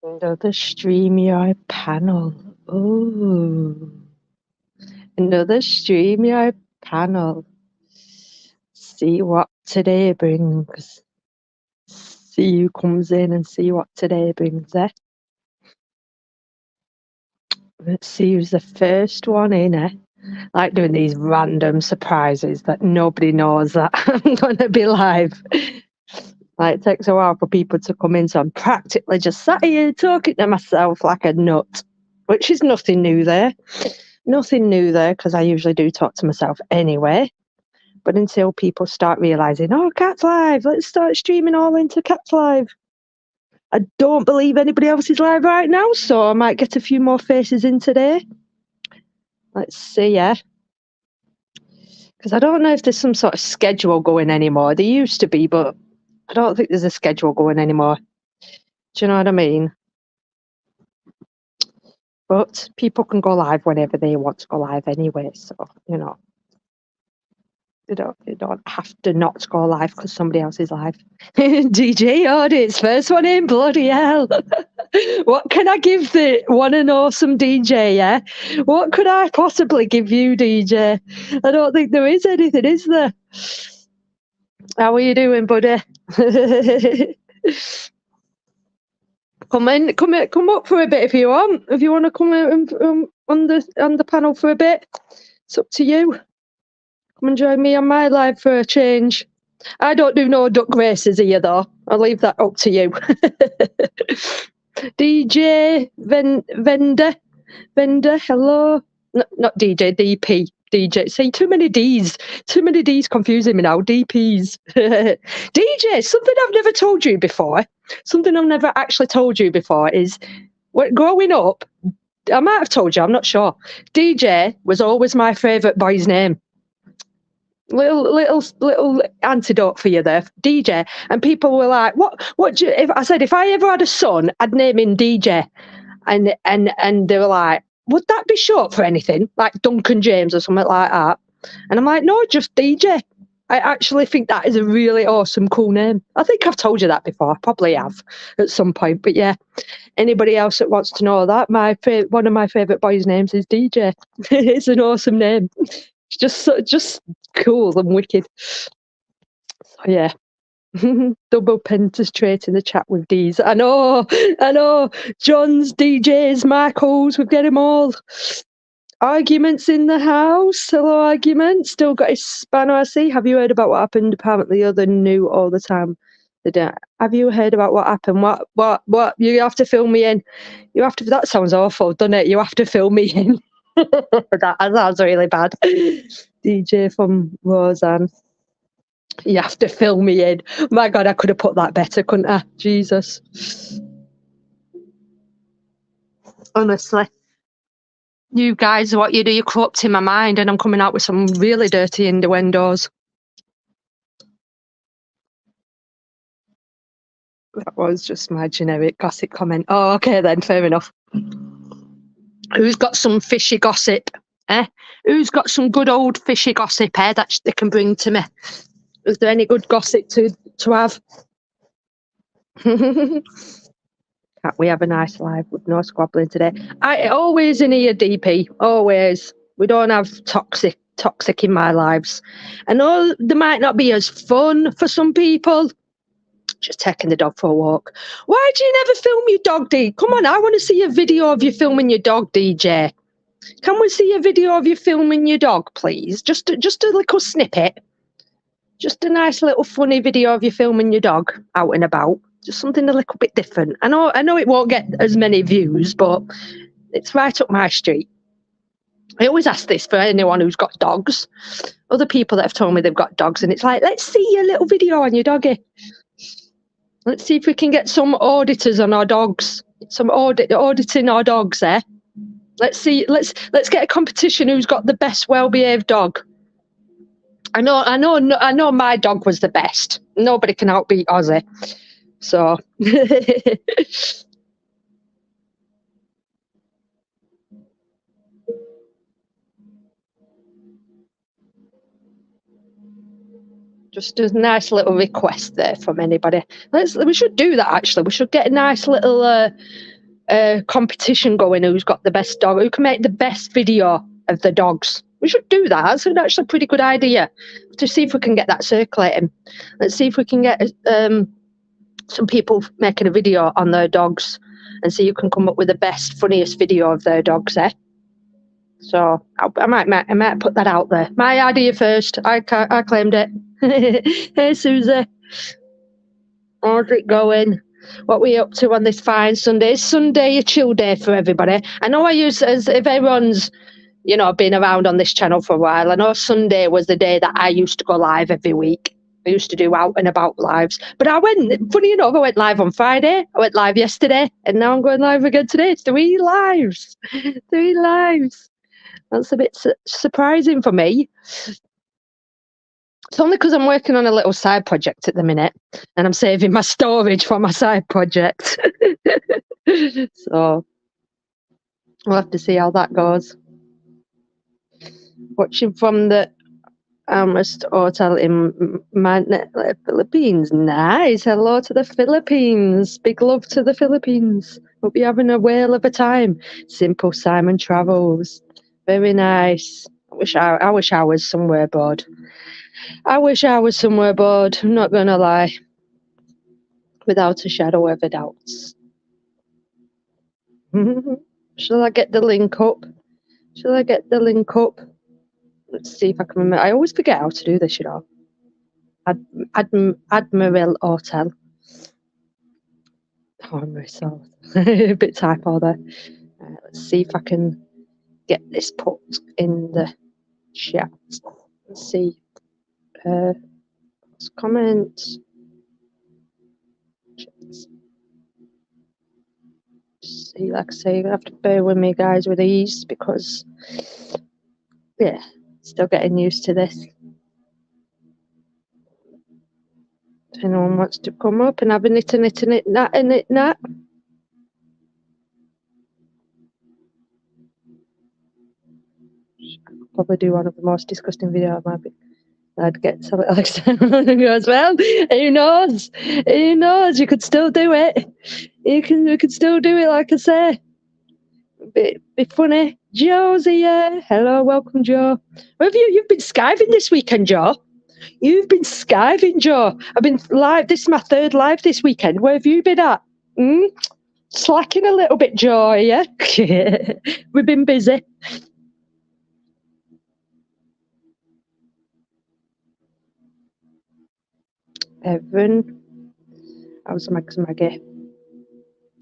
Another StreamYard panel. Oh, another StreamYard panel. See what today brings. See who comes in and see what today brings, eh? Let's see who's the first one in, eh? I like doing these random surprises that nobody knows that I'm going to be live. Like, it takes a while for people to come in, so I'm practically just sat here talking to myself like a nut, which is nothing new there. Nothing new there, because I usually do talk to myself anyway. But until people start realising, oh, Cat's Live, let's start streaming all into Cat's Live. I don't believe anybody else is live right now, so I might get a few more faces in today. Let's see, yeah. Because I don't know if there's some sort of schedule going anymore. There used to be, but I don't think there's a schedule going anymore. Do you know what I mean? But people can go live whenever they want to go live anyway, so, you know. You don't have to not go live because somebody else is live. DJ Audits, first one in, bloody hell. What can I give the one and awesome DJ, yeah? What could I possibly give you, DJ? I don't think there is anything, is there? How are you doing, buddy? Come up for a bit if you want. If you want to come on the panel for a bit, it's up to you. Come and join me on my live for a change. I don't do no duck races here, though. I'll leave that up to you. DJ Vendor, hello. No, not DJ, DP. DJ. See, too many D's confusing me now. DPs. DJ, something I've never told you before. Something I've never actually told you before is, growing up, I might have told you, I'm not sure. DJ was always my favourite boy's name. Little antidote for you there, DJ. And people were like, what do you, if I ever had a son, I'd name him DJ. And they were like, would that be short for anything? Like Duncan James or something like that? And I'm like, no, just DJ. I actually think that is a really awesome, cool name. I think I've told you that before. I probably have at some point. But yeah, anybody else that wants to know that, one of my favourite boys' names is DJ. It's an awesome name. It's just cool and wicked. So yeah. Double penetrate in the chat with D's. I know. John's, DJs, Michaels, we've got them all. Arguments in the house. Hello, Arguments. Still got his spanner, I see. Have you heard about what happened? Apparently, other new all the time. Have you heard about what happened? What? You have to fill me in. That sounds awful, doesn't it? You have to fill me in. That sounds really bad. DJ from Roseanne. You have to fill me in. My God, I could have put that better, couldn't I? Jesus. Honestly. You guys, what you do, you're corrupting my mind, and I'm coming out with some really dirty innuendos. That was just my generic gossip comment. Oh, okay then, fair enough. Who's got some fishy gossip, eh? Who's got some good old fishy gossip, eh, that they can bring to me? Is there any good gossip to have? We have a nice live with no squabbling today. I always in here, DP, always. We don't have toxic in my lives. I know they might not be as fun for some people. Just taking the dog for a walk. Why do you never film your dog, D? Come on, I want to see a video of you filming your dog, DJ. Can we see a video of you filming your dog, please? Just a little snippet. Just a nice little funny video of you filming your dog out and about. Just something a little bit different. I know it won't get as many views, but it's right up my street. I always ask this for anyone who's got dogs. Other people that have told me they've got dogs, and it's like, let's see a little video on your doggy. Let's see if we can get some auditors on our dogs. Some auditing our dogs there. Let's see. Let's get a competition who's got the best well-behaved dog. I know my dog was the best. Nobody can outbeat Ozzy. So just a nice little request there from anybody. We should do that actually. We should get a nice little competition going. Who's got the best dog? Who can make the best video of the dogs? We should do that. That's actually a pretty good idea. To see if we can get that circulating. Let's see if we can get some people making a video on their dogs, and see who can come up with the best, funniest video of their dogs. So I might put that out there. My idea first. I claimed it. Hey Susie, how's it going? What we up to on this fine Sunday? Is Sunday a chill day for everybody? I know I use as if everyone's been around on this channel for a while. I know Sunday was the day that I used to go live every week. I used to do out and about lives. But funny enough, I went live on Friday. I went live yesterday, and now I'm going live again today. It's 3 lives. 3 lives. That's a bit surprising for me. It's only because I'm working on a little side project at the minute, and I'm saving my storage for my side project. So we'll have to see how that goes. Watching from the Amherst Hotel in Manila, Philippines. Nice. Hello to the Philippines. Big love to the Philippines. Hope you're having a whale of a time. Simple Simon Travels. Very nice. I wish I was somewhere bored. I wish I was somewhere bored. I'm not going to lie. Without a shadow of a doubt. Shall I get the link up? Let's see if I can remember. I always forget how to do this, Admiral Hotel. Oh, I'm very sorry. A bit typo there. Let's see if I can get this put in the chat. Let's see. Comments. See, like I say, you have to bear with me, guys, with these because, yeah, still getting used to this. If anyone wants to come up and have a knit, that. Probably do one of the most disgusting videos I might be. I'd get to Alex as well. Who knows? Who knows? You could still do it. You could still do it, like I say. Be funny. Joe's here. Hello, welcome, Joe. Where have you've been skiving this weekend, Joe? You've been skiving, Joe. I've been live. This is my 3rd live this weekend. Where have you been at? Slacking a little bit, Joe, yeah? We've been busy. Evan. How's Maggie?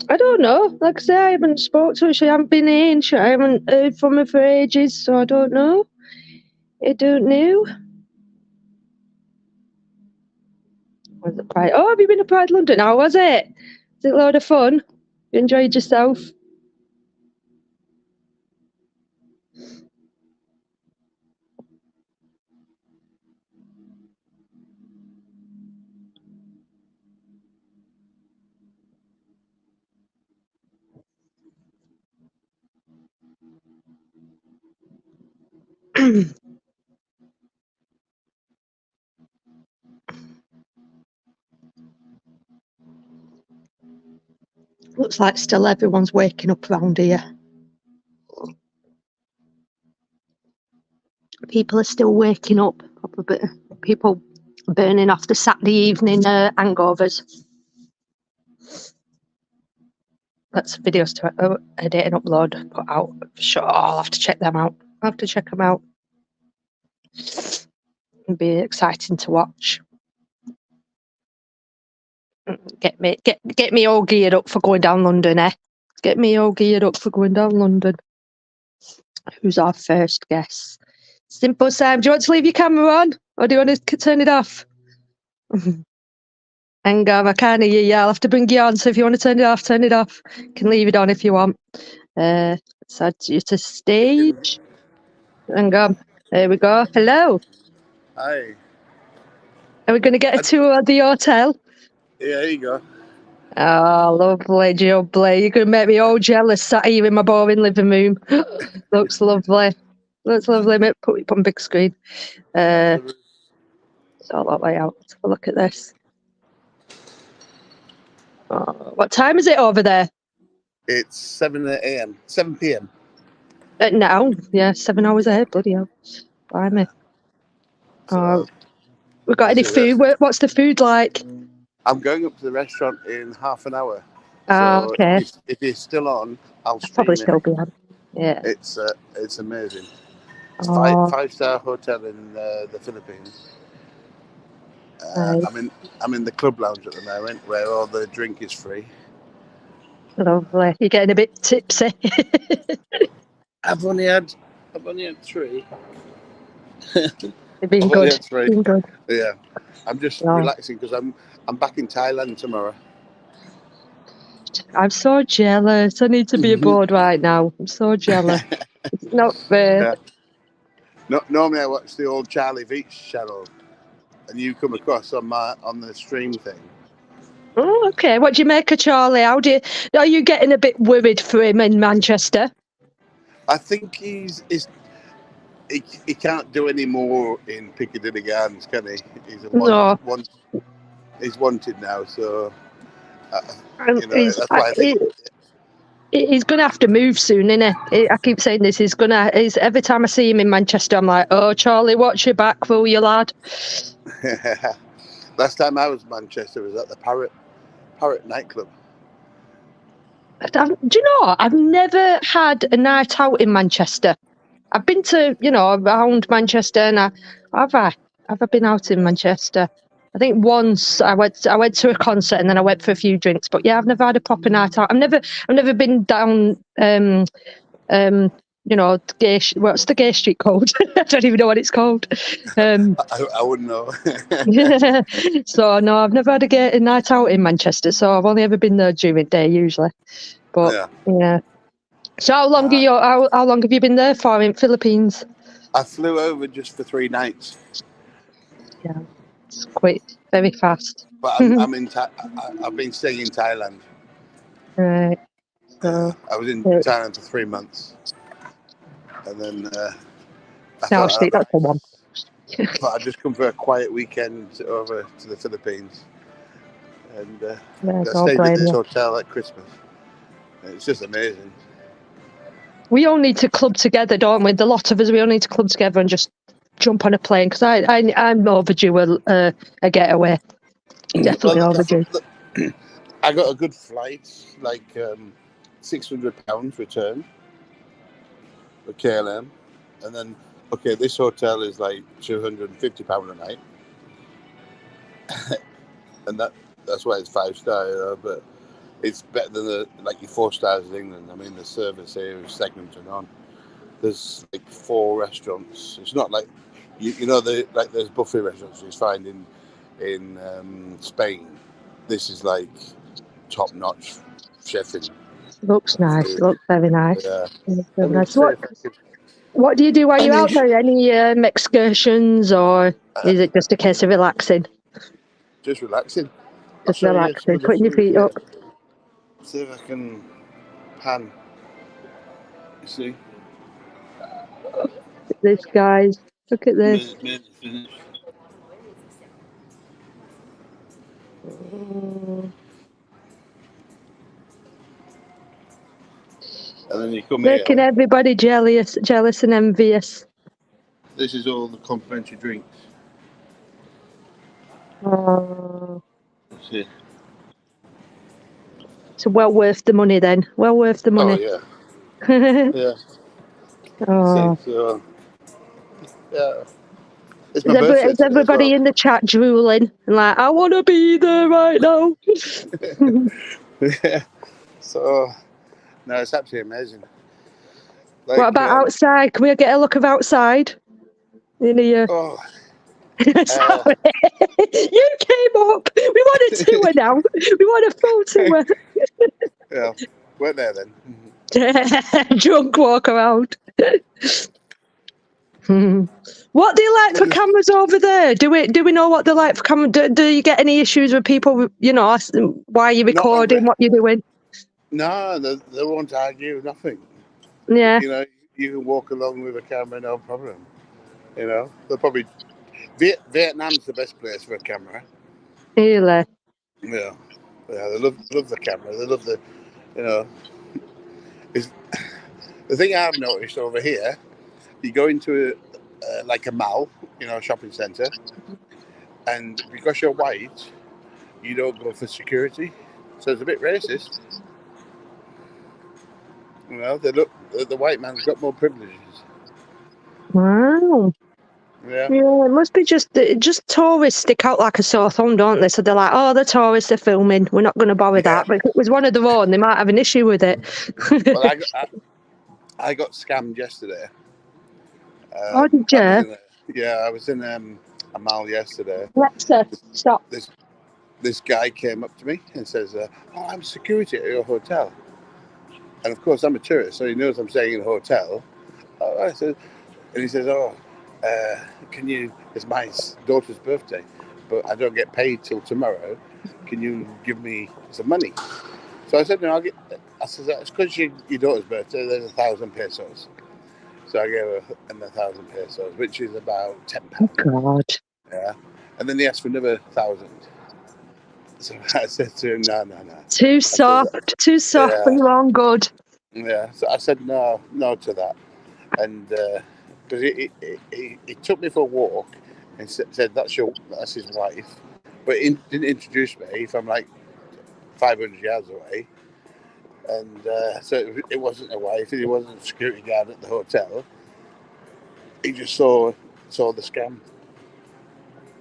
I don't know. Like I say, I haven't spoke to her. She haven't been in. I haven't heard from her for ages, so I don't know. I don't know. Was it Pride? Oh, have you been to Pride London? How was it? Was it a load of fun? You enjoyed yourself? Looks like still everyone's waking up around here. People are still waking up. People burning off the Saturday evening hangovers. That's videos to edit and upload, put out. Sure, I'll have to check them out. It'll be exciting to watch. Get me all geared up for going down London, eh? Get me all geared up for going down London. Who's our first guest? Simple Sam, do you want to leave your camera on? Or do you want to turn it off? Hang on, I can't hear you. I'll have to bring you on. So if you want to turn it off, turn it off. You can leave it on if you want. Let's add you to stage. Hang on. There we go. Hello. Hi. Are we going to get a tour of the hotel? Yeah, there you go. Oh, lovely, jubbly. You're going to make me all jealous sat here in my boring living room. Looks lovely. Looks lovely. Mate, put it on big screen. Sort that way out. Let's have a look at this. Oh, what time is it over there? It's 7 a.m. 7 p.m. Now, yeah, 7 hours ahead. Bloody hell. Blimey. So We got any this is it. food? What's the food like? I'm going up to the restaurant in half an hour. Ah, So okay. if you're still on, I'll I'll stream probably it. still be on. Yeah. It's amazing. It's Oh, five-star hotel in the Philippines. right. I'm in the club lounge at the moment where all the drink is free. Lovely. You're getting a bit tipsy. I've only had 3. You've been I've only good. had 3. Been good. Yeah, I'm just Oh, relaxing because I'm back in Thailand tomorrow. I'm so jealous. I need to be aboard right now. I'm so jealous. It's not fair. Yeah. Normally I watch the old Charlie Veach channel, and you come across on the stream thing. Oh, okay. What do you make of Charlie? Are you getting a bit worried for him in Manchester? I think he can't do any more in Piccadilly Gardens, can he? No. He's wanted now, so He's that's why I think. He's going to have to move soon, isn't he? I keep saying this. Every time I see him in Manchester, I'm like, oh, Charlie, watch your back, will you, lad? Last time I was in Manchester was at the Parrot nightclub. Do you know, I've never had a night out in Manchester. I've been to, around Manchester, and have I been out in Manchester? I think once I went to a concert and then I went for a few drinks. But yeah, I've never had a proper night out. I've never been down what's the gay street called? I don't even know what it's called. I wouldn't know. So no, I've never had a night out in Manchester. So I've only ever been there during the day usually. But yeah. So how long have you been there for in Philippines? I flew over just for 3 nights. Yeah, it's quite very fast. But I've been staying in Thailand. Right. So I was in Thailand for 3 months, and then that's the one. But I'd just come for a quiet weekend over to the Philippines, and I stayed at this hotel at Christmas. It's just amazing. We all need to club together, don't we? The lot of us, we all need to club together and just jump on a plane, because I'm overdue a getaway. Definitely overdue. I got a good flight, like £600 return for KLM, and then this hotel is like £250 a night, and that's why it's 5-star, but it's better than your 4 stars in England. I mean, the service here is second to none. There's like 4 restaurants. It's not like there's buffet restaurants you find in Spain. This is like top notch chefing. Looks nice. Looks very nice. Yeah. Very nice. What do you do while you're out there? Any excursions, or is it just a case of relaxing? Just relaxing. Just relaxing, putting your feet up. See if I can pan. You see? Look at this, guys. Look at this. And then you come making here. Everybody jealous and envious. This is all the complimentary drinks. Oh. See? So well worth the money then. Well worth the money. Oh yeah. Yeah. Oh. So, yeah. Is everybody in the chat drooling and like, I want to be there right now? Yeah. So, no, it's absolutely amazing. What about outside? Can we get a look of outside? In here. Oh. Sorry. You came up. We want a tour now. We want a full tour. Yeah. We're there then. Drunk walk around. What do you like for cameras over there? Do we know what they like for camera? Do you get any issues with people, asking why you're recording, what you're doing? No, they won't argue, nothing. Yeah. You can walk along with a camera, no problem. They'll probably... Vietnam's the best place for a camera. Really? Yeah. Yeah, they love the camera. They love the, is the thing I've noticed over here. You go into like a mall, a shopping centre, and because you're white, you don't go for security. So it's a bit racist. The white man's got more privileges. Wow. Yeah. Yeah, it must be just tourists stick out like a sore thumb, don't they? So they're like, oh, the tourists are filming. We're not going to bother that. But if it was one of their own, they might have an issue with it. Well, I got scammed yesterday. Oh, did you? I was in a mall yesterday. Alexa, stop. This guy came up to me and says, "Oh, I'm security at your hotel." And of course, I'm a tourist, so he knows I'm staying in a hotel. I said, and he says, "Oh, can you? It's my daughter's birthday, but I don't get paid till tomorrow. Can you give me some money?" So I said, "No, I'll get." I said, "It's because your daughter's birthday. There's 1,000 pesos." So I gave him 1,000 pesos, which is about £10. Oh, God. Yeah, and then he asked for another 1,000. So I said to him, "No." Too soft for your own good. Yeah, so I said no to that, and because he took me for a walk and said that's his wife, but he didn't introduce me from like 500 yards away, and so it wasn't a wife, he wasn't a security guard at the hotel. He just saw the scam.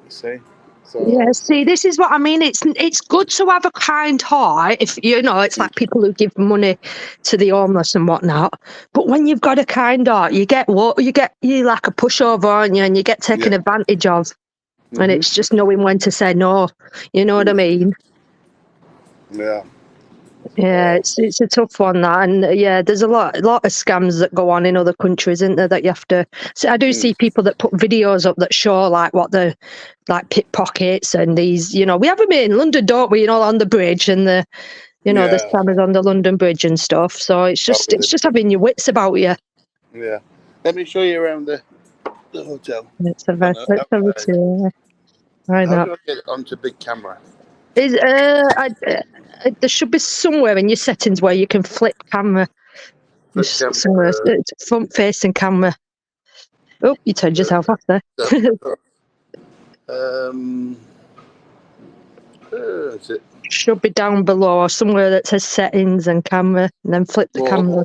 You see. So, Yeah, see, this is what I mean. It's good to have a kind heart. If it's like people who give money to the homeless and whatnot. But when you've got a kind heart, you like a pushover, aren't you? And you get taken advantage of. Mm-hmm. And it's just knowing when to say no. You know what I mean? Yeah. Yeah, it's a tough one, that, and yeah, there's a lot of scams that go on in other countries, isn't there? That you have to. So I do see people that put videos up that show like what the pickpockets and these. We have them in London, don't we? On the bridge and the the scammers on the London Bridge and stuff. So it's just having your wits about you. Yeah. Let me show you around the hotel. Let's have a tour. Why How not? do I get it onto big camera? There should be somewhere in your settings where you can flip camera. Somewhere, it's front facing camera. Oh, you turned yourself off there. That's it. Should be down below or somewhere that says settings and camera, and then flip the camera.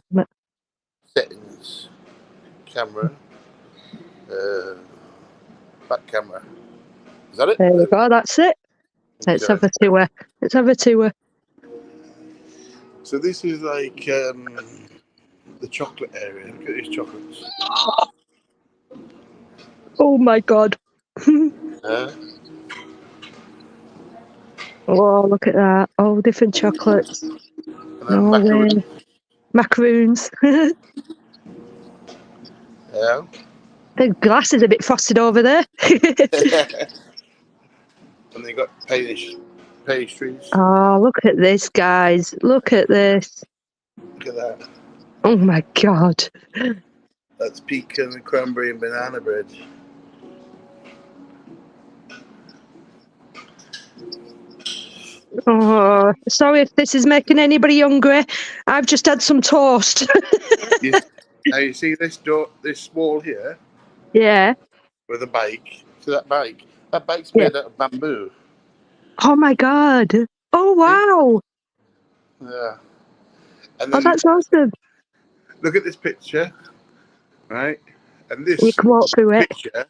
Settings, camera, back camera. Is that it? There we go. That's it. Let's have a tour. So this is like the chocolate area. Look at these chocolates. Oh my God. Oh, look at that. Oh, different chocolates. Macaroons. Yeah. The glass is a bit frosted over there. And they got pastries. Oh, look at this, guys. Look at this. Look at that. Oh my God. That's pecan and cranberry and banana bread. Oh, sorry if this is making anybody hungry. I've just had some toast. Now you see this wall here? Yeah. With a bike. See that bike? That bike's made out of bamboo. Oh my God. Oh wow. Yeah. And then that's awesome. Look at this picture, right? And this you can walk through picture,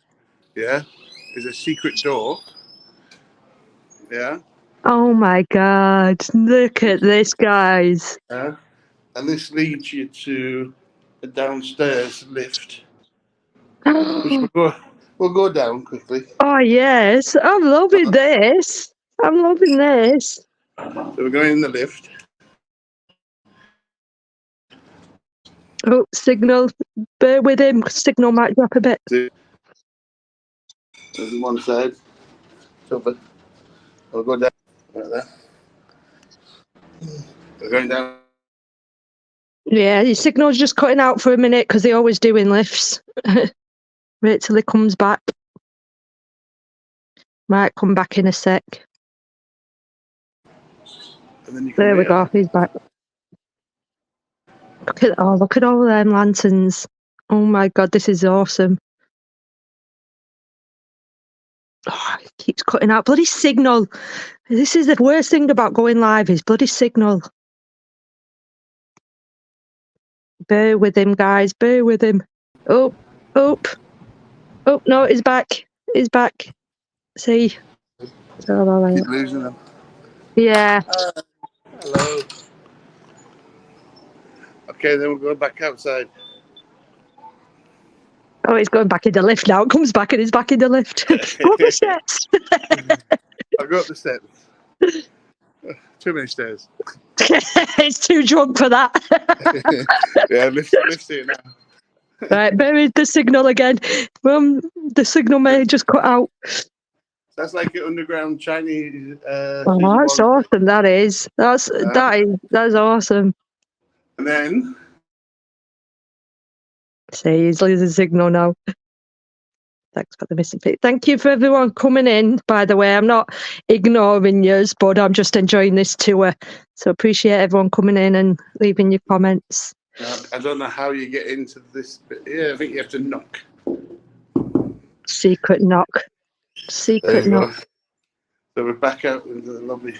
is a secret door. Yeah. Oh my God. Look at this, guys. Yeah. And this leads you to a downstairs lift. Which we'll go down quickly. Oh yes. I'm loving this. So we're going in the lift. Oh, signal. Bear with him. Signal might drop a bit. There's one side. So we'll go down right there. We're going down. Yeah, your signal's just cutting out for a minute because they always do in lifts. Wait till he comes back. Might come back in a sec. And then there we go. He's back. Look at all them lanterns. Oh my god, this is awesome. Oh, it keeps cutting out. Bloody signal. This is the worst thing about going live is bloody signal. Bear with him, guys. Bear with him. Oh, no, he's back. He's back. See? It's all right. Keep losing them. Yeah. Hello. Okay, then we'll go back outside. Oh, he's going back in the lift now. It comes back and he's back in the lift. Go up the steps. I'll go up the steps. Too many stairs. He's too drunk for that. Yeah, lift's here now. Right, buried the signal again. The signal may just cut out. That's like an underground Chinese. Oh, that's awesome. That is. That's awesome. And then. See, he's losing signal now. Thanks for the missing feed. Thank you for everyone coming in, by the way. I'm not ignoring yous, but I'm just enjoying this tour. So appreciate everyone coming in and leaving your comments. I don't know how you get into this, but yeah, I think you have to knock. Secret knock. Secret knock. Go. So we're back out into the lobby.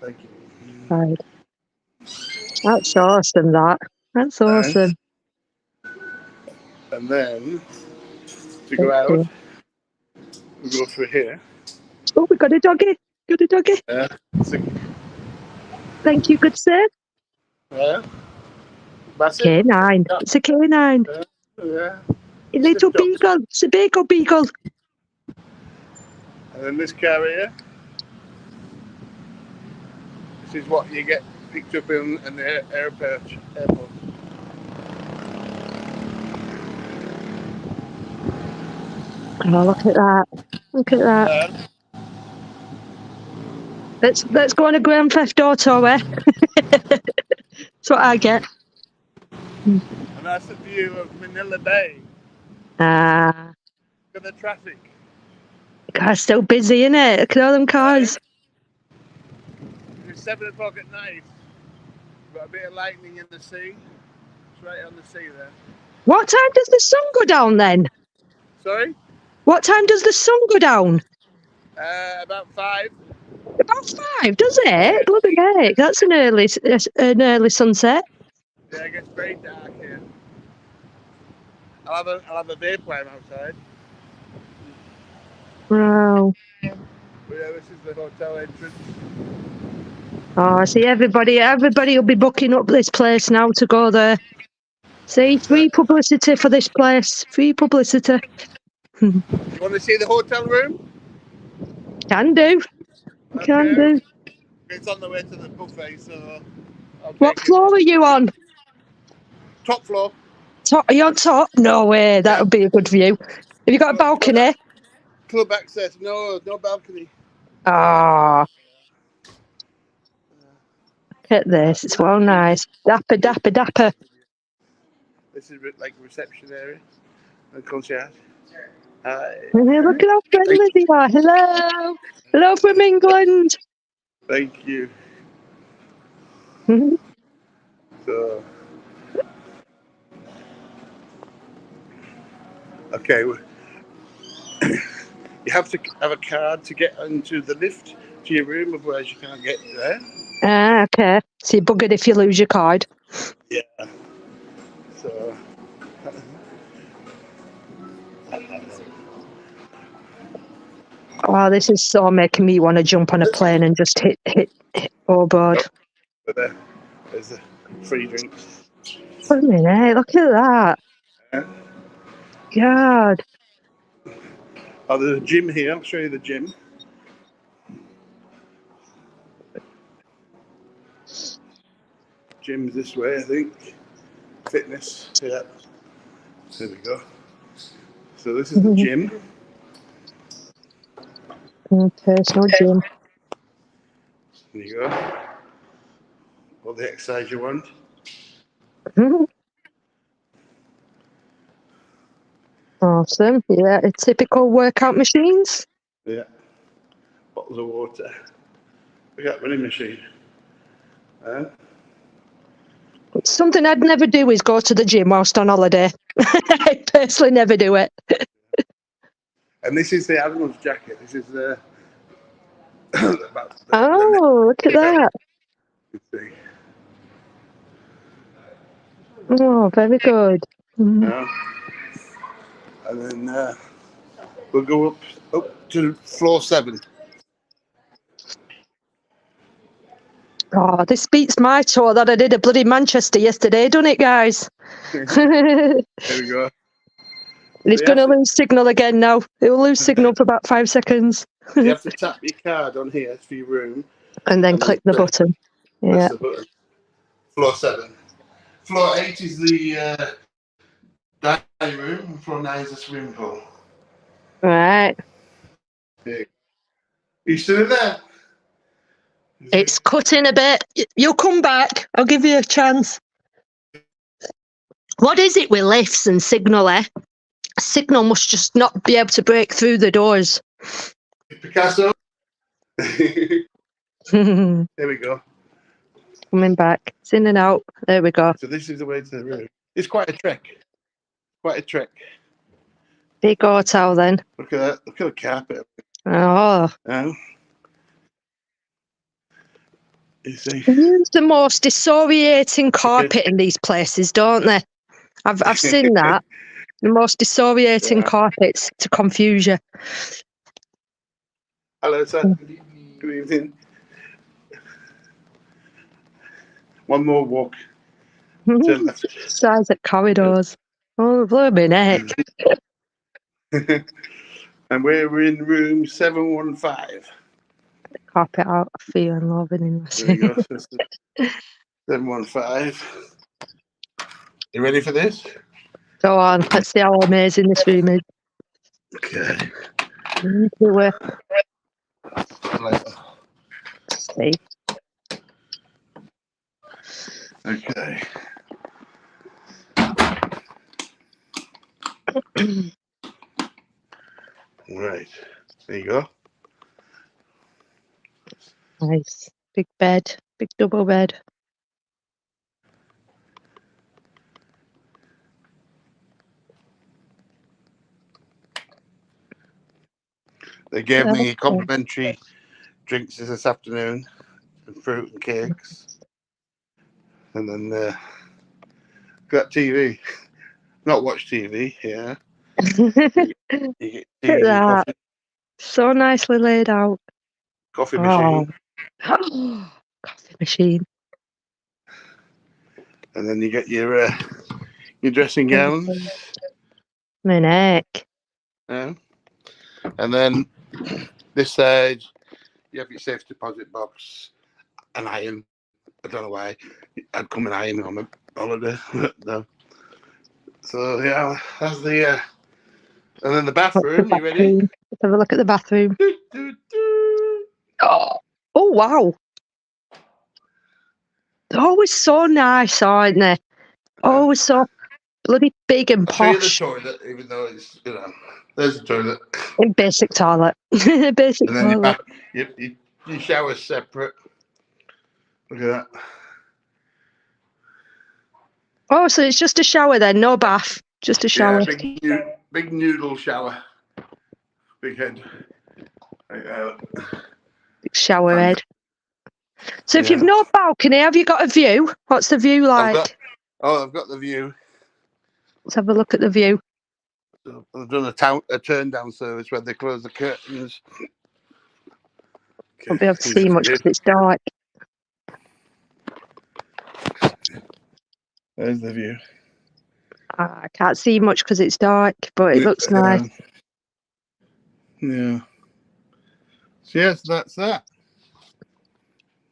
Thank you. Right. That's awesome, That's awesome. And then, to go out, we go through here. Oh, we got a doggy. Thank you, good sir. Yeah. Canine. It's a canine. Yeah. A little beagle. It's a beagle. And then this car here. This is what you get picked up in the airport. Oh, look at that. Let's go on a Grand Theft Auto, eh? That's what I get. And that's a view of Manila Bay. Look Look at the traffic. Car's so busy, isn't it? Look at all them cars. It's 7 o'clock at night. Got a bit of lightning in the sea. It's right on the sea there. What time does the sun go down then? Sorry? What time does the sun go down? About 5. About 5, does it? Bloody heck, that's an early sunset. Yeah, it gets very dark here. I'll have a vape while I'm outside. Wow. But yeah, this is the hotel entrance. Oh, see, everybody will be booking up this place now to go there. See, free publicity for this place. Free publicity. You want to see the hotel room? Can do. Okay. Can do. It's on the way to the buffet, so... What floor are you on? Top floor. Top? Are you on top? No way. That would be a good view. Have you got a balcony? Club access. No balcony. Ah. Look at this. It's well nice. Dapper. This is like a reception area. And concierge. Hi. Look at how friendly they are. Hello. Hello from England. Thank you. So, okay. You have to have a card to get into the lift to your room, otherwise you can't get there. Ah, okay. So you're buggered if you lose your card. Yeah. So. Oh, this is so making me want to jump on a plane and just hit overboard. But there's the free drinks. Wait a minute, look at that. Yeah. God. Oh, there's a gym here. I'll show you the gym. Gym's this way, I think. Fitness. Yeah. There we go. So this is the gym. Personal gym. There you go. All the exercise you want. Awesome. Yeah, typical workout machines. Yeah. Bottles of water. We got running machine. Something I'd never do is go to the gym whilst on holiday. I personally never do it. And this is the Admiral's jacket. This is the. Oh, look at that. Oh, very good. Yeah. And then we'll go up to floor 7. Oh, this beats my tour that I did at bloody Manchester yesterday, doesn't it, guys? There we go. It's going to lose signal again now. It will lose signal for about 5 seconds. You have to tap your card on here for your room. And then click the button. Yeah. The button. Floor 7. Floor 8 is the dining room, and floor 9 is the swimming pool. Right. Yeah. You still in there? It's cutting a bit. You'll come back. I'll give you a chance. What is it with lifts and signal, eh? Signal must just not be able to break through the doors. Picasso. There we go. Coming back. It's in and out. There we go. So this is the way to the room. It's quite a trek. Quite a trek. Big hotel then. Look at that. Look at the carpet. Oh. You see. They use the most disorientating carpet in these places, don't they? I've seen that. The most disorientating carpets to confuse you. Hello, sir. Good evening. One more walk. Turn left. Size at corridors. Oh, blow me neck. And we're in room 715. Carpet out of fear and loving in There you go. 715. You ready for this? Go on, let's see how amazing this room is. Okay. Into it. See. Okay. Right. There you go. Nice. Big bed. Big double bed. They gave me complimentary drinks this afternoon and fruit and cakes. And then got TV. Not watch TV, yeah. You get Look at that. So nicely laid out. Coffee machine. Coffee machine. And then you get your dressing gowns. My neck. Yeah. And then this side, you have your safe deposit box, an iron. I don't know why I'd come and iron on a holiday. No. So yeah, that's the and then the bathroom. You ready? Let's have a look at the bathroom. Oh wow. They're always so nice, aren't they? Always so bloody big and posh. The toilet, even though it's there's the toilet. In basic toilet. Basic and then toilet. Your shower's separate. Look at that. Oh, so it's just a shower then, no bath, just a shower. Yeah, big noodle shower. Big head. Big shower head. So if you've no balcony, have you got a view? What's the view like? I've got the view. Let's have a look at the view. So I've done a turn down service where they close the curtains. Won't be able to see much because it's dark. There's the view. I can't see much because it's dark, but it looks nice. Yeah. So yes, that's that.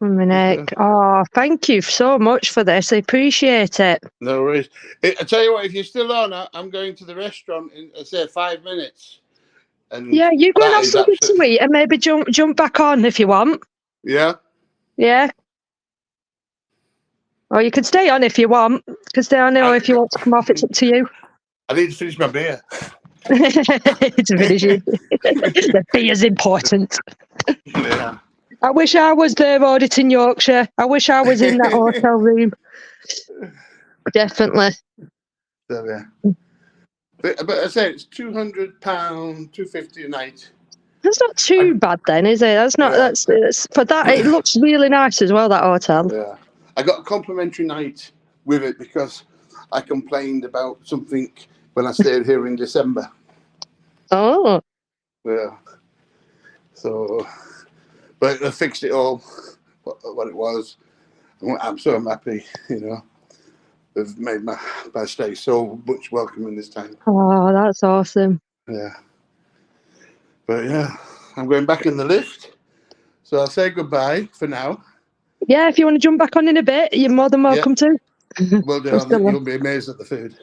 My neck. Oh, thank you so much for this. I appreciate it. No worries. I tell you what, if you're still on, I'm going to the restaurant in, say, 5 minutes. And yeah, you go and have something to eat and maybe jump back on if you want. Yeah. Yeah. Or you can stay on if you want. You can stay on, or if you want to come off, it's up to you. I need to finish my beer. It's finishing. The beer's important. Yeah. I wish I was there auditing Yorkshire. I wish I was in that hotel room. Definitely. So yeah. But I say it's £200, £250 a night. That's not too bad then, is it? That's not. Yeah. That's for that. It looks really nice as well. That hotel. Yeah, I got a complimentary night with it because I complained about something when I stayed here in December. Oh. Yeah. So, but I fixed it all, what it was. I'm so happy, you know. They've made my stay so much welcoming this time. Oh, that's awesome. Yeah. But yeah, I'm going back in the lift. So I'll say goodbye for now. Yeah, if you want to jump back on in a bit, you're more than welcome to. Well done. You'll be amazed at the food.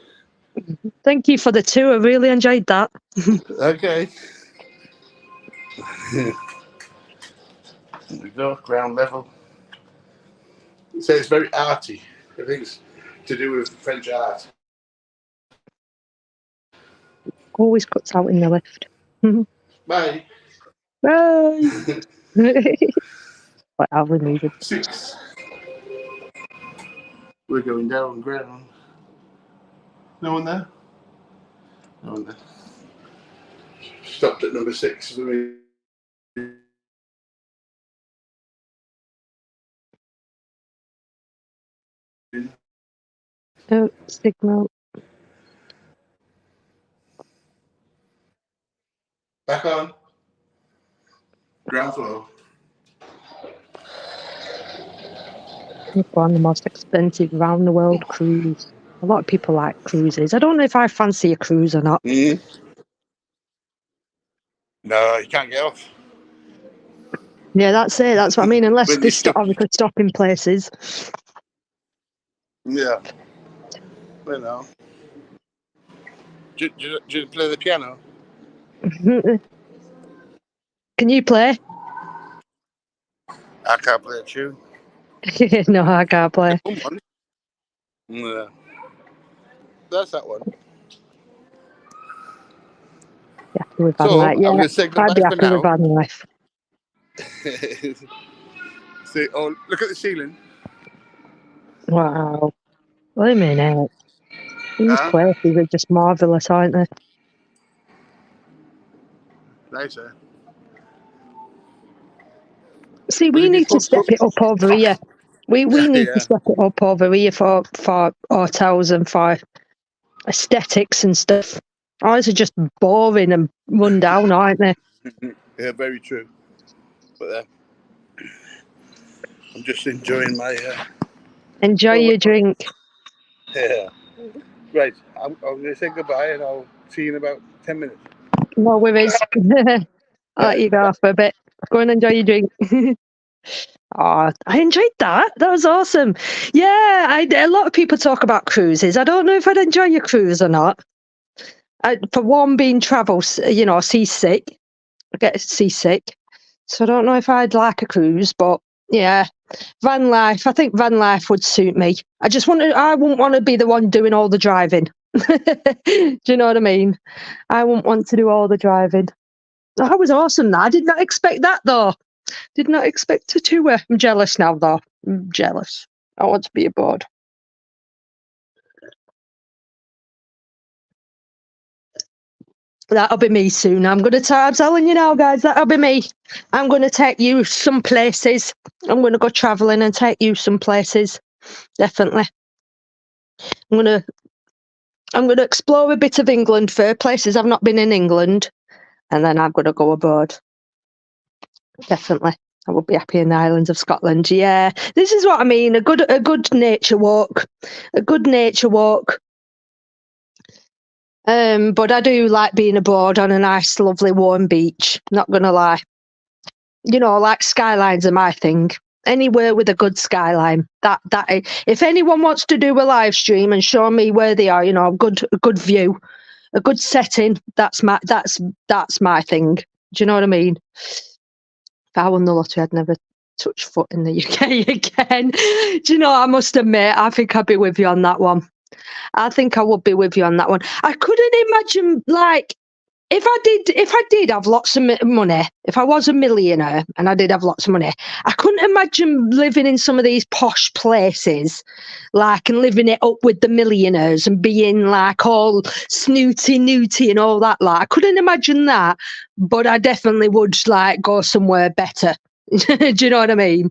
Thank you for the tour. I really enjoyed that. Okay. There we go, ground level. So it's very arty. I think it's to do with French art. Always cuts out in the lift. Bye. Bye. What have we needed? 6. We're going down ground. No one there? No one there. Stopped at number 6. Oh, signal. Back on. Ground floor. On the most expensive round the world cruise. A lot of people like cruises. I don't know if I fancy a cruise or not. Mm-hmm. No, you can't get off. Yeah, that's it. That's what I mean. Unless they stop in places. Yeah. You know. Do you play the piano? Can you play? I can't play a tune. No, I can't play. Yeah. That's that one. Yeah, with so, van life. Yeah, I'm going to say goodbye I'd be for happy now. with van life. See, oh, look at the ceiling. Wow. Wait a minute. These places are just marvellous, aren't they? Nice, eh? See, we need to step it up over here. We need to step it up over here for hotels and for aesthetics and stuff. Ours are just boring and run down, aren't they? Yeah, very true. But I'm just enjoying my... Enjoy your drink. Yeah. Right, I'm going to say goodbye and I'll see you in about 10 minutes. No worries. I'll let you go off for a bit. Go and enjoy your drink. Oh, I enjoyed that. That was awesome. Yeah, a lot of people talk about cruises. I don't know if I'd enjoy a cruise or not. For one, being seasick. I get seasick. So I don't know if I'd like a cruise, but yeah, van life. I think van life would suit me. I wouldn't want to be the one doing all the driving. Do you know what I mean? I wouldn't want to do all the driving. That was awesome. I did not expect that though. Did not expect to tour. I'm jealous now though. I'm jealous. I want to be aboard. That'll be me soon. I'm telling you now, guys, that'll be me. I'm going to take you some places. I'm going to go travelling and take you some places. Definitely. I'm going to explore a bit of England first, places I've not been in England, and then I'm going to go abroad. Definitely. I would be happy in the Islands of Scotland. Yeah, this is what I mean. A good nature walk. A good nature walk. But I do like being abroad on a nice, lovely, warm beach. Not gonna lie. You know, like skylines are my thing. Anywhere with a good skyline. That if anyone wants to do a live stream and show me where they are, you know, a good view, a good setting, that's my thing. Do you know what I mean? If I won the lottery, I'd never touch foot in the UK again. Do you know, I must admit, I think I'd be with you on that one. I think I would be with you on that one. I couldn't imagine, like, if I did have lots of money, if I was a millionaire and I did have lots of money, I couldn't imagine living in some of these posh places, like, and living it up with the millionaires and being like all snooty newty and all that. Like, I couldn't imagine that, but I definitely would like go somewhere better. Do you know what I mean?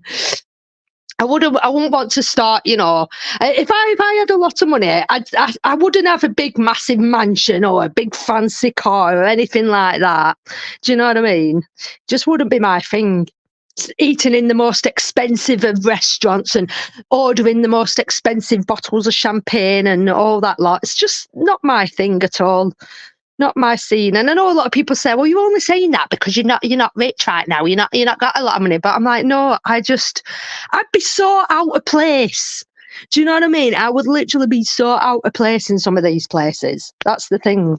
I wouldn't want to start, you know, if I had a lot of money, I wouldn't have a big massive mansion or a big fancy car or anything like that. Do you know what I mean? Just wouldn't be my thing. Eating in the most expensive of restaurants and ordering the most expensive bottles of champagne and all that lot. It's just not my thing at all. Not my scene. And I know a lot of people say, well, you're only saying that because you're not rich right now. You're not got a lot of money. But I'm like, no, I'd be so out of place. Do you know what I mean? I would literally be so out of place in some of these places. That's the thing.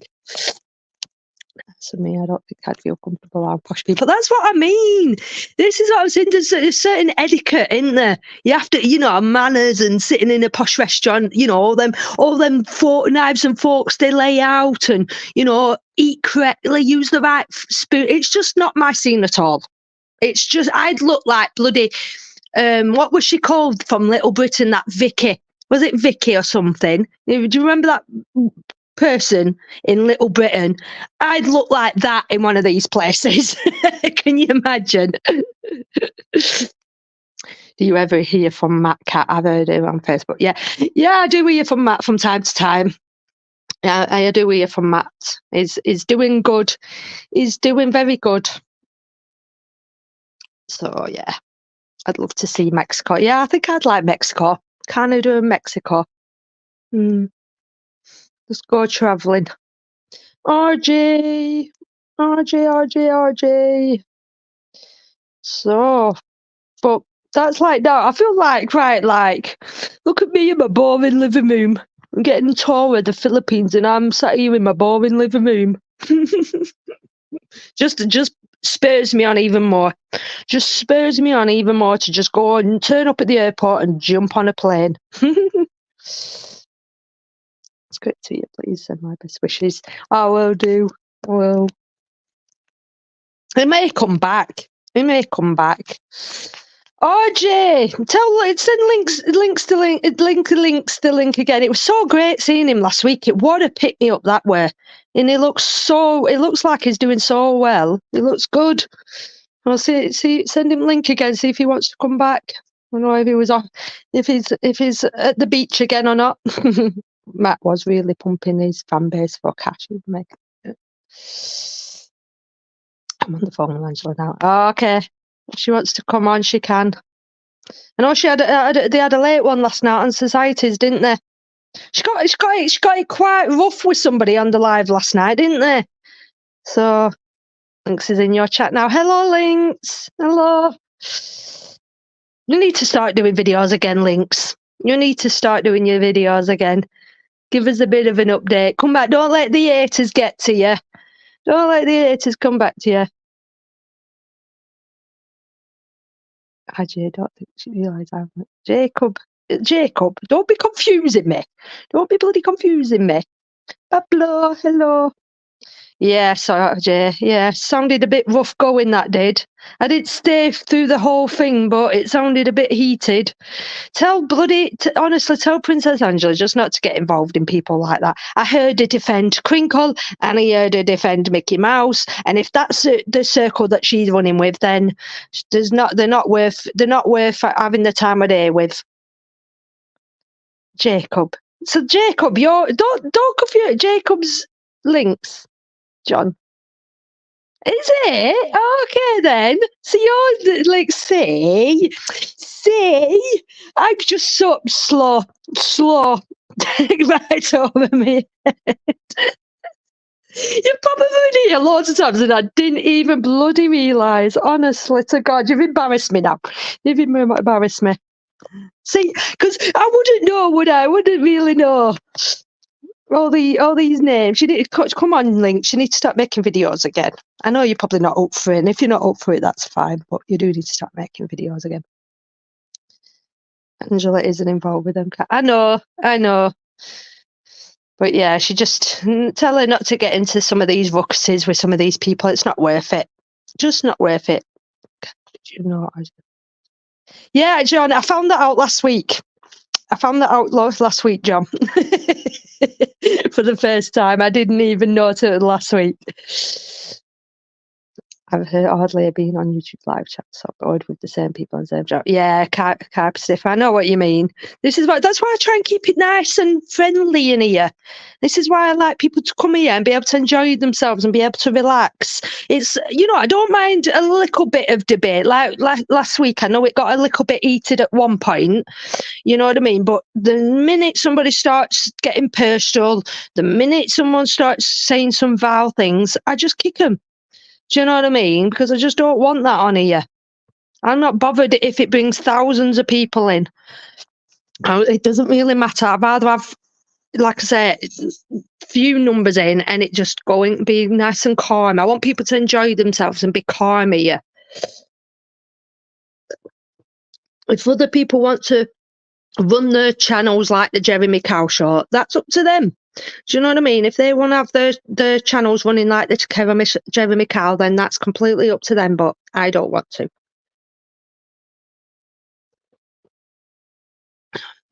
So me, I don't think I'd feel comfortable around posh people. That's what I mean. This is what I'm saying. There's a certain etiquette in there. You have to, you know, manners and sitting in a posh restaurant, you know, all them knives and forks they lay out and, you know, eat correctly, use the right spoon. It's just not my scene at all. It's just, I'd look like bloody, what was she called from Little Britain, that Vicky? Was it Vicky or something? Do you remember that person in Little Britain? I'd look like that in one of these places. Can you imagine? Do you ever hear from Matt Cat? I've heard him on Facebook. Yeah, I do hear from Matt from time to time. I do hear from Matt. He's doing good. He's doing very good. So yeah, I'd love to see Mexico. Yeah, I think I'd like Mexico. Canada and Mexico. Let's go travelling. RJ. So, but that's like that. I feel like, right, like, look at me in my boring living room. I'm getting a tour of the Philippines and I'm sat here in my boring living room. just spurs me on even more. Just spurs me on even more to just go and turn up at the airport and jump on a plane. It's good to you. Please send my best wishes. I will do. I will. It may come back. RJ, send links to link again. It was so great seeing him last week. What a pick me up that way. And it looks like he's doing so well. It looks good. I'll send him link again, see if he wants to come back. I don't know if he was off, if he's at the beach again or not. Matt was really pumping his fan base for cash. I'm on the phone with Angela now. Oh, okay. If she wants to come on, she can. I know they had a late one last night on Societies, didn't they? She got it quite rough with somebody on the live last night, didn't they? So Lynx is in your chat now. Hello, Lynx. Hello. You need to start doing videos again, Lynx. You need to start doing your videos again. Give us a bit of an update. Come back. Don't let the haters get to you. Don't let the haters come back to you. I don't think she realised I'm Jacob, don't be confusing me. Don't be bloody confusing me. Pablo, hello. Yeah, sorry, Jay. Yeah, sounded a bit rough going, that did. I did stay through the whole thing, but it sounded a bit heated. Honestly, tell Princess Angela just not to get involved in people like that. I heard her defend Crinkle, and I heard her defend Mickey Mouse, and if that's the circle that she's running with, then they're not worth having the time of day with. Jacob. So Jacob, don't confuse Jacob's links. John. Is it? Okay then. So you're like, see, I'm just so slow right over me. You've probably been here loads of times and I didn't even bloody realise. Honestly to God, you've embarrassed me now. You've embarrassed me. See, because I wouldn't know, would I? I wouldn't really know. All these names. Come on, Link. You need to start making videos again. I know you're probably not up for it, and if you're not up for it, that's fine. But you do need to start making videos again. Angela isn't involved with them. I know. But yeah, she just tell her not to get into some of these ruckuses with some of these people. It's not worth it. Just not worth it. You know. Yeah, John, I found that out last week. Last week, John. For the first time. I didn't even know till last week. I've heard hardly been on YouTube live chat, so bored with the same people and same job. Yeah, carp stiff. I know what you mean. That's why I try and keep it nice and friendly in here. This is why I like people to come here and be able to enjoy themselves and be able to relax. It's, I don't mind a little bit of debate. Like last week, I know it got a little bit heated at one point. You know what I mean? But the minute somebody starts getting personal, the minute someone starts saying some vile things, I just kick them. Do you know what I mean? Because I just don't want that on here. I'm not bothered if it brings thousands of people in. It doesn't really matter. I'd rather have, like I say, few numbers in and it just be nice and calm. I want people to enjoy themselves and be calm here. If other people want to run their channels like the Jeremy Kyle Show, that's up to them. Do you know what I mean? If they want to have their channels running like the Jeremy Kyle, then that's completely up to them, but I don't want to.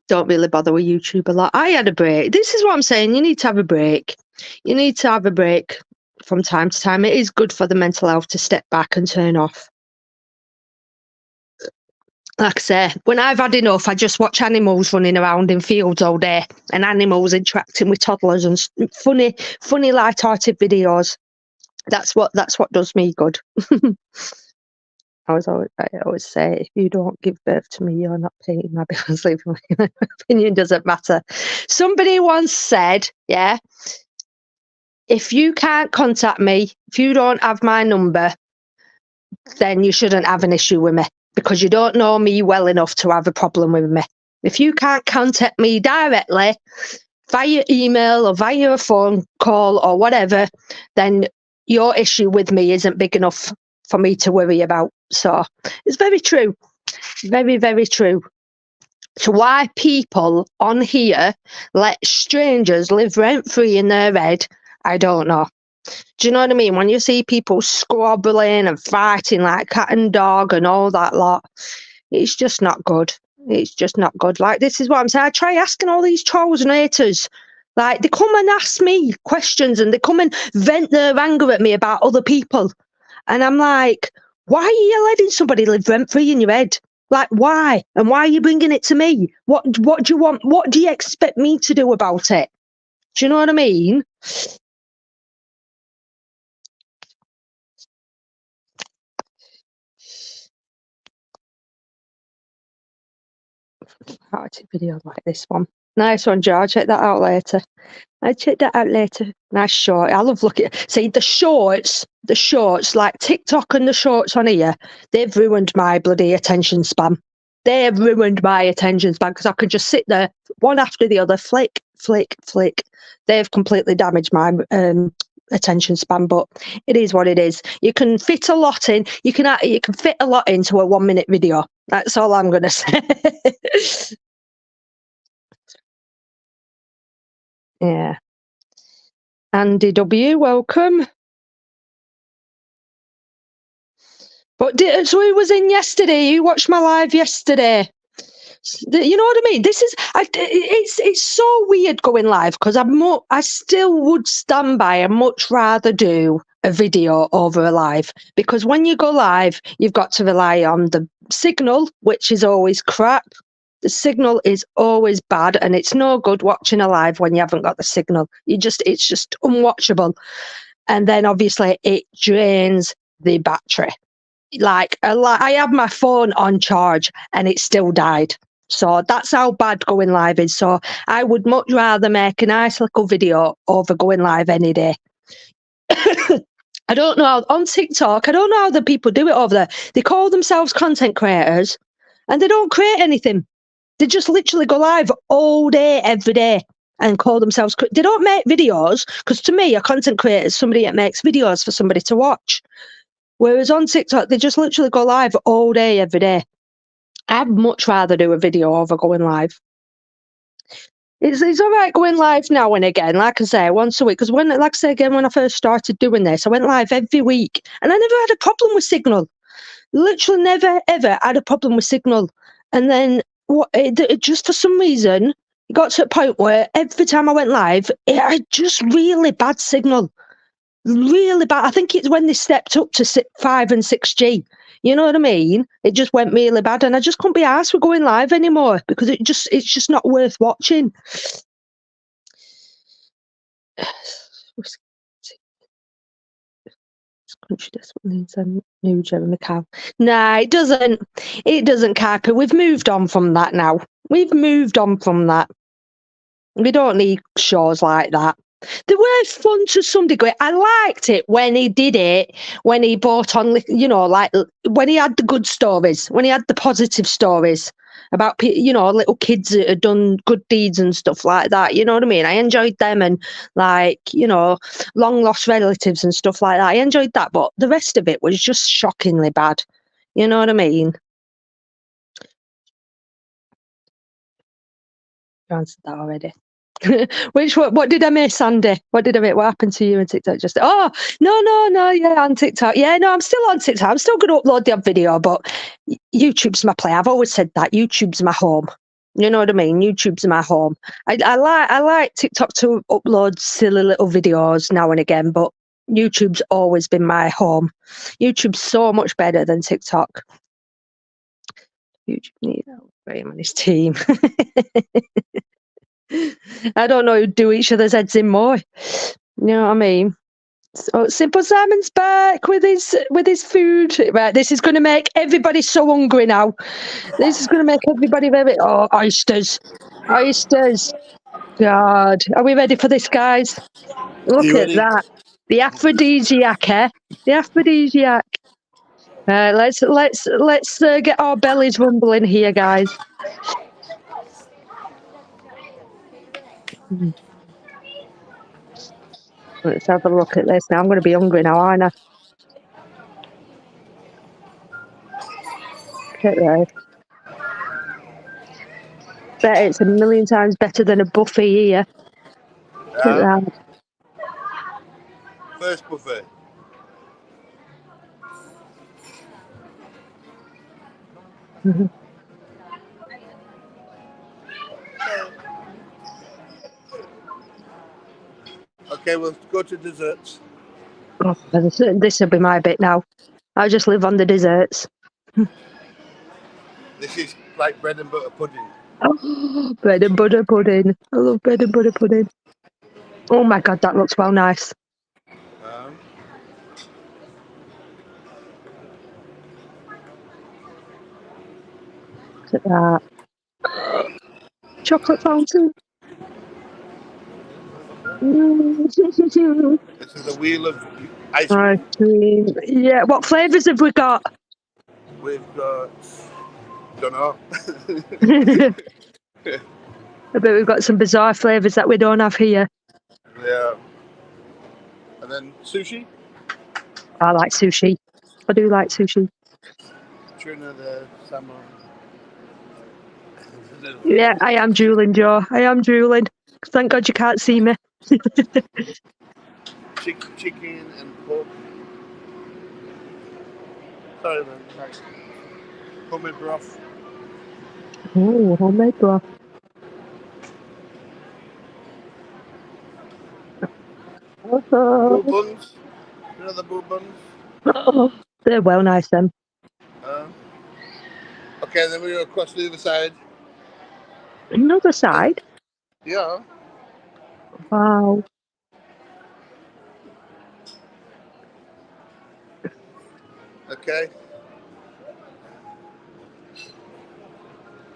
Don't really bother with YouTube a lot. I had a break. This is what I'm saying. You need to have a break. You need to have a break from time to time. It is good for the mental health to step back and turn off. Like I say, when I've had enough, I just watch animals running around in fields all day and animals interacting with toddlers and funny, light-hearted videos. That's what does me good. I always say, if you don't give birth to me, you're not paying my bills. My opinion doesn't matter. Somebody once said, yeah, if you can't contact me, if you don't have my number, then you shouldn't have an issue with me, because you don't know me well enough to have a problem with me. If you can't contact me directly via email or via a phone call or whatever, then your issue with me isn't big enough for me to worry about. So it's very true. Very, very true. So why people on here let strangers live rent-free in their head, I don't know. Do you know what I mean? When you see people squabbling and fighting like cat and dog and all that lot, it's just not good. It's just not good. Like, this is what I'm saying. I try asking all these trolls and haters. Like, they come and ask me questions and they come and vent their anger at me about other people. And I'm like, why are you letting somebody live rent-free in your head? Like, why? And why are you bringing it to me? What do you want? What do you expect me to do about it? Do you know what I mean? Video like this one. Nice one, George. Check that out later. I check that out later. Nice short. I love looking. See, the shorts, like TikTok and the shorts on here, they've ruined my bloody attention span. They've ruined my attention span because I could just sit there one after the other, flick, flick, flick. They've completely damaged my attention span, but it is what it is. You can fit a lot in. You can fit a lot into a 1 minute video. That's all I'm gonna say. Yeah. Andy W, welcome. But so he was in yesterday. You watched my live yesterday. You know what I mean? This is it's so weird going live because I still would stand by and much rather do a video over a live, because when you go live, you've got to rely on the signal, which is always crap. The signal is always bad, and it's no good watching a live when you haven't got the signal. It's just unwatchable. And then obviously it drains the battery. Like I had my phone on charge and it still died. So that's how bad going live is. So I would much rather make a nice little video over going live any day. I don't know on TikTok, I don't know how the people do it over there. They call themselves content creators and they don't create anything. They just literally go live all day, every day, and call themselves. They don't make videos, because to me, a content creator is somebody that makes videos for somebody to watch. Whereas on TikTok, they just literally go live all day, every day. I'd much rather do a video over going live. It's all right going live now and again, like I say, once a week. Because when, like I say again, when I first started doing this, I went live every week, and I never had a problem with signal. Literally never ever had a problem with signal. And then it just for some reason it got to a point where every time I went live, it had just really bad signal. Really bad. I think it's when they stepped up to 5 and 6G. You know what I mean? It just went really bad, and I just couldn't be asked for going live anymore because it's just not worth watching. Country desperately needs a new Jeremy Kyle. Nah, it doesn't. It doesn't, Kuiper. We've moved on from that now. We've moved on from that. We don't need shows like that. They were fun to some degree. I liked it when he did it, when he brought on, you know, like when he had the good stories, when he had the positive stories about, you know, little kids that had done good deeds and stuff like that. You know what I mean? I enjoyed them, and like, you know, long lost relatives and stuff like that. I enjoyed that, but the rest of it was just shockingly bad. You know what I mean? You answered that already. What did I miss, Andy? What did I miss? What happened to you on TikTok? Just no, yeah, on TikTok. Yeah, no, I'm still on TikTok. I'm still going to upload the odd video, but YouTube's my play. I've always said that YouTube's my home. You know what I mean? YouTube's my home. I like TikTok to upload silly little videos now and again, but YouTube's always been my home. YouTube's so much better than TikTok. YouTube needs Graham and his team. I don't know who'd do each other's heads in more. You know what I mean? So Simple Simon's back with his food. Right, this is going to make everybody so hungry now. This is going to make everybody very. Oh, oysters. God, are we ready for this, guys? Look at that. The aphrodisiac, eh? The aphrodisiac. Let's get our bellies rumbling here, guys. Let's have a look at this now. I'm going to be hungry now, aren't I? Look at this. Bet it's a million times better than a buffet here. Look at that. First buffet. Okay, we'll go to desserts. Oh, this will be my bit now. I just live on the desserts. This is like bread and butter pudding. Oh, bread and butter pudding. I love bread and butter pudding. Oh my God, that looks well nice. Look at that. Chocolate fountain. This is a wheel of ice cream. Yeah, what flavours have we got? We've got, don't know. I bet we've got some bizarre flavours that we don't have here. Yeah. And then sushi. I like sushi. I do like sushi. Tuna, the salmon. Yeah, I am drooling, Joe. I am drooling. Thank God you can't see me. Chicken and pork. Sorry, man. Nice. Homemade broth. Oh, homemade broth. Bull buns. You know the bull buns? Oh, they're well nice, then. Okay, then we go across the other side. Another side? Yeah. Wow. Okay.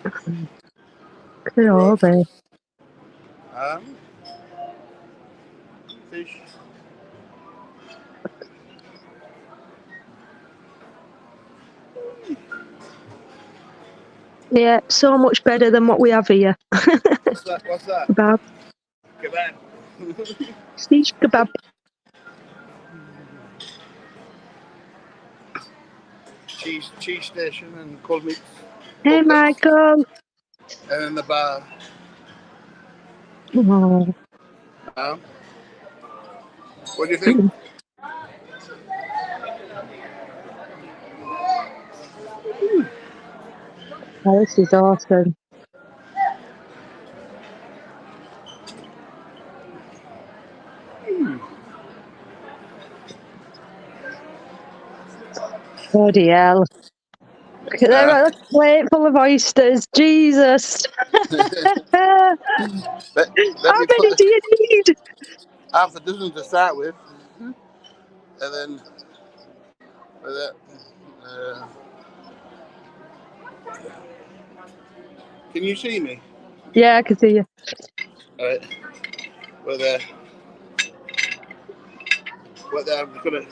Look at all this. Fish. Yeah, so much better than what we have here. What's that? Kebab. Kebab. Shish kebab. Cheese station and cold meats. Hey, Michael. And then the bar. Oh. What do you think? Oh, this is awesome. Bloody hell. Look at that, a plate full of oysters. Jesus. How Let me many put do you need? half a dozen to start with, and then with it. Can you see me? Yeah, I can see you. All right. With I'm just gonna.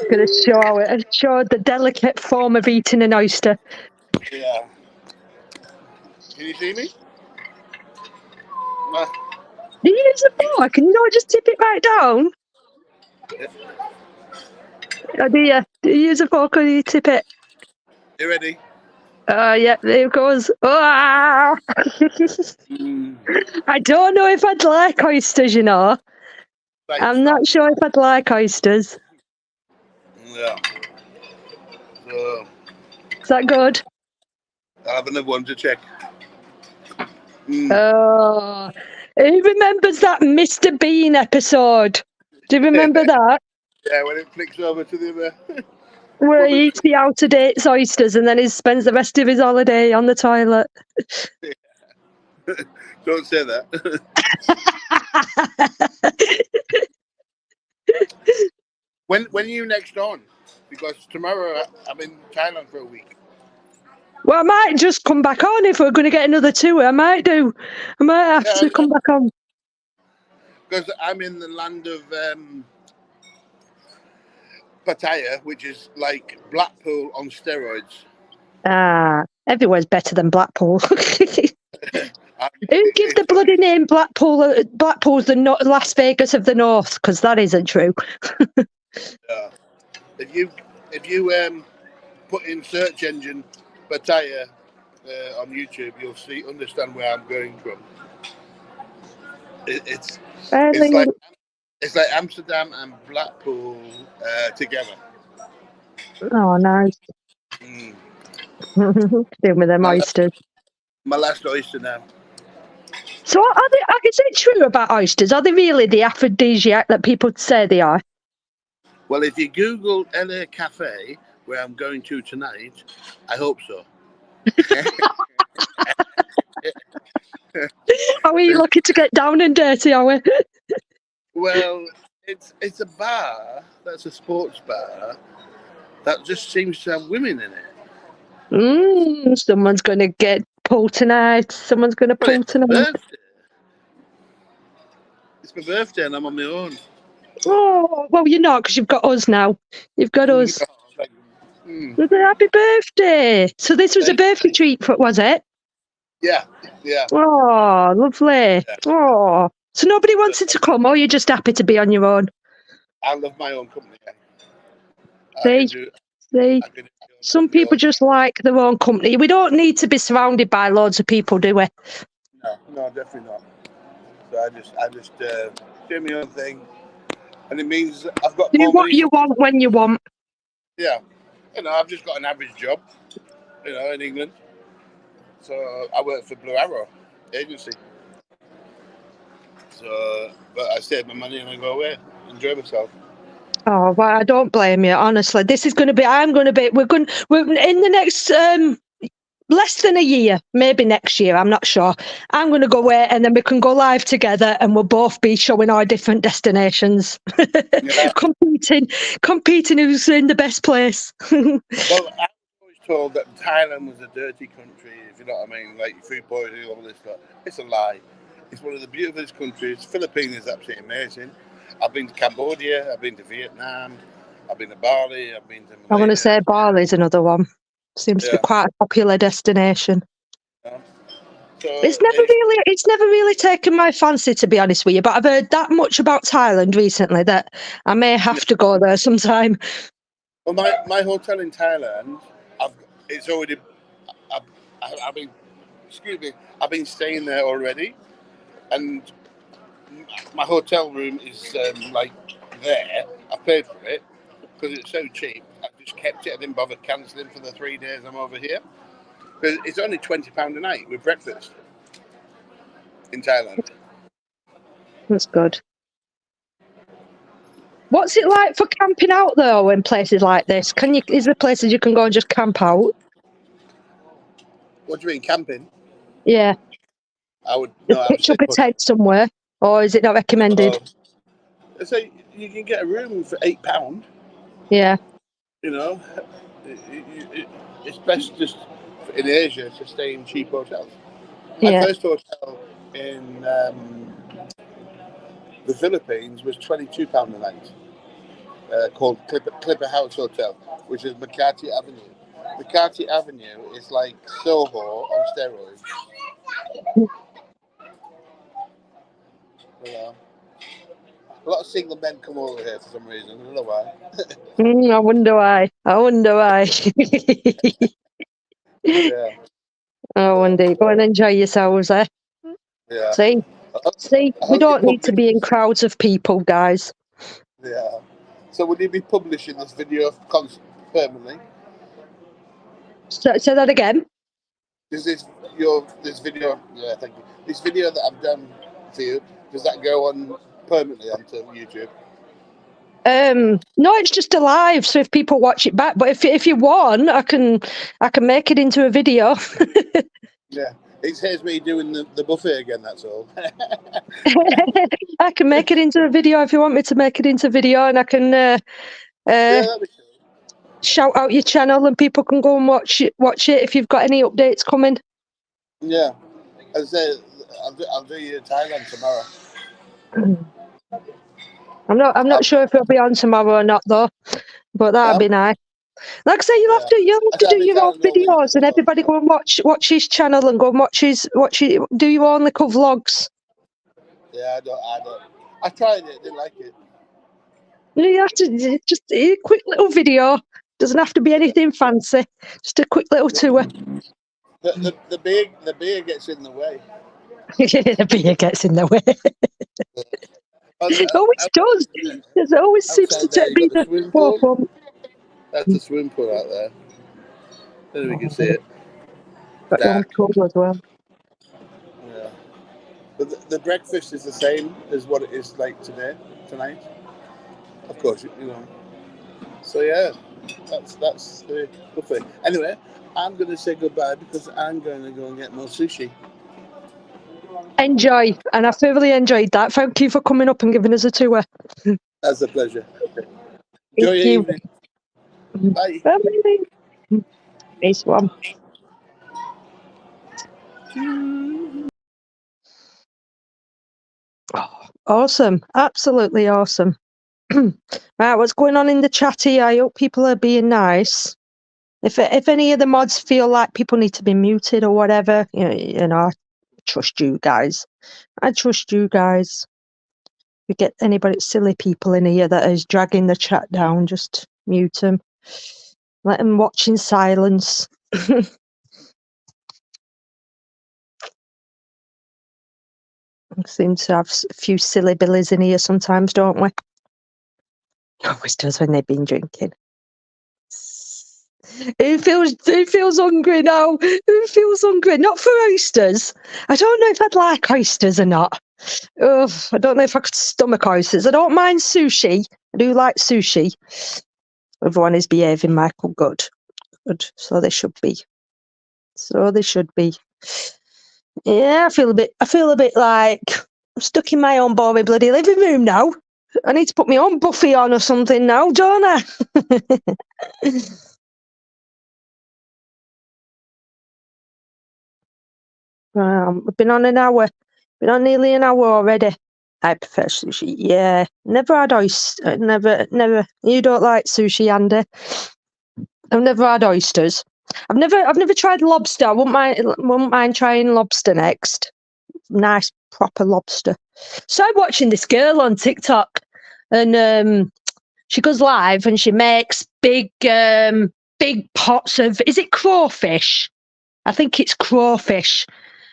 Going to show the delicate form of eating an oyster. Yeah. Can you see me? Do you use a fork? Can you not just tip it right down? Or do you? Do you use a fork or do you tip it? You ready? Yeah, there it goes. Ah! I don't know if I'd like oysters, you know. Right, I'm not sure if I'd like oysters. Yeah. So Is that good? I'll have another one to check. Oh, who remembers that Mr. Bean episode? Do you remember that? Yeah, when it flicks over to the other. Where he eats the out-of-date oysters and then he spends the rest of his holiday on the toilet. Don't say that. When are you next on? Because tomorrow I'm in Thailand for a week. Well, I might just come back on if we're going to get another tour. I might do. I might have to come back on. Because I'm in the land of Pattaya, which is like Blackpool on steroids. Everywhere's better than Blackpool. Who give the bloody name Blackpool? Blackpool's the Las Vegas of the North, because that isn't true. Yeah. If you put in search engine Pattaya on YouTube, you'll understand where I'm going from. It's like Amsterdam and Blackpool together. Oh, nice. Doing with them oysters. My last oyster now. So is it true about oysters? Are they really the aphrodisiac that people say they are? Well, if you Google LA Cafe, where I'm going to tonight, I hope so. Are we lucky to get down and dirty, are we? Well, it's a bar that's a sports bar that just seems to have women in it. Someone's going to get pulled tonight. Someone's going to pull tonight. It's my birthday and I'm on my own. Oh, well, you're not, because you've got us now. You've got us. Happy birthday. So this was a birthday treat, was it? Yeah. Oh, lovely. Yeah. Oh, so nobody wanted to come, or you're just happy to be on your own? I love my own company. See, some people just like their own company. We don't need to be surrounded by loads of people, do we? No, definitely not. So I just do my own thing, and it means I've got do what you want when you want. Yeah, I've just got an average job, in England. So I work for Blue Arrow agency. So, but I save my money and I go away, enjoy myself. Oh, well, I don't blame you. Honestly, we're in the next less than a year, maybe next year. I'm not sure. I'm going to go away, and then we can go live together, and we'll both be showing our different destinations, competing who's in the best place. Well, I was told that Thailand was a dirty country, if you know what I mean, like food poisoning, all this stuff. It's a lie. It's one of the beautifulest countries. Philippines is absolutely amazing. I've been to Cambodia, I've been to Vietnam, I've been to Bali, I've been to Malaysia. I want to say Bali's another one. Seems to be quite a popular destination. So it's never really taken my fancy, to be honest with you, but I've heard that much about Thailand recently that I may have to go there sometime. Well, my hotel in Thailand, I've been staying there already. and my hotel room is like there. I paid for it because it's so cheap. I just kept it. I didn't bother cancelling for the 3 days I'm over here. Because it's only £20 a night with breakfast in Thailand. That's good. What's it like for camping out though in places like this? Is there places you can go and just camp out? What do you mean, camping? Yeah. I would Pitch up a tent somewhere, or is it not recommended? So you can get a room for £8. Yeah. You know, it's best just in Asia to stay in cheap hotels. My first hotel in the Philippines was £22 a night, called Clipper House Hotel, which is Makati Avenue. Makati Avenue is like Soho on steroids. You know, a lot of single men come over here for some reason. I don't know why. I wonder why. Yeah. Oh, one day, go and enjoy yourselves, eh? Yeah. See, we don't need to be in crowds of people, guys. Yeah. So will you be publishing this video permanently? Say that again. Is this video? Yeah, thank you. This video that I've done for you, does that go on permanently onto YouTube? No, it's just a live, so if people watch it back. But if you want, I can make it into a video. Yeah, it says me doing the buffet again. That's all. I can make it into a video if you want me to make it into video, and I can Yeah, that'd be cool. Shout out your channel, and people can go and watch it if you've got any updates coming. Yeah, I say I'll do you in Thailand tomorrow. I'm not sure if it'll be on tomorrow or not though, but that'd be nice. Like I say, you'll have to do your own videos, and everybody go and watch his channel and go and do your own little vlogs. Yeah, I don't. I tried it, didn't like it. You have to just a quick little video. Doesn't have to be anything fancy. Just a quick little tour. The beer gets in the way. The beer gets in the way. It always does. It always seems to be the forefront. That's the swimming pool out there. I don't know if you can see it. Got your own pool as well. Yeah. But the breakfast is the same as what it is like tonight. Of course, you know. So yeah, that's the buffet. Anyway, I'm going to say goodbye because I'm going to go and get more sushi. Enjoy, and I thoroughly enjoyed that. Thank you for coming up and giving us a tour. That's a pleasure. Enjoy your evening. Bye. Bye. Nice one. Oh, awesome. Absolutely awesome. Right, what's going on in the chat here? I hope people are being nice. If any of the mods feel like people need to be muted or whatever, you know, I trust you guys. I trust you guys. If you get anybody silly people in here that is dragging the chat down, just mute them. Let them watch in silence. We seem to have a few silly billies in here sometimes, don't we? Always does when they've been drinking. Who feels hungry now? Who feels hungry? Not for oysters. I don't know if I'd like oysters or not. Ugh, I don't know if I could stomach oysters. I don't mind sushi. I do like sushi. Everyone is behaving, Michael. Good. So they should be. Yeah, I feel a bit like I'm stuck in my own boring bloody living room now. I need to put my own Buffy on or something now, don't I? We've been on an hour. Been on nearly an hour already. I prefer sushi. Yeah, never had oyster. Never. You don't like sushi, Andy? I've never had oysters. I've never tried lobster. I wouldn't mind trying lobster next. Nice proper lobster. So I'm watching this girl on TikTok, and she goes live and she makes big pots of. Is it crawfish? I think it's crawfish.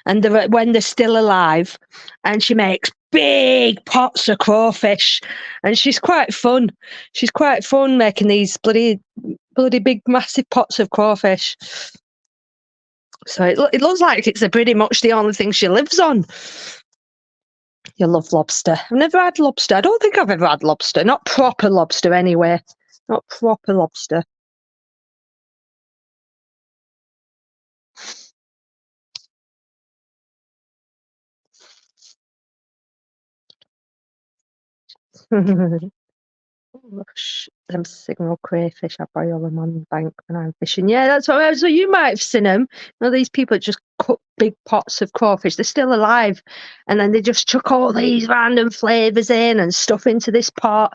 and when they're still alive, and she makes big pots of crawfish, and she's quite fun. She's quite fun making these bloody big massive pots of crawfish. So it looks like it's pretty much the only thing she lives on. You love lobster. I've never had lobster. I don't think I've ever had lobster. Not proper lobster anyway. Not proper lobster. Them signal crayfish, I boil them on the bank when I'm fishing. Yeah, that's what. So you might have seen them. You know, these people just cook big pots of crawfish. They're still alive, and then they just chuck all these random flavors in and stuff into this pot,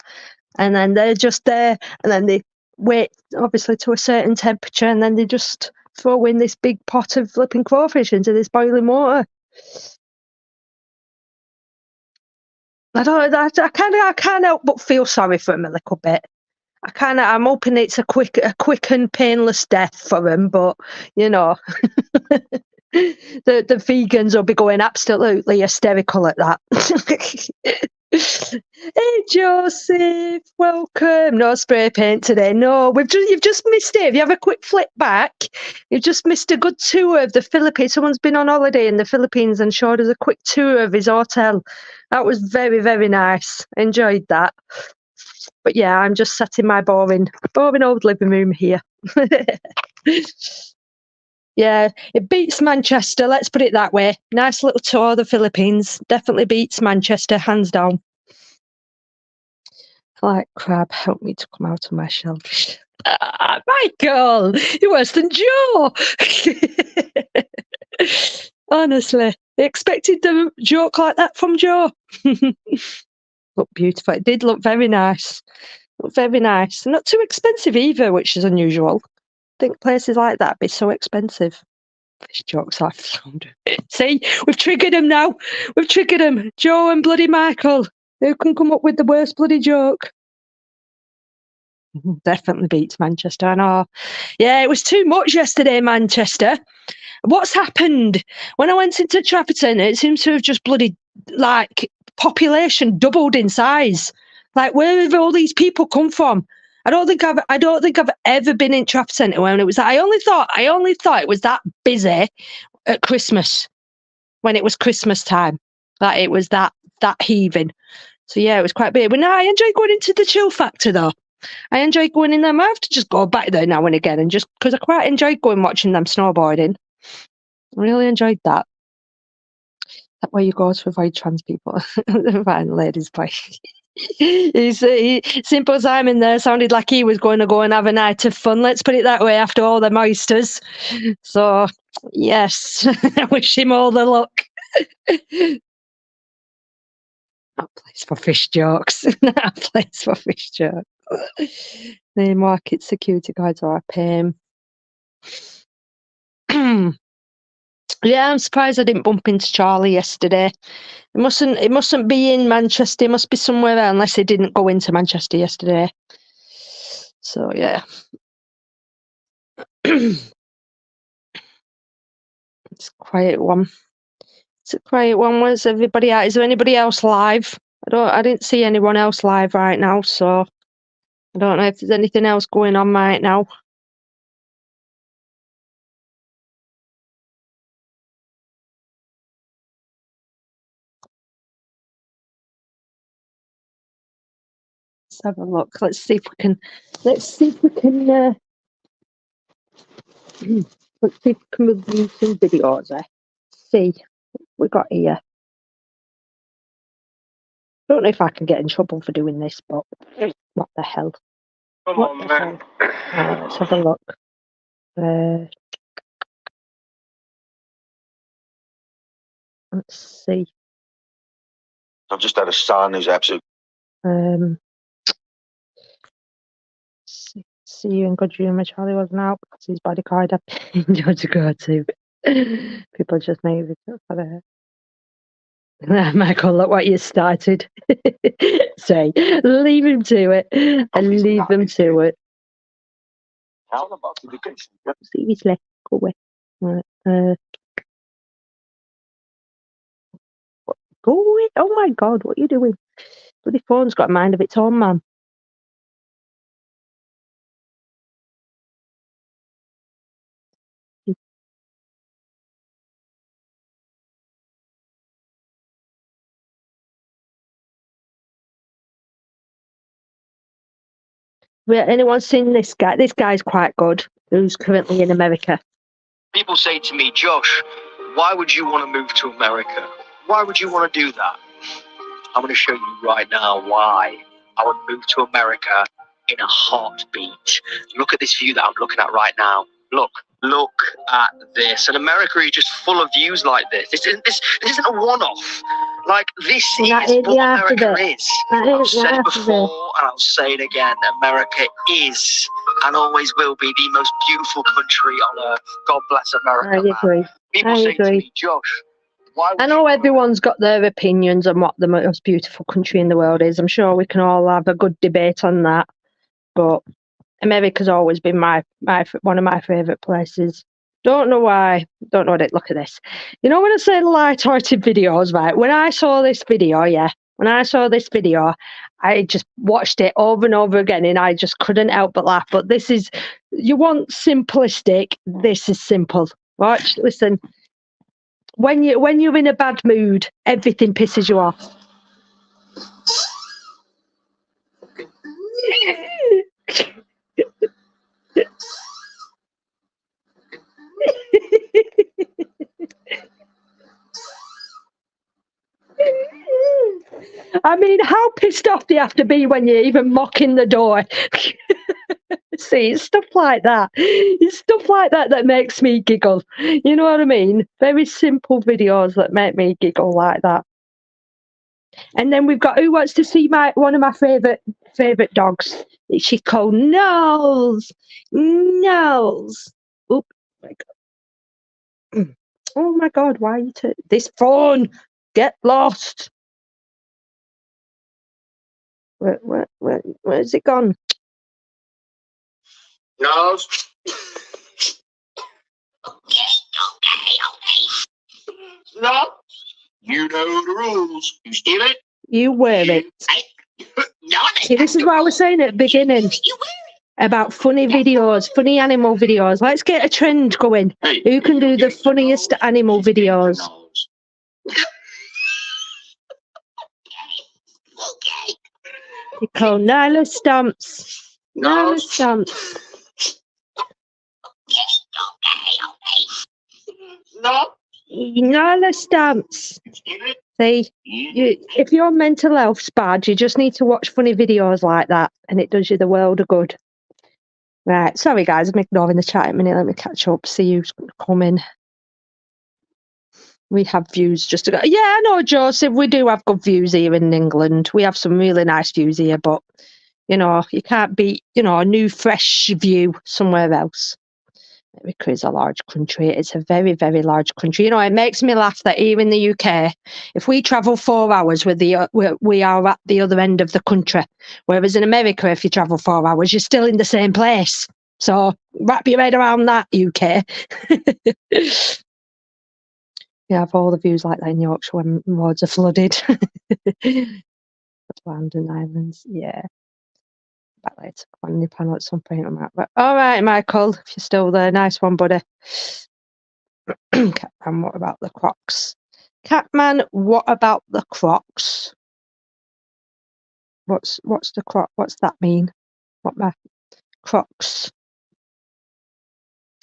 and then they're just there, and then they wait, obviously, to a certain temperature, and then they just throw in this big pot of flipping crawfish into this boiling water. I can't help but feel sorry for them a little bit. I'm hoping it's a quick and painless death for him, but you know, the vegans will be going absolutely hysterical at that. Hey Joseph, welcome. No spray paint today. No, you've just missed it. If you have a quick flip back, you've just missed a good tour of the Philippines. Someone's been on holiday in the Philippines and showed us a quick tour of his hotel. That was very, very nice. Enjoyed that. But yeah, I'm just sat in my boring old living room here. Yeah, it beats Manchester, let's put it that way. Nice little tour of the Philippines. Definitely beats Manchester, hands down. Like crab, help me to come out of my shell. Michael, you're worse than Joe. Honestly, they expected a joke like that from Joe. Looked beautiful. It did look very nice. Very nice. Not too expensive either, which is unusual. I think places like that be so expensive. Fish jokes I've found. See, we've triggered him now. We've triggered him. Joe and bloody Michael. Who can come up with the worst bloody joke? Definitely beats Manchester. I know. Yeah, it was too much yesterday, Manchester. What's happened? When I went into Trafford Centre, it seems to have just bloody, like, population doubled in size. Like, where have all these people come from? I don't think I've ever been in Trafford Centre when it was that. I only thought it was that busy at Christmas, when it was Christmas time, that it was that heaving. So yeah, it was quite big. But no, I enjoy going into the Chill Factor though. I enjoy going in there. I have to just go back there now and again, and just because I quite enjoy going watching them snowboarding. I really enjoyed that. That way you go to avoid trans people. Fine, ladies, boy. Simple Simon there sounded like he was going to go and have a night of fun. Let's put it that way. After all them oysters, so yes, I wish him all the luck. Not a place for fish jokes. Not a place for fish jokes. The market security guards are a pain. Yeah, I'm surprised I didn't bump into Charlie yesterday. It mustn't be in Manchester. It must be somewhere else, unless he didn't go into Manchester yesterday. So yeah. It's a quiet one. It's a quiet one. Where's everybody at? Is there anybody else live? I didn't see anyone else live right now, so I don't know if there's anything else going on right now. Let's have a look. Let's see if we can let's see if we can review some videos there. See what we got here. I don't know if I can get in trouble for doing this, but what the hell? What the hell? Let's have a look. Let's see. I've just had a son who's absolute. See you in good humor. Charlie wasn't out because his bodyguard had enjoyed to go to. People just make it for the. Michael, look what you started. Say, leave him to it, and leave them to it. Seriously, go away. Right, going? Oh my God, what are you doing? Bloody phone's got a mind of its own, man. Anyone seen this guy? This guy's quite good, who's currently in America. People say to me, Josh, why would you want to move to America? Why would you want to do that? I'm going to show you right now why I would move to America in a heartbeat. Look at this view that I'm looking at right now. Look at this. And America is just full of views like this. This isn't a one-off. Like, this is what America is. I've said it before and I'll say it again. America is and always will be the most beautiful country on earth. God bless America. I agree. People say to me, Josh, why would I know everyone's got their opinions on what the most beautiful country in the world is. I'm sure we can all have a good debate on that. But America's always been my one of my favourite places. Don't know why. Don't know what. Look at this. You know when I say light-hearted videos, right? When I saw this video, I just watched it over and over again, and I just couldn't help but laugh. But this is, you want simplistic? This is simple. Watch, listen. When you're in a bad mood, everything pisses you off. I mean, how pissed off do you have to be when you're even mocking the door? See, it's stuff like that. It's stuff like that that makes me giggle. You know what I mean? Very simple videos that make me giggle like that. And then we've got Who Wants to See one of my favourite dogs. She's called Nose. Nose. Oop. Oh my God, why are you this phone? Get lost. Where's it gone? Nose. No. You know the rules. You steal it. You wear it. See, this is what I was saying at the beginning about funny videos, funny animal videos. Let's get a trend going. Who can do the funniest animal videos? You call Nyla Stumps. Nyla Stumps. No. Nyla Stumps. See, if your mental health's bad, you just need to watch funny videos like that, and it does you the world of good. Right, sorry guys, I'm ignoring the chat a minute. Let me catch up, see who's coming. We have views just to go. Yeah, I know, Joseph, we do have good views here in England. We have some really nice views here, but, you know, you can't beat, you know, a new, fresh view somewhere else. America is a large country. It's a very, very large country. You know, it makes me laugh that here in the UK, if we travel 4 hours, we are at the other end of the country. Whereas in America, if you travel 4 hours, you're still in the same place. So wrap your head around that, UK. You have all the views like that in Yorkshire when roads are flooded. London Islands, yeah. Back later on your panel at some point on that. But all right, Michael, if you're still there, nice one, buddy. Catman, what about the Crocs? Catman, what about the Crocs? What's the Croc? What's that mean? What my Crocs?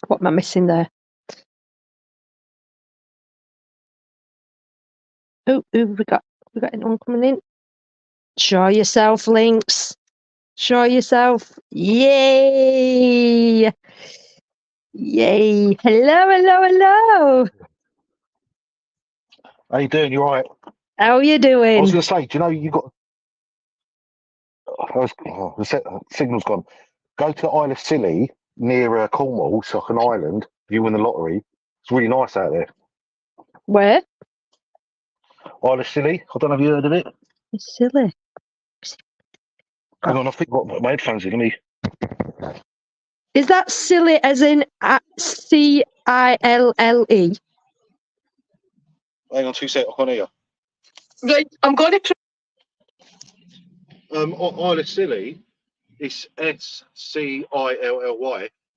What am I missing there? Oh, we got anyone coming in? Show yourself, Lynx. Show yourself. Yay! Yay! Hello. How you doing? You all right? How are you I doing? was going to say, do you know you got? The signal's gone. Go to Isle of Scilly near Cornwall, it's like an island. You win the lottery. It's really nice out there. Where? Isle of Scilly. I don't know if you heard of it. It's silly. Hang on, I think I've got my headphones in. Let me. Is that silly as in CILLE? Hang on 2 seconds. I can't hear you. Right, I'm going to. Isle of Scilly, it's Scilly.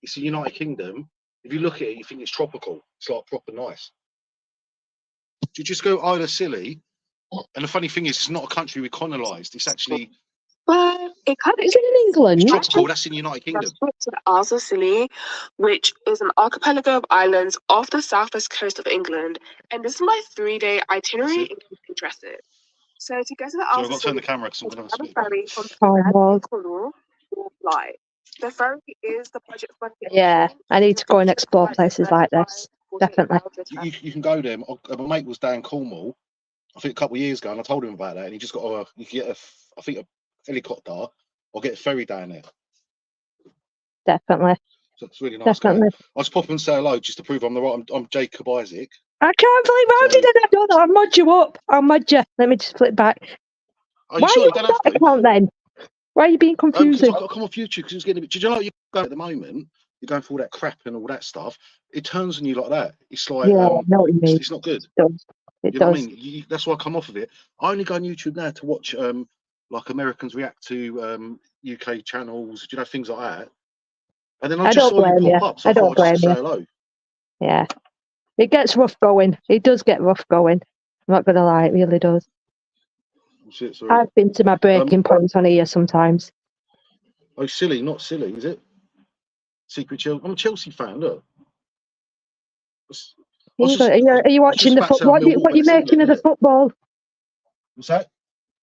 It's the United Kingdom. If you look at it, you think it's tropical. It's like proper nice. You just go Isle of Scilly, and the funny thing is, it's not a country we colonised. It's actually It kind of Is it in England? tropical. That's in the United Kingdom. to Isles of Scilly, which is an archipelago of islands off the southwest coast of England. And this is my 3-day itinerary in case you're interested. So to get to the So I've Isles got of to turn Scilly, the camera because I'm going to have a have a spit. ferry from Oh, Plymouth well. to Cornwall or flight. The ferry is the budget for Yeah, I need to go and explore places like this. Definitely. You can go there. My mate was down Cornwall, I think a couple of years ago, and I told him about that, and he just got you can get a helicopter or get a ferry down there. Definitely. So it's really nice. Definitely. I'll just pop and say hello just to prove I'm the right. I'm Jacob Isaac. I can't believe how So- did I do that? I'll mod you up. I'll mod you. Let me just flip back. Are Why you sure? are you You don't on have that to. account then? Why are you being Because confusing? I got to come off YouTube because it's getting a bit. Did you know you're going at the moment? You're going for all that crap and all that stuff. It turns on you like that. It's like Yeah, I know what you mean. it's not good. It does. It You know what I does. mean? That's why I come off of it. I only go on YouTube now to watch like Americans react to UK channels, you know, things like that. And then I I just don't saw you blame you. pop up, so I I thought don't I'd blame just say you. hello. Yeah. It gets rough going. It does get rough going. I'm not going to lie, it really does. Shit, sorry. I've been to my breaking point on here sometimes. Oh, silly, not silly, is it? Secret Chelsea. I'm a Chelsea fan, look. Are you watching the football? What are you making of the football? What's that?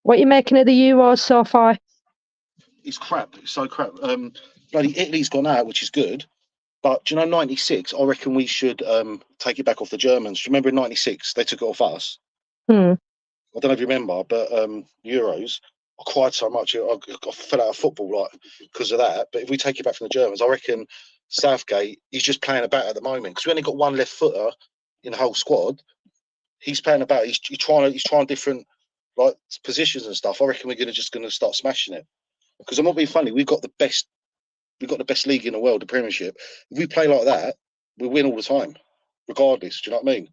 What are you making of the Euros so far? It's crap. It's so crap. Bloody Italy's gone out, which is good. But do you know, 96, I reckon we should take it back off the Germans. Do you remember in 96, they took it off us? Hmm. I don't know if you remember, but Euros, I cried so much. I fell out of football like because of that. But if we take it back from the Germans, I reckon Southgate, he's just playing about at the moment because we only got one left footer in the whole squad. He's playing about. He's trying different like positions and stuff. I reckon we're just gonna start smashing it. Because I'm not being funny. We've got the best league in the world, the Premiership. If we play like that, we win all the time, regardless. Do you know what I mean?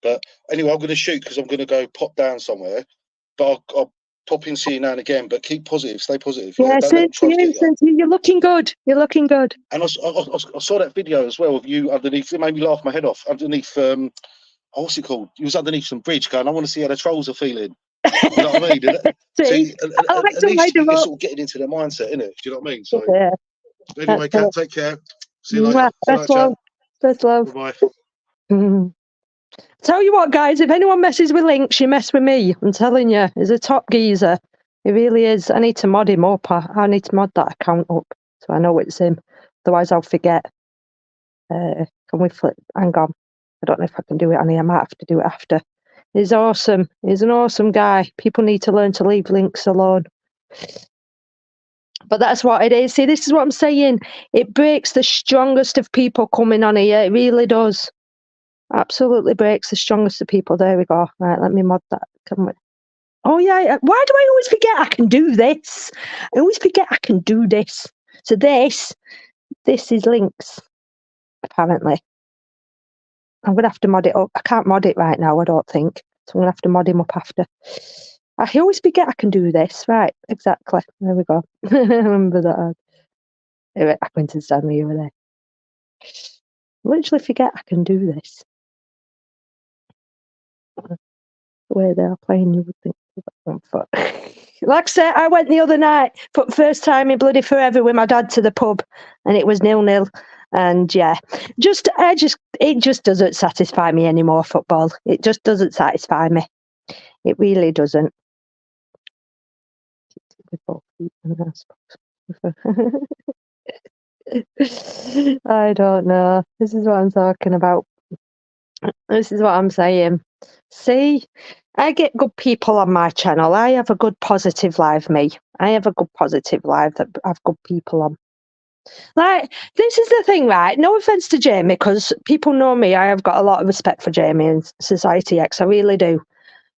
But anyway, I'm going to shoot because I'm going to go pop down somewhere. But I'll pop in, see you now and again. But keep positive, stay positive. Yeah, Don't let them try to get you. you're looking good. You're looking good. And I saw that video as well of you underneath. It made me laugh my head off. Underneath, what's it called? You was underneath some bridge going, I want to see how the trolls are feeling. You know what I mean? See, at least you're sort of getting into their mindset, innit? Do you know what I mean? So yeah. anyway, Kat, take care. See you later. Best love. Best love. Bye. Tell you what, guys, if anyone messes with Links, you mess with me. I'm telling you, he's a top geezer. He really is. I need to mod him up. I need to mod that account up so I know it's him. Otherwise, I'll forget. Can we flip? Hang on. I don't know if I can do it on here. I might have to do it after. He's awesome. He's an awesome guy. People need to learn to leave Links alone. But that's what it is. See, this is what I'm saying. It breaks the strongest of people coming on here. It really does. Absolutely breaks the strongest of people. There we go. Right, let me mod that. Can we? Oh, yeah. Why do I always forget I can do this? I always forget I can do this. So this is Links, apparently. I'm going to have to mod it up. I can't mod it right now, I don't think. So I'm going to have to mod him up after. I always forget I can do this. Right, exactly. There we go. I remember that. Accrington Stanley over there. I literally forget I can do this. The way they are playing, you would think. Like I said, I went the other night for the first time in bloody forever with my dad to the pub, and it was 0-0. And yeah, it just doesn't satisfy me anymore. Football, it just doesn't satisfy me. It really doesn't. I don't know. This is what I'm talking about. This is what I'm saying. See, I get good people on my channel. I have a good positive live, me. I have a good positive live that I've good people on. Like, this is the thing, right? No offense to Jamie, because people know me. I have got a lot of respect for Jamie and Society X. I really do.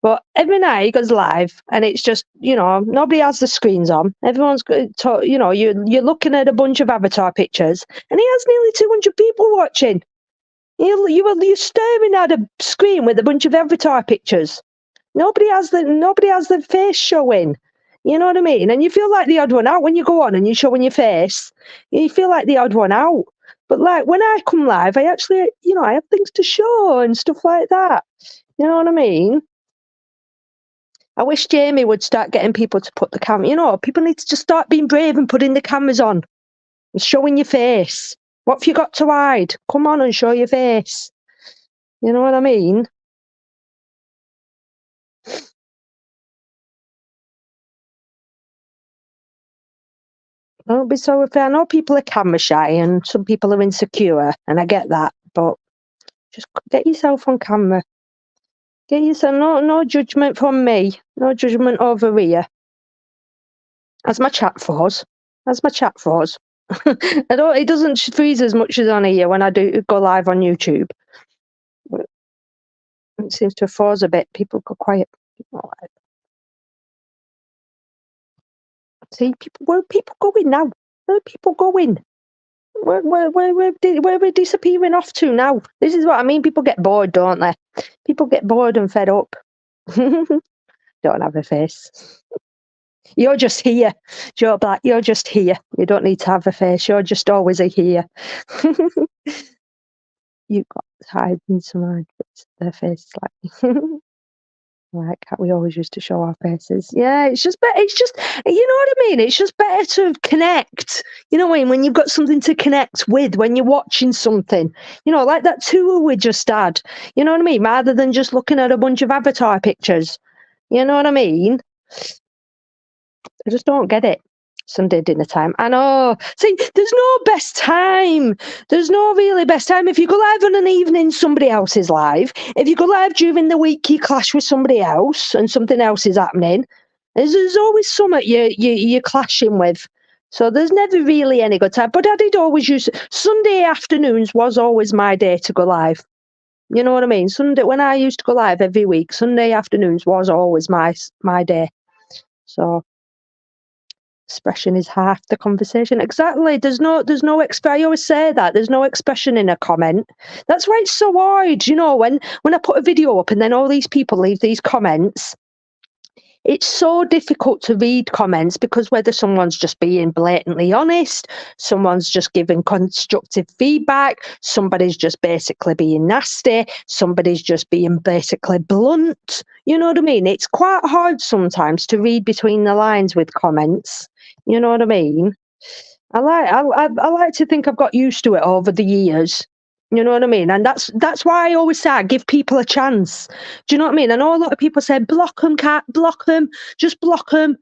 But every night he goes live, and it's just, nobody has the screens on. Everyone's, you're looking at a bunch of avatar pictures, and he has nearly 200 people watching. You're staring at a screen with a bunch of avatar pictures. Nobody has the face showing. You know what I mean? And you feel like the odd one out when you go on and you're showing your face. You feel like the odd one out. But like when I come live, I actually, I have things to show and stuff like that. You know what I mean? I wish Jamie would start getting people to put the camera. People need to just start being brave and putting the cameras on and showing your face. What have you got to hide? Come on and show your face. You know what I mean? Don't be so afraid. I know people are camera shy and some people are insecure, and I get that, but just get yourself on camera. Get yourself, no judgment from me. No judgment over here. As my chat froze. It doesn't freeze as much as on here when I do go live on YouTube. It seems to have froze a bit. People go quiet. See, where are people going now? Where are people going? Where are we disappearing off to now? This is what I mean. People get bored, don't they? People get bored and fed up. Don't have a face. You're just here, Joe Black. You're just here. You don't need to have a face. You're just always a here. You've got hiding some their face like. Like we always used to show our faces. Yeah, it's just better. It's just, you know what I mean? It's just better to connect. You know what I mean? When you've got something to connect with, when you're watching something, like that tour we just had. You know what I mean? Rather than just looking at a bunch of avatar pictures. You know what I mean? I just don't get it. Sunday dinner time. I know. See, there's no best time. There's no really best time. If you go live on an evening, somebody else is live. If you go live during the week, you clash with somebody else and something else is happening. There's always something you're clashing with. So there's never really any good time. But I did always use Sunday afternoons was always my day to go live. You know what I mean? Sunday, when I used to go live every week, Sunday afternoons was always my day. So expression is half the conversation. Exactly. There's no I always say that there's no expression in a comment. That's why it's so hard. When I put a video up and then all these people leave these comments, it's so difficult to read comments because whether someone's just being blatantly honest, someone's just giving constructive feedback, somebody's just basically being nasty, somebody's just being basically blunt. You know what I mean? It's quite hard sometimes to read between the lines with comments. You know what I mean? I like to think I've got used to it over the years. You know what I mean? And that's why I always say I give people a chance. Do you know what I mean? I know a lot of people say block them, just block them.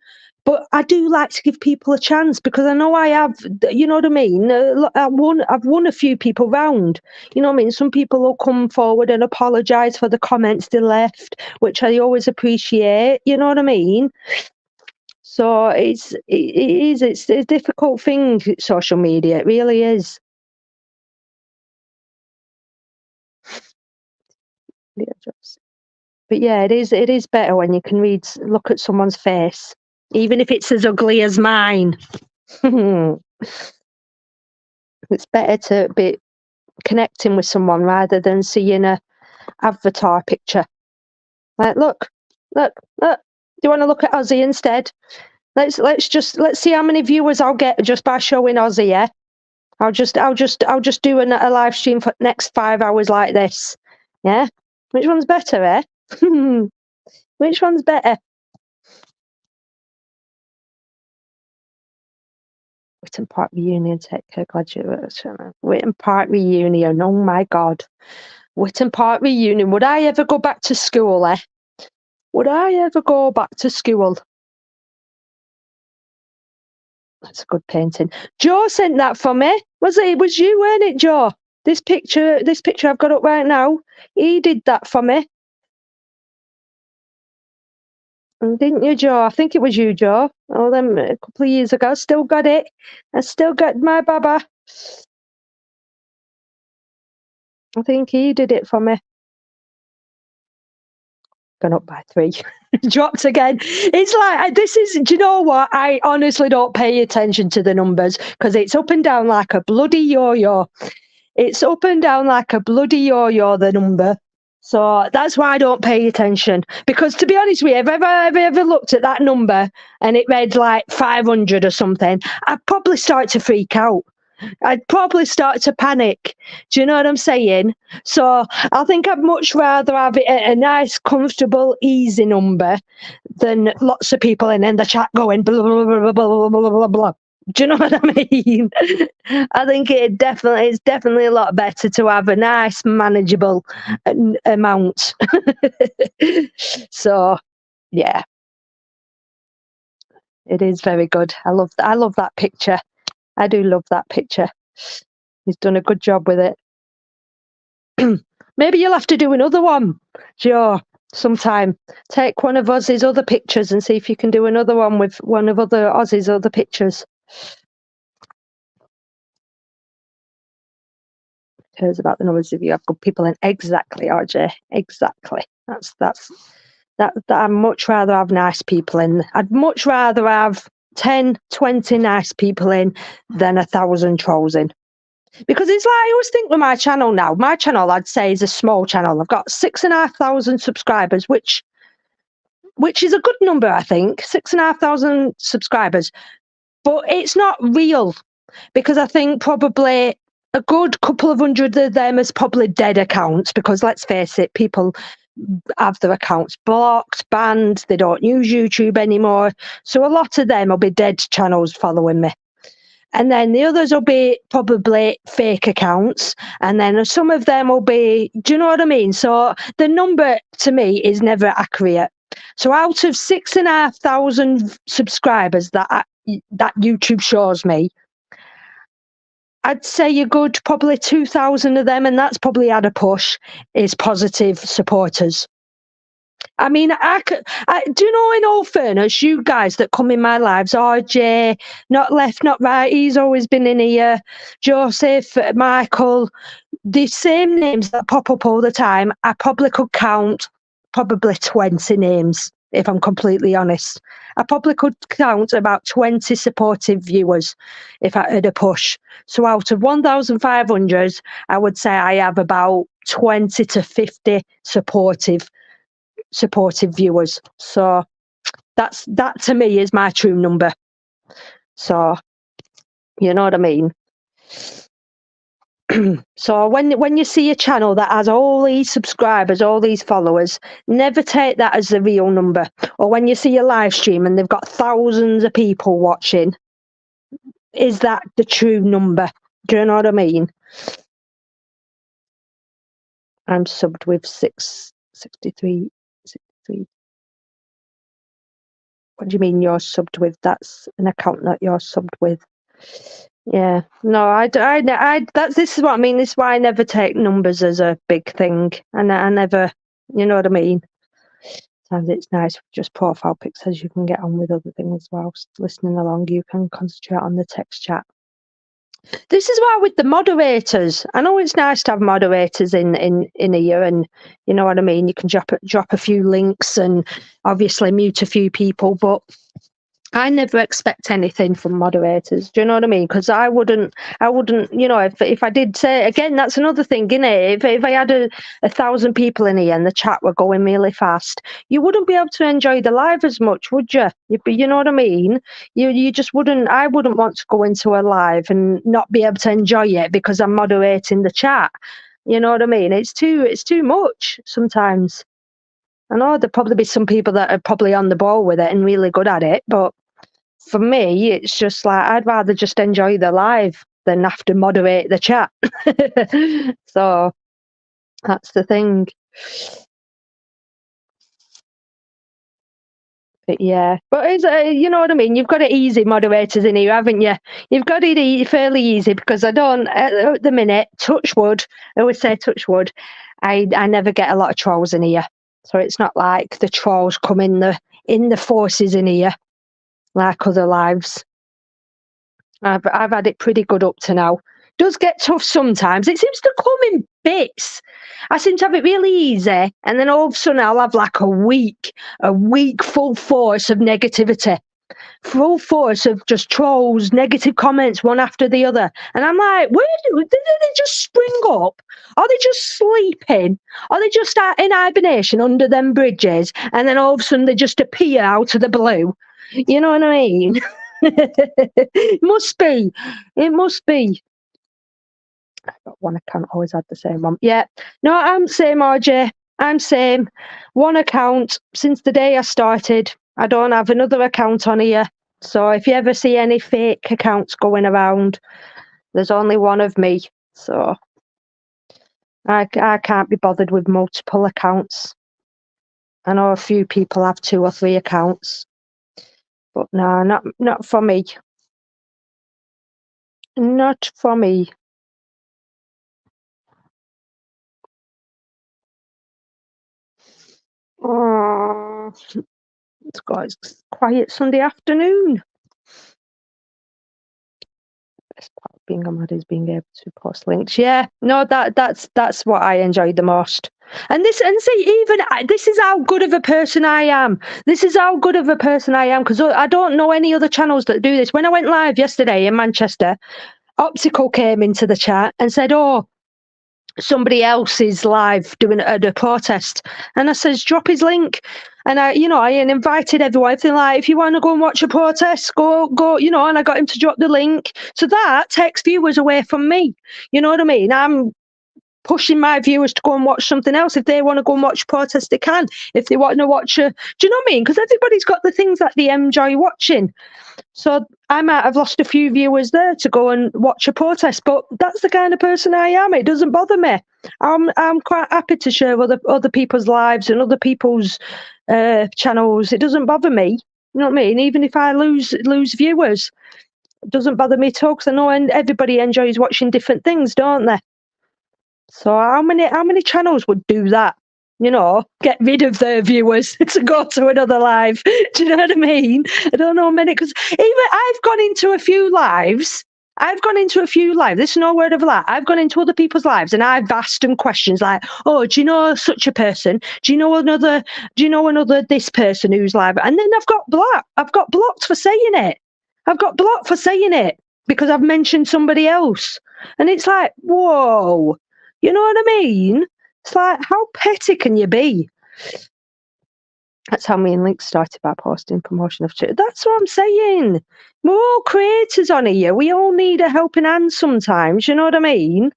But I do like to give people a chance because I know I have. You know what I mean? I've won a few people round. You know what I mean? Some people will come forward and apologise for the comments they left, which I always appreciate. You know what I mean? So it's a difficult thing, social media. It really is. But yeah, it is better when you can look at someone's face, even if it's as ugly as mine. It's better to be connecting with someone rather than seeing a avatar picture. Like, look. Do you want to look at Ozzy instead? Let's see how many viewers I'll get just by showing Ozzy. Yeah, I'll just do a live stream for the next 5 hours like this. Yeah, which one's better, eh? Which one's better? Witten Park reunion, take care, graduation. Witten Park reunion, oh my God. Witten Park reunion. Would I ever go back to school, eh? Would I ever go back to school? That's a good painting. Joe sent that for me. It was you, weren't it, Joe? This picture I've got up right now, he did that for me. Didn't you, Joe? I think it was you, Joe. Oh, then a couple of years ago. Still got it. I still got my baba. I think he did it for me. Gone up by 3. Dropped again. It's like, do you know what? I honestly don't pay attention to the numbers because it's up and down like a bloody yo-yo. It's up and down like a bloody yo-yo, the number. So that's why I don't pay attention. Because to be honest with you, if I ever looked at that number and it read like 500 or something, I'd probably start to freak out. I'd probably start to panic. Do you know what I'm saying? So I think I'd much rather have it at a nice, comfortable, easy number than lots of people in the chat going blah, blah, blah, blah, blah, blah, blah, blah. Do you know what I mean? I think it's definitely a lot better to have a nice, manageable amount. So, yeah, it is very good. I love that picture. I do love that picture. He's done a good job with it. Maybe you'll have to do another one, Joe, sometime. Take one of Ozzy's other pictures and see if you can do another one with one of Ozzy's other pictures. Cares about the numbers if you have good people in. Exactly, RJ. Exactly. That's I'd much rather have nice people in. I'd much rather have 10, 20 nice people in than 1,000 trolls in. Because it's like I always think with my channel now. My channel, I'd say, is a small channel. I've got 6,500 subscribers, which is a good number, I think. 6,500 subscribers, but it's not real because I think probably a good couple of hundred of them is probably dead accounts. Because let's face it, people have their accounts blocked, banned. They don't use YouTube anymore, so a lot of them will be dead channels following me. And then the others will be probably fake accounts. And then some of them will be, do you know what I mean? So the number to me is never accurate. So out of 6,500 subscribers that YouTube shows me, I'd say a good probably 2,000 of them, and that's probably had a push, is positive supporters. I mean, do you know, in all fairness, you guys that come in my lives, RJ, not left, not right, he's always been in here, Joseph, Michael, the same names that pop up all the time, I probably could count probably 20 names, if I'm completely honest. I probably could count about 20 supportive viewers if I had a push. So out of 1,500, I would say I have about 20 to 50 supportive viewers. So that to me is my true number. So you know what I mean. So when you see a channel that has all these subscribers, all these followers, never take that as the real number. Or when you see a live stream and they've got thousands of people watching, is that the true number? Do you know what I mean? I'm subbed with 63. What do you mean you're subbed with? That's an account that you're subbed with. Yeah, no, this is what I mean. This is why I never take numbers as a big thing, and I never, you know what I mean. Sometimes it's nice with just profile pics, as you can get on with other things whilst listening along. You can concentrate on the text chat. This is why with the moderators, I know it's nice to have moderators in here, and you know what I mean. You can drop a few links and obviously mute a few people, but I never expect anything from moderators. Do you know what I mean? Because I wouldn't, you know, if I did say, again, that's another thing, innit? If I had 1,000 people in here and the chat were going really fast, you wouldn't be able to enjoy the live as much, would you? You know what I mean? You just wouldn't, I wouldn't want to go into a live and not be able to enjoy it because I'm moderating the chat. You know what I mean? It's too much sometimes. I know there'll probably be some people that are probably on the ball with it and really good at it, but for me, it's just like I'd rather just enjoy the live than have to moderate the chat. So that's the thing. But yeah, but it's, you know what I mean? You've got it easy, moderators in here, haven't you? You've got it fairly easy because I don't, at the minute, touch wood, I always say touch wood, I never get a lot of trolls in here. So it's not like the trolls come in the forces in here like other lives. I've had it pretty good up to now. Does get tough sometimes. It seems to come in bits. I seem to have it really easy, and then all of a sudden I'll have like a week full force of negativity. full force of just trolls, negative comments, one after the other. And I'm like, did they just spring up? Are they just sleeping? Are they just in hibernation under them bridges? And then all of a sudden they just appear out of the blue. You know what I mean? It must be. It must be. I've got one account, always had the same one. Yeah. No, I'm same, RJ. I'm same. One account since the day I started. I don't have another account on here. So if you ever see any fake accounts going around, there's only one of me. So I can't be bothered with multiple accounts. I know a few people have 2 or 3 accounts. But no, not for me. Not for me. Oh, it's quiet Sunday afternoon. Best part of being a mad is being able to post links. Yeah, no, that's what I enjoy the most. And this is how good of a person I am. This is how good of a person I am, because I don't know any other channels that do this. When I went live yesterday in Manchester, Optical came into the chat and said, "Oh, somebody else is live doing a protest," and I says, "Drop his link." And I invited everyone. Everything like, if you want to go and watch a protest, go, and I got him to drop the link. So that takes viewers away from me. You know what I mean? I'm pushing my viewers to go and watch something else. If they want to go and watch protest, they can. If they want to watch do you know what I mean? Because everybody's got the things that they enjoy watching. So I might have lost a few viewers there to go and watch a protest, but that's the kind of person I am. It doesn't bother me. I'm quite happy to share other people's lives and other people's channels. It doesn't bother me. You know what I mean? Even if I lose viewers, it doesn't bother me at all, because I know everybody enjoys watching different things, don't they? So how many channels would do that? You know, get rid of their viewers to go to another live. Do you know what I mean? I don't know many, because even I've gone into a few lives. This is no word of a lie. I've gone into other people's lives and I've asked them questions like, "Oh, do you know such a person? Do you know another this person who's live?" And then I've got blocked for saying it. I've got blocked for saying it because I've mentioned somebody else. And it's like, whoa. You know what I mean? It's like, how petty can you be? That's how me and Link started, by posting promotion of Twitter. That's what I'm saying. We're all creators on here. We all need a helping hand sometimes. You know what I mean?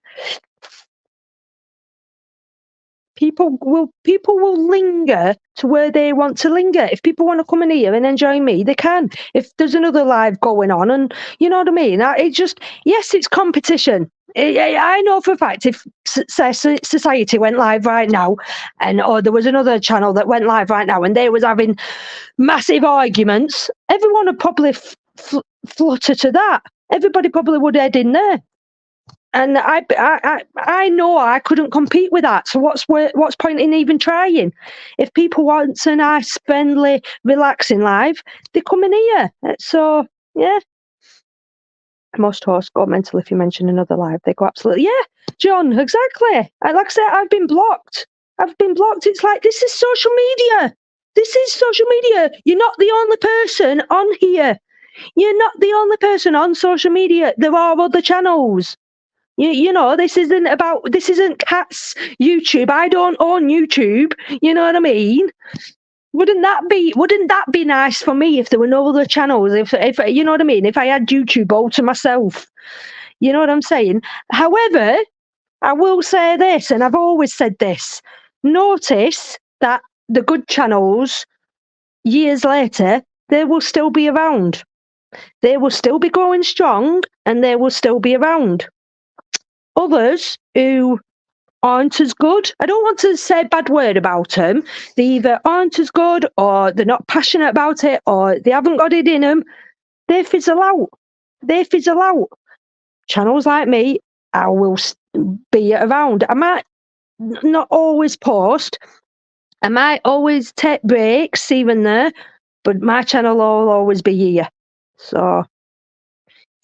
People will linger to where they want to linger. If people want to come in here and enjoy me, they can. If there's another live going on, and you know what I mean? Yes, it's competition. I know for a fact if Society went live right now, or there was another channel that went live right now and they was having massive arguments, everyone would probably flutter to that. Everybody probably would head in there. And I know I couldn't compete with that. So what's point in even trying? If people want a nice, friendly, relaxing live, they come in here. So yeah. Most hosts go mental if you mention another live. They go absolutely, yeah, John, exactly. Like I said, I've been blocked. It's like, this is social media. You're not the only person on here. You're not the only person on social media. There are other channels. You know, this isn't Cat's YouTube. I don't own YouTube. You know what I mean? Wouldn't that be nice for me if there were no other channels? If you know what I mean? If I had YouTube all to myself, you know what I'm saying? However, I will say this, and I've always said this: notice that the good channels, years later, they will still be around. They will still be going strong, and they will still be around. Others who aren't as good, I don't want to say a bad word about them. They either aren't as good, or they're not passionate about it, or they haven't got it in them. They fizzle out. Channels like me, I will be around. I might not always post. I might always take breaks here and there, but my channel will always be here. So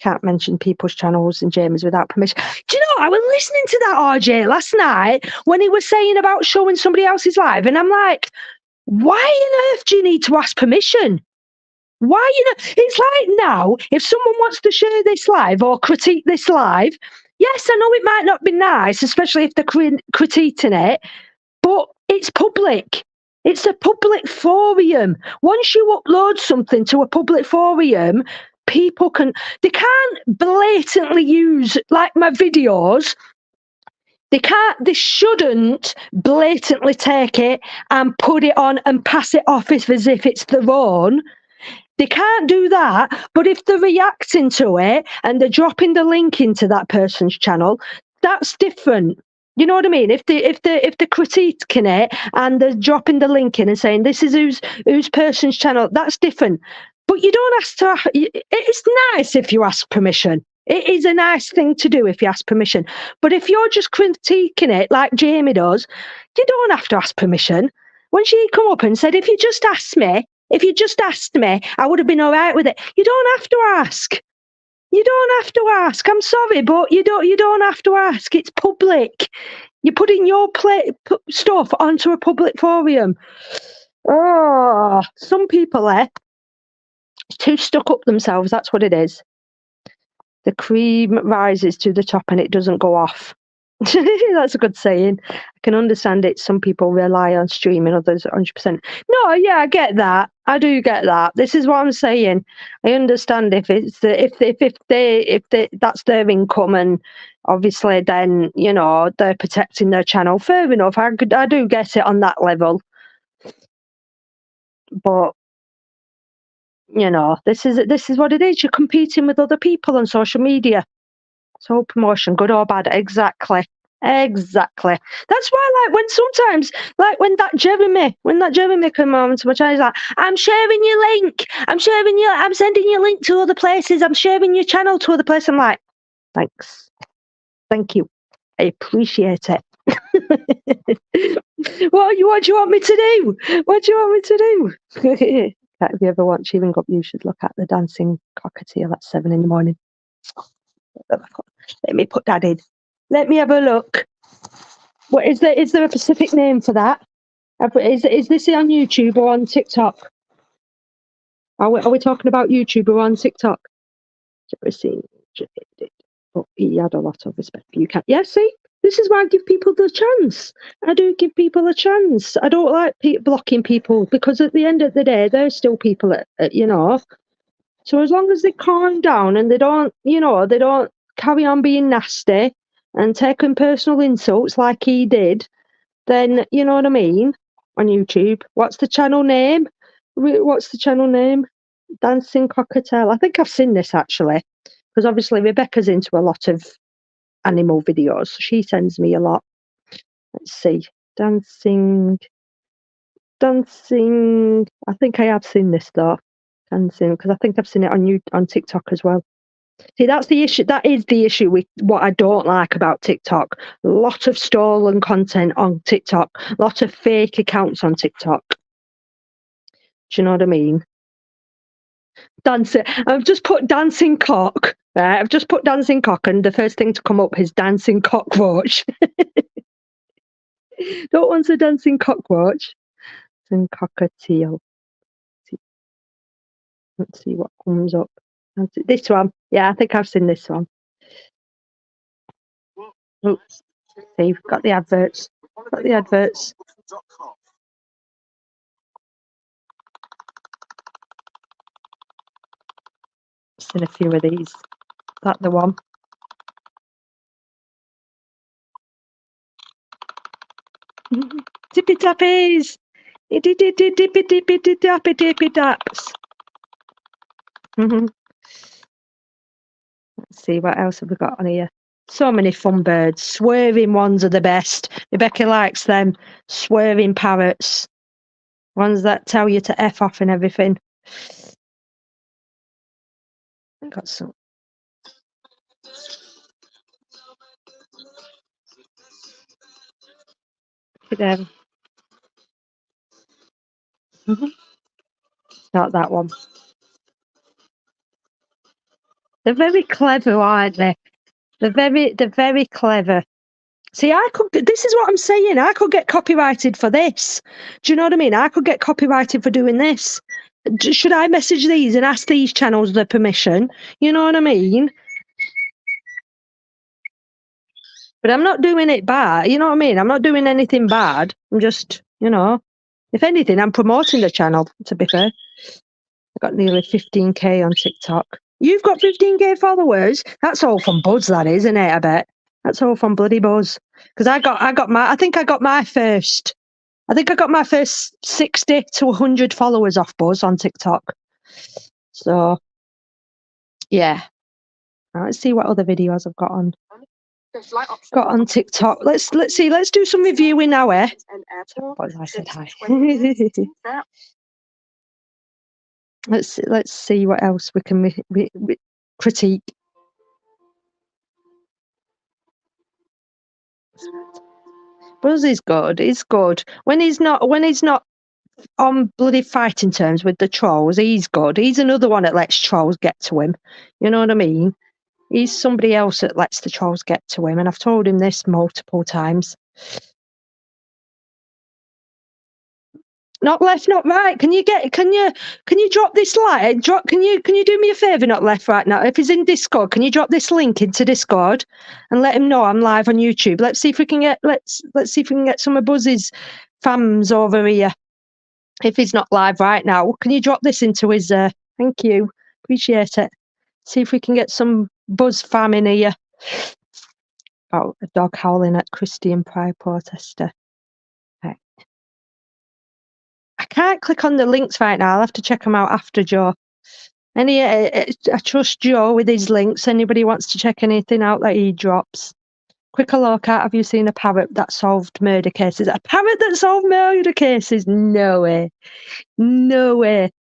can't mention people's channels and Jamie's without permission. Do you know, I was listening to that RJ last night when he was saying about showing somebody else's live, and I'm like, why on earth do you need to ask permission? Why, it's like now, if someone wants to share this live or critique this live, yes, I know it might not be nice, especially if they're critiquing it, but it's public. It's a public forum. Once you upload something to a public forum, they can't blatantly use, like my videos, they shouldn't blatantly take it and put it on and pass it off as if it's their own. They can't do that, but if they're reacting to it and they're dropping the link into that person's channel, that's different. You know what I mean? If they're critiquing it and they're dropping the link in and saying this is whose person's channel, that's different. But you don't ask to. It's nice if you ask permission. It is a nice thing to do if you ask permission. But if you're just critiquing it like Jamie does, you don't have to ask permission. When she come up and said, if you just asked me, I would have been all right with it. You don't have to ask. You don't have to ask. I'm sorry, but you don't have to ask. It's public. You're putting your stuff onto a public forum. Oh, some people too stuck up themselves. That's what it is. The cream rises to the top and it doesn't go off. That's a good saying. I can understand it. Some people rely on streaming, others 100%. No, yeah, I get that. I do get that. This is what I'm saying. I understand if that's their income, and obviously then they're protecting their channel. Fair enough. I do get it on that level. But this is what it is. You're competing with other people on social media. So promotion, good or bad, exactly. That's why, when that Jeremy came on to my channel, he's like, I'm sharing your link. I'm sending your link to other places. I'm sharing your channel to other places. I'm like, thanks. Thank you. I appreciate it. What do you want me to do? If you ever want cheering up, you should look at the Dancing Cockatiel at 7 a.m. Let me put that in. Let me have a look. What is there? Is there a specific name for that? Is this on YouTube or on TikTok? Are we talking about YouTube or on TikTok? But he had a lot of respect for you. Yeah, see, this is why I give people the chance. I do give people a chance. I don't like blocking people, because at the end of the day, they're still people. So as long as they calm down and they don't carry on being nasty and taking personal insults like he did, then you know what I mean. On YouTube, what's the channel name? Dancing Cockatiel. I think I've seen this actually, because obviously Rebecca's into a lot of animal videos. She sends me a lot. Let's see, dancing. I think I have seen this though. Dancing, because I think I've seen it on TikTok as well. See, that's the issue. That is the issue with what I don't like about TikTok. A lot of stolen content on TikTok. A lot of fake accounts on TikTok. Do you know what I mean? Dancing. I've just put dancing cock. Right? I've just put dancing cock, and the first thing to come up is dancing cockroach. Don't want a dancing cockroach. Dancing cockatiel. Let's see what comes up. This one. Yeah, I think I've seen this one. Oh, see, we've got the adverts. I've seen a few of these. Is that the one? Tippy tappies! Dippy taps. Let's see, what else have we got on here? So many fun birds. Swerving ones are the best. Rebecca likes them. Swerving parrots. Ones that tell you to F off and everything. I got some. Look at them. Not that one. They're very clever, aren't they? They're very clever. See, this is what I'm saying. I could get copyrighted for this. Do you know what I mean? I could get copyrighted for doing this. should I message these and ask these channels their permission? You know what I mean? But I'm not doing it bad. You know what I mean? I'm not doing anything bad. I'm just, you know, if anything, I'm promoting the channel, to be fair. I've got nearly 15k on TikTok. You've got 15k followers? That's all from Buzz, that is, isn't it? I bet. That's all from bloody Buzz. Because I think I got my first 60 to 100 followers off Buzz on TikTok. So, yeah. Now, let's see what other videos I've got on. Got on TikTok. Let's see. Let's do some reviewing now, eh? What I said hi. Let's see what else we can critique. Buzz is good. He's good when he's not on bloody fighting terms with the trolls. He's good. He's another one that lets trolls get to him. You know what I mean? He's somebody else that lets the trolls get to him, and I've told him this multiple times. Not left, not right. Can you drop this like? Can you do me a favour? Not left, right now. If he's in Discord, can you drop this link into Discord and let him know I'm live on YouTube? Let's see if we can get some of Buzz's fams over here. If he's not live right now, can you drop this into his? Thank you, appreciate it. See if we can get some Buzz fam in here. Oh, a dog howling at Christian Pride protester. I can't click on the links right now. I'll have to check them out after Joe. I trust Joe with his links. Anybody wants to check anything out that he drops? Quicker look at, have you seen a parrot that solved murder cases? A parrot that solved murder cases? No way. No way.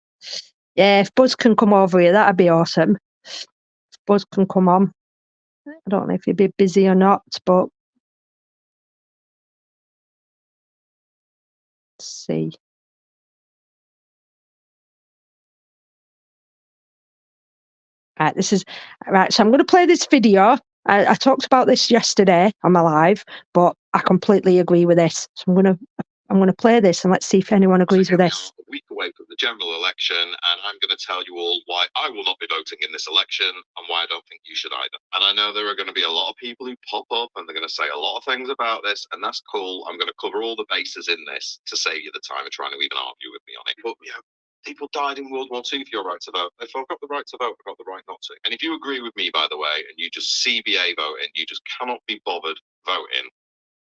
Yeah, if Buzz can come over here, that'd be awesome. If Buzz can come on. I don't know if he'd be busy or not, but let's see. Right, so I'm going to play this video. I talked about this yesterday on my live, but I completely agree with this. So I'm going to play this and let's see if anyone agrees with this. A week away from the general election, and I'm going to tell you all why I will not be voting in this election and why I don't think you should either. And I know there are going to be a lot of people who pop up and they're going to say a lot of things about this, and that's cool. I'm going to cover all the bases in this to save you the time of trying to even argue with me on it. But people died in World War II for your right to vote. If I've got the right to vote, I've got the right not to. And if you agree with me, by the way, and you just CBA voting, you just cannot be bothered voting,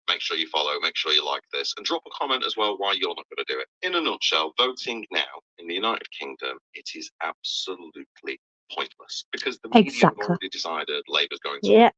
make sure you follow, make sure you like this, and drop a comment as well why you're not going to do it. In a nutshell, voting now in the United Kingdom, it is absolutely pointless because the media have already decided Labour's going to. Yep.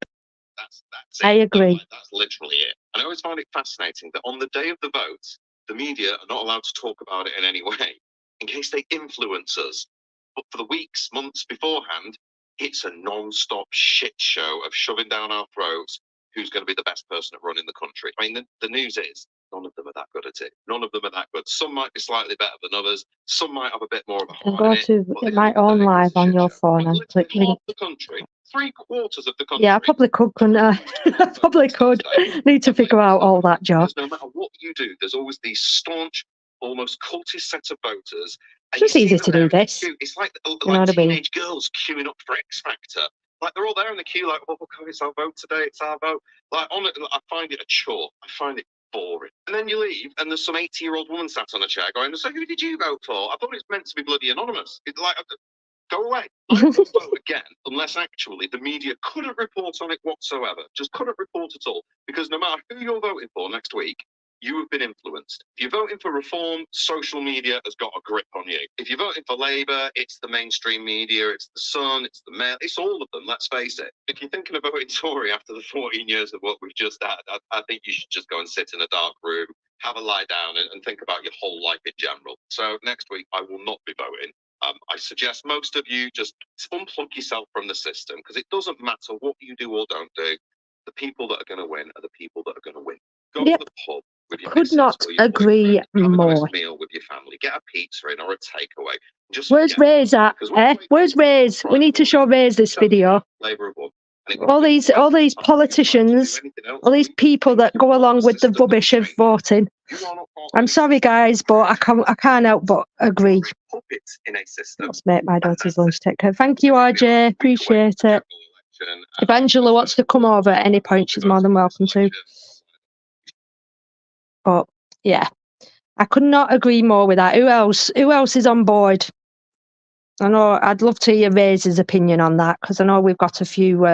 That's it. I agree. That's literally it. And I always find it fascinating that on the day of the vote, the media are not allowed to talk about it in any way, in case they influence us. But for the weeks, months beforehand, it's a non-stop shit show of shoving down our throats who's going to be the best person at running the country. I mean, the news is none of them are that good at it. None of them are that good. Some might be slightly better than others. Some might have a bit more of a heart in it. Go to my own live on your phone and click link. The country, 3/4 of the country. Yeah, I probably could, couldn't I? I probably could. Need to figure out all that, Joe. No matter what you do, there's always these staunch, almost cultist set of voters. It's just easy to do this. It's like I mean? Teenage girls queuing up for X Factor. Like they're all there in the queue, like, oh, okay, it's our vote today, it's our vote. Like, I find it a chore. I find it boring. And then you leave, and there's some 80-year-old woman sat on a chair going, so who did you vote for? I thought it's meant to be bloody anonymous. It's like, go away. I don't vote again, unless actually the media couldn't report on it whatsoever. Just couldn't report at all. Because no matter who you're voting for next week, you have been influenced. If you're voting for Reform, social media has got a grip on you. If you're voting for Labour, it's the mainstream media, it's the Sun, it's the Mail, it's all of them, let's face it. If you're thinking of voting Tory after the 14 years of what we've just had, I think you should just go and sit in a dark room, have a lie down and think about your whole life in general. So next week, I will not be voting. I suggest most of you just unplug yourself from the system because it doesn't matter what you do or don't do. The people that are going to win are the people that are going to win. Go to the pub. Could not agree more. Have a nice meal with your family. Get a pizza in or a takeaway. Where's Ray's at? Where's Ray's? We need to show Ray's this video. Labour have won. And All these politicians, all these people that go along with the rubbish of voting. I'm sorry, guys, but I can't help but agree. Let's make my daughter's lunch. Take care. Thank you, RJ. Appreciate it. If Angela wants to come over at any point, she's more than welcome to. But yeah, I could not agree more with that. Who else? Who else is on board? I know I'd love to hear Ray's opinion on that, because I know we've got a few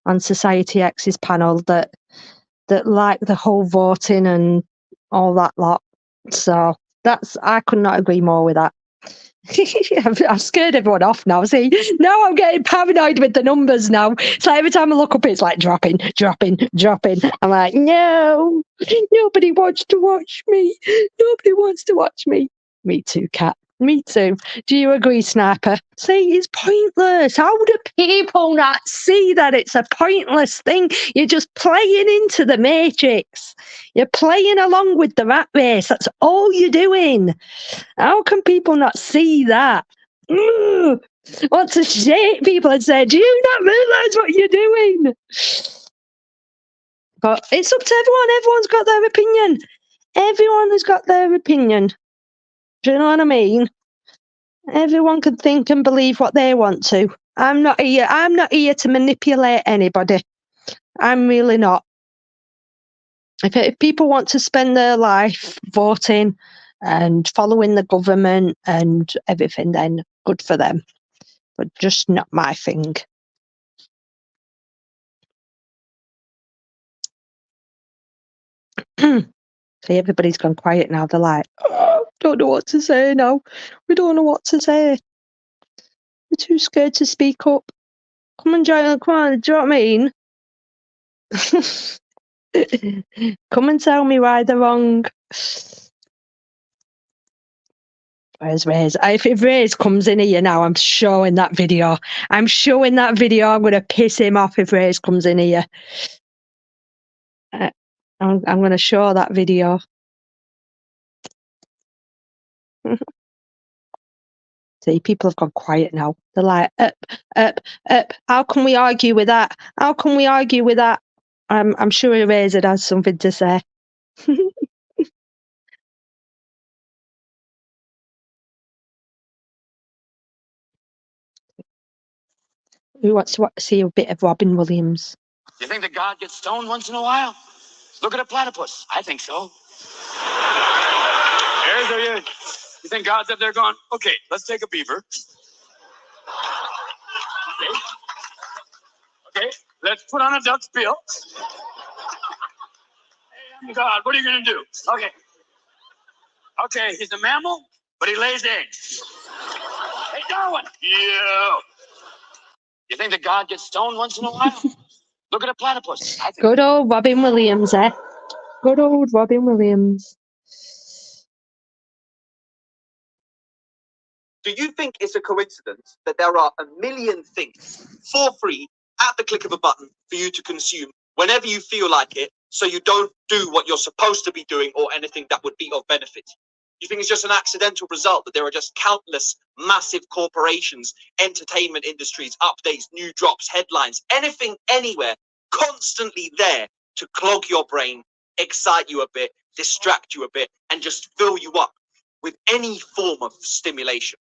on Society X's panel that like the whole voting and all that lot. So I could not agree more with that. I've scared everyone off now. See, now I'm getting paranoid with the numbers now. It's like every time I look up, it's like dropping. I'm like, no, nobody wants to watch me. Nobody wants to watch me. Me too, Kat. Me too. Do you agree, Sniper? See, it's pointless. How do people not see that it's a pointless thing? You're just playing into the matrix. You're playing along with the rat race. That's all you're doing. How can people not see that? I want to shake people and say, do you not realise what you're doing? But it's up to everyone. Everyone's got their opinion. Everyone has got their opinion. Do you know what I mean? Everyone can think and believe what they want to. I'm not here to manipulate anybody. I'm really not. If people want to spend their life voting and following the government and everything, then good for them. But just not my thing. See, everybody's gone quiet now. They're like, oh, don't know what to say now. We don't know what to say. We're too scared to speak up. Come on, Joe. Come on. Do you know what I mean? Come and tell me why they're wrong. Where's Ray's? If Ray's comes in here now, I'm showing that video. I'm going to piss him off if Ray's comes in here. I'm going to show that video. See, people have gone quiet now. They're like, up. How can we argue with that? How can we argue with that? I'm sure Razor has something to say. Who wants to see a bit of Robin Williams? You think that God gets stoned once in a while? Look at a platypus. I think so. You think God's up there going, okay, let's take a beaver. Okay, let's put on a duck's bill. Hey, I'm God, what are you going to do? Okay, he's a mammal, but he lays eggs. Hey, Darwin. Yeah. You think that God gets stoned once in a while? Look at a platypus. Good old Robin Williams, eh? Good old Robin Williams. Do you think it's a coincidence that there are a million things for free at the click of a button for you to consume whenever you feel like it, so you don't do what you're supposed to be doing or anything that would be of benefit? You think it's just an accidental result that there are just countless massive corporations, entertainment industries, updates, new drops, headlines, anything, anywhere, constantly there to clog your brain, excite you a bit, distract you a bit, and just fill you up with any form of stimulation?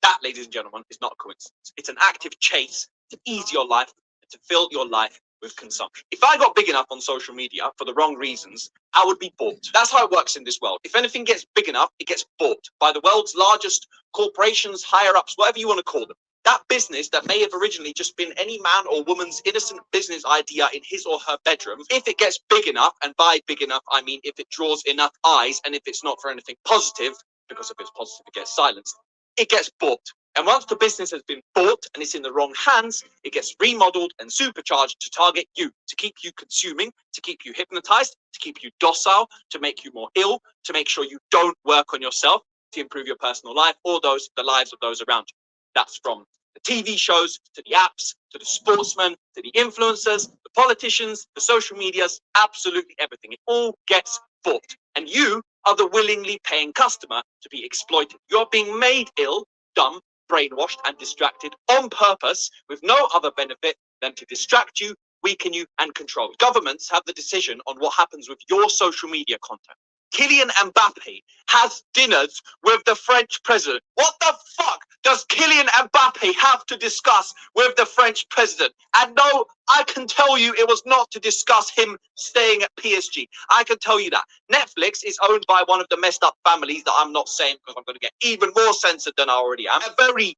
That, ladies and gentlemen, is not a coincidence. It's an active chase to ease your life, to fill your life with consumption. If I got big enough on social media for the wrong reasons, I would be bought. That's how it works in this world. If anything gets big enough, it gets bought by the world's largest corporations, higher ups, whatever you want to call them. That business that may have originally just been any man or woman's innocent business idea in his or her bedroom, if it gets big enough, and by big enough, I mean if it draws enough eyes, and if it's not for anything positive, because if it's positive, it gets silenced, it gets bought. And once the business has been bought and it's in the wrong hands, it gets remodeled and supercharged to target you, to keep you consuming, to keep you hypnotized, to keep you docile, to make you more ill, to make sure you don't work on yourself, to improve your personal life or the lives of those around you. That's from the TV shows, to the apps, to the sportsmen, to the influencers, the politicians, the social medias, absolutely everything. It all gets bought. And you are the willingly paying customer to be exploited. You're being made ill, dumb, brainwashed and distracted on purpose with no other benefit than to distract you, weaken you, and control. Governments have the decision on what happens with your social media content. Kylian Mbappe has dinners with the French president. What the fuck does Kylian Mbappe have to discuss with the French president? And no, I can tell you it was not to discuss him staying at PSG. I can tell you that. Netflix is owned by one of the messed up families that I'm not saying because I'm going to get even more censored than I already am. A very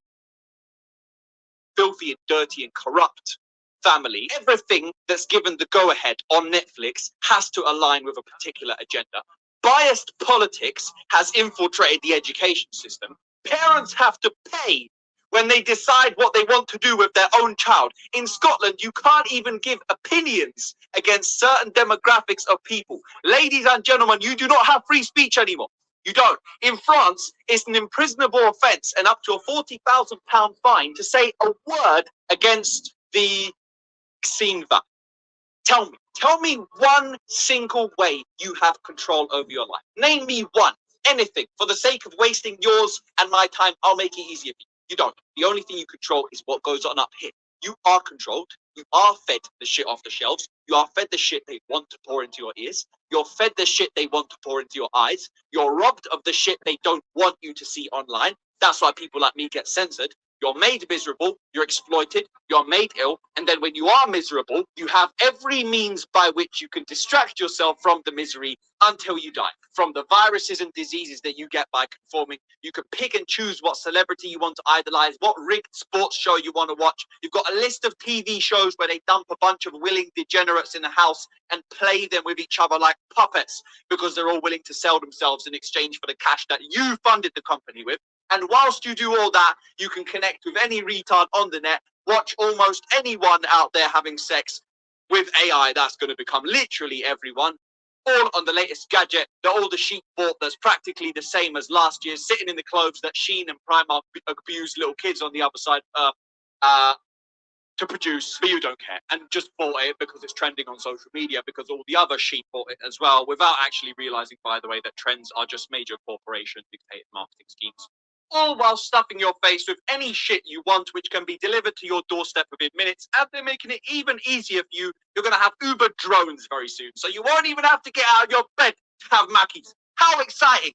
filthy and dirty and corrupt family. Everything that's given the go-ahead on Netflix has to align with a particular agenda. Biased politics has infiltrated the education system. Parents have to pay when they decide what they want to do with their own child. In Scotland, you can't even give opinions against certain demographics of people. Ladies and gentlemen, you do not have free speech anymore. You don't. In France, it's an imprisonable offence and up to a £40,000 fine to say a word against the vaccine. Tell me one single way you have control over your life. Name me one. Anything. For the sake of wasting yours and my time, I'll make it easier for you. You don't. The only thing you control is what goes on up here. You are controlled. You are fed the shit off the shelves. You are fed the shit they want to pour into your ears. You're fed the shit they want to pour into your eyes. You're robbed of the shit they don't want you to see online. That's why people like me get censored. You're made miserable, you're exploited, you're made ill, and then when you are miserable, you have every means by which you can distract yourself from the misery until you die. From the viruses and diseases that you get by conforming, you can pick and choose what celebrity you want to idolize, what rigged sports show you want to watch. You've got a list of TV shows where they dump a bunch of willing degenerates in the house and play them with each other like puppets because they're all willing to sell themselves in exchange for the cash that you funded the company with. And whilst you do all that, you can connect with any retard on the net, watch almost anyone out there having sex with AI. That's going to become literally everyone, all on the latest gadget that all the sheep bought that's practically the same as last year's, sitting in the clothes that Shein and Primark abused little kids on the other side to produce, but you don't care, and just bought it because it's trending on social media because all the other sheep bought it as well, without actually realizing, by the way, that trends are just major corporation dictated marketing schemes. All while stuffing your face with any shit you want, which can be delivered to your doorstep within minutes, and they're making it even easier for you. You're going to have Uber drones very soon, so you won't even have to get out of your bed to have Mackies. How exciting!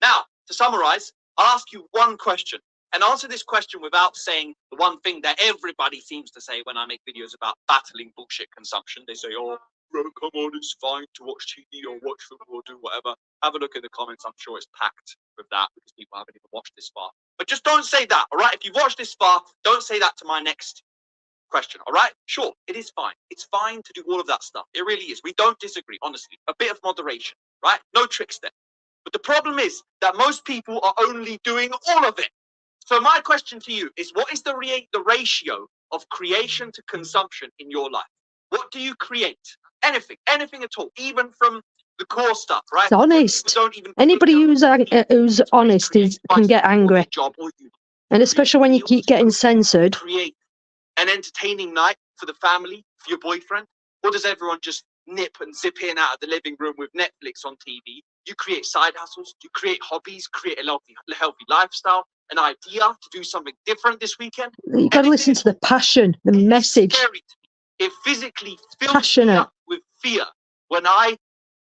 Now, to summarize, I'll ask you one question, and answer this question without saying the one thing that everybody seems to say when I make videos about battling bullshit consumption. They say, oh, bro, come on, it's fine to watch TV or watch football or do whatever. Have a look in the comments. I'm sure it's packed with that because people haven't even watched this far. But just don't say that, all right? If you've watched this far, don't say that to my next question, all right? Sure, it is fine. It's fine to do all of that stuff. It really is. We don't disagree, honestly. A bit of moderation, right? No tricks there. But the problem is that most people are only doing all of it. So my question to you is, what is the ratio of creation to consumption in your life? What do you create? Anything at all, even from the core stuff, right? It's honest. Don't even Anybody who's honest can get angry. And especially when you keep getting censored. Create an entertaining night for the family, for your boyfriend? Or does everyone just nip and zip in out of the living room with Netflix on TV? You create side hustles, you create hobbies, create a healthy lifestyle, an idea to do something different this weekend. You've got to listen to the passion, the message. Scary to me. It physically fills me up with fear when I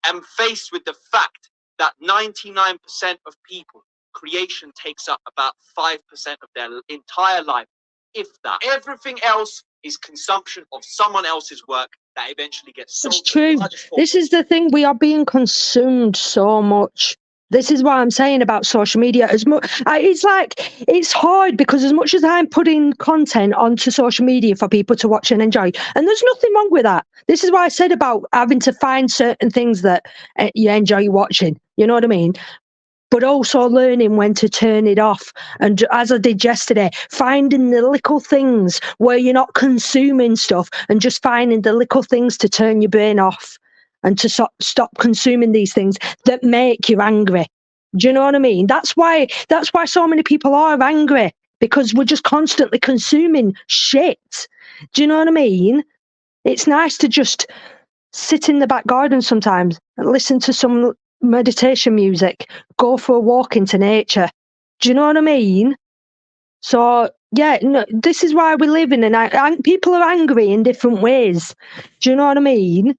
am faced with the fact that 99% of people, creation takes up about 5% of their entire life, if that. Everything else is consumption of someone else's work that eventually gets sold. It's true. This is the thing. We are being consumed so much. This is what I'm saying about social media. It's hard because as much as I'm putting content onto social media for people to watch and enjoy, and there's nothing wrong with that. This is what I said about having to find certain things that you enjoy watching. You know what I mean? But also learning when to turn it off. And as I did yesterday, finding the little things where you're not consuming stuff and just finding the little things to turn your brain off. And to stop consuming these things that make you angry. Do you know what I mean? That's why so many people are angry, because we're just constantly consuming shit. Do you know what I mean? It's nice to just sit in the back garden sometimes and listen to some meditation music, go for a walk into nature. Do you know what I mean? So Yeah, no, this is why we live in people are angry in different ways. Do you know what I mean?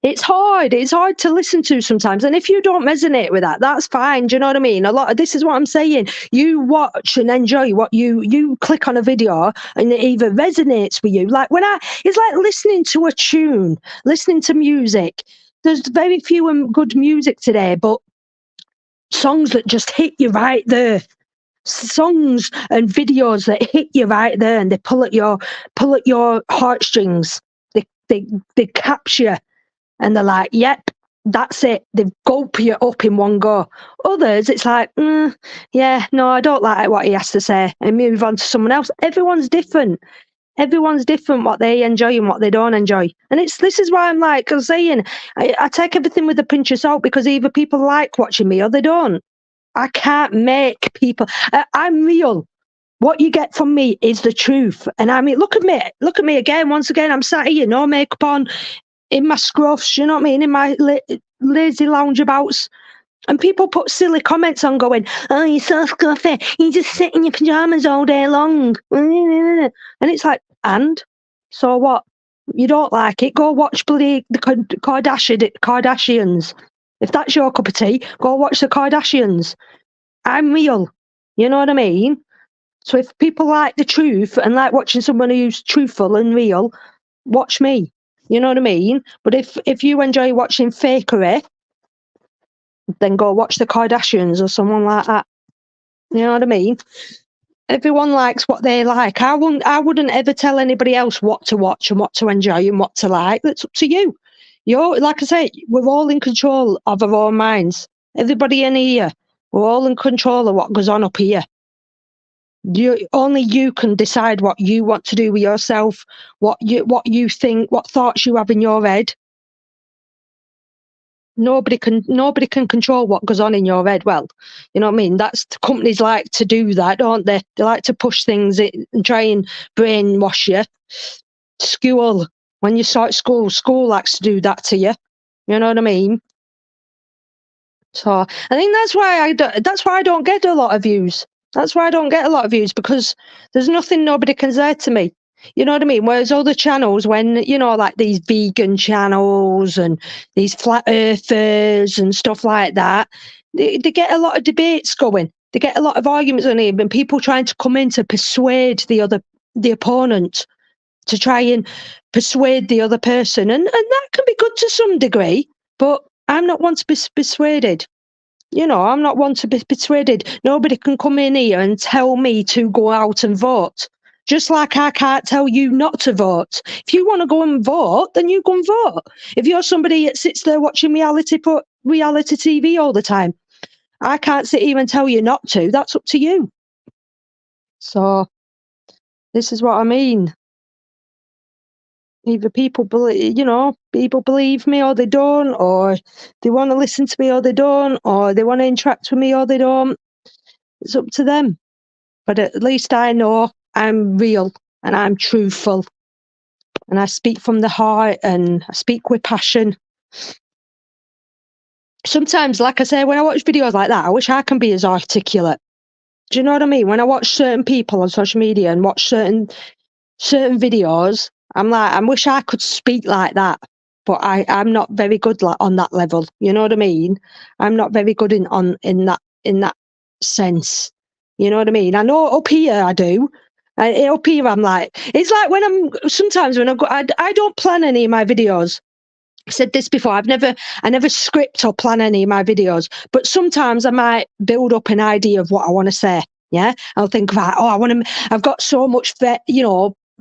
It's hard. It's hard to listen to sometimes. And if you don't resonate with that, that's fine. Do you know what I mean? A lot of this is what I'm saying. You watch and enjoy what you click on a video and it either resonates with you. Like it's like listening to a tune, listening to music. There's very few good music today, but songs that just hit you right there. Songs and videos that hit you right there and they pull at your heartstrings. They capture and they're like, yep, that's it. They gulp you up in one go. Others, it's like, yeah, no, I don't like what he has to say, and move on to someone else. Everyone's different. Everyone's different what they enjoy and what they don't enjoy. And this is why I'm like, I'm saying, I take everything with a pinch of salt because either people like watching me or they don't. I can't make people. I'm real. What you get from me is the truth. And I mean, look at me again. Once again, I'm sat here, no makeup on, in my scruffs, you know what I mean, in my lazy loungeabouts. And people put silly comments on going, oh, you're so scruffy, you just sit in your pyjamas all day long. And it's like, and? So what? You don't like it? Go watch bloody the Kardashians. If that's your cup of tea, go watch the Kardashians. I'm real. You know what I mean? So if people like the truth and like watching someone who's truthful and real, watch me. You know what I mean? But if you enjoy watching fakery, then go watch the Kardashians or someone like that. You know what I mean? Everyone likes what they like. I wouldn't ever tell anybody else what to watch and what to enjoy and what to like. That's up to you. You're, like I say, we're all in control of our own minds. Everybody in here, we're all in control of what goes on up here. Only you can decide what you want to do with yourself, what you think, what thoughts you have in your head. Nobody can control what goes on in your head. Well, you know what I mean? That's companies like to do that, don't they? They like to push things in and try and brainwash you. School, when you start school likes to do that to you. You know what I mean? So I think that's why I don't get a lot of views. That's why I don't get a lot of views, because there's nothing nobody can say to me. You know what I mean? Whereas other channels, when, you know, like these vegan channels and these flat earthers and stuff like that, they get a lot of debates going. They get a lot of arguments on here, and people trying to come in to persuade the opponent, to try and persuade the other person. And that can be good to some degree, but I'm not one to be persuaded. You know, I'm not one to be persuaded. Nobody can come in here and tell me to go out and vote. Just like I can't tell you not to vote. If you want to go and vote, then you go and vote. If you're somebody that sits there watching reality TV all the time, I can't sit here and tell you not to. That's up to you. So, this is what I mean. Either people believe me or they don't, or they want to listen to me or they don't, or they want to interact with me or they don't. It's up to them. But at least I know I'm real and I'm truthful. And I speak from the heart and I speak with passion. Sometimes, like I say, when I watch videos like that, I wish I can be as articulate. Do you know what I mean? When I watch certain people on social media and watch certain videos, I'm like, I wish I could speak like that. But I'm not very good on that level. You know what I mean? I'm not very good in that sense. You know what I mean? I know up here I do. Up here I'm like, it's like when I don't plan any of my videos. I've said this before. I never script or plan any of my videos, but sometimes I might build up an idea of what I want to say. Yeah, I'll think about, I've got so much,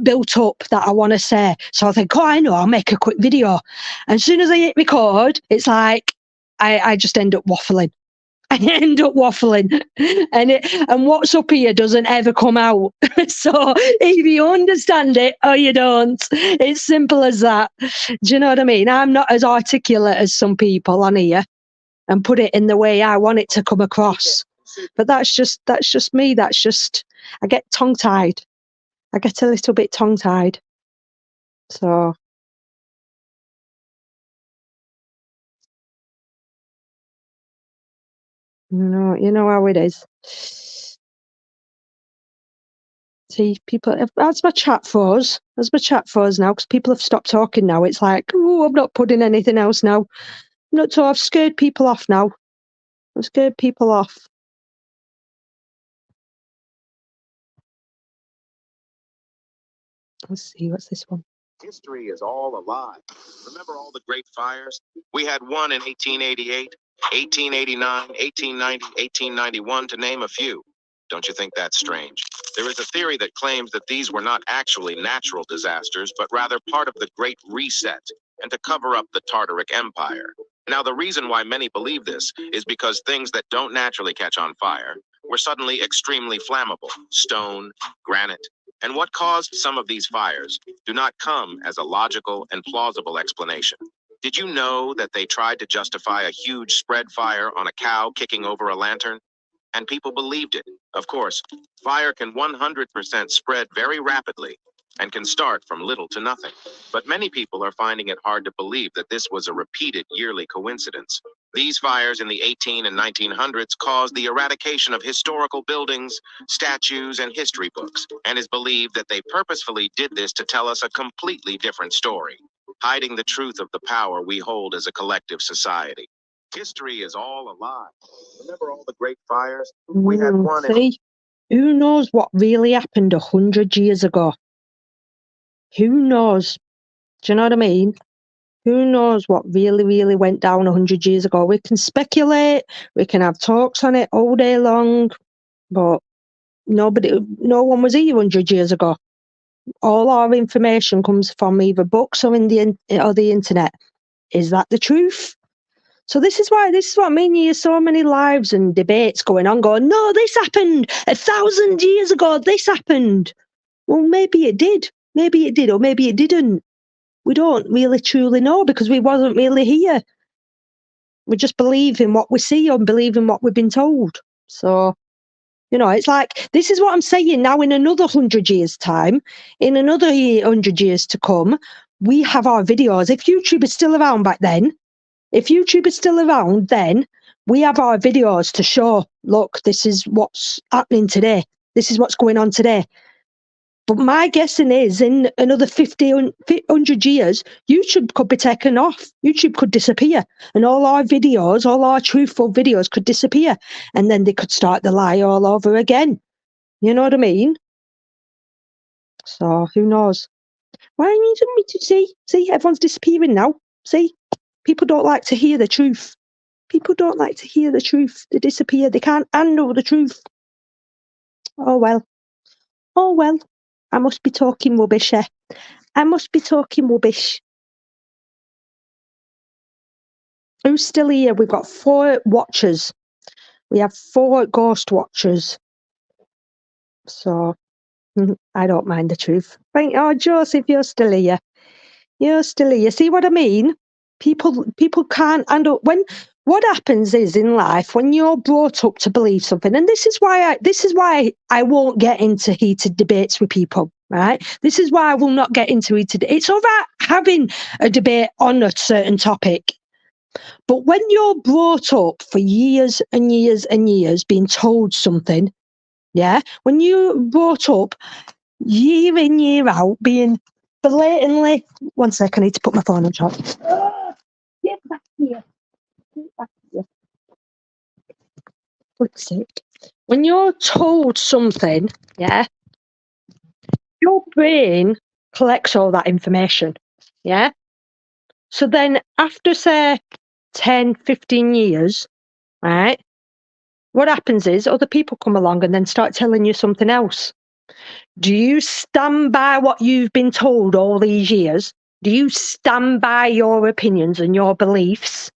built up that I want to say. So I think, I know, I'll make a quick video. And as soon as I hit record, it's like I just end up waffling. I end up waffling, and what's up here doesn't ever come out. So either you understand it or you don't. It's simple as that. Do you know what I mean? I'm not as articulate as some people on here and put it in the way I want it to come across. But that's just me. I get tongue tied. I get a little bit tongue tied. So you know how it is. See, people, as my chat froze now, because people have stopped talking now. It's like, oh, I'm not putting anything else now. Not so I've scared people off now. I've scared people off. Let's see, what's this one? History is all a lie. Remember all the great fires? We had one in 1888, 1889, 1890, 1891, to name a few. Don't you think that's strange? There is a theory that claims that these were not actually natural disasters, but rather part of the Great Reset, and to cover up the Tartaric Empire. Now, the reason why many believe this is because things that don't naturally catch on fire were suddenly extremely flammable: stone, granite. And what caused some of these fires do not come as a logical and plausible explanation. Did you know that they tried to justify a huge spread fire on a cow kicking over a lantern? And people believed it. Of course, fire can 100% spread very rapidly and can start from little to nothing. But many people are finding it hard to believe that this was a repeated yearly coincidence. These fires in the 18 and 1900s caused the eradication of historical buildings, statues, and history books, and is believed that they purposefully did this to tell us a completely different story, hiding the truth of the power we hold as a collective society. History is all a lie. Remember all the great fires? We had one. See, who knows what really happened 100 years ago? Who knows? Do you know what I mean? Who knows what really went down 100 years ago? We can speculate, we can have talks on it all day long, but no one was here 100 years ago. All our information comes from either books or the internet. Is that the truth? So this is what I mean. You hear so many lives and debates going on, no, this happened 1,000 years ago. This happened. Well, maybe it did, or maybe it didn't. We don't really truly know because we wasn't really here. We just believe in what we see and believe in what we've been told. So, it's like, this is what I'm saying now. In another 100 years' time, in another 100 years to come, we have our videos. If YouTube is still around back then, we have our videos to show, look, this is what's happening today. This is what's going on today. But my guessing is in another 100 years, YouTube could be taken off. YouTube could disappear. And all our videos, all our truthful videos could disappear. And then they could start the lie all over again. You know what I mean? So who knows? Why need me to see, everyone's disappearing now. See, people don't like to hear the truth. People don't like to hear the truth. They disappear. They can't handle the truth. Oh well. I must be talking rubbish, eh? I must be talking rubbish. Who's still here? We've got 4 watchers. We have 4 ghost watchers. So, I don't mind the truth. Right? Oh, Joseph, you're still here. You're still here. See what I mean? People can't handle... What happens is in life when you're brought up to believe something, and this is why I won't get into heated debates with people, right? This is why I will not get into heated. It's all right having a debate on a certain topic, but when you're brought up for years and years and years being told something, yeah, when you're brought up year in year out being blatantly, one sec, I need to put my phone on charge. Get back here. When you're told something, yeah, your brain collects all that information, yeah? So then after, say, 10, 15 years, right, what happens is other people come along and then start telling you something else. Do you stand by what you've been told all these years? Do you stand by your opinions and your beliefs?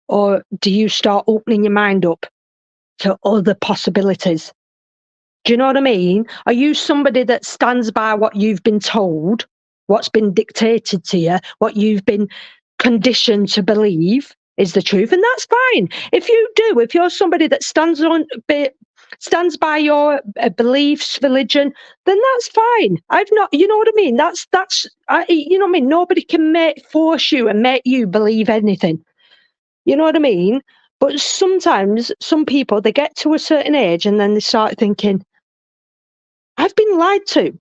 Or do you start opening your mind up to other possibilities? Do you know what I mean? Are you somebody that stands by what you've been told, what's been dictated to you, what you've been conditioned to believe is the truth? And that's fine. If you're somebody that stands by your beliefs, religion, then that's fine. You know what I mean? You know what I mean? Nobody can force you and make you believe anything. You know what I mean? But sometimes some people, they get to a certain age and then they start thinking, I've been lied to.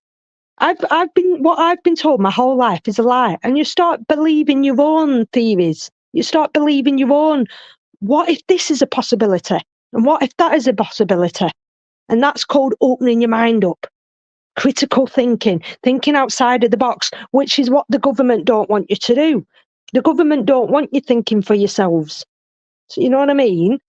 What I've been told my whole life is a lie. And you start believing your own theories. You start believing your own, what if this is a possibility? And what if that is a possibility? And that's called opening your mind up. Critical thinking, thinking outside of the box, which is what the government don't want you to do. The government don't want you thinking for yourselves. So you know what I mean?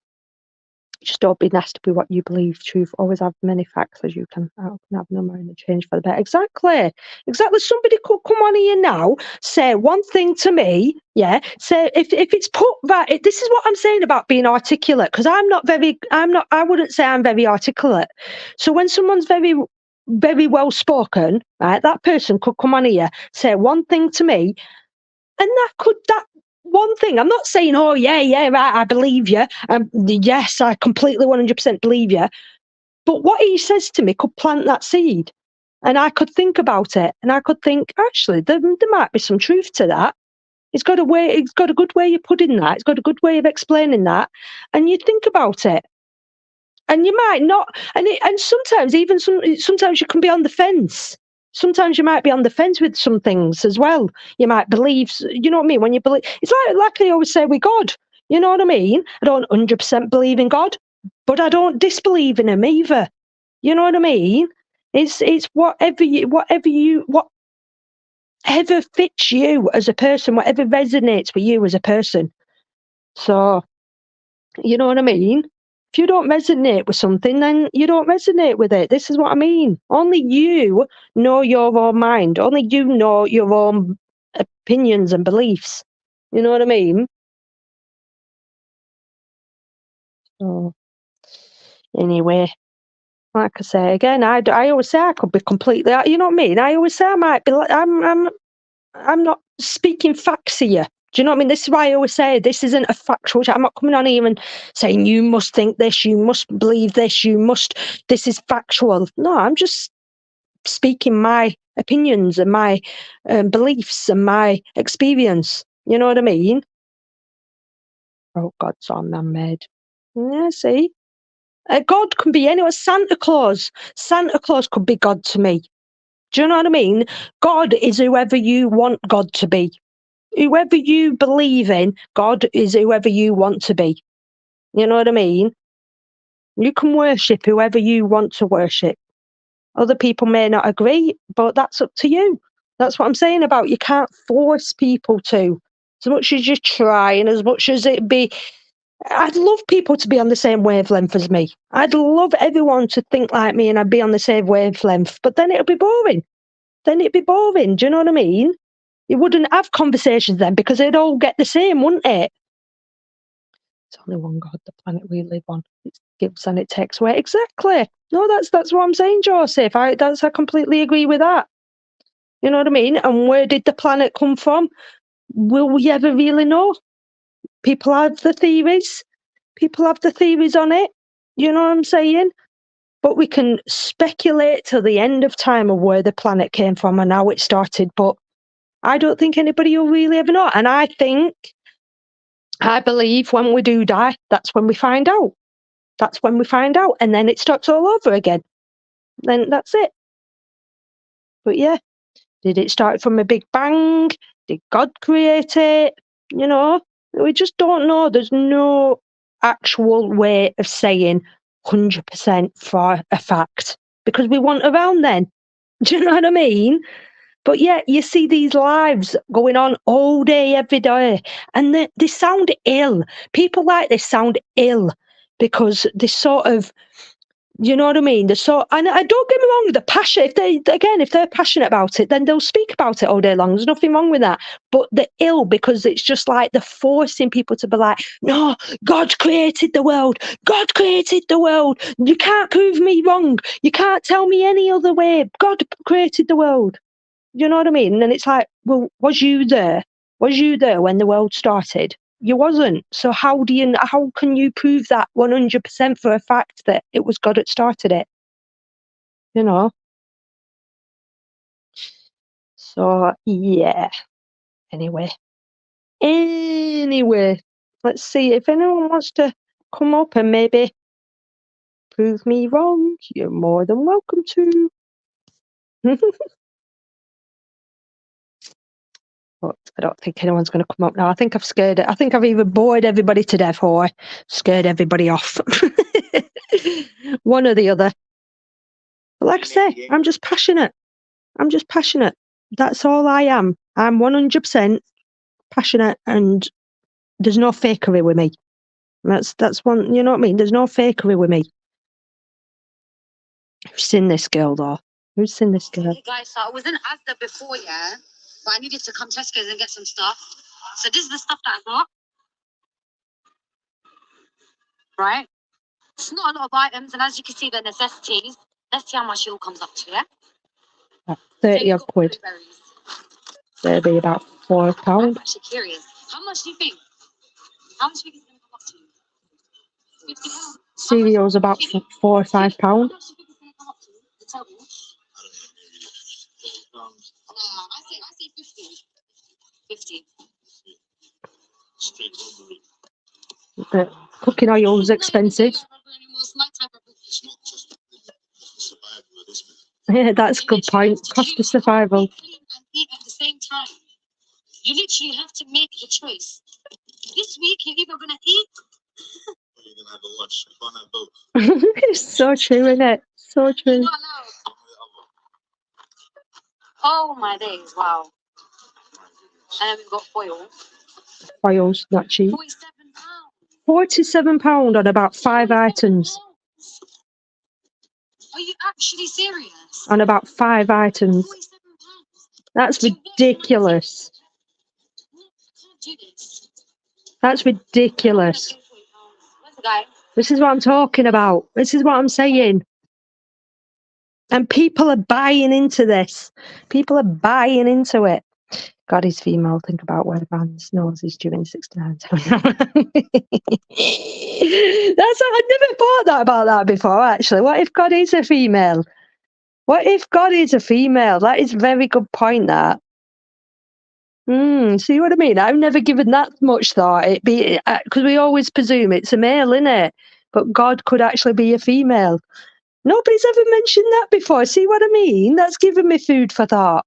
Just don't be nasty with what you believe. Truth. Always have many facts as you can. Have no mind and change for the better. Exactly. Somebody could come on here now, say one thing to me. Yeah. Say if it's put that. This is what I'm saying about being articulate, because I wouldn't say I'm very articulate. So when someone's very, very well spoken, right, that person could come on here, say one thing to me, and that one thing, I'm not saying, oh, yeah, right, I believe you. Yes, I completely 100% believe you. But what he says to me could plant that seed. And I could think about it. And I could think, actually, there might be some truth to that. It's got a good way of putting that. It's got a good way of explaining that. And you think about it. And you might not. And sometimes, sometimes you can be on the fence. Sometimes you might be on the fence with some things as well. You might believe, you know what I mean? When you believe, it's like I always say with God. You know what I mean? I don't 100% believe in God, but I don't disbelieve in him either. You know what I mean? It's whatever fits you as a person, whatever resonates with you as a person. So, you know what I mean? If you don't resonate with something, then you don't resonate with it. This is what I mean. Only you know your own mind. Only you know your own opinions and beliefs. You know what I mean? So, anyway, like I say again, I always say I could be completely. You know what I mean? I always say I might be. I'm not speaking facts here. Do you know what I mean? This is why I always say this isn't a factual chat. I'm not coming on here and saying you must think this, you must believe this, this is factual. No, I'm just speaking my opinions and my beliefs and my experience. You know what I mean? Oh, God's all man-made. Yeah, see? God can be anyone. Santa Claus. Santa Claus could be God to me. Do you know what I mean? God is whoever you want God to be. Whoever you believe in, God is whoever you want to be. You know what I mean? You can worship whoever you want to worship. Other people may not agree, but that's up to you. That's what I'm saying about you can't force people to. As much as you try and as much as it be, I'd love people to be on the same wavelength as me. I'd love everyone to think like me and I'd be on the same wavelength, but then it'll be boring. Do you know what I mean? You wouldn't have conversations then because they'd all get the same, wouldn't it? It's only one God, the planet we live on. It gives and it takes away. Exactly. No, that's what I'm saying, Joseph. I completely agree with that. You know what I mean? And where did the planet come from? Will we ever really know? People have the theories. People have the theories on it. You know what I'm saying? But we can speculate till the end of time of where the planet came from and how it started. But I don't think anybody will really ever know. And I believe when we do die, that's when we find out. That's when we find out. And then it starts all over again. Then that's it. But yeah, did it start from a big bang? Did God create it? You know, we just don't know. There's no actual way of saying 100% for a fact because we weren't around then. Do you know what I mean? But yeah, you see these lives going on all day, every day, and they sound ill. People like this sound ill because they sort of, you know what I mean? And I don't get me wrong, the passion. If they're passionate about it, then they'll speak about it all day long. There's nothing wrong with that. But they're ill because it's just like they're forcing people to be like, no, God created the world. God created the world. You can't prove me wrong. You can't tell me any other way. God created the world. You know what I mean? And then it's like, well, was you there? Was you there when the world started? You wasn't. So how can you prove that 100% for a fact that it was God that started it? You know? So yeah. Anyway, let's see if anyone wants to come up and maybe prove me wrong. You're more than welcome to. But I don't think anyone's going to come up now. I think I've scared it. I think I've either bored everybody to death or scared everybody off. One or the other. But like I say, I'm just passionate. I'm just passionate. That's all I am. I'm 100% passionate, and there's no fakery with me. That's one, you know what I mean? There's no fakery with me. Who's seen this girl though? Who's seen this girl? Hey guys, so I was in Asda before, yeah, but I needed to come Tesco's and get some stuff. So this is the stuff that I got. Right? It's not a lot of items, and as you can see, the necessities. Let's see how much it all comes up to, yeah? 30 odd quid. That'd be about £4. I'm actually curious. How much do you think? How much do you think it's going to come up to? £50. Cereal's about £4 or £5. How much do you think it's going to come up to? The total? I say 50. 50. The cooking oil's expensive. Yeah, that's a good point. Cost of survival. And eat at the same time. You literally have to make the choice. This week, you're either going to eat. Or you're going to have a lunch. You can't have both. It's so true, isn't it? So true. You're not allowed. Oh my days, wow. And then we've got foil. Foil's not cheap. £47. £47 on about 5 items. Are you actually serious? On about 5 items. £47. That's ridiculous. That's ridiculous. Where's the guy? This is what I'm talking about. This is what I'm saying. And people are buying into this. People are buying into it. God, he's female. Think about where the band's nose is during 69. That's I never thought about that before, actually. What if God is a female? What if God is a female? That is a very good point, that. See what I mean? I've never given that much thought. It be because we always presume it's a male, innit? But God could actually be a female. Nobody's ever mentioned that before. See what I mean? That's given me food for thought.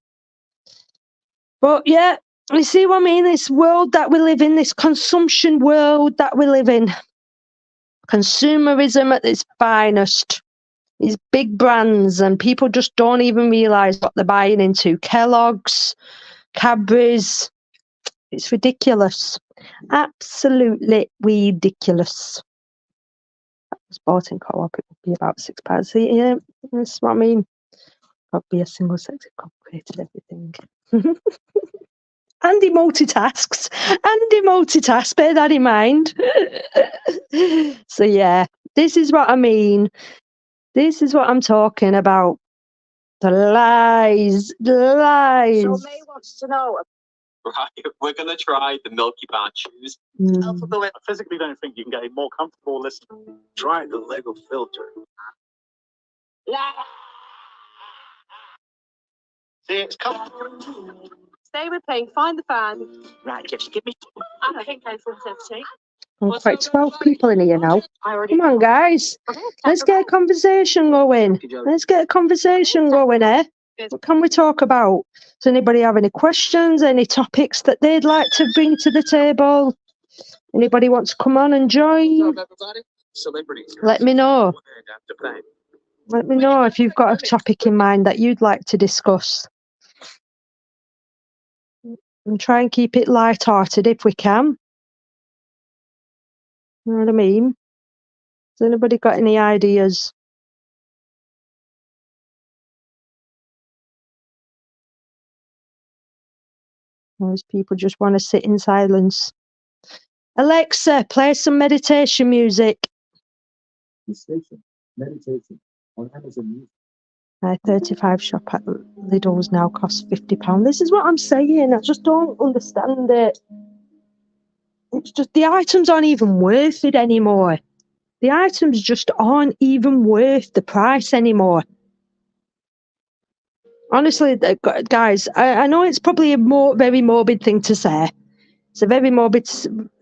But yeah, you see what I mean? This world that we live in, this consumption world that we live in. Consumerism at its finest. These big brands, and people just don't even realise what they're buying into. Kellogg's, Cadbury's. It's ridiculous. Absolutely ridiculous. If it was bought in co-op, it would be about £6. See, yeah, that's what I mean. Probably a single sex created everything. And he multitasks. Bear that in mind. So yeah, this is what I mean. This is what I'm talking about. The lies. So May wants to know. Right, we're going to try the Milky Bar Chews. I physically don't think you can get a more comfortable listening. Try the Lego filter. See, it's comfortable. Today we're playing Find the Fan. Right, just give me. I think I thought so. Quite 12 people in here now. Come on, guys. Let's get a conversation going. Eh? What can we talk about? Does anybody have any questions, any topics that they'd like to bring to the table? Anybody want to come on and join? Let me know. Let me know if you've got a topic in mind that you'd like to discuss. And try and keep it light-hearted if we can. You know what I mean? Has anybody got any ideas? Most people just want to sit in silence. Alexa, play some meditation music. Meditation on Amazon Music. My 35 shop at Lidl's now costs £50. This is what I'm saying. I just don't understand it. It's just the items aren't even worth it anymore. The items just aren't even worth the price anymore. Honestly, guys, I know it's probably a very morbid thing to say. It's a very morbid,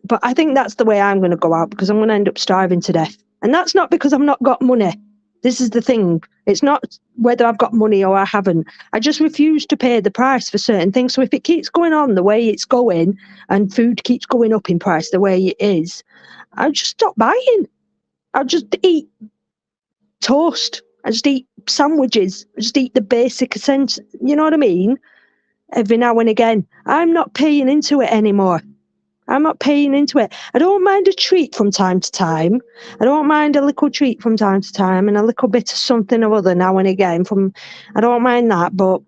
but I think that's the way I'm going to go out, because I'm going to end up starving to death. And that's not because I've not got money. This is the thing. It's not whether I've got money or I haven't. I just refuse to pay the price for certain things. So if it keeps going on the way it's going and food keeps going up in price the way it is, I'll just stop buying. I'll just eat toast. I just eat sandwiches. I just eat the basic essential. You know what I mean? Every now and again. I'm not paying into it anymore. I'm not paying into it. I don't mind a treat from time to time. I don't mind a little treat from time to time and a little bit of something or other now and again. I don't mind that, but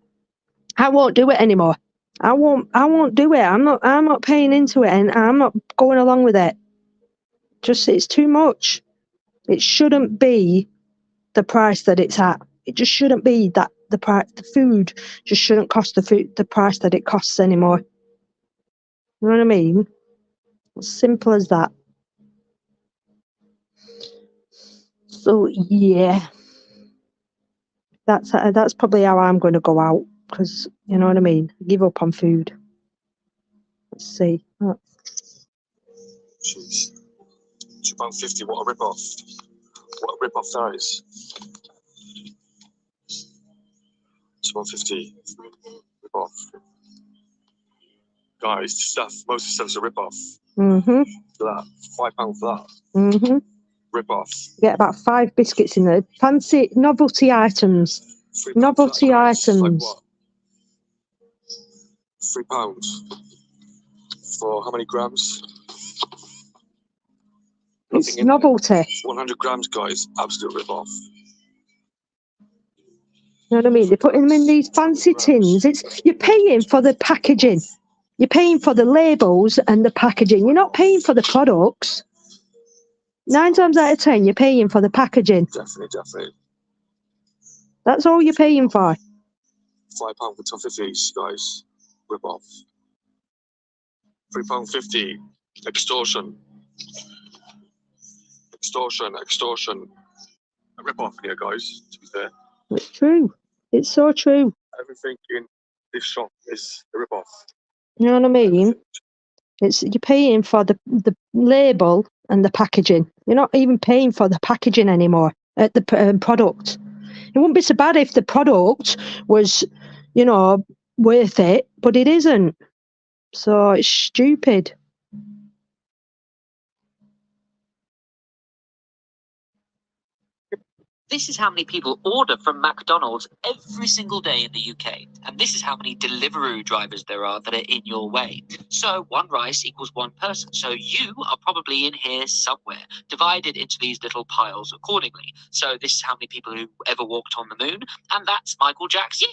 I won't do it anymore. I won't do it. I'm not paying into it and I'm not going along with it. Just it's too much. It shouldn't be the price that it's at. It just shouldn't be that the food just shouldn't cost the price that it costs anymore. You know what I mean? Simple as that. So yeah, that's probably how I'm going to go out, because you know what I mean. Give up on food. Let's see. Oh. Jeez. £2.50. What a rip-off! What a rip-off that is. £2.50 rip-off. Guys, most of the stuff's a rip-off. Mhm. For that, £5 for that. Mhm. Rip-off. Get about 5 biscuits in there. Fancy novelty items. Novelty items. Like what? £3 for how many grams? It's novelty. 100 grams, guys. Absolute rip-off. You know what I mean? They're putting them in these fancy tins. You're paying for the packaging. You're paying for the labels and the packaging. You're not paying for the products. 9 times out of 10, you're paying for the packaging. Definitely. That's all you're paying for. £5 for toffee each, guys. Rip off. £3.50. Extortion. A rip off here, guys, to be fair. It's true. It's so true. Everything in this shop is a rip off. You know what I mean? You're paying for the label and the packaging. You're not even paying for the packaging anymore at the product. It wouldn't be so bad if the product was, worth it, but it isn't. So it's stupid. This is how many people order from McDonald's every single day in the UK. And this is how many Deliveroo drivers there are that are in your way. So 1 rice equals 1 person. So you are probably in here somewhere, divided into these little piles accordingly. So this is how many people who ever walked on the moon. And that's Michael Jackson.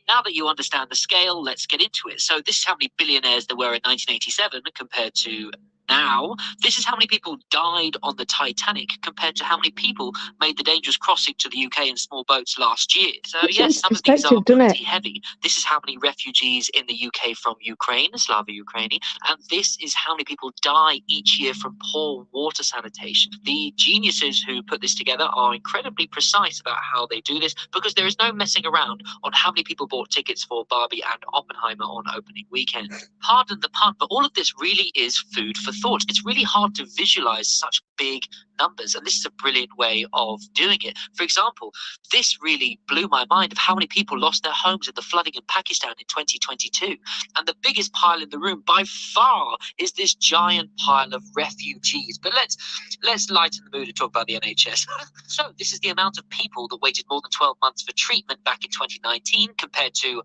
Now that you understand the scale, let's get into it. So this is how many billionaires there were in 1987 compared to now. This is how many people died on the Titanic compared to how many people made the dangerous crossing to the UK in small boats last year. So yes, some of these are pretty heavy. This is how many refugees in the UK from Ukraine, Slava Ukraini, and this is how many people die each year from poor water sanitation. The geniuses who put this together are incredibly precise about how they do this, because there is no messing around on how many people bought tickets for Barbie and Oppenheimer on opening weekend. Pardon the pun, but all of this really is food for thought. It's really hard to visualize such big numbers, and this is a brilliant way of doing it. For example, this really blew my mind of how many people lost their homes in the flooding in Pakistan in 2022, and the biggest pile in the room by far is this giant pile of refugees. But let's lighten the mood and talk about the NHS. So this is the amount of people that waited more than 12 months for treatment back in 2019 compared to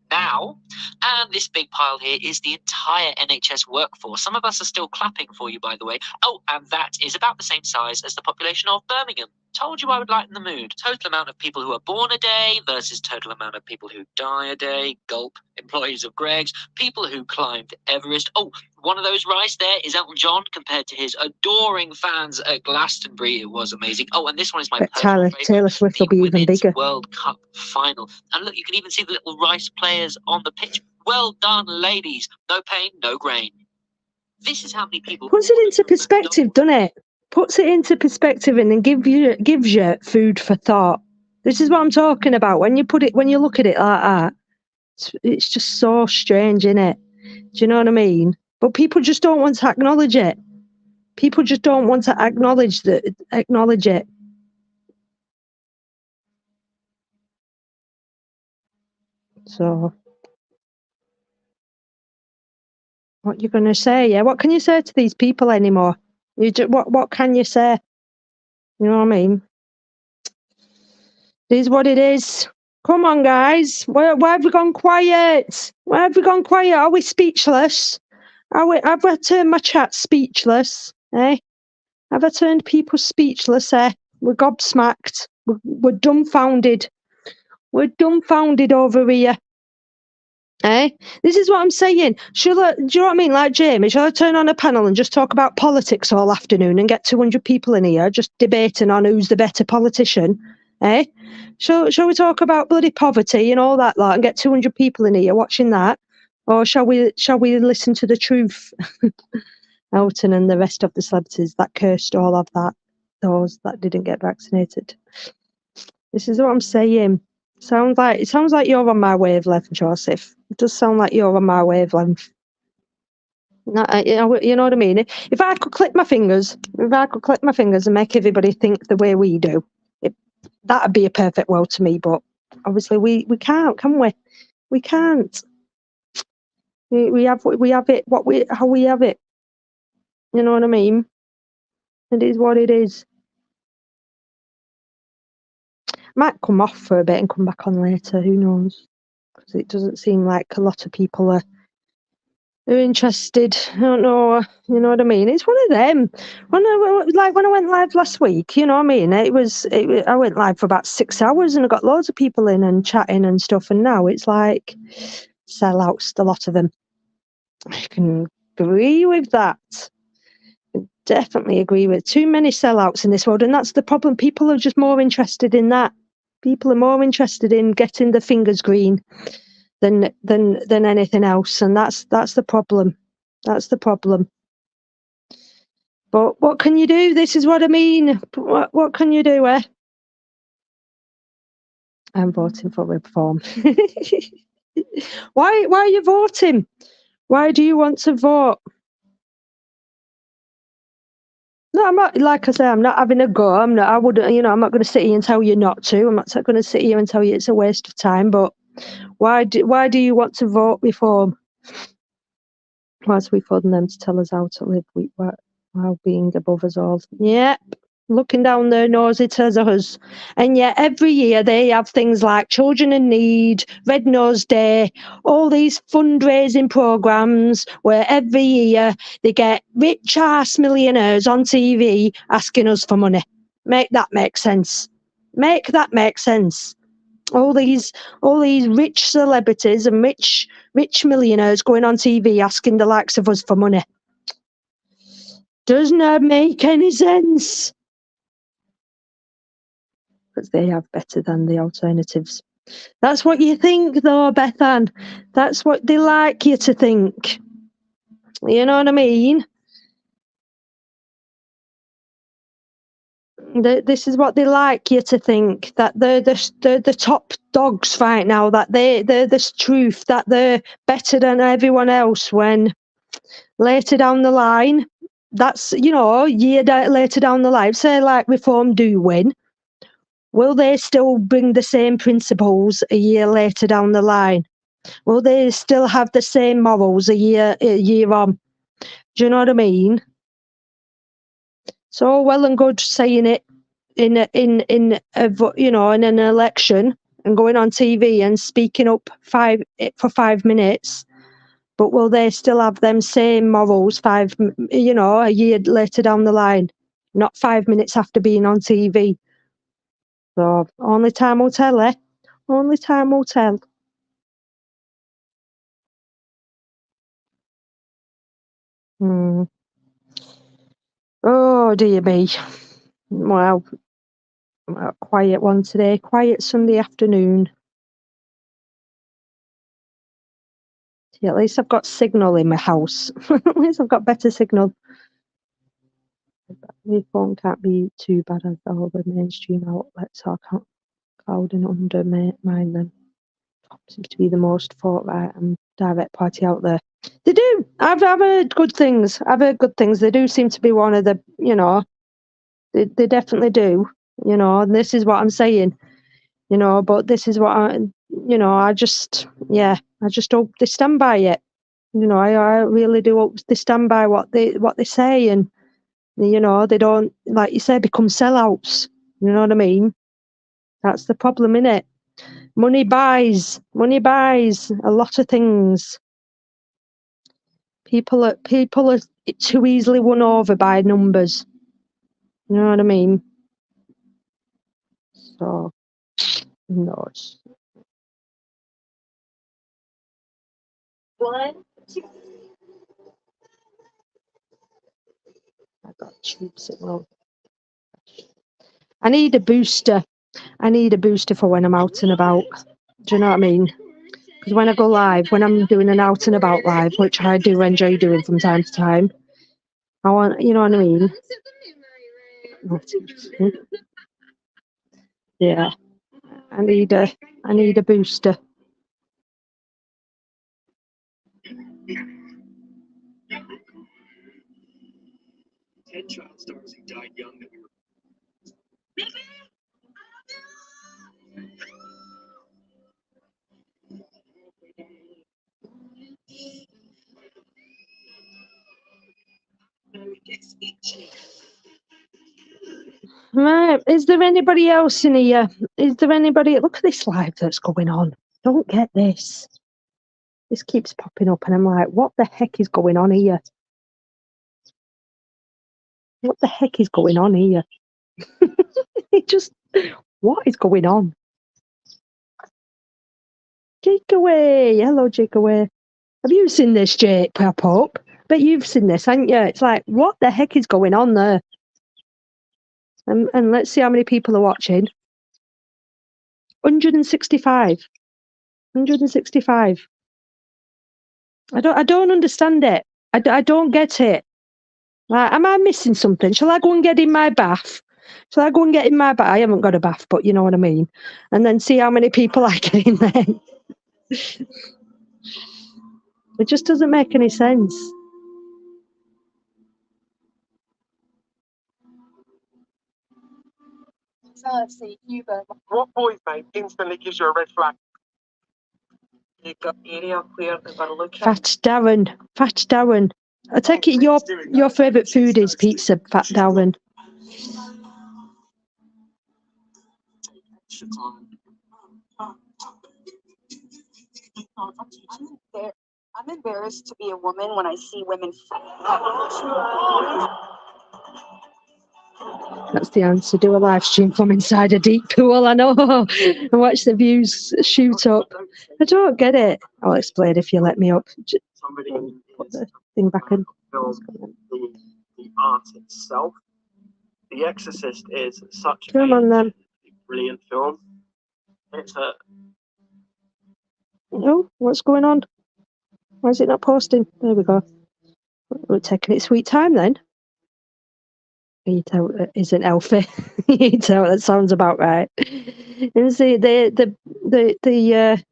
now. And this big pile here is the entire NHS workforce. Some of us are still clapping for you, by the way. Oh, and that is about the same size as the population of Birmingham. Told you I would lighten the mood. Total amount of people who are born a day versus total amount of people who die a day. Gulp. Employees of Greggs. People who climbed Everest. Oh, one of those rice there is Elton John compared to his adoring fans at Glastonbury. It was amazing. Oh, and this one is my personal favourite. Taylor Swift will be even bigger. World Cup final. And look, you can even see the little rice players on the pitch. Well done, ladies. No pain, no grain. This is how many people... Puts it into perspective, doesn't it? Puts it into perspective and then gives you food for thought. This is what I'm talking about. When you look at it like that, it's just so strange, isn't it? Do you know what I mean? But people just don't want to acknowledge it. People just don't want to acknowledge it. So, what you going to say? Yeah, what can you say to these people anymore? What can you say? You know what I mean? It is what it is. Come on, guys. Why have we gone quiet? Why have we gone quiet? Are we speechless? Have I turned my chat speechless? Eh? Have I turned people speechless? Eh? We're gobsmacked. We're dumbfounded. We're dumbfounded over here. Eh? This is what I'm saying. Do you know what I mean? Like Jamie, shall I turn on a panel and just talk about politics all afternoon and get 200 people in here just debating on who's the better politician? Eh? Shall we talk about bloody poverty and all that lot and get 200 people in here watching that? Or shall we listen to the truth? Elton and the rest of the celebrities that cursed all of that, those that didn't get vaccinated. This is what I'm saying. It sounds like you're on my wavelength, Joseph. It does sound like you're on my wavelength. You know what I mean? If I could click my fingers and make everybody think the way we do, that'd be a perfect world to me. But obviously we can't, can we? We can't. We have it how we have it. You know what I mean? It is what it is. Might come off for a bit and come back on later. Who knows? Because it doesn't seem like a lot of people are interested. I don't know. You know what I mean? It's one of them. When I went live last week, you know what I mean? I went live for about 6 hours and I got loads of people in and chatting and stuff. And now it's like sellouts, a lot of them. I can agree with that. Definitely agree with too many sellouts in this world, and that's the problem. People are just more interested in that. People are more interested in getting the fingers green than anything else, and that's the problem. That's the problem. But what can you do? This is what I mean. What can you do? I'm voting for reform. Why are you voting? Why do you want to vote? No, I'm not. Like I say, I'm not having a go. I'm not. I wouldn't. You know, I'm not going to sit here and tell you not to. I'm not going to sit here and tell you it's a waste of time. But why do you want to vote reform? Whilst we fund them to tell us how to live, while being above us all. Yep, looking down their nose at us. And yet every year they have things like Children in Need, Red Nose Day, all these fundraising programs where every year they get rich ass millionaires on TV asking us for money. Make that make sense. Make that make sense. All these rich celebrities and rich millionaires going on TV asking the likes of us for money. Does not make any sense. Because they have better than the alternatives. That's what you think, though, Bethan. That's what they like you to think. You know what I mean? This is what they like you to think, that they're the top dogs right now, that they're the truth, that they're better than everyone else, when later down the line, that's, you know, later down the line, say like Reform do win, will they still bring the same principles a year later down the line? Will they still have the same morals a year on? Do you know what I mean? It's all well and good saying it in an election and going on TV and speaking up for 5 minutes, but will they still have them same morals a year later down the line? Not 5 minutes after being on TV. So only time will tell, eh? Only time will tell. Oh dear me. Well, a quiet one today. Quiet Sunday afternoon. Yeah, at least I've got signal in my house. At least I've got better signal. My phone can't be too bad as all the mainstream outlets are clouding undermine them. Seems to be the most far-right and direct party out there. They do. I've heard good things. They do seem to be one of the, they definitely do. And this is what I'm saying. But this is what you know, I just hope they stand by it. You know, I really do hope they stand by what they say, and you know, they don't, like you say, become sellouts. You know what I mean? That's the problem, innit? Money buys a lot of things. People are too easily won over by numbers. You know what I mean? So, no. One, two. I got tube signal. I need a booster. I need a booster for when I'm out and about. Do you know what I mean? Because when I go live, when I'm doing an out and about live, which I do enjoy doing from time to time, I want, you know what I mean? Yeah. I need a booster. 10 child stars who died young that we were. Right. Is there anybody else in here? Is there anybody? Look at this live that's going on. Don't get this. This keeps popping up, and I'm like, what the heck is going on here? What the heck is going on here? What is going on? Jake away. Hello, Jake away. Have you seen this, Jake, pop up? Bet you've seen this, haven't you? It's like, what the heck is going on there? And let's see how many people are watching. 165. 165. I don't understand it. I don't get it. Like, am I missing something? Shall I go and get in my bath? Shall I go and get in my bath? I haven't got a bath, but you know what I mean. And then see how many people I get in there. It just doesn't make any sense. So let's see, Cuba. What boys, mate, instantly gives you a red flag? You've got area clear, they've got to look at. Fat Darren. I take it your favourite food is pizza, Fat Darren. I'm embarrassed to be a woman when I see women. That's the answer. Do a live stream from inside a deep pool, I know. And watch the views shoot up. I don't get it. I'll explain if you let me up. Put the thing back in. The art itself. The Exorcist is such Come on then. brilliant film. It's a Oh, what's going on? Why is it not posting? There we go. We're taking its sweet time then. Eat out isn't healthy. Eat out, that sounds about right. And see, the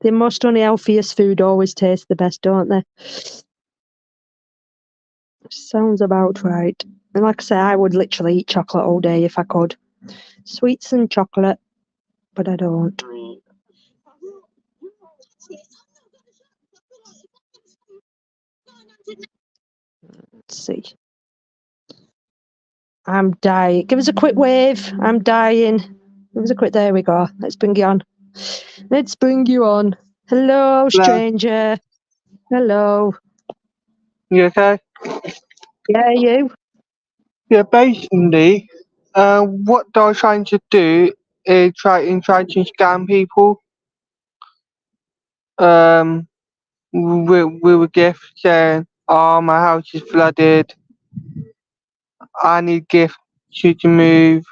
most unhealthiest food always tastes the best, don't they? Sounds about right. And like I say, I would literally eat chocolate all day if I could. Sweets and chocolate, but I don't. Let's see. I'm dying. Give us a quick wave. I'm dying. Give us a quick. There we go. Let's bring you on. Let's bring you on. Hello, stranger. Hello. You okay? Yeah, you. Yeah, basically, what they're trying to do is try to scam people with a gift saying, oh, my house is flooded, I need gift to move.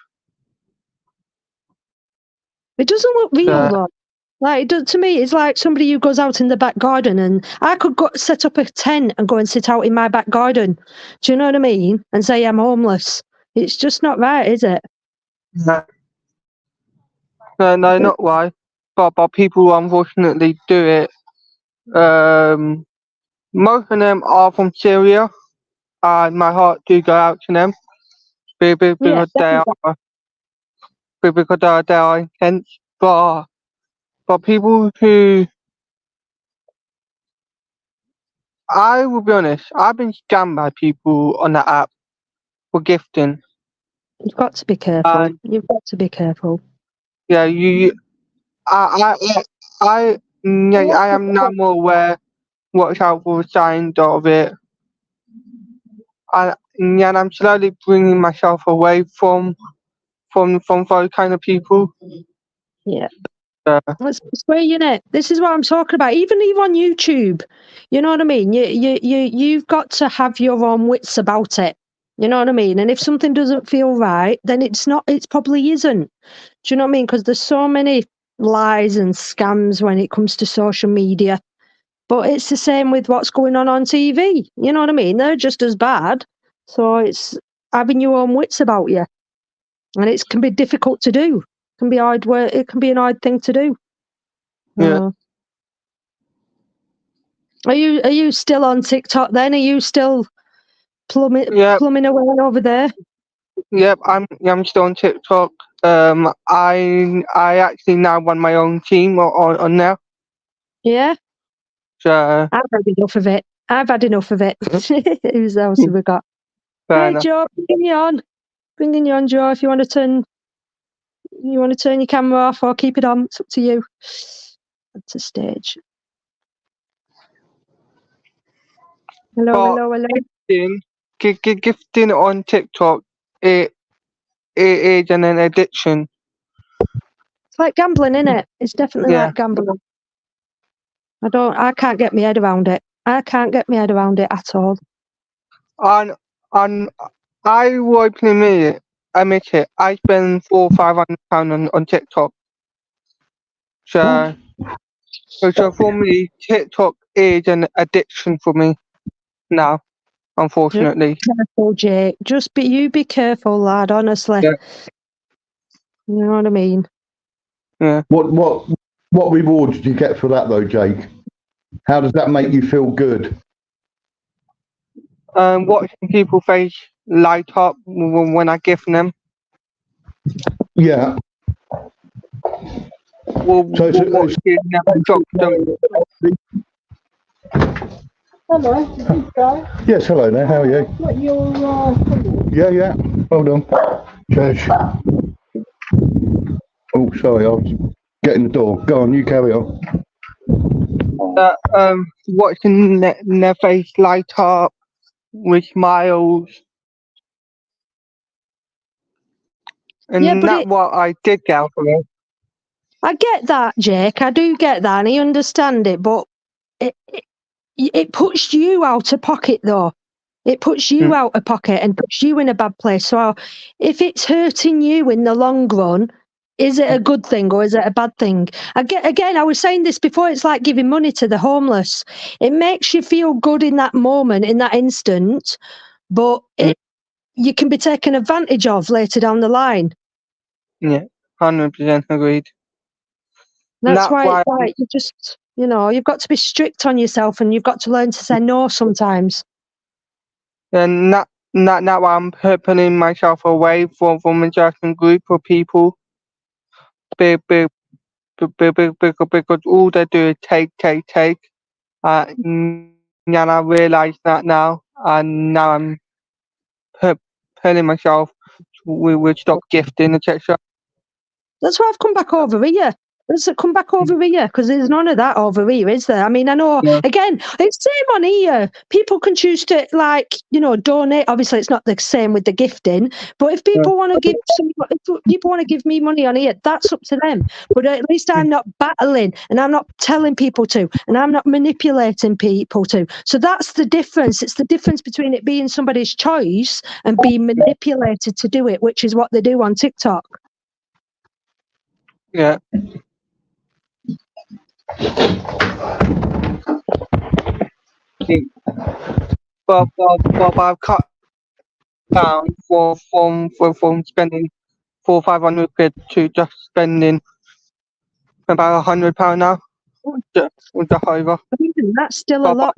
It doesn't look real though. Like it does, to me, it's like somebody who goes out in the back garden, and I could go set up a tent and go and sit out in my back garden. Do you know what I mean? And say I'm homeless. It's just not right, is it? No, not why. But people who unfortunately do it. Most of them are from Syria, and my heart do go out to them because they are intense. But But people who, I will be honest, I've been scammed by people on that app for gifting. You've got to be careful. You've got to be careful. Yeah, I am now more aware. Watch out for the signs of it. And I'm slowly bringing myself away from those kind of people. Yeah. That's where you know. This is what I'm talking about. Even on YouTube, you know what I mean. You've got to have your own wits about it. You know what I mean. And if something doesn't feel right, then it's not. It probably isn't. Do you know what I mean? Because there's so many lies and scams when it comes to social media. But it's the same with what's going on TV. You know what I mean? They're just as bad. So it's having your own wits about you, and it can be difficult to do. It can be hard work. It can be an hard thing to do. Yeah. Are you still on TikTok then? Are you still plumbing away over there? Yep, I'm still on TikTok. I actually now run my own team on there. Yeah. So I've had enough of it. Who's else have we got? fair Hey enough. Joe, bringing you on, Joe. If you want to turn your camera off or keep it on, it's up to you. That's a stage. Hello. Gifting on TikTok, it is an addiction. It's like gambling, isn't it? It's definitely like gambling. I can't get my head around it. I can't get my head around it at all. And I will openly admit it. I spend £400 or £500 on TikTok. So for me, TikTok is an addiction for me now, unfortunately. Just be careful, Jake. Be careful, lad. Honestly. Yeah. You know what I mean? Yeah. What rewards do you get for that though, Jake? How does that make you feel good? Watching people's face light up when I gift them. Yeah. Hello, is this Joe? Yes, hello there. How are you? What your Yeah. Hold on. Cheers. Oh, sorry, I was getting the door. Go on, you carry on. Watching their face light up with smiles. And that's what I did get out of it. I get that, Jake. I do get that, and I understand it. But it puts you out of pocket, though. It puts you out of pocket and puts you in a bad place. So, if it's hurting you in the long run, is it a good thing or is it a bad thing? Again, I was saying this before. It's like giving money to the homeless. It makes you feel good in that moment, in that instant, but you can be taken advantage of later down the line. Yeah, 100% agreed. That's why it's like you just, you've got to be strict on yourself and you've got to learn to say no sometimes. And now I'm pulling myself away from a certain group of people. Because all they do is take. And I realise that now. And now I'm pulling myself. We would stop gifting, etc. That's why I've come back over here. Come back over here because there's none of that over here, is there? I mean, I know, again, it's same on here. People can choose to, donate. Obviously, it's not the same with the gifting, but if people want to give people want to give me money on here, that's up to them. But at least I'm not battling and I'm not telling people to and I'm not manipulating people to. So that's the difference. It's the difference between it being somebody's choice and being manipulated to do it, which is what they do on TikTok. Yeah. But I've cut down from spending £400-500 to just spending about £100 now. With the over. That's still a lot.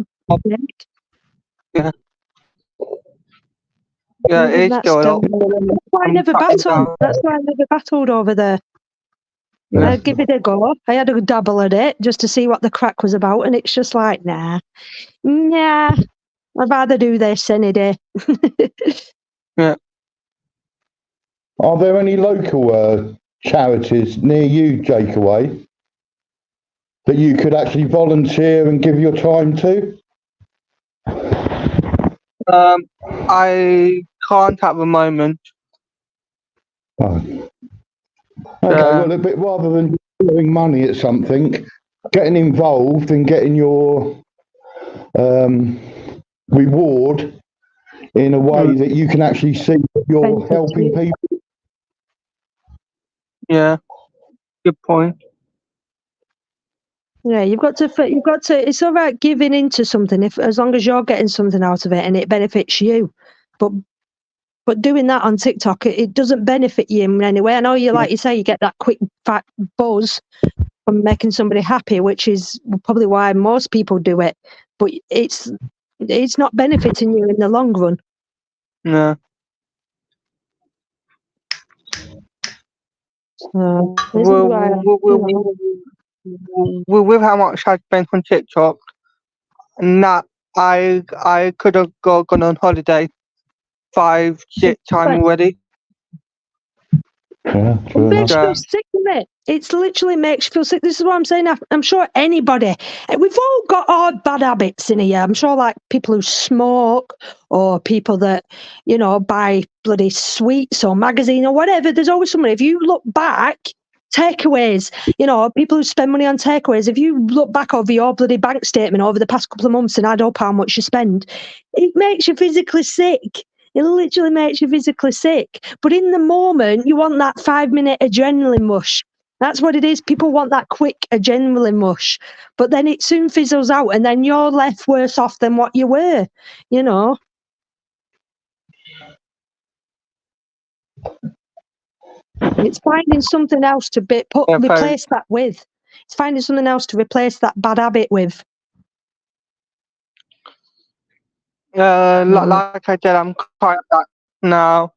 Yeah. Yeah, it's still a lot. That's why I never battled. That's why I never battled over there. Yeah. I'd give it a go. I had a dabble at it just to see what the crack was about, and it's just like, nah, I'd rather do this any day. Yeah. Are there any local charities near you, Jake, away, that you could actually volunteer and give your time to? I can't at the moment. Oh. Okay, well, a bit rather than throwing money at something, getting involved and getting your reward in a way that you can actually see that you're helping people. Yeah, good point. Yeah, you've got to. It's all right giving into something as long as you're getting something out of it and it benefits you. But doing that on TikTok, it doesn't benefit you in any way. I know like you say, you get that quick fat buzz from making somebody happy, which is probably why most people do it. But it's not benefiting you in the long run. No. With how much I spent on TikTok, and that I could have gone on holiday 5 time already. Yeah, It makes you feel sick, doesn't it? It literally makes you feel sick. This is what I'm saying. I'm sure anybody, we've all got our bad habits in here. I'm sure, like people who smoke or people that, buy bloody sweets or magazine or whatever. There's always someone. If you look back, takeaways, people who spend money on takeaways. If you look back over your bloody bank statement over the past couple of months and add up how much you spend, it makes you physically sick. It literally makes you physically sick. But in the moment, you want that 5-minute adrenaline rush. That's what it is. People want that quick adrenaline rush. But then it soon fizzles out and then you're left worse off than what you were, It's finding something else to replace that with. It's finding something else to replace that bad habit with. Like I said, I'm quite that now.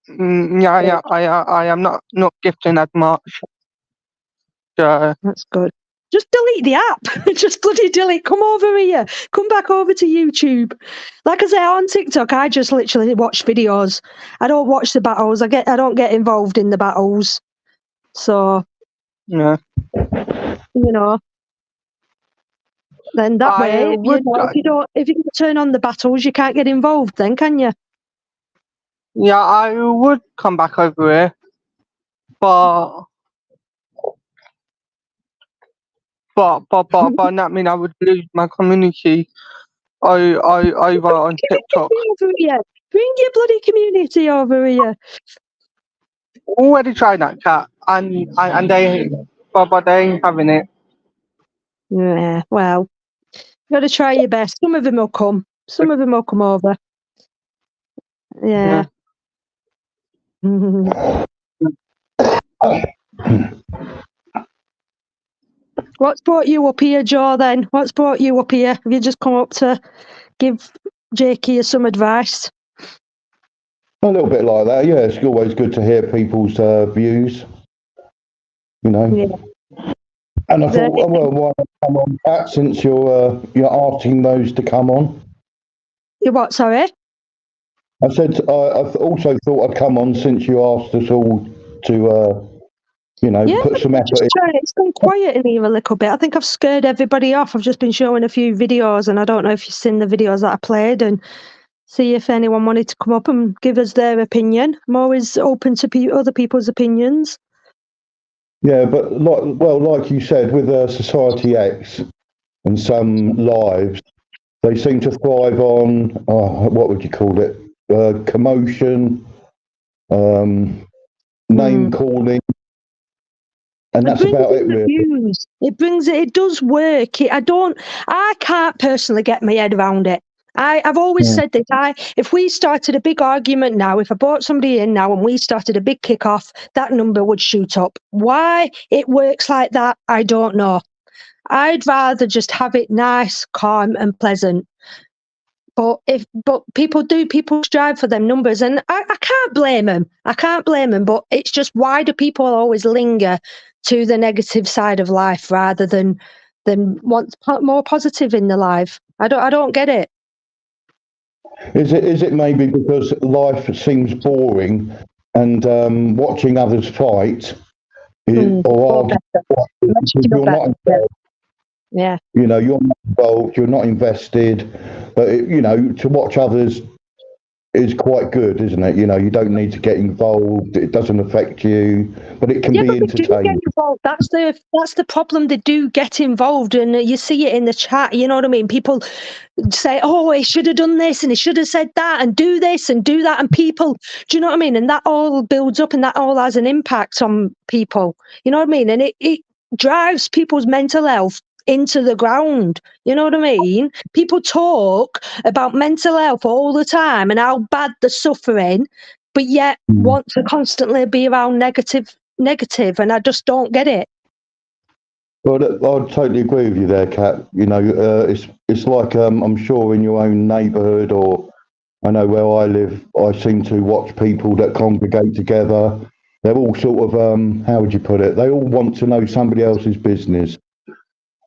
I am not gifting as much. That's good. Just delete the app. Just bloody delete. Come over here. Come back over to YouTube. Like I say, on TikTok, I just literally watch videos. I don't watch the battles. I don't get involved in the battles. So, yeah, then that way, if you don't turn on the battles, you can't get involved. Then, can you? Yeah, I would come back over here, but that mean I would lose my community over on TikTok. Bring your bloody community over here. Already tried that chat, and they ain't having it. Yeah, well, you got to try your best. Some of them will come. Some of them will come over. Yeah. What's brought you up here, Joe, then? What's brought you up here? Have you just come up to give Jakey some advice? A little bit like that, yeah. It's always good to hear people's views, Yeah. And I thought, well, why not come on, Pat, since you're asking those to come on? You what, sorry? I said I also thought I'd come on since you asked us all to, put some effort in. It's gone quiet in here a little bit. I think I've scared everybody off. I've just been showing a few videos, and I don't know if you've seen the videos that I played, and see if anyone wanted to come up and give us their opinion. I'm always open to other people's opinions. Yeah, but like you said, with Society X and some lives, they seem to thrive on what would you call it? Commotion, name calling, and that's about it. Really. It does work. I can't personally get my head around it. I've always said that if we started a big argument now, if I brought somebody in now and we started a big kick-off, that number would shoot up. Why it works like that, I don't know. I'd rather just have it nice, calm and pleasant. But people strive for them numbers, and I can't blame them. I can't blame them. But it's just, why do people always linger to the negative side of life rather than want more positive in their life? I don't get it. Is it maybe because life seems boring and watching others fight or argue, you're not involved. Yeah. You know, you're not involved, you're not invested, but you know, to watch others is quite good, isn't it? You know, you don't need to get involved, it doesn't affect you, but it can be entertaining. That's the problem. They do get involved, and you see it in the chat, you know what I mean? People say, oh, he should have done this and he should have said that, and do this and do that, and people, do you know what I mean? And that all builds up, and that all has an impact on people, you know what I mean? And it drives people's mental health into the ground, you know what I mean? People talk about mental health all the time and how bad they're suffering, but yet want to constantly be around negative, and I just don't get it. Well, I totally agree with you there, Kat. You know, it's like I'm sure in your own neighbourhood, or I know where I live, I seem to watch people that congregate together. They're all sort of how would you put it? They all want to know somebody else's business.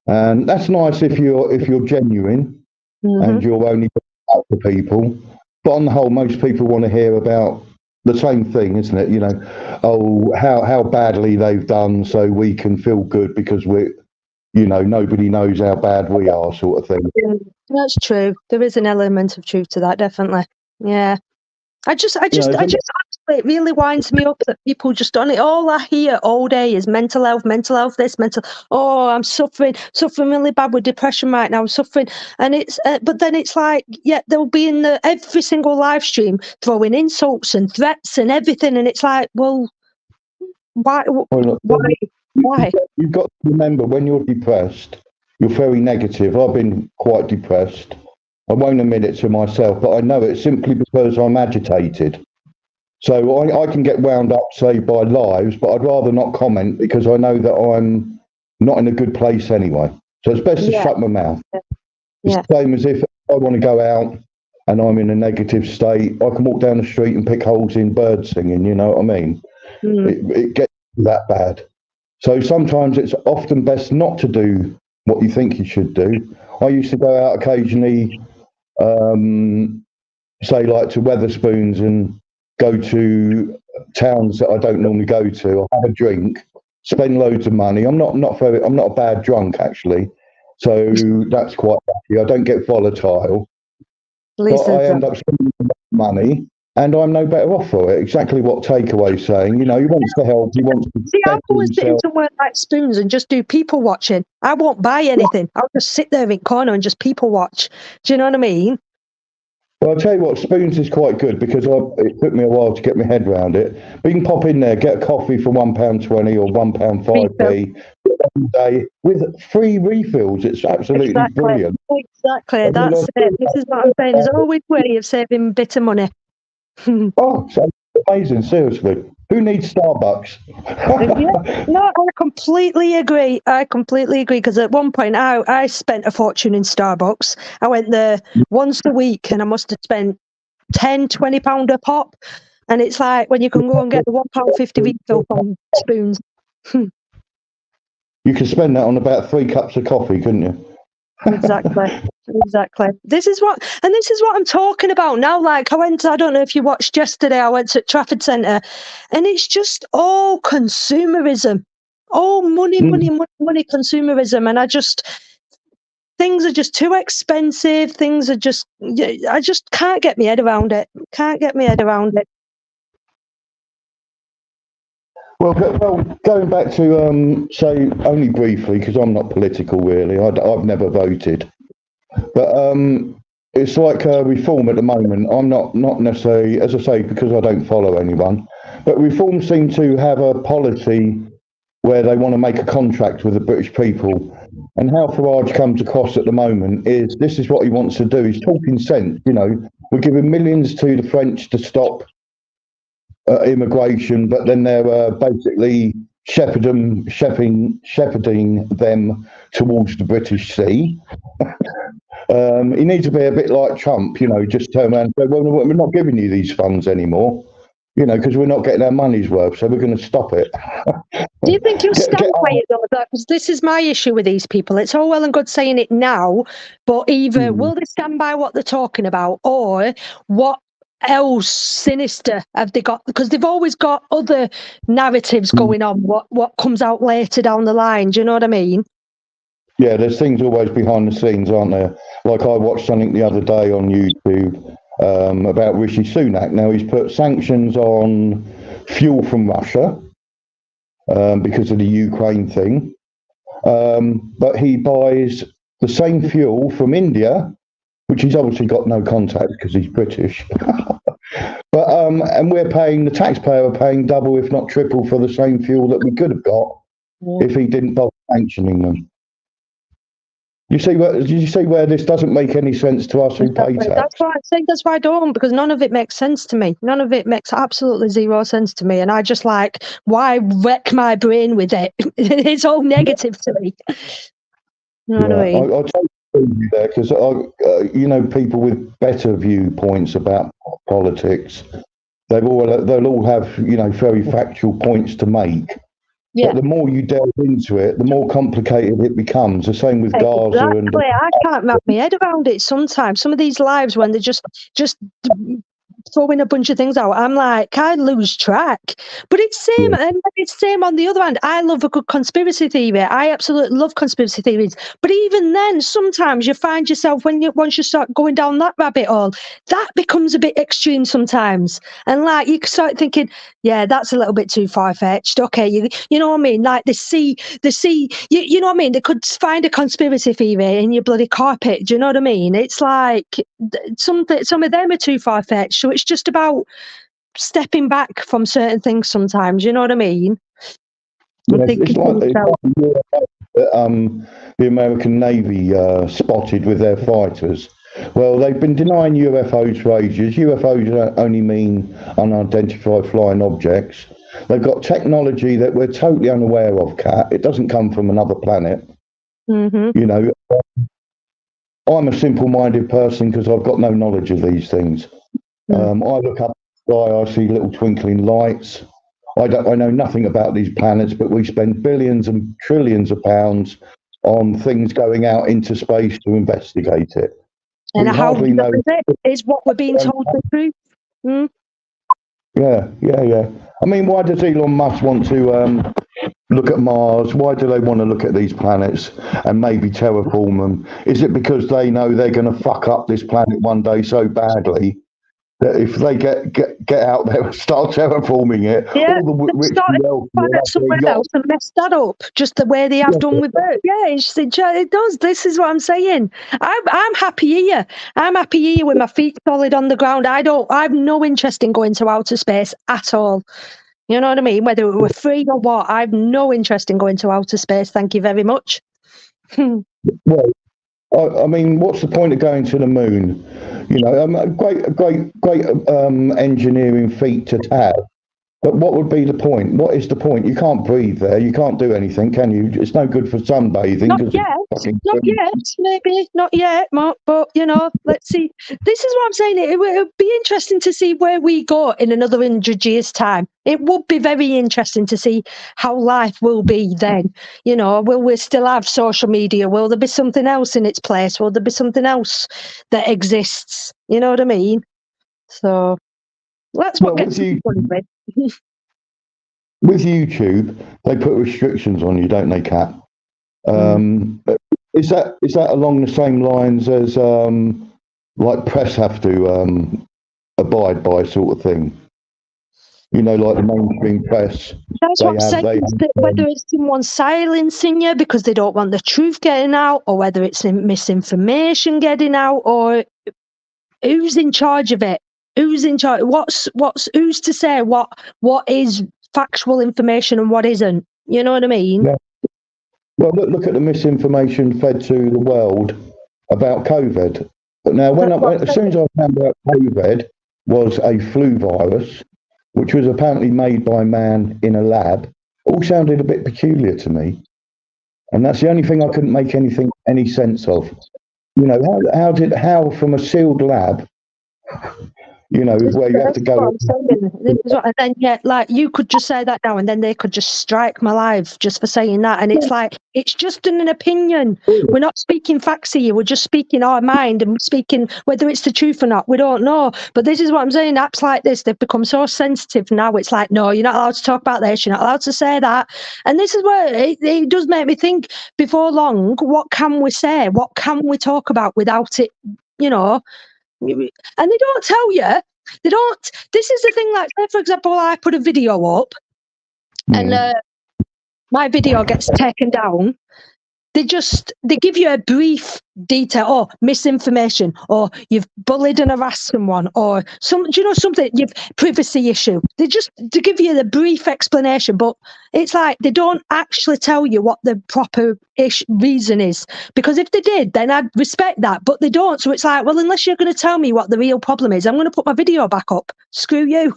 And that's nice if you're genuine and you're only out for people. But on the whole, most people want to hear about the same thing, isn't it? You know, oh, how badly they've done, so we can feel good because nobody knows how bad we are, sort of thing. Yeah, that's true. There is an element of truth to that, definitely. Yeah. It really winds me up that people just on it. All I hear all day is mental health, oh, I'm suffering really bad with depression right now, I'm suffering. And it's, but then it's like, yeah, they'll be in every single live stream throwing insults and threats and everything. And it's like, well, why? You've got to remember, when you're depressed, you're very negative. I've been quite depressed. I won't admit it to myself, but I know it simply because I'm agitated. So I can get wound up, say, by lives, but I'd rather not comment because I know that I'm not in a good place anyway. So it's best to shut my mouth. It's the same as if I want to go out and I'm in a negative state, I can walk down the street and pick holes in birds singing, you know what I mean? It gets that bad. So sometimes it's often best not to do what you think you should do. I used to go out occasionally, say like to Wetherspoons, and go to towns that I don't normally go to, or have a drink, spend loads of money. I'm not a bad drunk actually, so that's quite lucky. I don't get volatile, but I end up spending money, and I'm no better off for it. Exactly what Takeaway's saying. You know, he wants to help. He wants to. See, I'll always sit somewhere like Spoons and just do people watching. I won't buy anything. I'll just sit there in the corner and just people watch. Do you know what I mean? Well, I'll tell you what, Spoons is quite good because it took me a while to get my head around it. But you can pop in there, get a coffee for £1.20 or £1.5p every day with free refills. It's absolutely brilliant. Exactly, that's it. This is what I'm saying. There's always a way of saving a bit of money. Oh, so amazing, seriously. Who needs Starbucks? No, I completely agree. Because at one point I spent a fortune in Starbucks. I went there once a week and I must have spent £10-20 a pop. And it's like when you can go and get the £1.50 refill from Spoons. You could spend that on about 3 cups of coffee, couldn't you? Exactly. This is what I'm talking about now. Like I don't know if you watched yesterday, I went to Trafford Centre, and it's just all consumerism, all money, consumerism. And things are just too expensive. Things are just, I just can't get my head around it. Well, going back to say only briefly, because I'm not political really. I've never voted, but it's like Reform at the moment. I'm not necessarily, as I say, because I don't follow anyone. But Reform seem to have a policy where they want to make a contract with the British people. And how Farage comes across at the moment is this is what he wants to do. He's talking sense. You know, we're giving millions to the French to stop immigration, but then they're basically shepherding them towards the British Sea. He needs to be a bit like Trump, you know, just turn around and say, well, we're not giving you these funds anymore, you know, because we're not getting our money's worth, so we're going to stop it. Do you think you'll stand by it though? Because this is my issue with these people. It's all well and good saying it now, but either will they stand by what they're talking about, or what else sinister have they got? Because they've always got other narratives going on. What comes out later down the line? Do you know what I mean? Yeah, there's things always behind the scenes, aren't there? Like I watched something the other day on YouTube about Rishi Sunak. Now he's put sanctions on fuel from Russia because of the Ukraine thing, but he buys the same fuel from India, which he's obviously got no contact because he's British. But and we're paying, the taxpayer are paying double, if not triple, for the same fuel that we could have got if he didn't bother sanctioning them. You see where this doesn't make any sense to us who pay tax? That's why I think that's why I don't, because none of it makes sense to me. None of it makes absolutely zero sense to me, and I just like, why wreck my brain with it? It's all negative to me. You know what I mean? I totally agree with you there, because you know, people with better viewpoints about politics, they'll all have, you know, very factual points to make. Yeah. But the more you delve into it, the more complicated it becomes. The same with Gaza and. I can't wrap my head around it sometimes. Some of these lives, when they're just throwing a bunch of things out, I'm like, I lose track. But it's same, and it's same on the other hand. I love a good conspiracy theory. I absolutely love conspiracy theories. But even then, sometimes you find yourself once you start going down that rabbit hole, that becomes a bit extreme sometimes. And like you start thinking, yeah, that's a little bit too far fetched. Okay, you know what I mean? Like the sea. You know what I mean? They could find a conspiracy theory in your bloody carpet. Do you know what I mean? It's like some of them are too far fetched. So it's just about stepping back from certain things sometimes, you know what I mean? It's like the American Navy spotted with their fighters. Well, they've been denying UFOs for ages. UFOs only mean unidentified flying objects. They've got technology that we're totally unaware of, Kat. It doesn't come from another planet. Mm-hmm. You know, I'm a simple-minded person because I've got no knowledge of these things. I look up the sky, I see little twinkling lights. I know nothing about these planets, but we spend billions and trillions of pounds on things going out into space to investigate it. And how we know is what we're being told the truth. Mm? Yeah. I mean, why does Elon Musk want to look at Mars? Why do they want to look at these planets and maybe terraform them? Is it because they know they're going to fuck up this planet one day so badly that if they get out there and start terraforming it, all the rich and wealthy somewhere else and mess that up, just the way they have done with it. Yeah, it does. This is what I'm saying. I'm happy here. I'm happy here with my feet solid on the ground. I've no interest in going to outer space at all. You know what I mean? Whether it were free or what, I've no interest in going to outer space. Thank you very much. Well, I mean, what's the point of going to the moon? You know, great engineering feat to have. But what would be the point? What is the point? You can't breathe there. You can't do anything, can you? It's no good for sunbathing. Not yet. Maybe not yet, Mark. But you know, let's see. This is what I'm saying. It would be interesting to see where we go in another 100 years' time. It would be very interesting to see how life will be then. You know, will we still have social media? Will there be something else in its place? Will there be something else that exists? You know what I mean? So that's what gets me funny with. With YouTube, they put restrictions on you, don't they, Kat? Is that along the same lines as like press have to abide by, sort of thing? You know, like the mainstream press. That's what I'm saying. Whether it's someone silencing you because they don't want the truth getting out, or whether it's misinformation getting out, or who's in charge of it? Who's in charge? Who's to say what is factual information and what isn't? You know what I mean? Yeah. Well, look at the misinformation fed to the world about COVID. But now, as soon as I found out COVID was a flu virus, which was apparently made by man in a lab, all sounded a bit peculiar to me. And that's the only thing I couldn't make any sense of. You know, how from a sealed lab, you know, where you have to go. And then, yeah, like you could just say that now, and then they could just strike my life just for saying that. And it's like, it's just an opinion. We're not speaking facts here. We're just speaking our mind and speaking whether it's the truth or not. We don't know. But this is what I'm saying. Apps like this, they've become so sensitive now. It's like, no, you're not allowed to talk about this. You're not allowed to say that. And this is where it does make me think before long, what can we say? What can we talk about without it, you know? And they don't tell you. They don't. This is the thing. Like, say for example, I put a video up, and my video gets taken down. They give you a brief detail, or misinformation, or you've bullied and harassed someone, or something, you've privacy issue. They give you the brief explanation, but it's like they don't actually tell you what the proper reason is. Because if they did, then I'd respect that, but they don't. So it's like, well, unless you're going to tell me what the real problem is, I'm going to put my video back up. Screw you.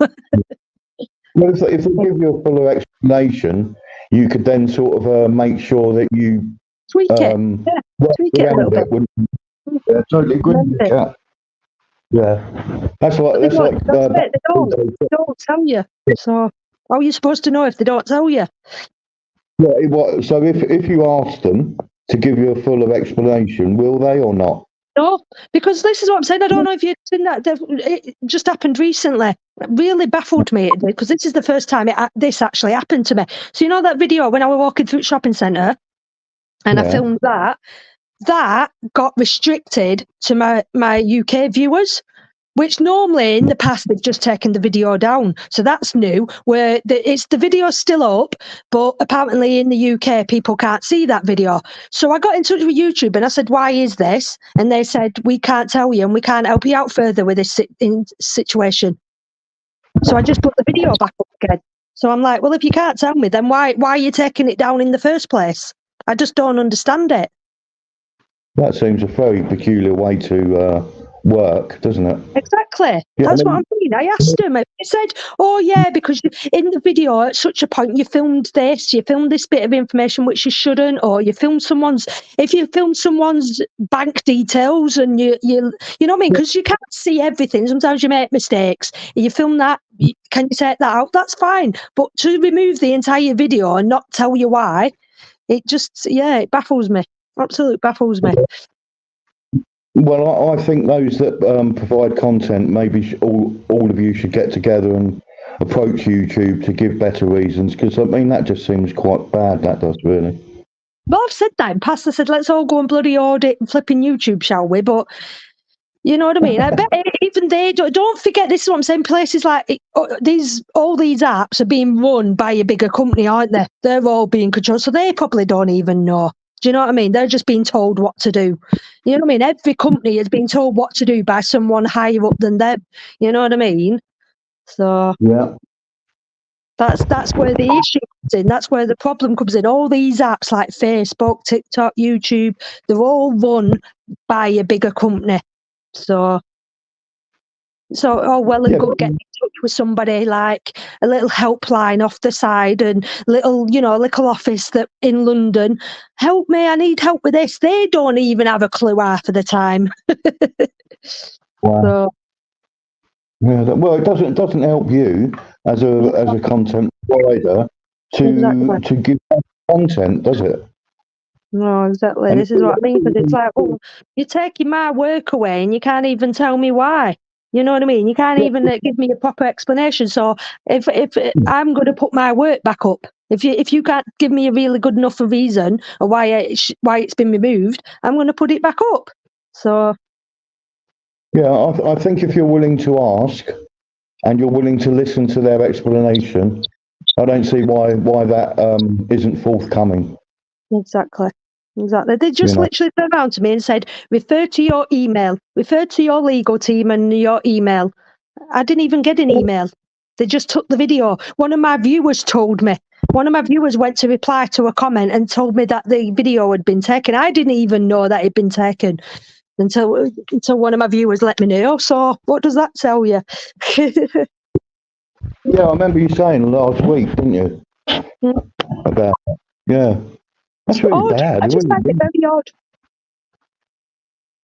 Well, if they give you a fuller explanation, you could then sort of make sure that you tweak it. Tweak it a little bit. Yeah, totally agree with that. Yeah, that's like they don't tell you. So how are you supposed to know if they don't tell you? Yeah, so if you ask them to give you a fuller explanation, will they or not? No, because this is what I'm saying. I don't know if you've seen that. It just happened recently. It really baffled me because this is the first time this actually happened to me. So you know that video when I was walking through the shopping centre and I filmed that got restricted to my UK viewers, which normally in the past they've just taken the video down. So that's new, where the video's still up, but apparently in the UK people can't see that video. So I got in touch with YouTube and I said, why is this? And they said, we can't tell you and we can't help you out further with this situation. So I just put the video back up again. So I'm like, well, if you can't tell me, then why are you taking it down in the first place? I just don't understand it. That seems a very peculiar way to work, doesn't it? Exactly. Yeah, That's what I'm saying. I asked him. He said, oh, yeah, because in the video at such a point you filmed this bit of information which you shouldn't, or you filmed someone's bank details and you know what I mean? Because you can't see everything. Sometimes you make mistakes. You film that. Can you take that out? That's fine. But to remove the entire video and not tell you why, it just, it baffles me. Absolutely baffles me. Well, I think those that provide content, maybe all of you should get together and approach YouTube to give better reasons, because I mean that just seems quite bad. That does really. Well, I've said that in past. I said let's all go and bloody audit flipping YouTube, shall we? But you know what I mean. I bet even they don't forget. This is what I'm saying. Places like all these apps are being run by a bigger company, aren't they? They're all being controlled, so they probably don't even know. Do you know what I mean? They're just being told what to do. You know what I mean? Every company is being told what to do by someone higher up than them. You know what I mean? So yeah, that's where the issue comes in. That's where the problem comes in. All these apps like Facebook, TikTok, YouTube, they're all run by a bigger company. So well and good getting in touch with somebody like a little helpline off the side and little office that in London, help me, I need help with this. They don't even have a clue half of the time. Wow. So, yeah, well, it doesn't help you as a content provider to give content, does it? No, exactly. This is what I mean. Because it's like, oh, you're taking my work away and you can't even tell me why. You know what I mean? You can't even give me a proper explanation. So if I'm going to put my work back up, if you can't give me a really good enough reason or why it's been removed, I'm going to put it back up. So yeah, I think if you're willing to ask and you're willing to listen to their explanation, I don't see why that isn't forthcoming. Exactly. They just literally turned around to me and said, refer to your email, refer to your legal team and your email. I didn't even get an email. They just took the video. One of my viewers told me. One of my viewers went to reply to a comment and told me that the video had been taken. I didn't even know that it had been taken until one of my viewers let me know. So what does that tell you? Yeah, I remember you saying last week, didn't you? About that. Yeah. That's really bad. I just find it very odd.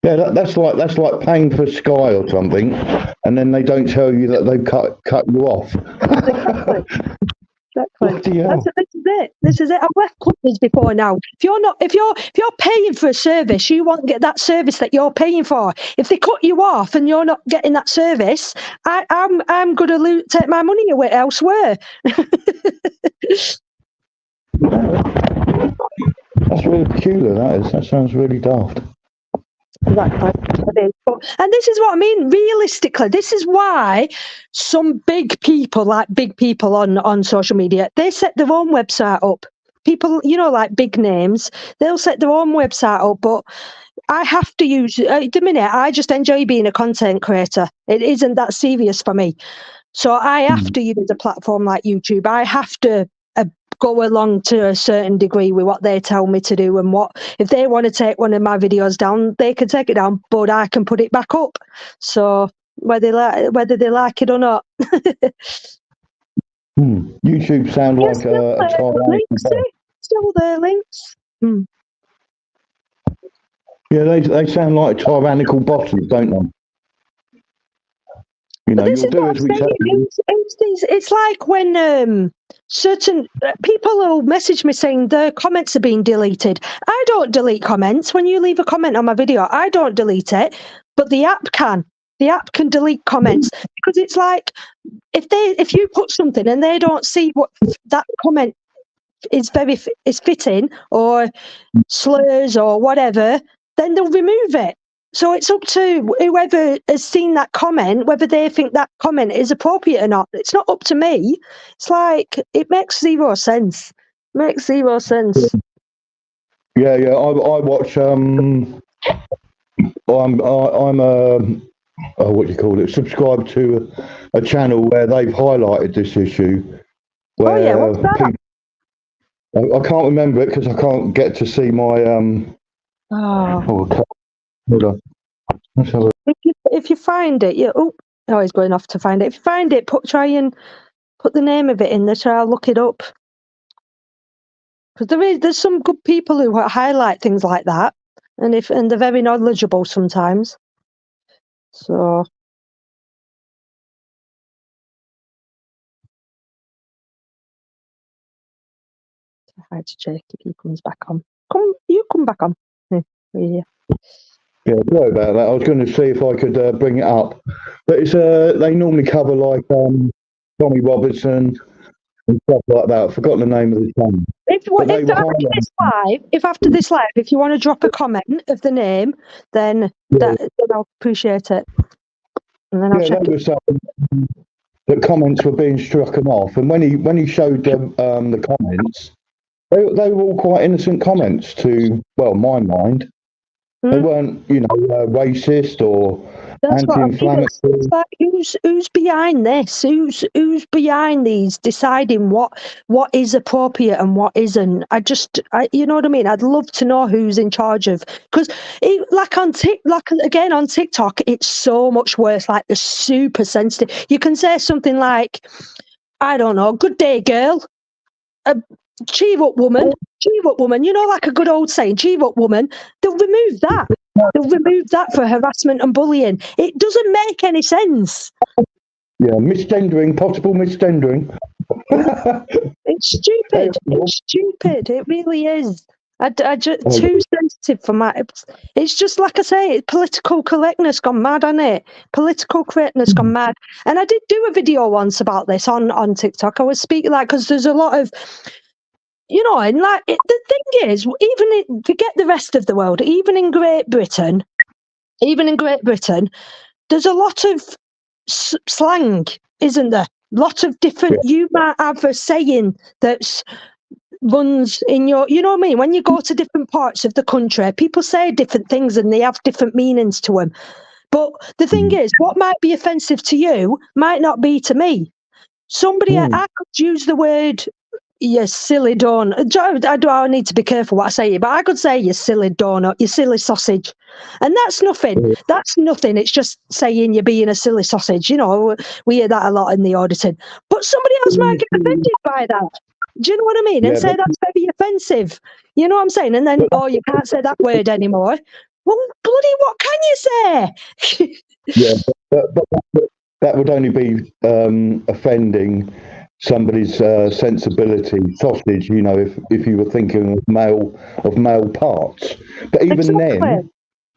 Yeah, that's like paying for Sky or something, and then they don't tell you that they've cut you off. Exactly. This is it. I've left companies before now. If you're paying for a service, you won't get that service that you're paying for. If they cut you off and you're not getting that service, I'm going to take my money away elsewhere. That's really peculiar. That sounds really daft. Exactly. And this is what I mean. Realistically, this is why some big people on social media, they set their own website up. People, like big names, they'll set their own website up. But I have to use at the minute. I just enjoy being a content creator. It isn't that serious for me. So I have to use a platform like YouTube. I have to go along to a certain degree with what they tell me to do, and if they want to take one of my videos down, they can take it down, but I can put it back up. So whether they like it or not. YouTube sound like a still there, links. Yeah, they sound like tyrannical bosses, don't they? You'll do as we tell you. It's like when certain people will message me saying their comments are being deleted. I don't delete comments. When you leave a comment on my video, I don't delete it, but the app can. The app can delete comments because it's like if you put something and they don't see what that comment is fitting or slurs or whatever, then they'll remove it. So it's up to whoever has seen that comment, whether they think that comment is appropriate or not. It's not up to me. It's like, it makes zero sense. Yeah. I watch. I'm what do you call it? Subscribed to a channel where they've highlighted this issue. Where what's that? I can't remember it because I can't get to see my Hold on. Let's have a... If you find it, he's going off to find it. If you find it, try and put the name of it in there. So I'll look it up. Because there's some good people who highlight things like that, and they're very knowledgeable sometimes. So. Hi to Jake if he comes back on. Come back on. Yeah. Yeah, sorry about that. I was going to see if I could bring it up, but it's they normally cover like Tommy Robertson and stuff like that. I've forgotten the name of the channel. If after this live, if you want to drop a comment of the name, then I'll appreciate it. And then I'll check it. The comments were being struck off, and when he showed them the comments, they were all quite innocent comments to my mind. They weren't, racist or anti-inflammatory. It's like who's behind this? Who's behind these deciding what is appropriate and what isn't? You know what I mean? I'd love to know who's in charge of, because on TikTok, it's so much worse. Like, they're super sensitive. You can say something like, I don't know, good day, girl. Cheer up, woman. Like a good old saying, cheer up, woman. They'll remove that. They'll remove that for harassment and bullying. It doesn't make any sense. Yeah, misgendering, possible misgendering. It's stupid. It's stupid. It really is. Too sensitive for my. It's just like I say, political correctness gone mad, hasn't it? Political correctness gone mad. And I did do a video once about this on TikTok. I was speaking because there's a lot of. And the thing is, forget the rest of the world, even in Great Britain, there's a lot of slang, isn't there? Lot of different, you might have a saying that runs in your, you know what I mean? When you go to different parts of the country, people say different things and they have different meanings to them. But the thing is, what might be offensive to you might not be to me. I could use the word, you silly donut. I need to be careful what I say, but I could say you silly donut, you silly sausage. And that's nothing. That's nothing. It's just saying you're being a silly sausage. We hear that a lot in the auditing. But somebody else might get offended by that. Do you know what I mean? And say that's very offensive. You know what I'm saying? And then, you can't say that word anymore. Well, bloody, what can you say? Yeah, but that would only be offending somebody's sensibility, sausage. You know, if you were thinking of male parts. But even then,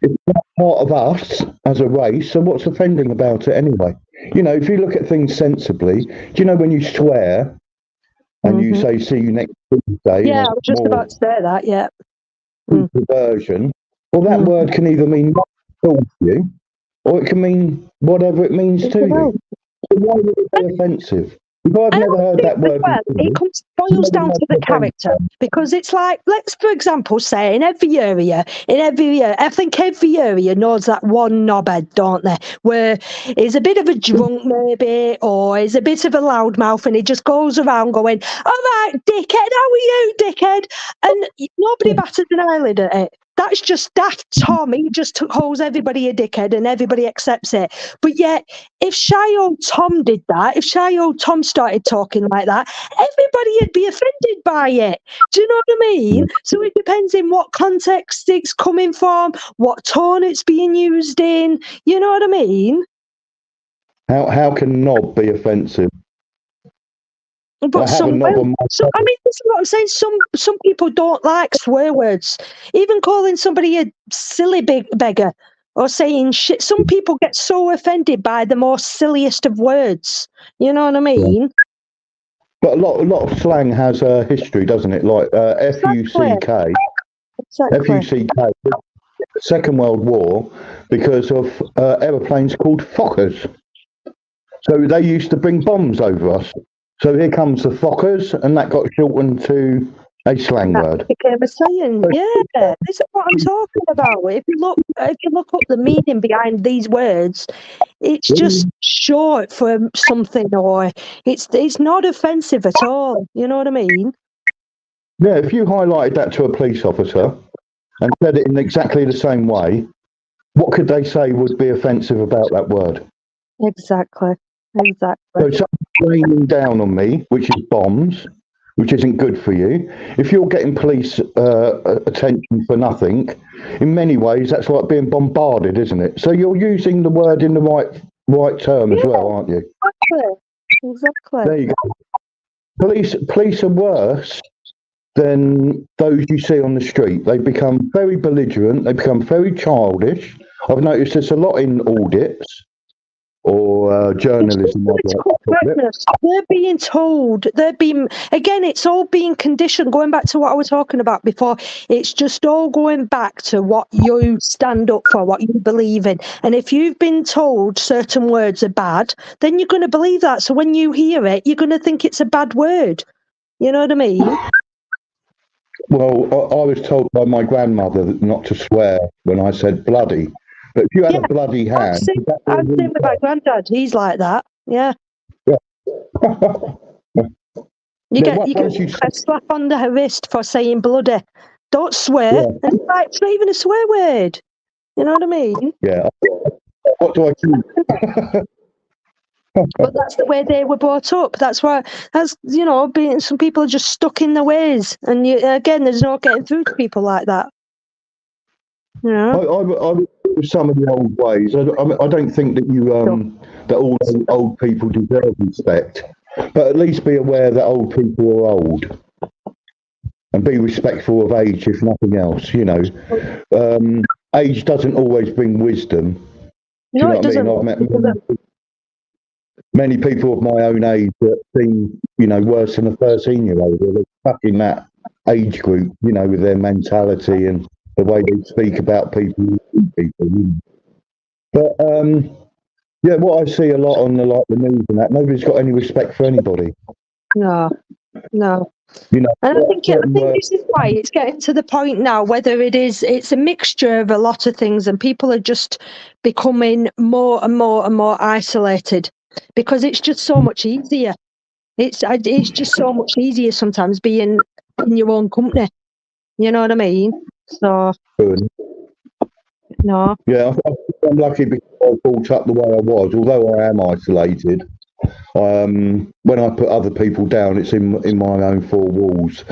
it's not part of us as a race. So what's offending about it anyway? You know, if you look at things sensibly, do you know when you swear and you say "see you next Tuesday"? Yeah, I was just about to say that. Yeah. Version. Well, that word can either mean not to you, or it can mean whatever it means to you. So why would it be offensive? If I've never heard that word before, it boils down to the character, because it's like, let's for example say in every area, I think every area knows that one knobhead, don't they? Where he's a bit of a drunk maybe, or he's a bit of a loudmouth, and he just goes around going, "All right, dickhead, how are you, dickhead?" And nobody batters an eyelid at it. That's just daft Tom. He just calls everybody a dickhead and everybody accepts it. But yet, if shy old Tom did that, if shy old Tom started talking like that, everybody would be offended by it. Do you know what I mean? So it depends in what context it's coming from, what tone it's being used in. You know what I mean? How can knob be offensive? But some will. So, I mean, this is what I'm saying. Some people don't like swear words. Even calling somebody a silly big beggar or saying shit. Some people get so offended by the most silliest of words. You know what I mean? But a lot of slang has a history, doesn't it? Like F-U-C-K. Exactly. F-U-C-K. Second World War, because of aeroplanes called Fokkers. So they used to bring bombs over us. So here comes the Fokkers, and that got shortened to a slang word. Became a saying. Yeah, this is what I'm talking about. If you look up the meaning behind these words, it's just short for something, or it's not offensive at all. You know what I mean? Yeah, if you highlighted that to a police officer and said it in exactly the same way, what could they say would be offensive about that word? Exactly. So something's raining down on me, which is bombs, which isn't good for you. If you're getting police attention for nothing, in many ways that's like being bombarded, isn't it? So you're using the word in the right term as well, aren't you? Exactly. There you go. Police are worse than those you see on the street. They become very belligerent. They become very childish. I've noticed this a lot in audits. Or journalism. They're being told, again, it's all being conditioned, going back to what I was talking about before, it's just all going back to what you stand up for, what you believe in. And if you've been told certain words are bad, then you're going to believe that. So when you hear it, you're going to think it's a bad word. You know what I mean? Well, I was told by my grandmother not to swear when I said bloody. But if you had a bloody hand... I've seen with my granddad. He's like that. Yeah. You get a slap on the wrist for saying bloody. Don't swear. Yeah. And it's not even a swear word. You know what I mean? Yeah. What do I do? But that's the way they were brought up. That's why, some people are just stuck in their ways. And again, there's no getting through to people like that. You know? I some of the old ways. I don't think that that all old people deserve respect, but at least be aware that old people are old, and be respectful of age, if nothing else. You know, age doesn't always bring wisdom. Do you know what I mean? I've met many people of my own age that seem, worse than a 13-year-old. They're stuck in that age group, with their mentality and the way they speak about people. But what I see a lot on the news and that, nobody's got any respect for anybody. No. And I think this is why it's getting to the point now, whether it's a mixture of a lot of things, and people are just becoming more and more and more isolated because it's just so much easier. It's just so much easier sometimes being in your own company. You know what I mean? So. No. Yeah, I'm lucky because I was brought up the way I was. Although I am isolated, when I put other people down, it's in my own four walls.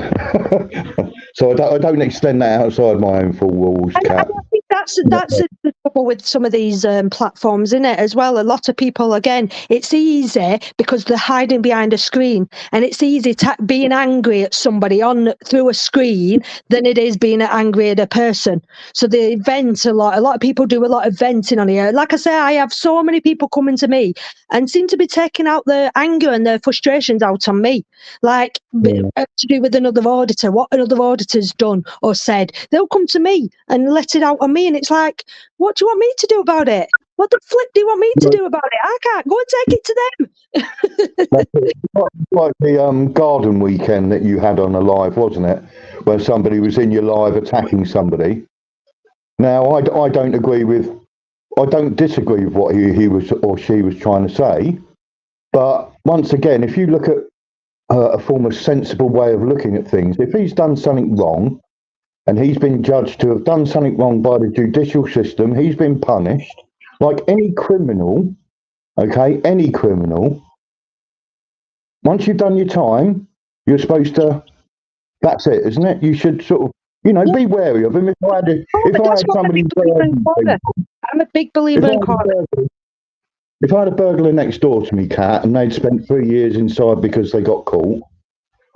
So I don't extend that outside my own four walls. And I think that's the trouble with some of these platforms, isn't it? As well, a lot of people, again, it's easy because they're hiding behind a screen, and it's easy being angry at somebody through a screen than it is being angry at a person. So they vent a lot. A lot of people do a lot of venting on here. Like I say, I have so many people coming to me and seem to be taking out their anger and their frustrations out on me, like to do with another auditor, what another auditor's done or said. They'll come to me and let it out on me, and it's like, what do you want me to do about it? What the flip do you want me to do about it? I can't go and take it to them. Like the garden weekend that you had on a live, wasn't it? Where somebody was in your live attacking somebody. Now, I don't disagree with what he was or she was trying to say. But once again, if you look at a form of sensible way of looking at things, if he's done something wrong and he's been judged to have done something wrong by the judicial system, he's been punished. Like any criminal, okay, any criminal, once you've done your time, you're supposed to, that's it, isn't it? You should sort of, be wary of him. If I had somebody... I'm a big believer in karma. If I had a burglar next door to me, Kat, and they'd spent 3 years inside because they got caught,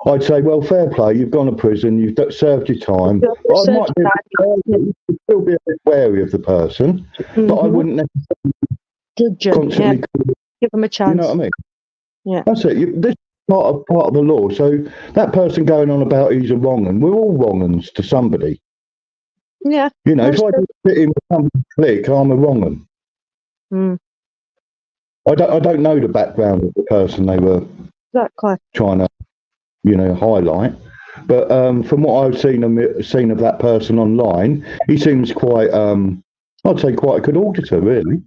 I'd say, well, fair play, you've gone to prison, you've served your time. I might still be a bit wary of the person, but I wouldn't necessarily constantly give them a chance. You know what I mean? Yeah. That's it. This is part of the law. So that person going on about he's a wrong un, we're all wrong uns to somebody. Yeah. If I just fit in with somebody click, I'm a wrong un. I don't know the background of the person they were trying to, highlight. But from what I've seen of that person online, he seems quite, I'd say quite a good auditor, really.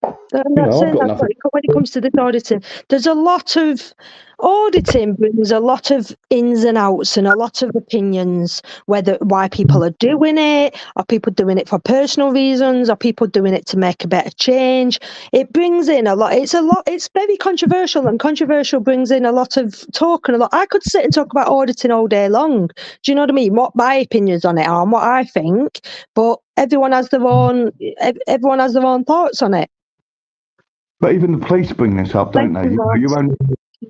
I'm not saying that, but when it comes to this auditing, there's a lot of auditing brings a lot of ins and outs and a lot of opinions, why people are doing it, are people doing it for personal reasons, are people doing it to make a better change. It brings in a lot. It's very controversial, and controversial brings in a lot of talk and a lot. I could sit and talk about auditing all day long. Do you know what I mean? What my opinions on it are and what I think, but everyone has their own thoughts on it. But even the police bring this up, don't they? You only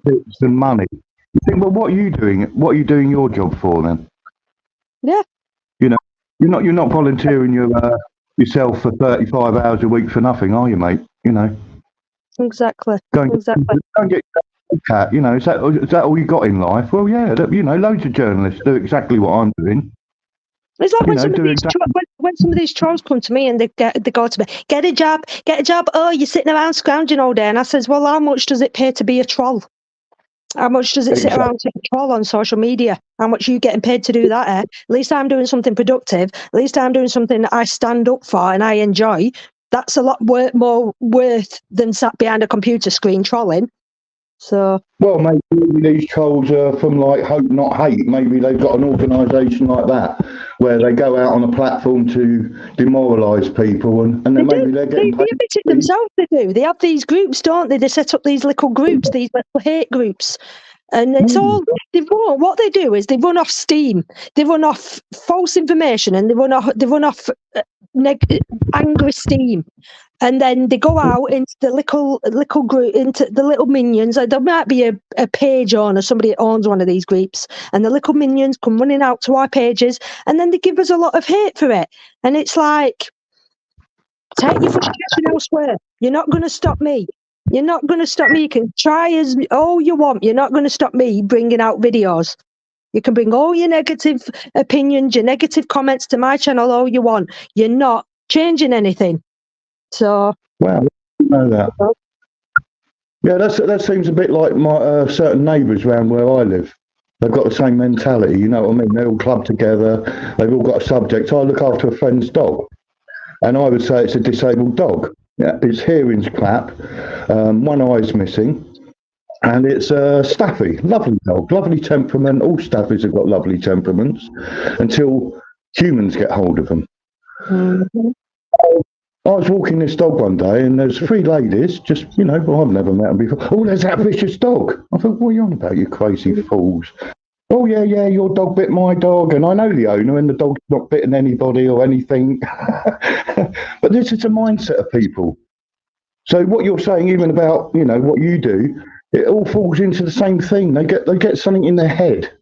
tips and money. You think, well, what are you doing? What are you doing your job for then? Yeah. You're not volunteering yourself for 35 hours a week for nothing, are you, mate? Exactly. Don't get cat. Is that all you got in life? Well, yeah. Loads of journalists do exactly what I'm doing. It's like when some of these trolls come to me and they go to me, get a job. Oh, you're sitting around scrounging all day. And I says, well, how much does it pay to be a troll? How much does it sit around to troll on social media? How much are you getting paid to do that? At least I'm doing something productive. At least I'm doing something that I stand up for and I enjoy. That's a lot more worth than sat behind a computer screen trolling. So, well, maybe these trolls are from Hope Not Hate. Maybe they've got an organisation like that where they go out on a platform to demoralise people, and then maybe they're getting paid. They it themselves. They do. They have these groups, don't they? They set up these little groups, these little hate groups, and it's all what they do is they run off steam. They run off false information, and they run off angry steam. And then they go out into the little group, into the little minions. There might be a page owner, somebody that owns one of these groups, and the little minions come running out to our pages, and then they give us a lot of hate for it. And it's like, take your frustration elsewhere. You're not going to stop me. You're not going to stop me. You can try as all you want. You're not going to stop me bringing out videos. You can bring all your negative opinions, your negative comments to my channel all you want. You're not changing anything. So, well, I know that. Yeah, that seems a bit like my certain neighbours around where I live. They've got the same mentality, you know what I mean? They're all clubbed together. They've all got a subject. I look after a friend's dog, and I would say it's a disabled dog. Yeah, its hearing's crap, one eye's missing, and it's a Staffy, lovely dog, lovely temperament. All Staffies have got lovely temperaments until humans get hold of them. Mm-hmm. I was walking this dog one day, and there's 3 ladies, just, I've never met them before. Oh, there's that vicious dog. I thought, what are you on about, you crazy fools? oh yeah, your dog bit my dog, and I know the owner, and the dog's not bitten anybody or anything. But this is the mindset of people. So what you're saying, even about what you do, it all falls into the same thing. They get something in their head.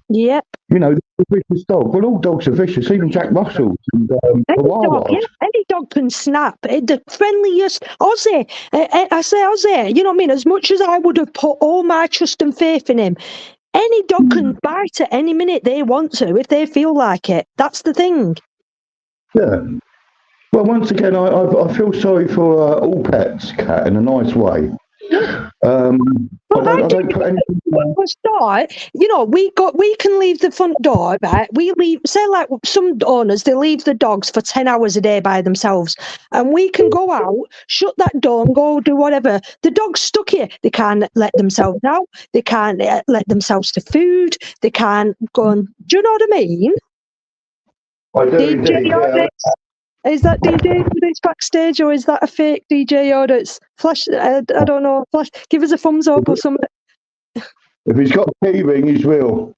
Yep. The vicious dog. Well, all dogs are vicious, even Jack Russell and Any dog, Chihuahuas. any dog can snap. The friendliest Aussie. I say Aussie. You know what I mean? As much as I would have put all my trust and faith in him, any dog can bite at any minute they want to if they feel like it. That's the thing. Yeah. Well, once again, I feel sorry for all pets, Kat, in a nice way. I don't put anything down. We can leave the front door, right? We leave, say like some owners, they leave the dogs for 10 hours a day by themselves, and we can go out, shut that door and go do whatever. The dog's stuck here. They can't let themselves out. They can't let themselves to food. They can't go and, do you know what I mean? I do indeed, yeah. Is that DJ that's backstage, or is that a fake DJ, or it's flash? I don't know. Flash, give us a thumbs up or something. If he's got a key ring, he's real.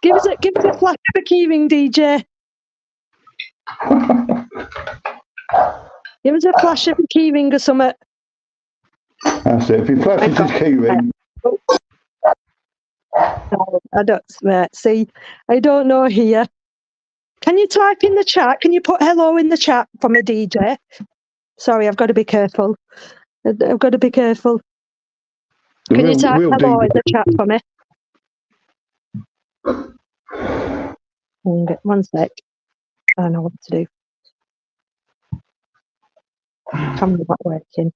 Give us a flash of a key ring, DJ. Give us a flash of a key ring or something. That's it. If he flashes his key ring. No, I don't. See, I don't know here. Can you type in the chat? Can you put hello in the chat for me, DJ? Sorry, I've got to be careful. I've got to be careful. Can you type hello in the chat for me? One sec. I don't know what to do. Camera not working.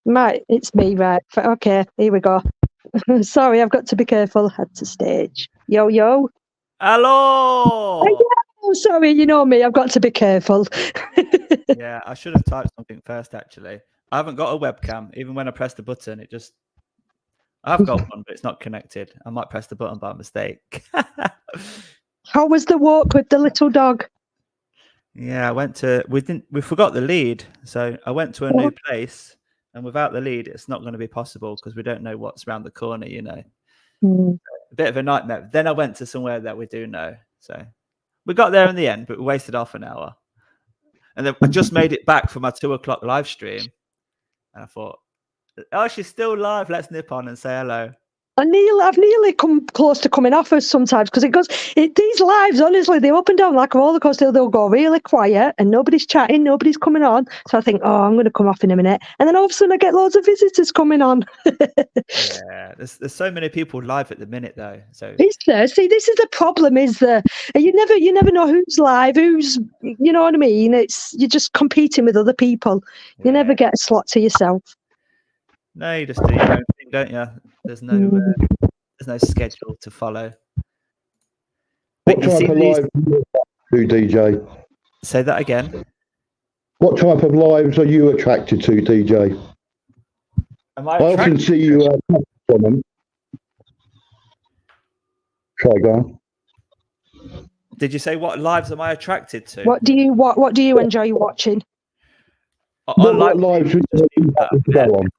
Right, it's me, right. Okay, here we go. Sorry, I've got to be careful. Head to stage. Yo, yo. Hello! Oh, sorry, you know me. I've got to be careful. Yeah, I should have typed something first, actually. I haven't got a webcam. Even when I press the button, it just... I've got one, but it's not connected. I might press the button by mistake. How was the walk with the little dog? Yeah, we forgot the lead. So I went to a new place, and without the lead, it's not going to be possible because we don't know what's around the corner, Mm. A bit of a nightmare. Then I went to somewhere that we do know. So we got there in the end, but we wasted half an hour. And then I just made it back for my 2:00 live stream. And I thought, oh, she's still live. Let's nip on and say hello. I've nearly come close to coming off us sometimes because these lives, honestly, they up and down like a roller coaster. They'll go really quiet and nobody's chatting, nobody's coming on. So I think, oh, I'm going to come off in a minute. And then all of a sudden I get loads of visitors coming on. Yeah, there's so many people live at the minute though. So is there? See, this is the problem, is there? You never know who's live, who's, you know what I mean? You're just competing with other people. You never get a slot to yourself. No, you just do your own thing, don't you? There's no schedule to follow. What type of live do, DJ? Say that again. What type of lives are you attracted to, DJ? Am I often see you on them. Try again. Did you say what lives am I attracted to? What do you enjoy watching? What lives would you go on?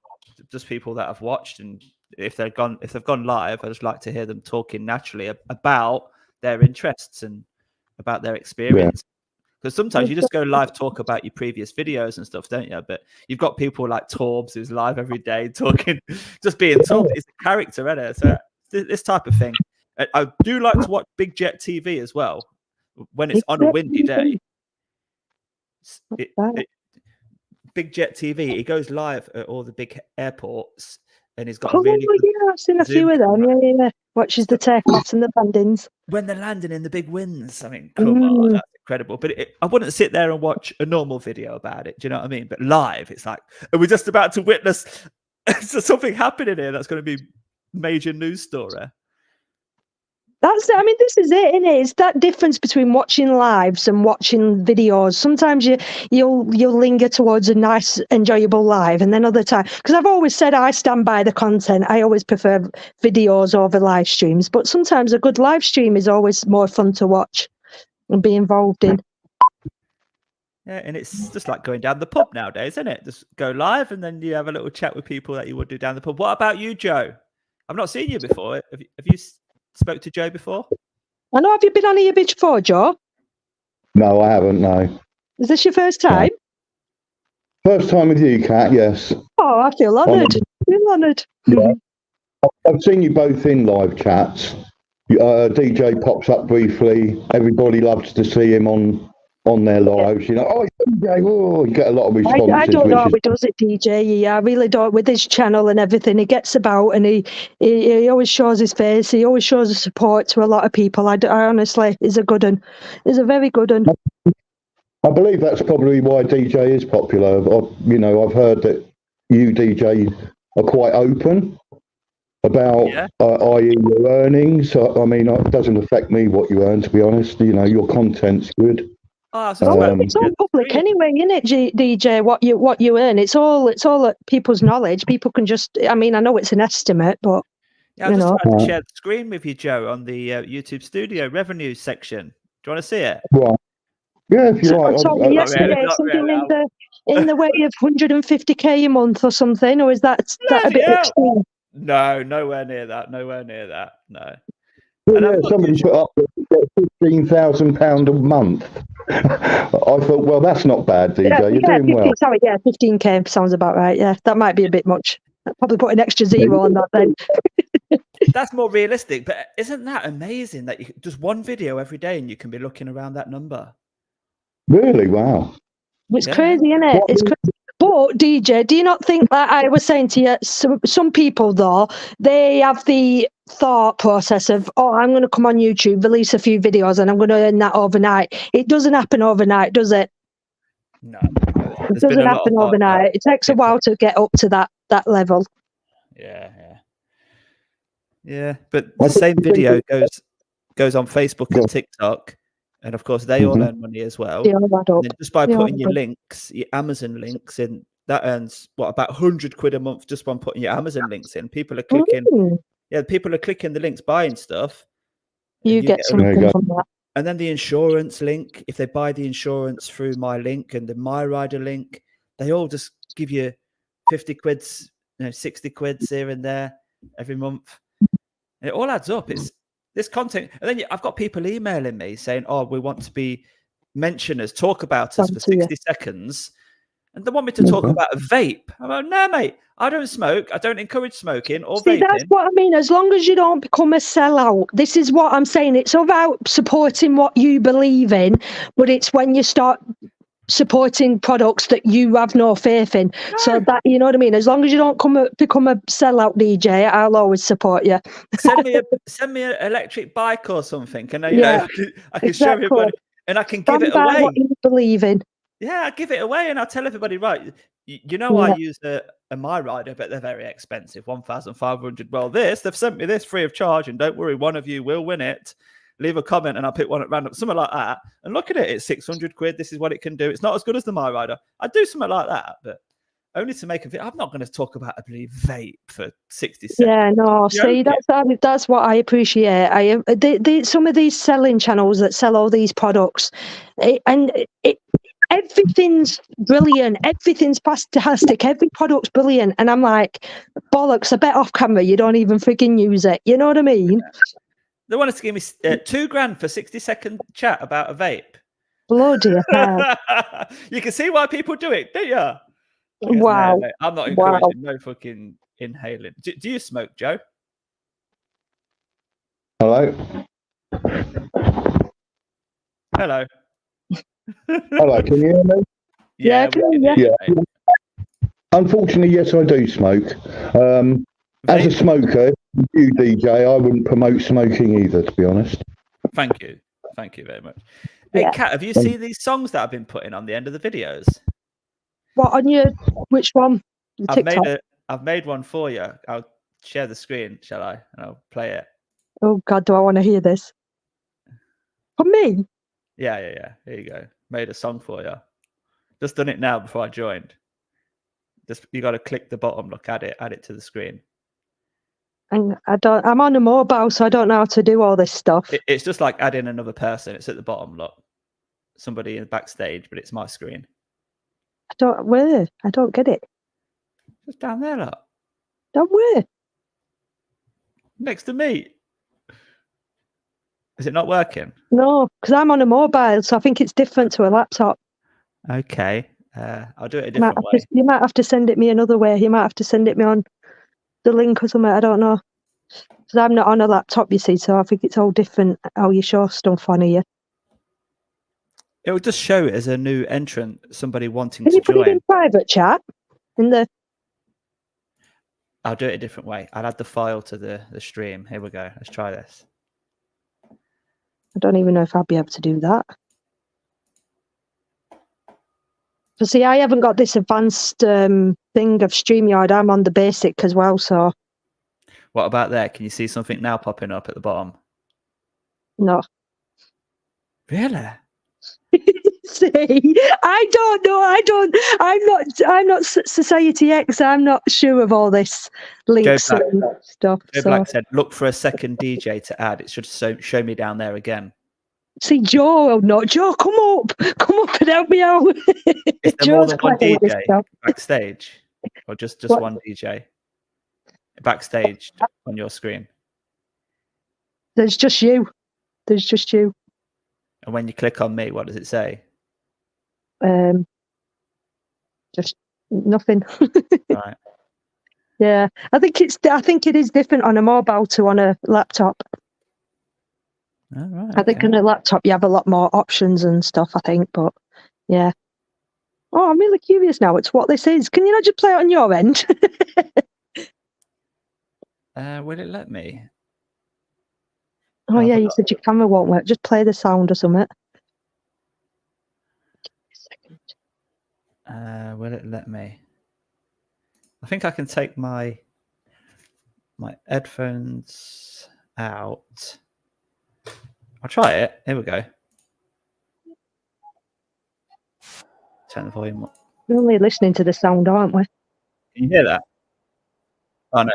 Just people that I've watched, and if they've gone live, I just like to hear them talking naturally about their interests and about their experience. Because sometimes you just go live, talk about your previous videos and stuff, don't you? But you've got people like Torbs who's live every day talking, just being Torbs. It's a character, isn't it? So this type of thing. I do like to watch Big Jet TV as well when it's on a windy day. Big Jet TV, he goes live at all the big airports, and he's got a really good I've seen a few of them. Yeah. Watches the takeoffs and the landings. When they're landing in the big winds. I mean, come on, that's incredible. But I wouldn't sit there and watch a normal video about it. Do you know what I mean? But live, it's like, are we just about to witness something happening here that's going to be major news story? That's it. I mean, this is it, isn't it? It's that difference between watching lives and watching videos. Sometimes you'll linger towards a nice, enjoyable live, and then other times, because I've always said I stand by the content. I always prefer videos over live streams, but sometimes a good live stream is always more fun to watch and be involved in. Yeah, and it's just like going down the pub nowadays, isn't it? Just go live, and then you have a little chat with people that you would do down the pub. What about you, Joe? I've not seen you before. Have you spoke to Joe before? I know. Have you been on here before, Joe? No, I haven't. No. Is this your first time? First time with you, Kat. Yes. Oh, I feel honoured. I feel honoured. Yeah. I've seen you both in live chats. DJ pops up briefly. Everybody loves to see him on their lives. You know, oh, DJ, oh, you get a lot of responses. I don't know how he does it, DJ. Yeah, I really don't. With his channel and everything, he gets about and he always shows his face. He always shows his support to a lot of people. I honestly, he's a good one. He's a very good one. I believe that's probably why DJ is popular. I've heard that you, DJ, are quite open about, i.e. your earnings. I mean, it doesn't affect me what you earn, to be honest. You know, your content's good. It's all public anyway, isn't it, DJ? What you earn, it's all at people's knowledge. People can just. I mean, I know it's an estimate, but I just tried to share the screen with you, Joe, on the YouTube Studio revenue section. Do you want to see it? Right. Yeah, if you like. Yesterday, something in the way of 150k a month or something, or is that a bit extreme? No, nowhere near that. Nowhere near that. No. Yeah, somebody put up £15,000 a month. I thought, well, that's not bad, DJ. You're doing well. Sorry, 15k sounds about right. Yeah, that might be a bit much. I'll probably put an extra zero on that then. That's more realistic, but isn't that amazing that you just one video every day and you can be looking around that number? Really? Wow. It's crazy, isn't it? It's crazy. But DJ, do you not think that I was saying to you, some people though, they have the thought process of, oh, I'm going to come on YouTube, release a few videos, and I'm going to earn that overnight. It doesn't happen overnight, does it? No. It doesn't happen overnight. It takes a while to get up to that level. Yeah, but the same video goes on Facebook and TikTok. And of course, they all earn money as well. And then just by putting your links, your Amazon links in, that earns about £100 a month just by putting your Amazon links in. People are clicking, people are clicking the links, buying stuff. You get something from that. And then the insurance link, if they buy the insurance through my link and the MyRider link, they all just give you 50 quids, 60 quids here and there every month. And it all adds up. It's this content, and then I've got people emailing me saying, "Oh, we want to be mention us, talk about us for 60 seconds," and they want me to talk about a vape. I'm like, "No, mate, I don't smoke. I don't encourage smoking or vaping." That's what I mean. As long as you don't become a sellout, this is what I'm saying. It's about supporting what you believe in, but it's when you start supporting products that you have no faith in. No. So that, you know what I mean? As long as you don't become a sellout DJ, I'll always support you. Send me an electric bike or something. And I can show everybody and I can give it away. What you believe in. Yeah, I give it away and I'll tell everybody, right, I use a MyRider, but they're very expensive, 1,500. Well, they've sent me this free of charge, and don't worry, one of you will win it. Leave a comment and I'll pick one at random, something like that. And look at it, it's 600 quid. This is what it can do. It's not as good as the MyRider. I'd do something like that, but only to make a video. I'm not going to talk about a bloody vape for 60 seconds. Yeah, no. See, that's what I appreciate. Some of these selling channels that sell all these products, everything's brilliant. Everything's fantastic. Every product's brilliant. And I'm like, bollocks, I bet off camera you don't even freaking use it. You know what I mean? They wanted to give me $2,000 for 60-second chat about a vape. Bloody hell. You can see why people do it, don't you? Wow. No, I'm not encouraging no fucking inhaling. Do you smoke, Joe? Hello? Hello. Hello, can you hear me? Yeah. Unfortunately, yes, I do smoke. As a smoker, you DJ, I wouldn't promote smoking either, to be honest. Thank you very much. Hey, Kat, have you seen these songs that I've been putting on the end of the videos? What on which one? I've made one for you. I'll share the screen, shall I? And I'll play it. Oh God, do I want to hear this? For me? Yeah. Here you go. Made a song for you. Just done it now before I joined. You got to click the bottom. Look at it. Add it to the screen. And I'm on a mobile, so I don't know how to do all this stuff. It's just like adding another person. It's at the bottom. Look, somebody in the backstage, but it's my screen. I don't get it. Just down there, look. Don't worry. Next to me. Is it not working? No, because I'm on a mobile, so I think it's different to a laptop. Okay. I'll do it a different way. You might have to send it me another way. You might have to send it me on the link or something. I don't know. Because I'm not on a laptop, you see, so I think it's all different how you show stuff on here. It will just show it as a new entrant, somebody wanting Can to you put it join. in private chat? I'll do it a different way. I'll add the file to the stream. Here we go. Let's try this. I don't even know if I'll be able to do that. But see, I haven't got this advanced thing of StreamYard. I'm on the basic as well, so... What about there? Can you see something now popping up at the bottom? No. Really? See, I don't know. I'm not Society X. I'm not sure of all this links and stuff. Joe So. Black said, look for a second DJ to add. It should show me down there again. See, Joe, not Joe, come up and help me out. Is there more than one playing with this DJ stuff. backstage? Or just What? one DJ? Backstage on your screen. There's just you. There's just you. And when you click on me, what does it say? Just nothing. Right. Yeah, I think it is different on a mobile to on a laptop. All right, I think on a laptop you have a lot more options and stuff. I think, but yeah. Oh, I'm really curious now. It's what this is. Can you not just play it on your end? Will it let me? Oh yeah, you said your camera won't work. Just play the sound or something. Will it let me? I think I can take my headphones out. I'll try it. Here we go. Turn the volume up. We're only listening to the sound, aren't we? Can you hear that? Oh no.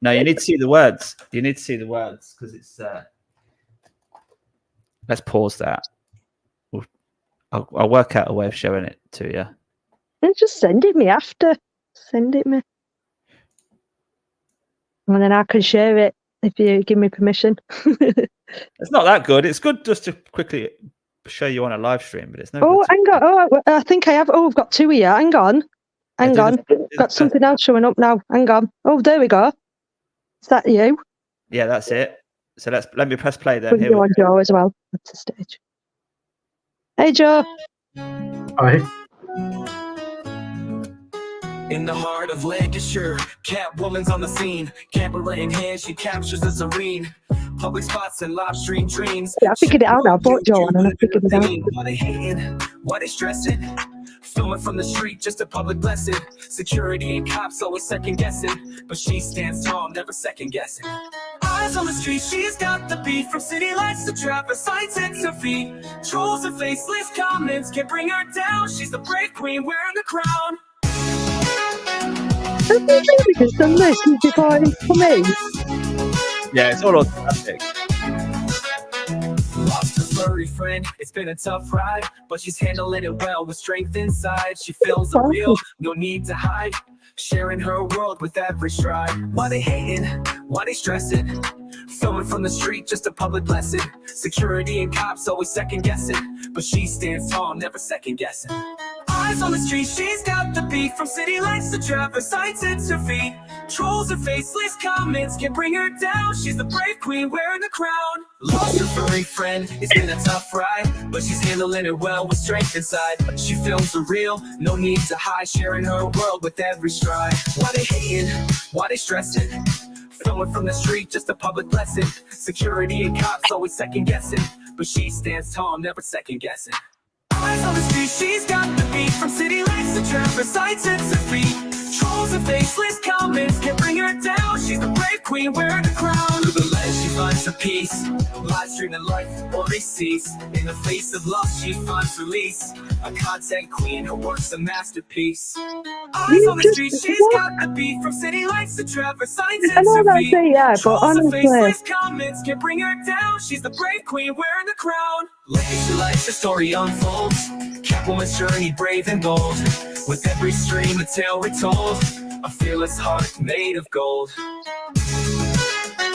No, you need to see the words. You need to see the words because it's. Let's pause that. I'll work out a way of showing it to you. And just send it me after. Send it me. And then I can share it if you give me permission. It's not that good. It's good just to quickly show you on a live stream, but it's no Oh, good. hang on. Oh, I think I have. Oh, I've got two here. Hang on. Hang do on. Got something else showing up now. Hang on. Oh, there we go. Is that you? Yeah, that's it. So let me press play then. Put Here you we on Joe as well. That's the stage. Hey, Joe. Hi. In the heart of Lancashire, Catwoman's on the scene. Camera in hand, she captures the serene. Public spots and live stream dreams. Yeah, I figured it out now. I bought Joe and I figured it out. Why they hating? Why they stressing? Filming from the street, just a public blessing. Security and cops always second guessing, but she stands tall, never second guessing. Eyes on the street, she's got the beat. From city lights to traffic signs at her feet. Trolls and faceless comments can't bring her down. She's the brave queen wearing the crown. Have you really just done this before for me? Yeah, it's all automatic. Lost her furry friend, it's been a tough ride, but she's handling it well with strength inside. She feels the real, no need to hide, sharing her world with every stride. Why they hating? Why they stressing? Filming from the street, just a public blessing. Security and cops always second guessing, but she stands tall, never second guessing. Eyes on the street, she's got the beat. From city lights to traffic signs at her feet. Trolls and faceless comments can't bring her down. She's the brave queen wearing the crown. Lost her furry friend, it's been a tough ride, but she's handling it well with strength inside. She feels the real, no need to hide, sharing her world with every stride. Why they hating? Why they stressing? Filming from the street, just a public blessing. Security and cops always second guessing, but she stands tall, never second guessing. Eyes on the street, she's got the beat. From city lights to traffic signs at her feet. Trolls and faceless comments can't bring her down. She's the brave queen wearing the crown. Through the lens, she finds her peace. Live streaming life already cease. In the face of loss, she finds release. A content queen, her work's a masterpiece. Eyes on the street, she's got the beat. From city lights to traffic signs at I know her that feet. say yeah, but Trolls and honestly, faceless comments can't bring her down. She's the brave queen wearing the crown. Later life, the story unfolds. Catwoman's journey, brave and bold. With every stream, a tale retold. A fearless heart made of gold.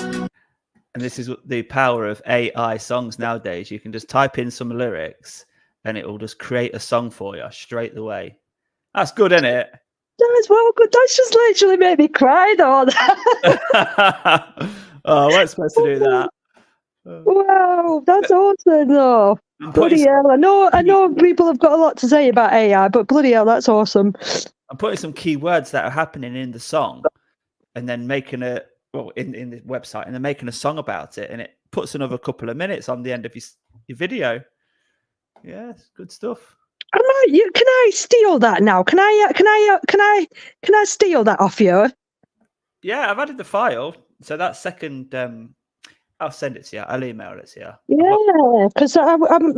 And this is the power of AI songs nowadays. You can just type in some lyrics and it will just create a song for you straight away. That's good, isn't it? That's well good. That's just literally made me cry, though. Oh, I wasn't supposed to do that. Wow, that's awesome, though. Bloody hell. I know people have got a lot to say about AI, but bloody hell, that's awesome. I'm putting some key words that are happening in the song and then making in the website, and then making a song about it, and it puts another couple of minutes on the end of your video. Yeah, it's good stuff. Can I steal that now? Can I steal that off you? Yeah, I've added the file. So that second, I'll send it to you. I'll email it to you. Yeah, because I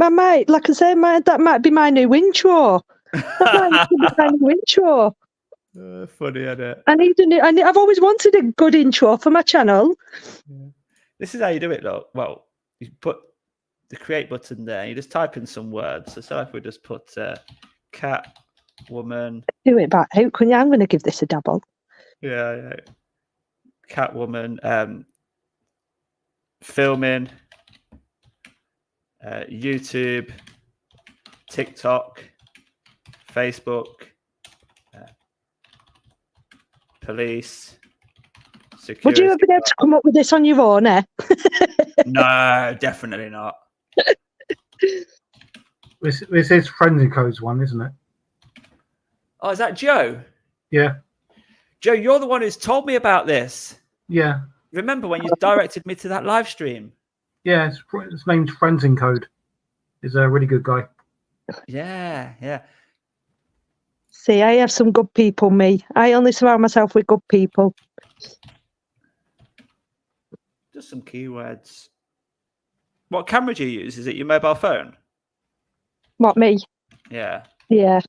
might, like I say, that might be my new intro. That might be my new intro. Funny, isn't it? I've always wanted a good intro for my channel. Yeah. This is how you do it, though. Well, you put the create button there. You just type in some words. So if we just put cat, woman. Do it back out, can you? I'm going to give this a double. Yeah. Cat, woman, filming, YouTube, TikTok, Facebook, police, security. Would you have been able to come up with this on your own, eh? No, definitely not. This is Frenzy Code's one, isn't it? Oh, is that Joe? Yeah. Joe, you're the one who's told me about this. Yeah. Remember when you directed me to that live stream? Yeah, his name's Frenzy Code. He's a really good guy. Yeah. See, I have some good people, me. I only surround myself with good people. Just some keywords. What camera do you use? Is it your mobile phone? What, me? Yeah. Yeah.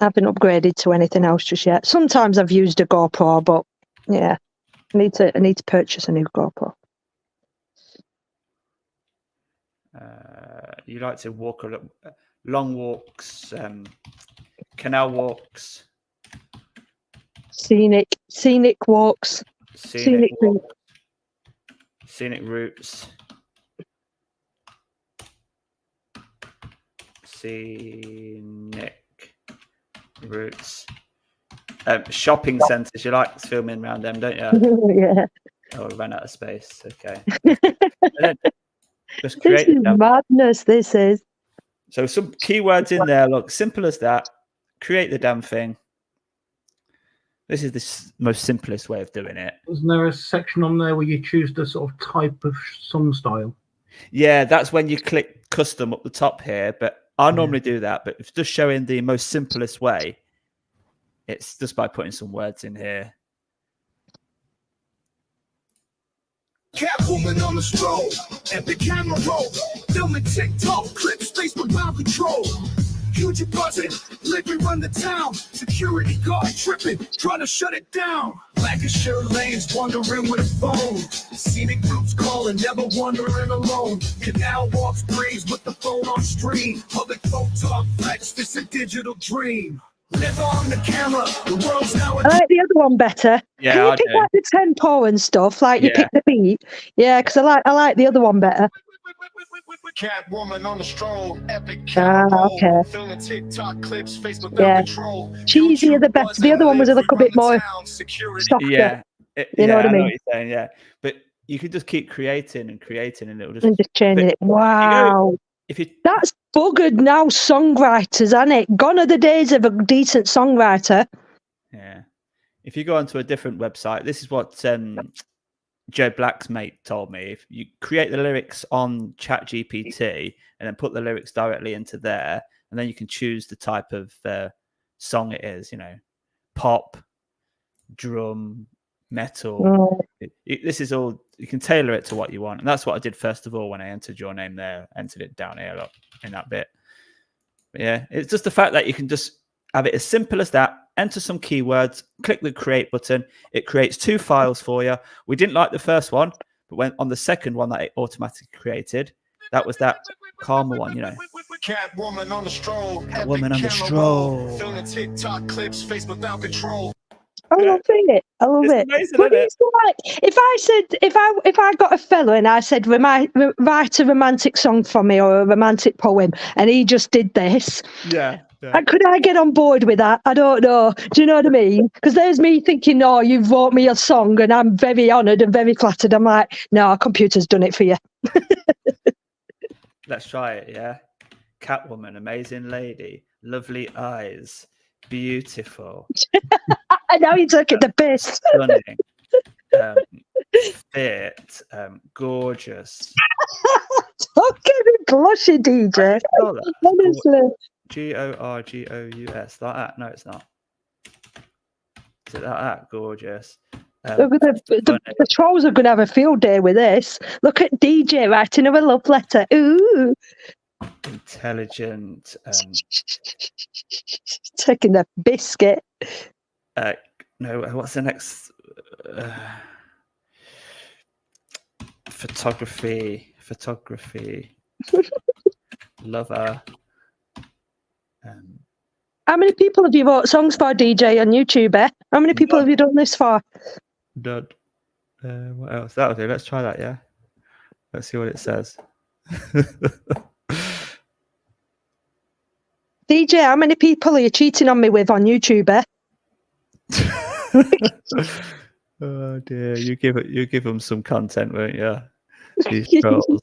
I haven't upgraded to anything else just yet. Sometimes I've used a GoPro, but yeah, I need to purchase a new GoPro. You like to walk long walks, canal walks, scenic walks, scenic routes, shopping centres. You like filming around them, don't you? Yeah. Oh, we ran out of space. Okay. Just This is madness. This is. So some keywords in there. Look, simple as that. Create the damn thing. This is the most simplest way of doing it. Wasn't there a section on there where you choose the sort of type of song style? Yeah, that's when you click custom up the top here. But I normally do that. But it's just showing the most simplest way. It's just by putting some words in here. Catwoman on the stroll, epic camera roll, filming TikTok clips, Facebook wild control. Huge buzzing, liquor run the town. Security guard tripping, trying to shut it down. Lancashire lanes wandering with a phone. Scenic routes calling, never wandering alone. Canal walks breeze with the phone on stream. Public folk talk flex, it's a digital dream. Live on the camera, the world's now. I like the other one better. Yeah, Can you pick like the tempo and stuff? Like you pick the beat. Yeah, because I like the other one better. Catwoman on the stroll, epic okay. filming TikTok clips, Facebook Yeah. control. Cheesier the better. The other one was a little bit more softer. Yeah. You know what I mean? Know what you're saying, yeah. But you can just keep creating and it'll just... And just changing it. Wow. That's buggered now, songwriters, isn't it? Gone are the days of a decent songwriter. Yeah. If you go onto a different website, this is what Joe Black's mate told me. If you create the lyrics on ChatGPT and then put the lyrics directly into there, and then you can choose the type of song it is, pop, drum, metal. This is all, you can tailor it to what you want. And that's what I did first of all when I entered your name there, entered it down here, look, in that bit. But yeah, it's just the fact that you can just have it as simple as that. Enter some keywords, click the create button. It creates 2 files for you. We didn't like the first one, but when on the second one that it automatically created, That was that Karma one, you know. Catwoman on the stroll. Woman on the stroll. Filming TikTok clips, face without control. I love it. I love it. amazing, But isn't it? it's like if I got a fella and I said write a romantic song for me or a romantic poem, and he just did this. Yeah. And could I get on board with that? I don't know. Do you know what I mean? Because there's me thinking, oh, you've wrote me a song and I'm very honoured and very flattered. I'm like, no, our computer's done it for you. Let's try it, yeah. Catwoman, amazing lady, lovely eyes, beautiful. I know you took it the piss. Stunning. Fit, gorgeous. Don't get me blushy, DJ. Honestly. Gorgous, like that. No, it's not. Is it like that? Gorgeous. The trolls are going to have a field day with this. Look at DJ writing her a love letter. Ooh. Intelligent. Taking the biscuit. No, what's the next? Photography. Lover. How many people have you wrote songs for, DJ, on YouTube? How many people have you done this for? Done. What else? That'll do. Let's try that, yeah? Let's see what it says. DJ, how many people are you cheating on me with on YouTube? Oh dear, you give them some content, won't you? These trolls.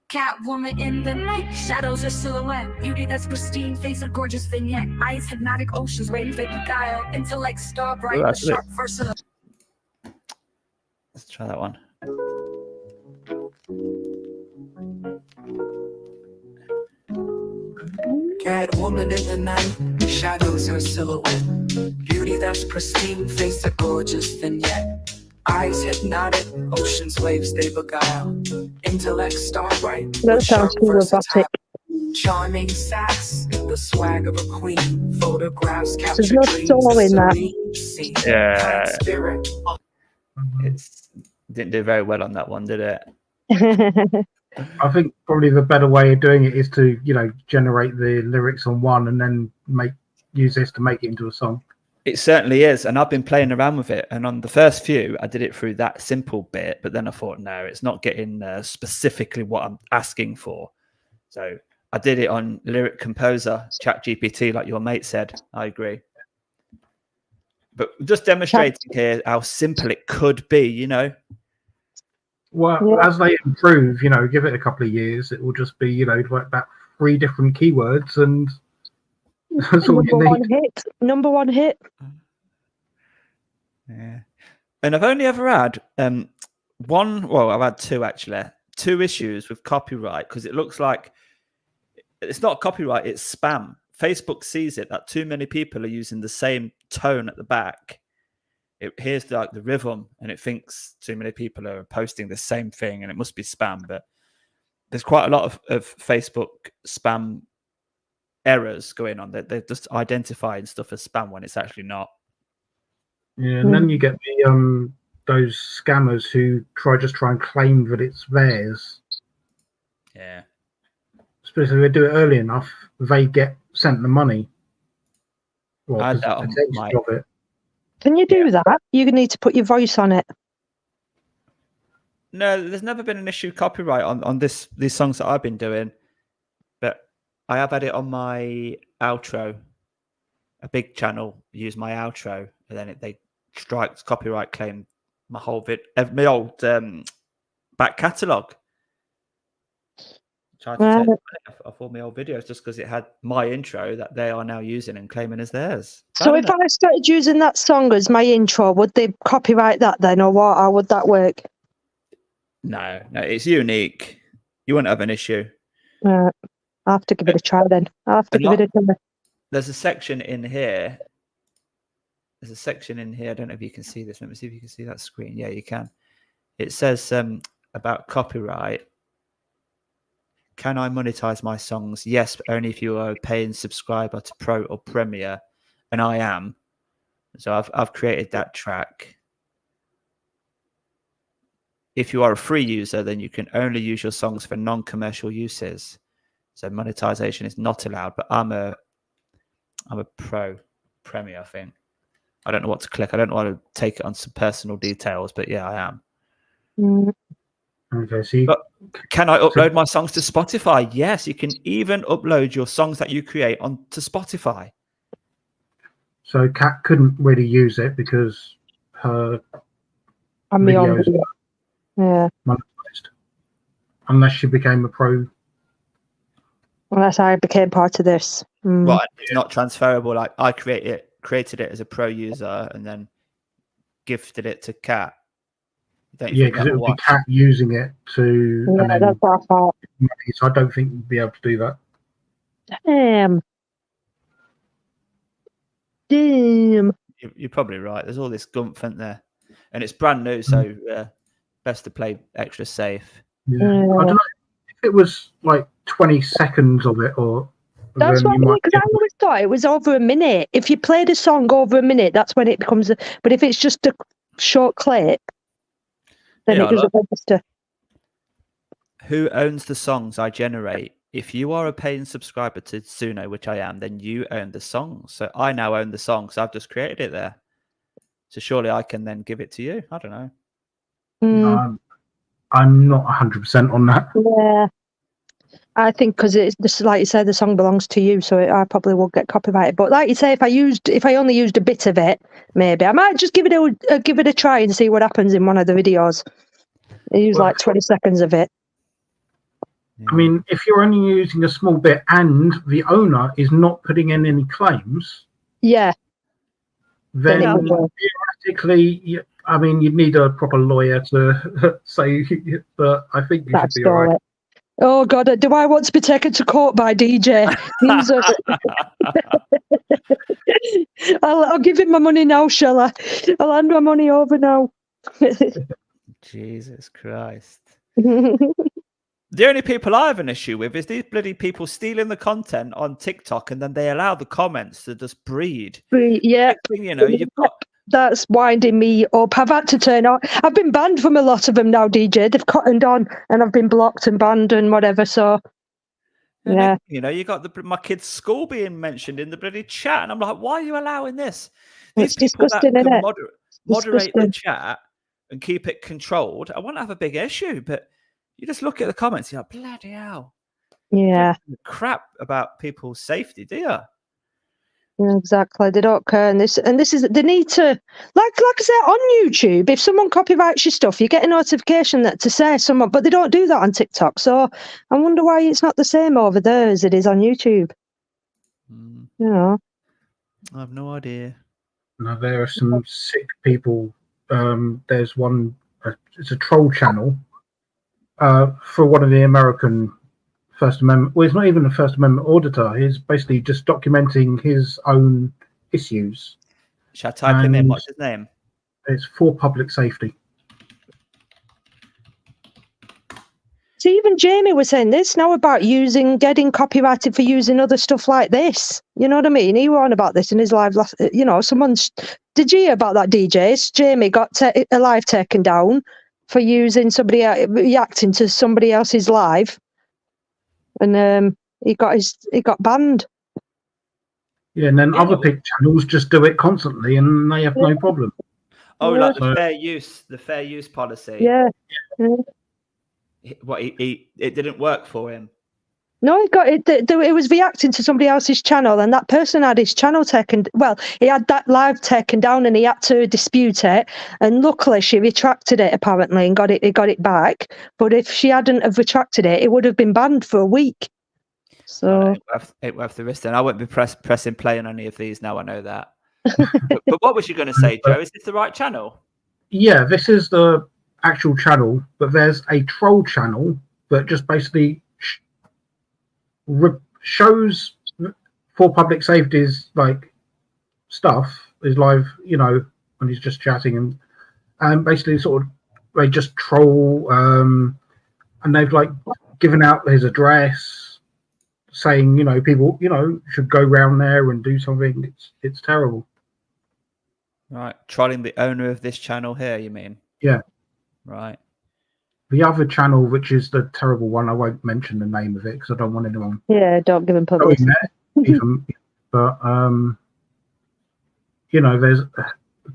Catwoman in the night, shadows are silhouette. Beauty that's pristine, face a gorgeous vignette. Eyes hypnotic, oceans wave, they beguile. Intellect star bright, that's the sharp versatile. Let's try that one. Catwoman in the night, shadows her silhouette. Beauty that's pristine, face a gorgeous vignette. Eyes hypnotic, ocean's waves they beguile. Intellect star bright, That sounds too robotic. charming sass, the swag of a queen. Photographs capture There's no dreams, soul in that. serene scene. Yeah. Spirit. It didn't do very well on that one, did it? I think probably the better way of doing it is to, generate the lyrics on one and then use this to make it into a song. It certainly is, and I've been playing around with it. And on the first few, I did it through that simple bit, but then I thought, no, it's not getting specifically what I'm asking for. So I did it on Lyric Composer, ChatGPT, like your mate said. I agree. But just demonstrating here how simple it could be, Well, as they improve, give it a couple of years, it will just be, like that 3 different keywords, and that's all you need. Number one hit. Yeah. And I've only ever had I've had 2 actually. 2 issues with copyright, because it looks like it's not copyright, it's spam. Facebook sees it that too many people are using the same tone at the back. It hears the rhythm and it thinks too many people are posting the same thing and it must be spam. But there's quite a lot of Facebook spam errors going on. They're just identifying stuff as spam when it's actually not. Yeah, and then you get the those scammers who try and claim that it's theirs. Yeah. Especially if they do it early enough, they get sent the money. Well, I had that on my... of it. Can you do that? You need to put your voice on it. No, there's never been an issue with copyright on these songs that I've been doing, but I have had it on my outro. A big channel used my outro, and then they strikes copyright claim my whole my old back catalogue. Tried to take money off all my old videos just because it had my intro that they are now using and claiming as theirs. So if I started using that song as my intro, would they copyright that then, or what? How would that work? No, it's unique. You wouldn't have an issue. I'll have to give it a try then. I'll have to give it a try. There's a section in here. I don't know if you can see this. Let me see if you can see that screen. Yeah, you can. It says about copyright. Can I monetize my songs? Yes, but only if you are a paying subscriber to Pro or Premier, and I am. So I've created that track. if you are a free user, then you can only use your songs for non-commercial uses. So monetization is not allowed. But I'm a pro Premier, I think. I don't know what to click. I don't want to take it on some personal details, but yeah, I am. Okay, so But can I upload my songs to Spotify? Yes, you can even upload your songs that you create onto Spotify. So Kat couldn't really use it because her I'm my own videos video. Yeah. monetized, unless she became a pro. Unless I became part of this. Well, it's not transferable. Like I created it as a pro user and then gifted it to Kat. Don't you Yeah, think because that it will would be work? Kat using it to. Yeah, and then, that's what I thought. so I don't think you'd be able to do that. Damn. You're probably right. There's all this gumph in there, and it's brand new, so best to play extra safe. Yeah. I don't know if it was like 20 seconds of it, or That's then what I you mean, might. because I always thought it was over a minute. If you played a song over a minute, that's when it becomes a. But if it's just a short clip, then Yeah, it doesn't register. Who owns the songs I generate? If you are a paying subscriber to Suno, which I am, then you own the songs. So I now own the songs. I've just created it there. So surely I can then give it to you. I don't know. I'm not 100% on that. Yeah. I think because it's just like you said, the song belongs to you, so I probably won't get copyrighted. But like you say, if I only used a bit of it, maybe I might just give it a try and see what happens in one of the videos. I use like 20 seconds of it. I mean, if you're only using a small bit and the owner is not putting in any claims, yeah, then theoretically, I mean, you'd need a proper lawyer to say, but I think you should be all right. Oh God, do I want to be taken to court by DJ? I'll give him my money now, shall I? I'll hand my money over now. Jesus Christ. The only people I have an issue with is these bloody people stealing the content on TikTok and then they allow the comments to just breed. Yeah. You know, you've got... That's winding me up. I've had to turn on. I've been banned from a lot of them now, DJ. They've cottoned on and I've been blocked and banned and whatever. So, yeah. You know, you got my kid's school being mentioned in the bloody chat. And I'm like, why are you allowing this? These It's people disgusting, that isn't can it? moderate the Disgusting. chat and keep it controlled, I won't have a big issue. But you just look at the comments, you're like, bloody hell. Yeah. Crap about people's safety, do you? Yeah, exactly. They don't care, and this is they need to like I said on YouTube. If someone copyrights your stuff, you get a notification that to say someone, but they don't do that on TikTok. So I wonder why it's not the same over there as it is on YouTube. You know, I have no idea. Now there are some sick people. There's one. It's a troll channel for one of the American First Amendment. Well, it's not even a First Amendment auditor. He's basically just documenting his own issues. Shall I type him in? What's his name? It's for public safety. see, even Jamie was saying this now about getting copyrighted for using other stuff like this. You know what I mean? He was on about this in his live last. You know, did you hear about that, DJs? Jamie got a live taken down for using reacting to somebody else's live. And he got banned. Yeah, and then other big channels just do it constantly, and they have no problem. Oh, like the fair use policy. Yeah. What it didn't work for him. No, he got it. It was reacting to somebody else's channel, and that person had his channel taken. Well, he had that live taken down, and he had to dispute it. And luckily, she retracted it apparently and got it back. But if she hadn't have retracted it, it would have been banned for a week. So it worth the risk. And I won't be pressing play on any of these now. I know that. but what was you going to say, Joe? Is this the right channel? Yeah, this is the actual channel, but there's a troll channel that just basically shows for public safety's like stuff is live, you know, when he's just chatting and basically sort of they just troll and they've like given out his address saying, you know, people, you know, should go round there and do something. It's terrible. Right, trolling the owner of this channel here, you mean? Yeah. Right. The other channel, which is the terrible one, I won't mention the name of it because I don't want anyone Yeah, don't give him going publicity. there. Even, but you know, there's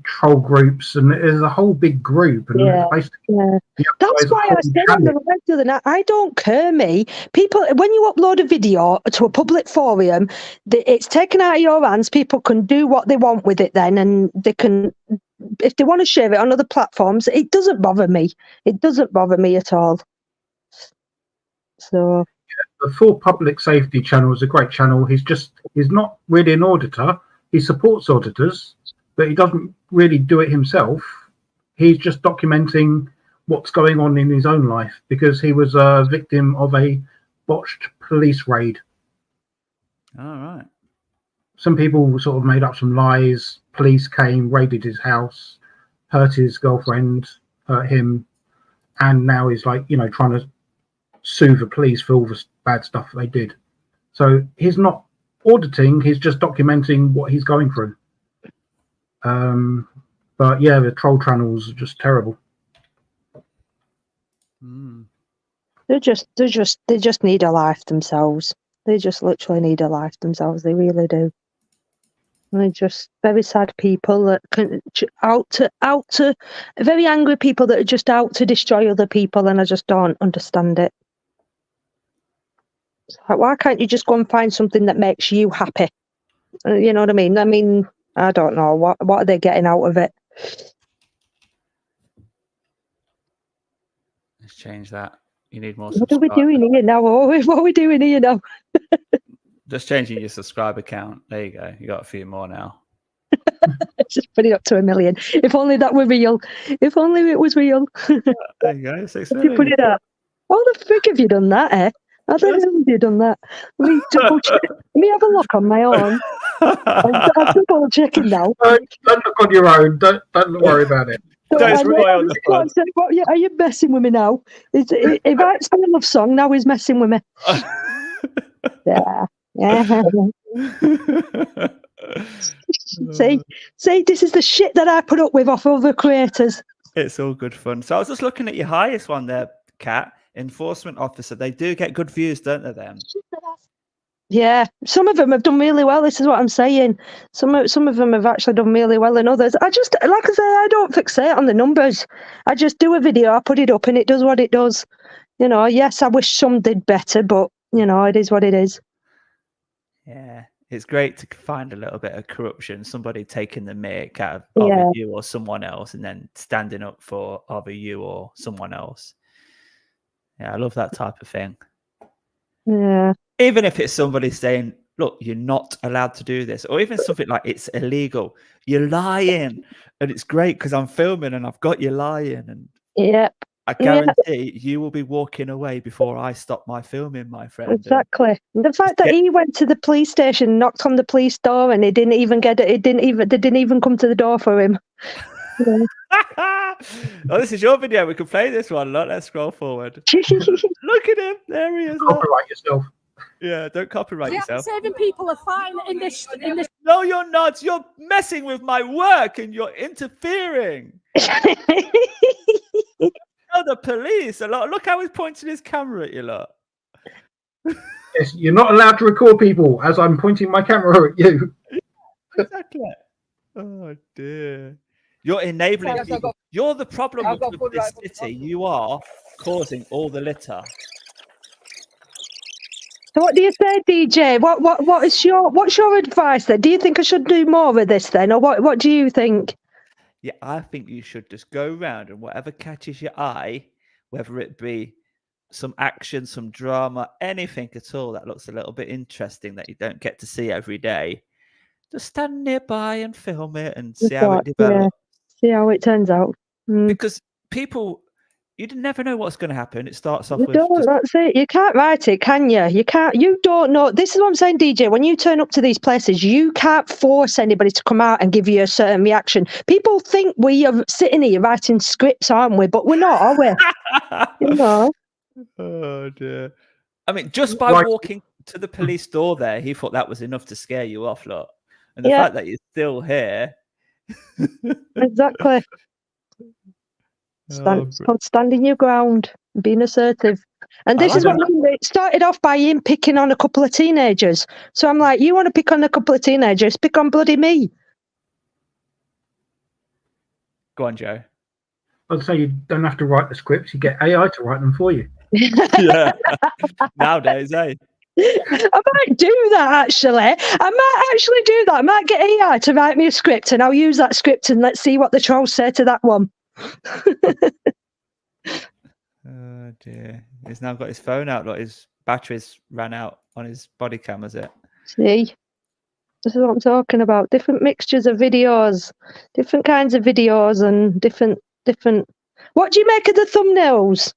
troll groups and there's a whole big group, and Yeah, basically, yeah. That's there's a why I whole said on the channel. live the other night, I don't care me. People, when you upload a video to a public forum, it's taken out of your hands. People can do what they want with it then, and they can, if they want to share it on other platforms, it doesn't bother me. It doesn't bother me at all. So The Full Public Safety channel is a great channel. He's not really an auditor. He supports auditors, but he doesn't really do it himself. He's just documenting what's going on in his own life because he was a victim of a botched police raid. All right. Some people sort of made up some lies. Police came, raided his house, hurt his girlfriend, hurt him, and now he's like, you know, trying to sue the police for all the bad stuff they did. So he's not auditing, he's just documenting what he's going through. But yeah, the troll channels are just terrible. they just need a life themselves. They just literally need a life themselves. They really do. They're just very sad people that can out to very angry people that are just out to destroy other people, and I just don't understand it. It's like, why can't you just go and find something that makes you happy? You know what I mean? I don't know what are they getting out of it. Let's change that. You need more What are we subscribers. doing here now? What are we doing here now? Just changing your subscriber count. There you go. You got a few more now. Just put it up to 1 million. If only that were real. If only it was real. There you go. 6 Have you put million. it up? How the frick have you done that, eh? How the hell have you done that? Let me double check. Let me have a look on my own. I'm double checking now. Don't look on your own. Don't worry about it. Are you messing with me now? If that's a love song, now he's messing with me. Yeah. See, this is the shit that I put up with off other creators. It's all good fun. So I was just looking at your highest one there, Kat. Enforcement officer. They do get good views, don't they? Then. Yeah, some of them have done really well. This is what I'm saying. Some of them have actually done really well, and others. I just, like I say, I don't fixate on the numbers. I just do a video, I put it up, and it does what it does. You know, yes, I wish some did better, but you know, it is what it is. Yeah, it's great to find a little bit of corruption. Somebody taking the mick out of either you or someone else, and then standing up for either you or someone else. Yeah, I love that type of thing. Yeah. Even if it's somebody saying, look, you're not allowed to do this, or even something like it's illegal, you're lying. And it's great because I'm filming and I've got you lying. And I guarantee you will be walking away before I stop my filming, my friend. Exactly. And the fact that he went to the police station, knocked on the police door, and he didn't even get it. They didn't even come to the door for him. Oh, this is your video. We can play this one. Look, let's scroll forward. Look at him. There he is. Copyright yourself. Yeah, don't copyright yourself. Saving people are fine in this. No, you're not. You're messing with my work and you're interfering. Oh, the police. Look how he's pointing his camera at you, lot. Yes, you're not allowed to record people as I'm pointing my camera at you. Exactly. Oh dear. You're enabling people. You're the problem with this city. You are causing all the litter. So what do you say, DJ? What's your advice then? Do you think I should do more of this then, or what do you think? Yeah, I think you should just go around and whatever catches your eye, whether it be some action, some drama, anything at all that looks a little bit interesting that you don't get to see every day, just stand nearby and film it and see how it develops. Yeah. See how it turns out. Because people, you never know what's going to happen. It starts off with that's it. You can't write it, can you? You don't know. This is what I'm saying, DJ. When you turn up to these places, you can't force anybody to come out and give you a certain reaction. People think we are sitting here writing scripts, aren't we? But we're not, are we? You know. Oh dear. I mean, just by walking to the police door there, he thought that was enough to scare you off, lot. And the fact that you're still here. Exactly. Stand your ground. being assertive. And this is what it started off by him picking on a couple of teenagers. So I'm like, you want to pick on a couple of teenagers? Pick on bloody me. Go on, Joe. I'd say you don't have to write the scripts; you get AI to write them for you. Yeah. Nowadays, eh? I might do that actually. I might actually do that. I might get AI to write me a script, and I'll use that script, and let's see what the trolls say to that one. Oh dear. He's now got his phone out. Like his batteries ran out on his body cam, is it? See, this is what I'm talking about. Different mixtures of videos, different kinds of videos, and different. What do you make of the thumbnails?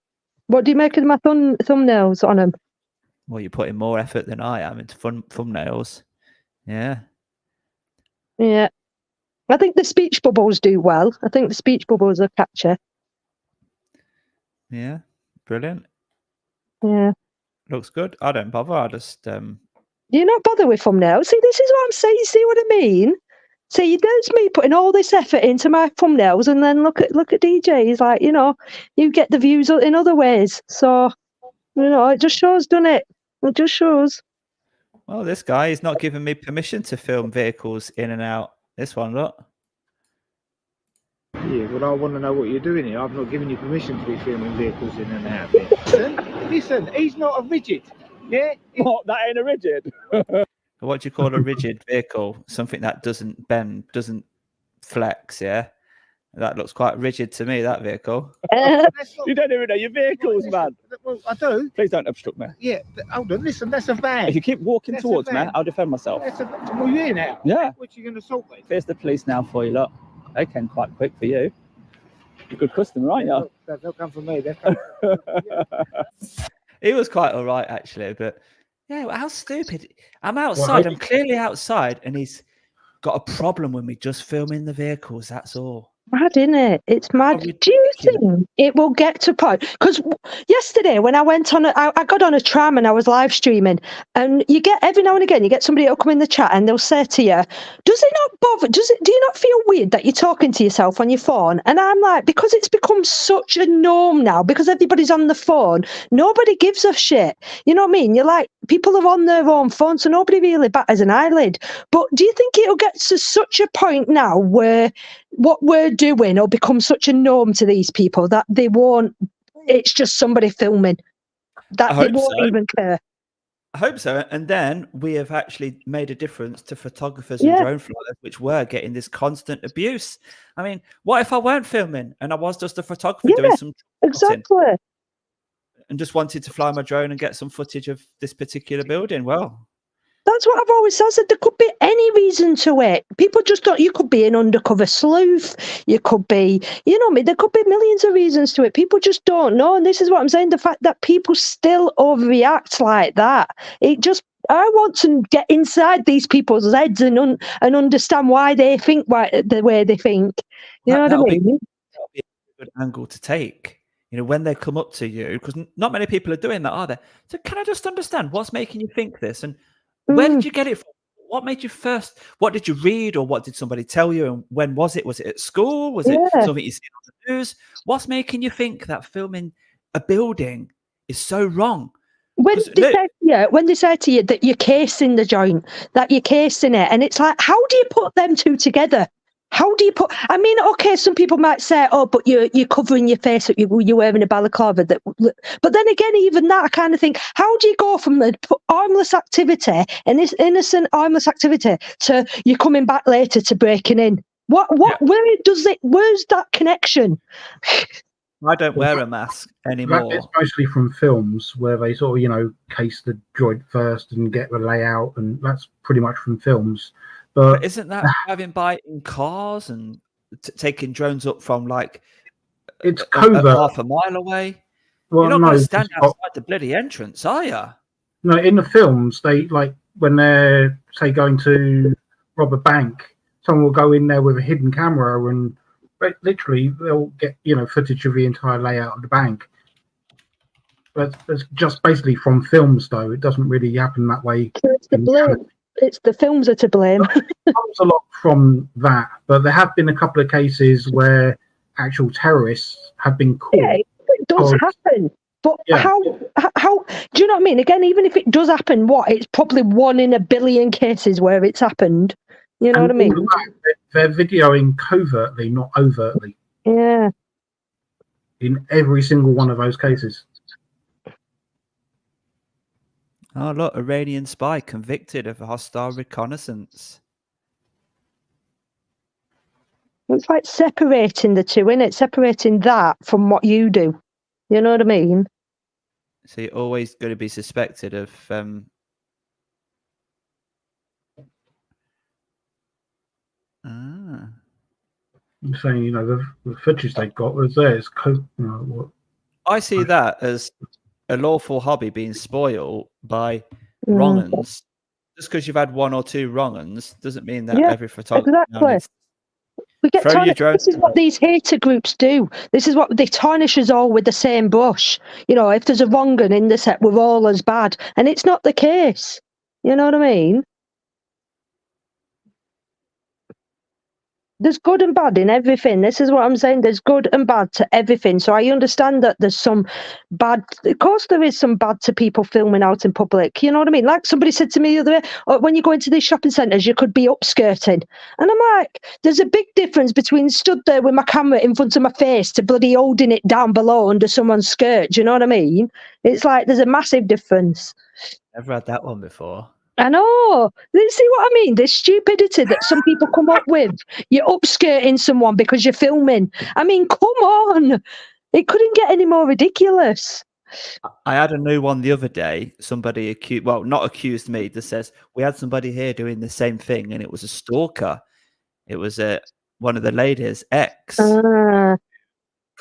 What do you make of my thumbnails on them? Well, you're putting more effort than I am into thumbnails. Yeah. Yeah. I think the speech bubbles do well. I think the speech bubbles are catchy. Yeah. Brilliant. Yeah. Looks good. I don't bother. I just Do you not bother with thumbnails? See, this is what I'm saying. You see what I mean? See, there's me putting all this effort into my thumbnails, and then look at DJ. He's like, you get the views in other ways. So, it just shows, doesn't it? It just shows. Well, this guy is not giving me permission to film vehicles in and out. This one, look. Yeah, well, I want to know what you're doing here. I've not given you permission to be filming vehicles in and out. Listen, he's not a rigid. Yeah? What? That ain't a rigid? What do you call a rigid vehicle? Something that doesn't bend, doesn't flex, yeah? That looks quite rigid to me, that vehicle. You don't even know your vehicles, man. Well, I do. Please don't obstruct me. Yeah, hold on, listen, that's a van. If you keep walking towards me, I'll defend myself. Well, you're here now. Yeah. What, you going to assault me? Here's the police now for you, look. They came quite quick for you. You're a good customer, aren't you? They'll come for me. He was quite all right, actually, but yeah, how stupid. I'm outside, I'm clearly outside, and he's got a problem with me just filming the vehicles, that's all. Mad, isn't it? It's mad. Do you think it will get to point? Because yesterday when I went on, I got on a tram and I was live streaming, and you get every now and again you get somebody who'll come in the chat and they'll say to you, "Does it not bother? Do you not feel weird that you're talking to yourself on your phone?" And I'm like, because it's become such a norm now, because everybody's on the phone, nobody gives a shit. You know what I mean? You're like, people are on their own phone, so nobody really batters an eyelid. But do you think it'll get to such a point now where what we're doing will become such a norm to these people that they won't, it's just somebody filming, that they won't even care? I hope so. And then we have actually made a difference to photographers and drone flyers, which were getting this constant abuse. I mean, what if I weren't filming and I was just a photographer doing some exactly, and just wanted to fly my drone and get some footage of this particular building? Well, that's what I've always said. There could be any reason to it. People just don't. You could be an undercover sleuth. You could be, there could be millions of reasons to it. People just don't know. And this is what I'm saying. The fact that people still overreact like that. I want to get inside these people's heads and understand why they think the way they think. You know what I mean? That'll be a good angle to take. When they come up to you, because not many people are doing that, are there? So can I just understand what's making you think this? And where did you get it from? What made you first? What did you read, or what did somebody tell you? And when was it? Was it at school? Was it something you see on the news? What's making you think that filming a building is so wrong? When they say to you that you're casing the joint, that you're casing it, and it's like, how do you put them two together? How do you put? I mean, okay, some people might say, "Oh, but you're covering your face, you're wearing a balaclava." But then again, even that, I kind of think, how do you go from the harmless activity and this innocent harmless activity to you coming back later to breaking in? Where's that connection? I don't wear a mask anymore. It's mostly from films where they sort of, case the joint first and get the layout, and that's pretty much from films. But isn't that driving by in cars and taking drones up from it's covert, half a mile away? Well, you're not going to stand outside the bloody entrance, are you? No, in the films, they when they're say going to rob a bank, someone will go in there with a hidden camera and literally they'll get footage of the entire layout of the bank. But it's just basically from films, though. It doesn't really happen that way. It's the films are to blame. It comes a lot from that, but there have been a couple of cases where actual terrorists have been caught. Yeah, it does happen. But how do you know what I mean? Again, even if it does happen, it's probably 1 in a billion cases where it's happened. You know what I mean? They're videoing covertly, not overtly. Yeah. In every single one of those cases. Oh, look, Iranian spy convicted of a hostile reconnaissance. It's like separating the two, innit? Separating that from what you do. You know what I mean? So you're always going to be suspected of I'm saying, the footage they got was theirs. I see that as a lawful hobby being spoiled by wrong-uns. Just because you've had 1 or 2 wrong-uns doesn't mean that every photographer exactly. We get tarnished. This is what these hater groups do. This is what they tarnish us all with the same brush. If there's a wrong un in the set, we're all as bad. And it's not the case. You know what I mean? There's good and bad in everything. This is what I'm saying. There's good and bad to everything. So I understand that there's some bad. Of course, there is some bad to people filming out in public. You know what I mean? Like somebody said to me the other day, when you go into these shopping centres, you could be upskirting. And I'm like, there's a big difference between stood there with my camera in front of my face to bloody holding it down below under someone's skirt. Do you know what I mean? It's like there's a massive difference. Never had that one before. I know. See what I mean? This stupidity that some people come up with. You're upskirting someone because you're filming. I mean, come on. It couldn't get any more ridiculous. I had a new one the other day. Somebody not accused me. That says we had somebody here doing the same thing, and it was a stalker. It was one of the ladies' ex.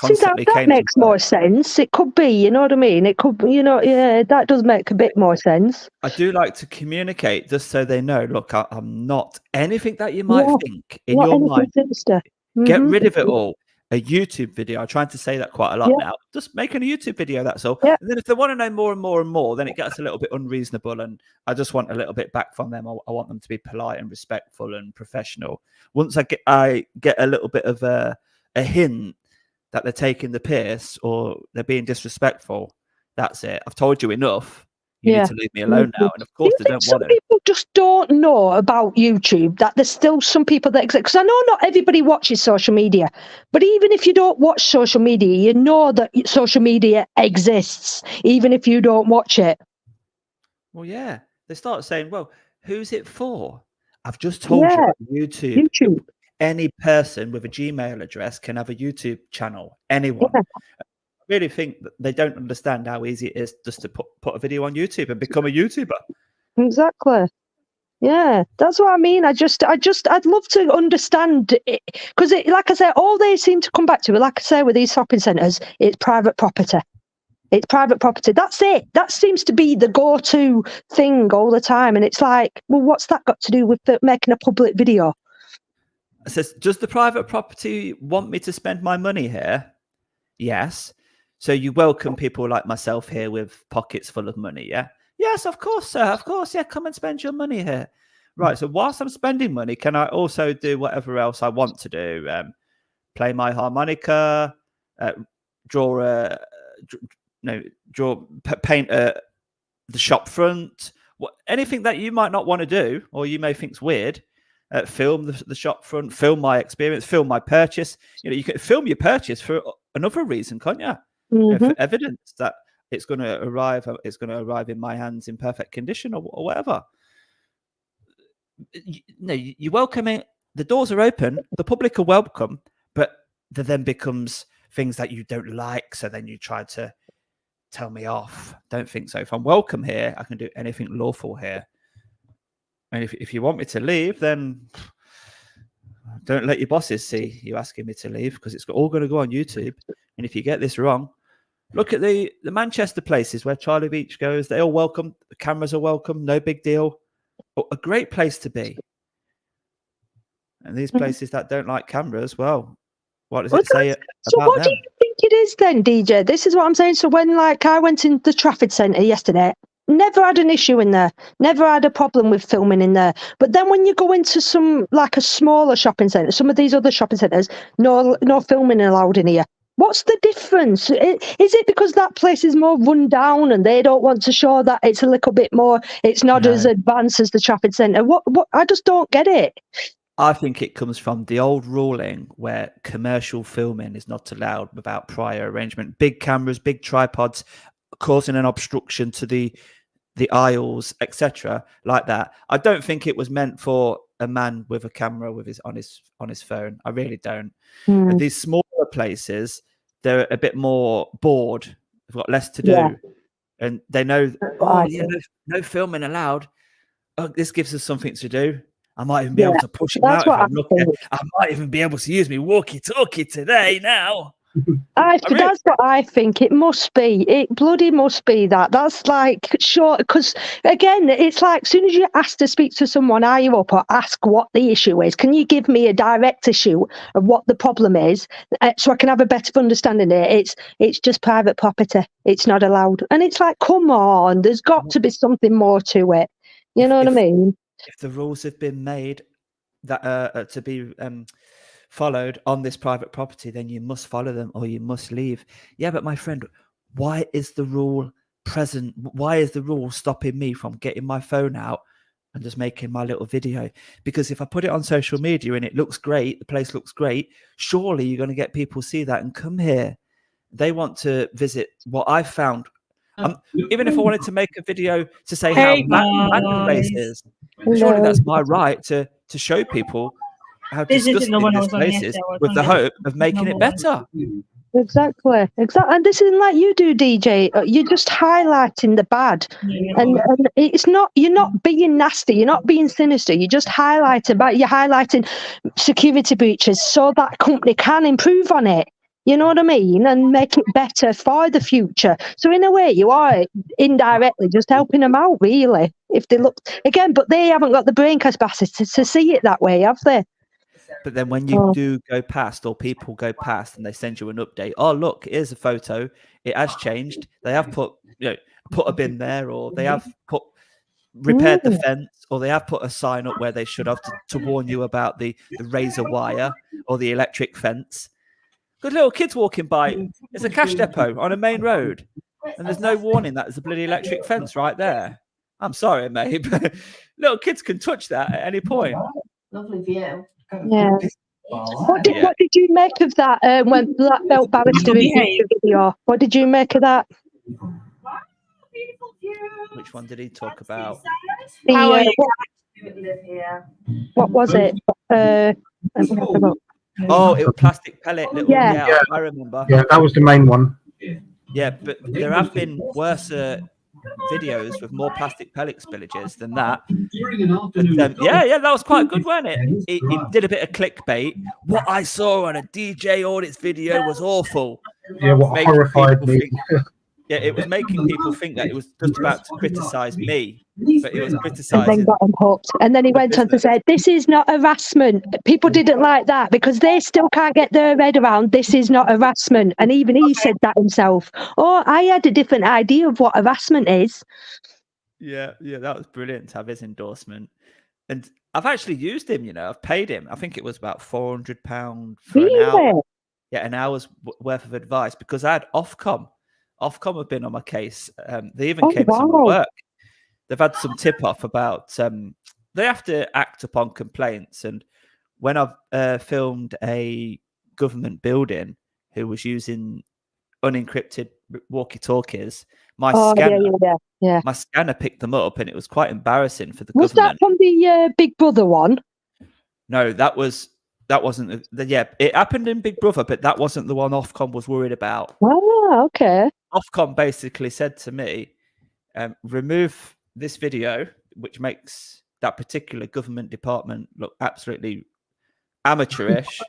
See, that makes more sense. It could be, you know what I mean? It could be, that does make a bit more sense. I do like to communicate just so they know, look, I'm not anything that you might think in your mind. Get rid of it all. A YouTube video. I'm trying to say that quite a lot now. Just making a YouTube video, that's all. And then if they want to know more and more and more, then it gets a little bit unreasonable. And I just want a little bit back from them. I want them to be polite and respectful and professional. Once I get a little bit of a hint that they're taking the piss or they're being disrespectful, that's it. I've told you enough. You need to leave me alone now. And of course, they don't want it. Some people just don't know about YouTube, that there's still some people that exist. Because I know not everybody watches social media, but even if you don't watch social media, you know that social media exists, even if you don't watch it. Well, yeah. They start saying, well, who's it for? I've just told you YouTube. Any person with a Gmail address can have a YouTube channel. Anyone. I really think that they don't understand how easy it is just to put a video on YouTube and become a YouTuber. Exactly. Yeah, that's what I mean. I'd love to understand it because, like I said, all they seem to come back to, like I say, with these shopping centres, it's private property. It's private property. That's it. That seems to be the go-to thing all the time. And it's like, well, what's that got to do with making a public video? It says, does the private property want me to spend my money here? Yes. So you welcome people like myself here with pockets full of money, yeah? Yes, of course, sir. Of course, yeah. Come and spend your money here. Right. So whilst I'm spending money, can I also do whatever else I want to do? Play my harmonica, paint the shop front, anything that you might not want to do, or you may think's weird. Film the shop front, film my experience, film my purchase. You can film your purchase for another reason, can't you? For evidence that it's going to arrive in my hands in perfect condition or whatever. You welcome it. The doors are open. The public are welcome, but there then becomes things that you don't like. So then you try to tell me off. Don't think so. If I'm welcome here, I can do anything lawful here. And if you want me to leave, then don't let your bosses see you asking me to leave, because it's all going to go on YouTube. And if you get this wrong, look at the Manchester places where Charlie Beach goes. They all welcome. The cameras are welcome. No big deal. A great place to be. And these places that don't like cameras, well, what does it say about them? So what do you think it is then, DJ? This is what I'm saying. So when I went in the Trafford Centre yesterday, never had an issue in there. Never had a problem with filming in there. But then when you go into some, a smaller shopping centre, some of these other shopping centres, no filming allowed in here. What's the difference? Is it because that place is more run down and they don't want to show that it's a little bit more, it's not as advanced as the Trafford Centre? What? I just don't get it. I think it comes from the old ruling where commercial filming is not allowed without prior arrangement. Big cameras, big tripods, causing an obstruction to the aisles, etc., like that. I don't think it was meant for a man with a camera with on his phone. I really don't. And these smaller places, they're a bit more bored. They've got less to do, and they know. Oh, yeah, no filming allowed. Oh, this gives us something to do. I might even be able to push it out if I'm lucky. I might even be able to use me walkie-talkie today now. That's what I think. It must be. It bloody must be that. That's like short. Because again, it's like as soon as you ask to speak to someone higher up or ask what the issue is, can you give me a direct issue of what the problem is, so I can have a better understanding of it? It's just private property. It's not allowed. And it's like, come on, there's got to be something more to it. You know what I mean? If the rules have been made that to be followed on this private property, then you must follow them or you must leave. Yeah, but my friend, why is the rule present? Why is the rule stopping me from getting my phone out and just making my little video? Because if I put it on social media and it looks great, the place looks great, surely you're going to get people see that and come here. They want to visit what I found. Even if I wanted to make a video to say how bad the place is, surely that's my right to show people how disgusting this place is with the hope of making it better. Exactly. And this isn't like you do, DJ. You're just highlighting the bad, and it's not. You're not being nasty. You're not being sinister. You're just highlighting. You're highlighting security breaches so that company can improve on it. You know what I mean? And make it better for the future. So in a way, you are indirectly just helping them out, really. If they look again, but they haven't got the brain capacity to see it that way, have they? But then when you do go past, or people go past, and they send you an update, oh look, here's a photo. It has changed. They have put a bin there, or they have repaired the fence, or they have put a sign up where they should have to warn you about the razor wire or the electric fence. Good little kids walking by. It's a cash depot on a main road, and there's no warning that there's a bloody electric fence right there. I'm sorry, mate, but little kids can touch that at any point. Lovely view. Yeah. What did you make of that when Black Belt Barrister in the video? What did you make of that? Which one did he talk about? What was it? Oh, it was plastic pellet. Yeah, I remember. Yeah, that was the main one. Yeah, but there have been worse videos with more plastic pellet spillages than that. But, yeah, that was quite good, wasn't it? He did a bit of clickbait. What I saw on a DJ Audits video was awful. Yeah, what horrified me. Yeah, it was making people think that it was just about to criticise me, but it was And criticising. then got him hooked. And then he went on to say, this is not harassment. People didn't like that because they still can't get their head around this is not harassment. And even he said that himself. Oh, I had a different idea of what harassment is. Yeah, that was brilliant to have his endorsement. And I've actually used him, I've paid him. I think it was about £400 for an hour. Yeah, an hour's worth of advice because I had Ofcom. Ofcom have been on my case. They even came to my work. They've had some tip-off about they have to act upon complaints. And when I've filmed a government building who was using unencrypted walkie-talkies, my scanner picked them up, and it was quite embarrassing for the government. Was that from the Big Brother one? No, that wasn't. It happened in Big Brother, but that wasn't the one Ofcom was worried about. Oh, okay. Ofcom basically said to me, remove this video, which makes that particular government department look absolutely amateurish,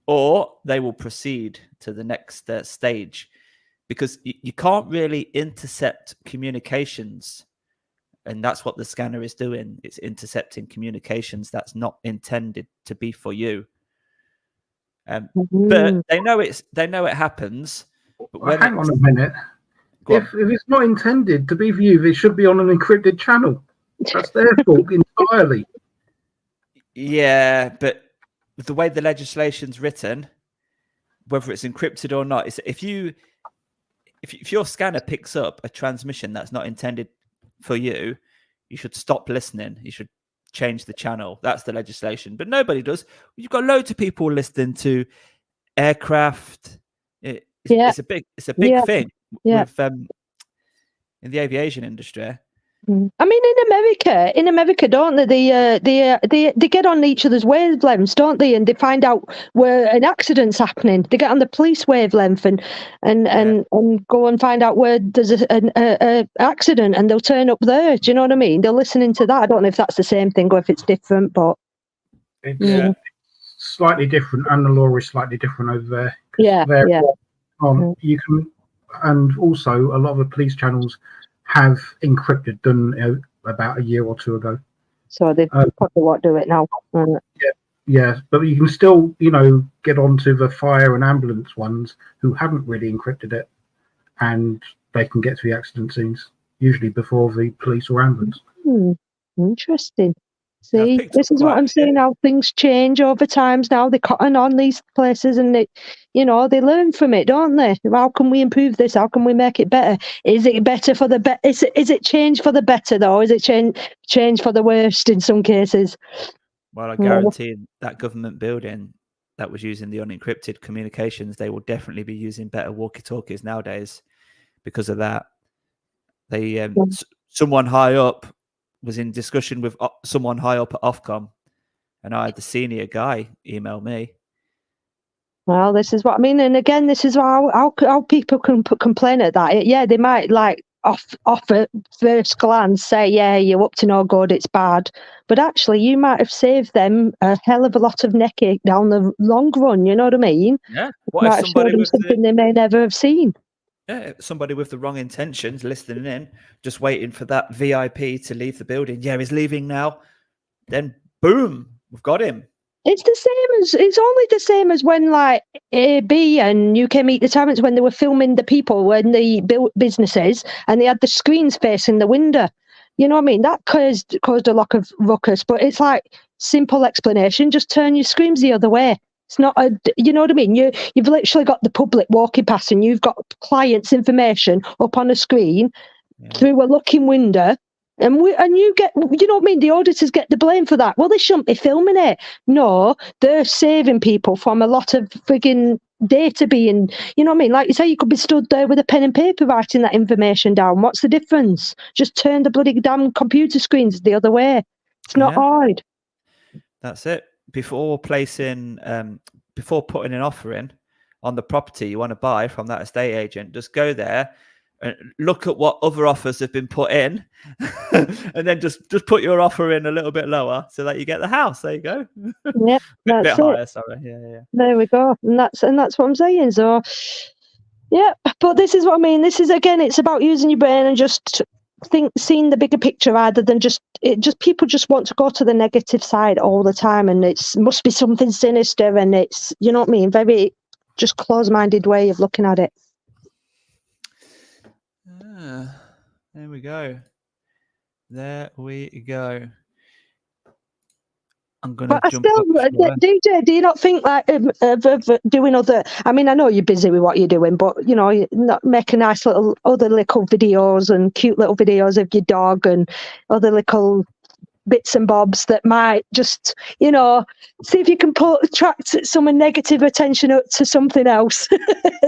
or they will proceed to the next stage, because you can't really intercept communications. And that's what the scanner is doing. It's intercepting communications that's not intended to be for you. But they know it happens. But Well, hang on a minute. If it's not intended to be for you, it should be on an encrypted channel. That's their fault entirely. Yeah, but the way the legislation's written, whether it's encrypted or not. It's if your scanner picks up a transmission that's not intended for you, you should stop listening. You should change the channel. That's the legislation. But nobody does. You've got loads of people listening to aircraft. It's a big thing with in the aviation industry. I mean, in America, don't they? They get on each other's wavelengths, don't they? And they find out where an accident's happening. They get on the police wavelength and go and find out where there's a accident, and they'll turn up there. Do you know what I mean? They're listening to that. I don't know if that's the same thing or if it's different, but it's slightly different, and the law is slightly different over there. You can, and also a lot of the police channels have encrypted done about a year or two ago. So they probably won't do it now. Yeah, but you can still, get onto the fire and ambulance ones who haven't really encrypted it, and they can get to the accident scenes usually before the police or ambulance. Interesting. See, this is what I'm saying. How things change over times now. They cotton on these places, and they learn from it, don't they? How can we improve this? How can we make it better? Is it better for the better? Is it change for the better though? Is it change for the worst in some cases? Well, I guarantee that government building that was using the unencrypted communications, they will definitely be using better walkie-talkies nowadays because of that. They someone high up was in discussion with someone high up at Ofcom, and I had the senior guy email me. Well, this is what I mean, and again, this is how people can complain at that. Yeah, they might off at first glance say, "Yeah, you're up to no good, it's bad," but actually, you might have saved them a hell of a lot of neckache down the long run. You know what I mean? Yeah. What if somebody with something they may never have seen? Yeah, somebody with the wrong intentions listening in, just waiting for that VIP to leave the building. Yeah, he's leaving now. Then boom, we've got him. It's only the same as when AB and UK Meet the Tyrants, when they were filming the people when they built businesses and they had the screens facing the window. You know what I mean? That caused a lot of ruckus, but it's simple explanation. Just turn your screens the other way. It's not you know what I mean? You've literally got the public walking past, and you've got clients' information up on a screen through a looking window, and you get, you know what I mean? The auditors get the blame for that. Well, they shouldn't be filming it. No, they're saving people from a lot of frigging data being, you know what I mean? Like you say, you could be stood there with a pen and paper writing that information down. What's the difference? Just turn the bloody damn computer screens the other way. It's not hard. That's it. Before putting an offer in on the property you want to buy from that estate agent, just go there and look at what other offers have been put in, and then just put your offer in a little bit lower so that you get the house. There you go. Yep, bit that's higher, it. sorry. Yeah. There we go, and that's what I'm saying. So, yeah, but this is what I mean. This is, again, it's about using your brain and just seeing the bigger picture rather than people just want to go to the negative side all the time, and must be something sinister, and it's, you know what I mean, very just close-minded way of looking at it. There we go. I'm gonna jump up. DJ, do you not think of doing other? I mean, I know you're busy with what you're doing, but you not make a nice other little videos and cute little videos of your dog and other little bits and bobs that might just, see if you can attract some negative attention to something else,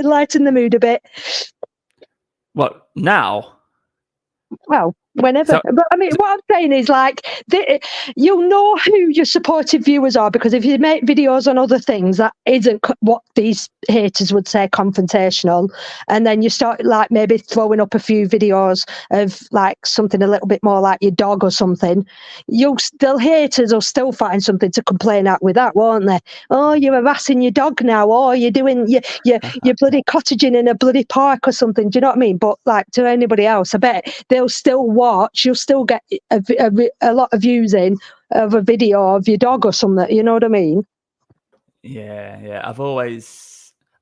lighten the mood a bit. What now? Well, whenever. But I mean, what I'm saying is, you'll know who your supportive viewers are, because if you make videos on other things that isn't what these haters would say confrontational, and then you start maybe throwing up a few videos of something a little bit more like your dog or something, haters will still find something to complain at with that, won't they? Oh, you're harassing your dog now, or you're doing you're bloody cottaging in a bloody park or something. Do you know what I mean? But to anybody else, I bet they'll still watch. You'll still get a lot of views of a video of your dog or something. You know what I mean? Yeah.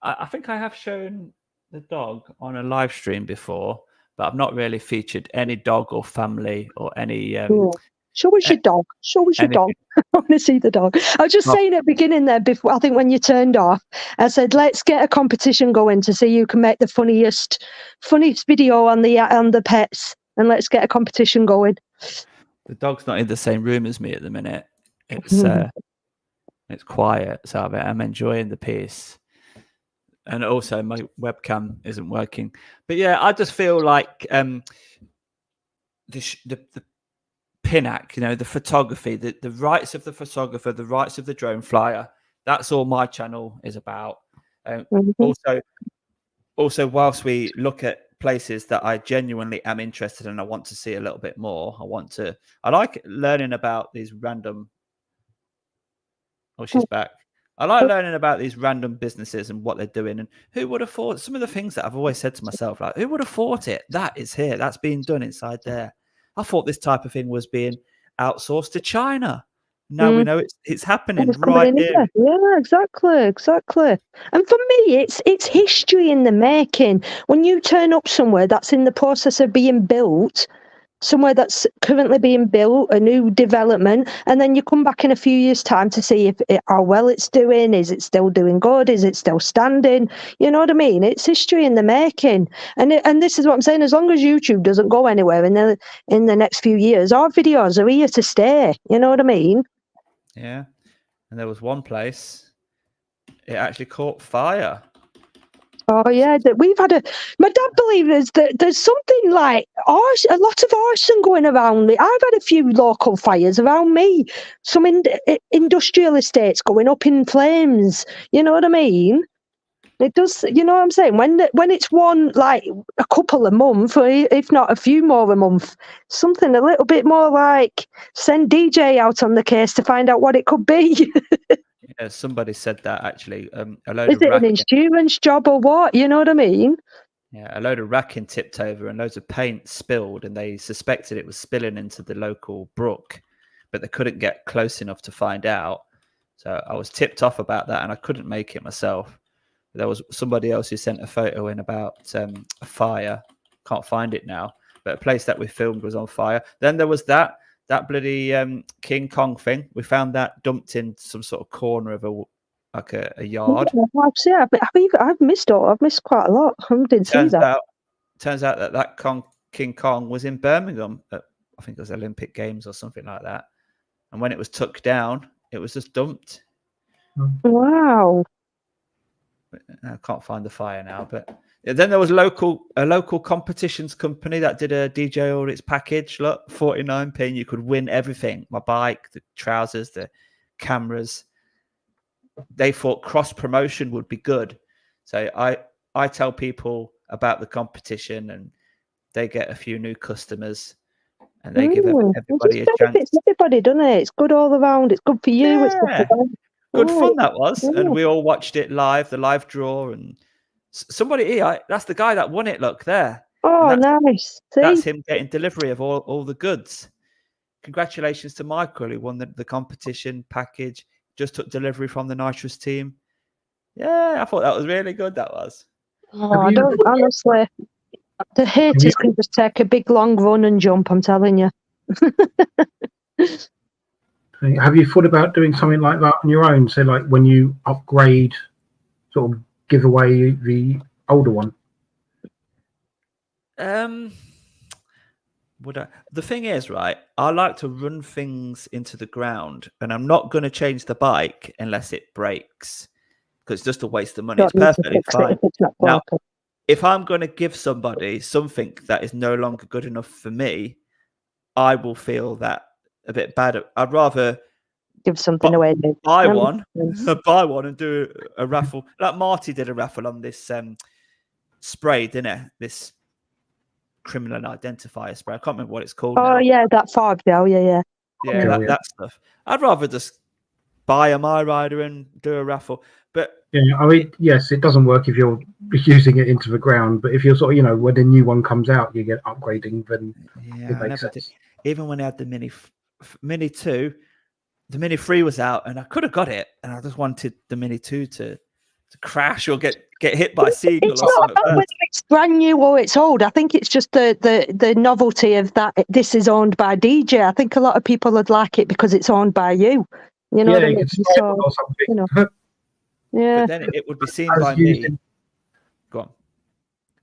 I think I have shown the dog on a live stream before, but I've not really featured any dog or family or any Show us your dog. Show us your dog. I want to see the dog. I was just saying at the beginning there, before I think when you turned off, I said, let's get a competition going to see who can make the funniest video on the pets, and let's get a competition going. The dog's not in the same room as me at the minute. It's quiet, so I'm enjoying the piece. And also my webcam isn't working. But yeah, I just feel like the PINAC, you know, the photography, the rights of the photographer, the rights of the drone flyer, that's all my channel is about. Also, whilst we look at places that I genuinely am interested in, I want to see a little bit more. I like learning about these random. Oh, she's back. I like learning about these random businesses and what they're doing, and who would have thought some of the things that I've always said to myself, like, who would have thought it? That is here. That's being done inside there. I thought this type of thing was being outsourced to China. Now we know it's happening right here. Yeah, exactly. And for me, it's history in the making. When you turn up somewhere that's in the process of being built, somewhere that's currently being built, a new development, and then you come back in a few years' time to see how well it's doing. Is it still doing good? Is it still standing? You know what I mean? It's history in the making. And this is what I'm saying. As long as YouTube doesn't go anywhere in the next few years, our videos are here to stay. You know what I mean? Yeah. And there was one place, it actually caught fire. Oh yeah, we've had my dad believes that there's something like a lot of arson going around. I've had a few local fires around me, some industrial estates going up in flames. You know what I mean? It does. You know what I'm saying? When it's one, like a couple a month, or if not a few more a month, something a little bit more like send DJ out on the case to find out what it could be. Yeah, somebody said that actually. Is it an insurance job or what? You know what I mean? Yeah, a load of racking tipped over and loads of paint spilled, and they suspected it was spilling into the local brook, but they couldn't get close enough to find out. So I was tipped off about that, and I couldn't make it myself. There was somebody else who sent a photo in about a fire. Can't find it now, but a place that we filmed was on fire. Then there was that bloody King Kong thing. We found that dumped in some sort of corner of a yard. I've missed all. I've missed quite a lot. I didn't see that. Turns out that King Kong was in Birmingham at, I think it was Olympic Games or something like that. And when it was took down, it was just dumped. Wow. I can't find the fire now, but then there was a local competitions company that did a DJ Audits package. Look, 49p, and you could win everything: my bike, the trousers, the cameras. They thought cross promotion would be good, so I tell people about the competition, and they get a few new customers, and they give everybody a chance. It's everybody, doesn't it? It's good all around. It's good for you. Yeah. It's good for them. Good fun that was, and we all watched it live, the live draw, and somebody here, that's the guy that won it. Look there. Oh, nice. See? That's him getting delivery of all the goods. Congratulations to Michael, who won the competition package. Just took delivery from the Nitrous team. Yeah, I thought that was really good. That was. Oh, I don't honestly. The haters can just take a big long run and jump. I'm telling you. Have you thought about doing something like that on your own? So, like when you upgrade, sort of give away the older one. The thing is, right, I like to run things into the ground, and I'm not going to change the bike unless it breaks, because it's just a waste of money. It's perfectly fine. Now, if I'm going to give somebody something that is no longer good enough for me, I will feel that a bit bad. I'd rather give something away. Buy one and do a raffle. Like Marty did a raffle on this spray, didn't it? This criminal identifier spray. I can't remember what it's called. Oh, yeah, that 5 gel. Yeah. Yeah, that stuff. I'd rather just buy a My Rider and do a raffle. But yeah, I mean, yes, it doesn't work if you're using it into the ground. But if you're sort of, when a new one comes out, you get upgrading. Then it makes sense. Even when I had the Mini 2, the Mini 3 was out, and I could have got it, and I just wanted the Mini 2 to to crash or get hit by a seagull It's or not something. about whether it's brand new or it's old. I think it's just the novelty of that. This is owned by DJ. I think a lot of people would like it because it's owned by you. You know Yeah, what I you mean? could stripe So, it or something. you know, yeah. But then it would be seen As by used me. in- Go on.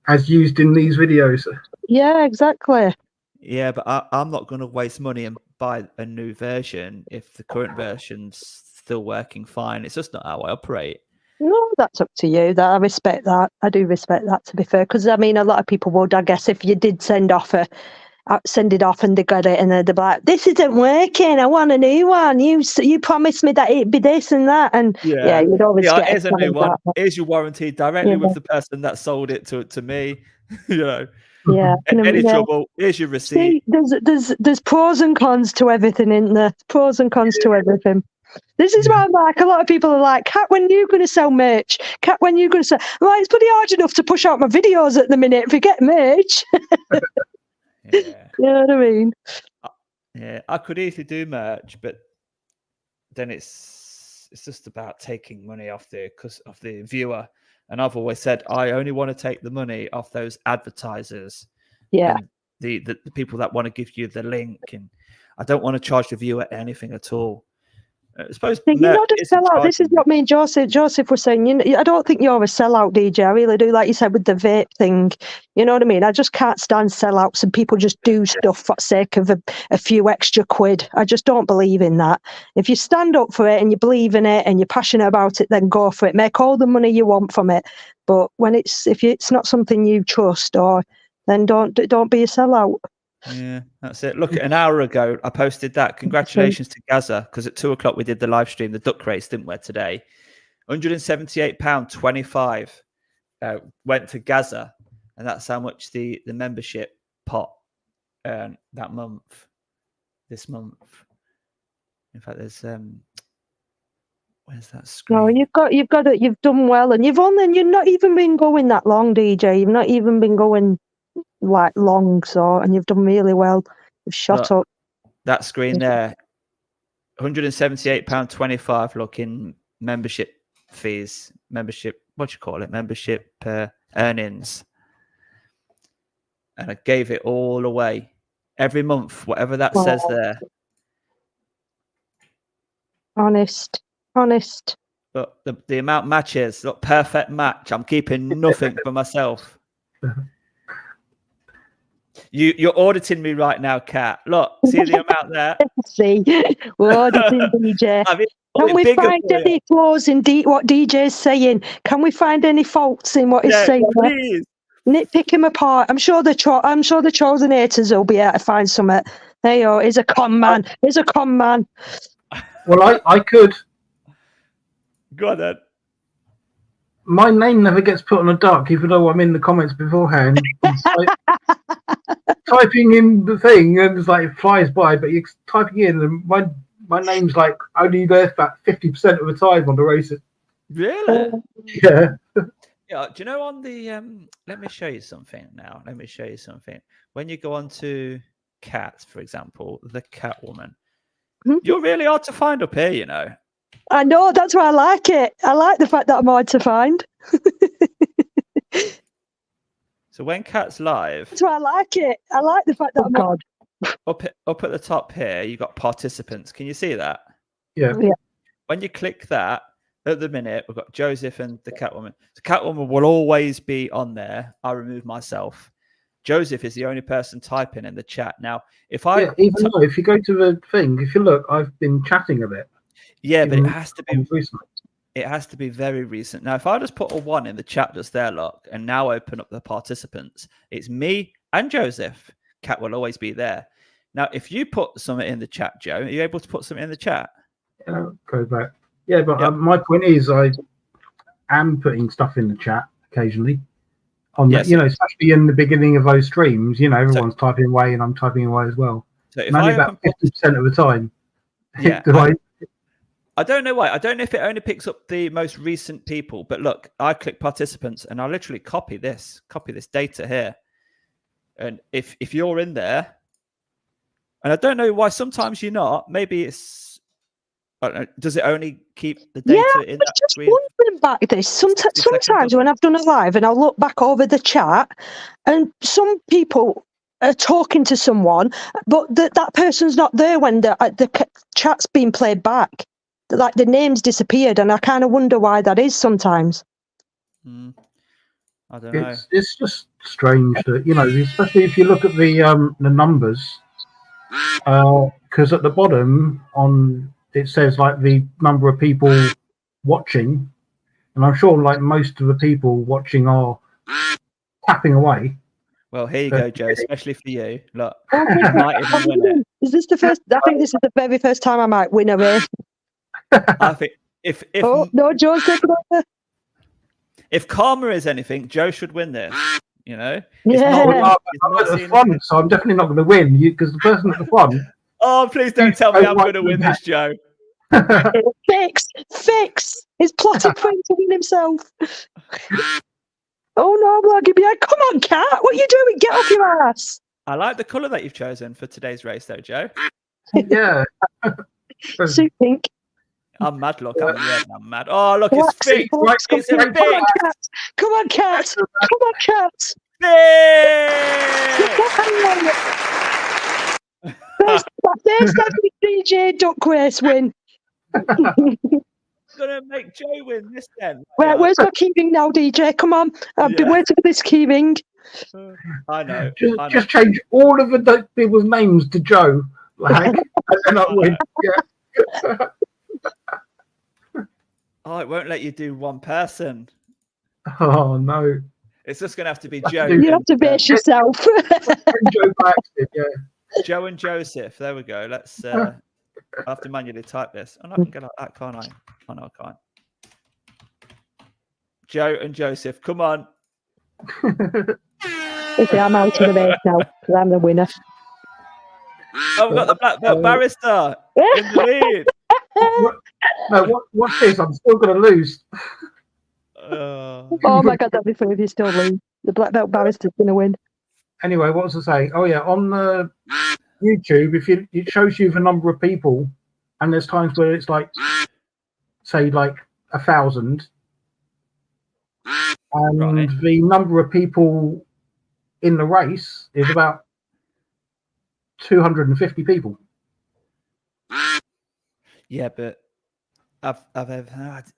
As used in these videos. Yeah, exactly. Yeah, but I'm not going to waste money and buy a new version if the current version's still working fine. It's just not how I operate. No, that's up to you. That I respect that. I do respect that, to be fair, because I mean, a lot of people would, I guess, if you did send it off and they got it, and they'd be like, "This isn't working. I want a new one. You promised me that it'd be this and that." And yeah, you'd always get here's a new challenge one. like that. Here's your warranty directly Yeah. with the person that sold it to me. You know, Yeah. any Yeah. trouble? Here's your receipt. See, there's pros and cons to everything, isn't there? Pros and cons to everything. This is why I'm like, a lot of people are like, Kat, when you going to sell merch? Kat, when you going to sell? I'm like, it's pretty hard enough to push out my videos at the minute if you get merch. Yeah. You know what I mean? Yeah, I could easily do merch, but then it's just about taking money off the viewer. And I've always said I only want to take the money off those advertisers. Yeah. And the people that want to give you the link, and I don't want to charge the viewer anything at all. I suppose You know, merch the isn't sellout. This is charging- what me and Joseph were saying. You know, I don't think you're a sellout, DJ. I really do. Like you said with the vape thing, you know what I mean. I just can't stand sellouts and people just do stuff for the sake of a few extra quid. I just don't believe in that. If you stand up for it and you believe in it and you're passionate about it, then go for it. Make all the money you want from it. But when if it's not something you trust, then don't be a sellout. Yeah, that's it. Look, an hour ago, I posted that. Congratulations to Gaza, because at 2:00 we did the live stream, the duck race, didn't we, today? £178.25 went to Gaza, and that's how much the membership pot earned that month. This month, in fact, there's where's that screen? No, you've done well, and you've not even been going that long, DJ. You've not even been going like long, and you've done really well. You've shot Look, up. That screen there, £178.25. Look, in membership fees, membership earnings, and I gave it all away every month, whatever that says there. Honest. Look, the amount matches. Look, perfect match. I'm keeping nothing for myself. You're auditing me right now, Kat. Look, see the amount there. See, we're auditing DJ. Can we find any flaws in what DJ's saying? Can we find any faults in what he's saying? Please. Nitpick him apart. I'm sure the chosen haters will be able to find something. There you go. He's a con man. Well, I could. Go on then. My name never gets put on a duck, even though I'm in the comments beforehand. Typing in the thing and it's like it flies by, but you're typing in and my name's like only there about 50% of the time on the races. Really? Yeah. Yeah. Do you know on the let me show you something now. When you go on to Cat, for example, the Catwoman, you're really hard to find up here, you know. I know, that's why I like it. I like the fact that I'm hard to find. So when Cat's live, That's why I like it. I like the fact that I'm hard. up at the top here, you got participants. Can you see that? Yeah. When you click that, at the minute, we've got Joseph and the Catwoman. The Catwoman will always be on there. I remove myself. Joseph is the only person typing in the chat. Now, if I even though if you go to the thing, if you look, I've been chatting a bit. Yeah, but it has to be recent. It has to be very recent. Now, if I just put a 1 in the chat just there, look, and now open up the participants, it's me and Joseph. Cat will always be there. Now, if you put something in the chat, Joe, are you able to put something in the chat? Go back. Yeah, but my point is, I am putting stuff in the chat occasionally. Especially in the beginning of those streams, everyone's typing away and I'm typing away as well. So if only about 50% of the time. Yeah. I don't know why. I don't know if it only picks up the most recent people, but look, I click participants and I literally copy this data here. And if you're in there, and I don't know why sometimes you're not, maybe it's I don't know, does it only keep the Yeah, data I in was that just screen? wondering back this. 60 seconds Sometimes or when I've done a live and I'll look back over the chat, and some people are talking to someone, but that person's not there when the chat's being played back. Like the name's disappeared, and I kind of wonder why that is sometimes. I don't know. It's just strange that, you know, especially if you look at the numbers, because at the bottom it says like the number of people watching, and I'm sure like most of the people watching are tapping away. Well, here you go, Joe, especially for you. Look, Oh, you might even win it. is this the first? I think this is the very first time I might win a race. I think if Oh no, Joe's taking over. if karma is anything, Joe should win this. You know, Yeah. I'm at the front, so I'm definitely not going to win. Because the person at the front. Oh, please don't tell me I'm going to win this, Joe. Fix. He's plotting for him to win himself. Oh no, I'm lagging behind. Come on, cat. What are you doing? Get off your ass. I like the colour that you've chosen for today's race, though, Joe. Yeah. Suit pink. I'm mad, look. I'm mad. Oh, look, Relax, it's fixed. relax, It's come a on, cat. Come on, cat. Come on, cat. First ever DJ Duck Race win. Gonna make Joe win this then. Right, where's my keyring now, DJ? Come on. I've been waiting for this keyring. I know. Just change all of the people's names to Joe. Like, and then I win. Yeah. Oh, it won't let you do one person. Oh no. It's just gonna have to be Joe. You have to base yourself. Joe Paxton, yeah. Joe and Joseph. There we go. Let's I have to manually type this. And I can get like that, can't I? Oh no, I can't. Joe and Joseph, come on. Okay, I'm out of the race now because I'm the winner. Oh, we've got the black belt barrister in the lead. No, what's this? I'm still going to lose. Oh my god, that'd be funny if you still lose. The black belt barrister's going to win. Anyway, what was I saying? Oh yeah, on the YouTube, it shows you the number of people, and there's times where it's like, say, like 1,000, and the number of people in the race is about 250 people. Yeah, but I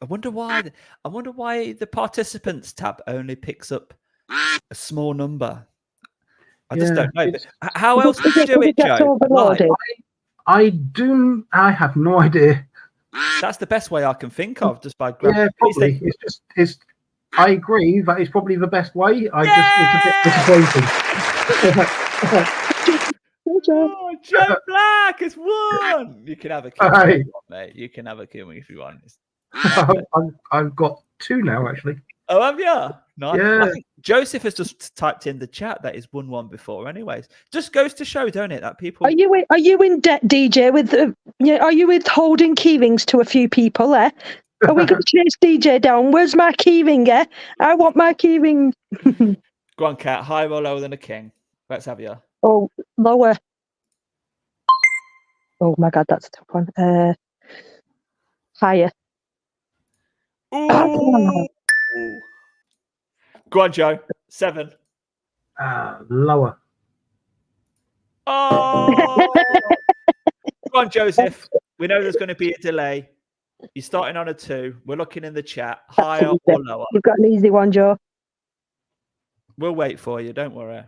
wonder why. I wonder why the participants tab only picks up a small number. I just don't know. But how else do you do it, Joe? I have no idea. That's the best way I can think of, just by grabbing. Yeah, probably. I agree that it's probably the best way. It's a bit disappointing. Oh, Joe Black has won. You can have a kill if you want, mate. You can have a kill if you want. I've got 2 now, actually. Oh, have you? Nice. Yeah. I think Joseph has just typed in the chat that he's won one before. Anyways, just goes to show, don't it, that people. Are you in debt, DJ? Are you withholding keyrings to a few people there? Are we going to chase DJ down? Where's my keyring? I want my keyring. Go on, Cat. Higher or lower than a king? Let's have you. Oh, lower. Oh my god, that's a tough one. Higher. Ooh. Go on, Joe. 7. Lower. Oh. Go on, Joseph. We know there's going to be a delay. You're starting on a 2. We're looking in the chat. Higher or lower? You've got an easy one, Joe. We'll wait for you. Don't worry.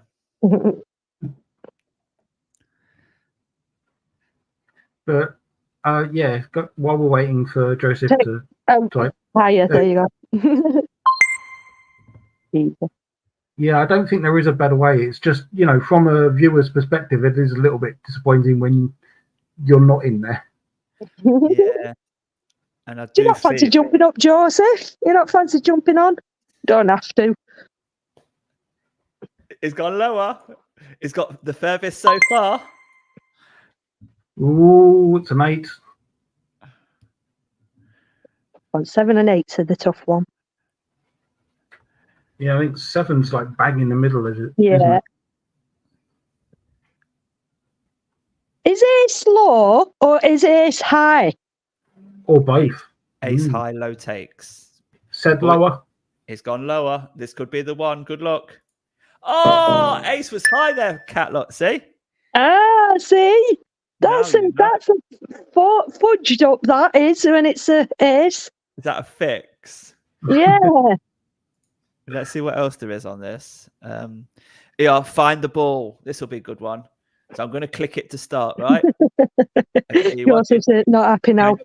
But yeah, while we're waiting for Joseph to type. Higher, there you go. Yeah, I don't think there is a better way. It's just, from a viewer's perspective, it is a little bit disappointing when you're not in there. Yeah. And I do you not fancy jumping up, Joseph? You not fancy jumping on? Don't have to. It's gone lower. It's got the furthest so far. Ooh, it's an 8. 7 and 8 are the tough one. Yeah, I think 7's like bang in the middle, is it? Yeah. Is Ace low or is Ace high? Or both. Ace high, low takes. Said lower. It's gone lower. This could be the one. Good luck. Oh, ace was high there, Cat. Look, see? See? That's a fudged up, that is, when it's a ace. Is that a fix? Yeah. Let's see what else there is on this. Yeah, find the ball. This will be a good one. So I'm going to click it to start, right? Joseph's not happy now.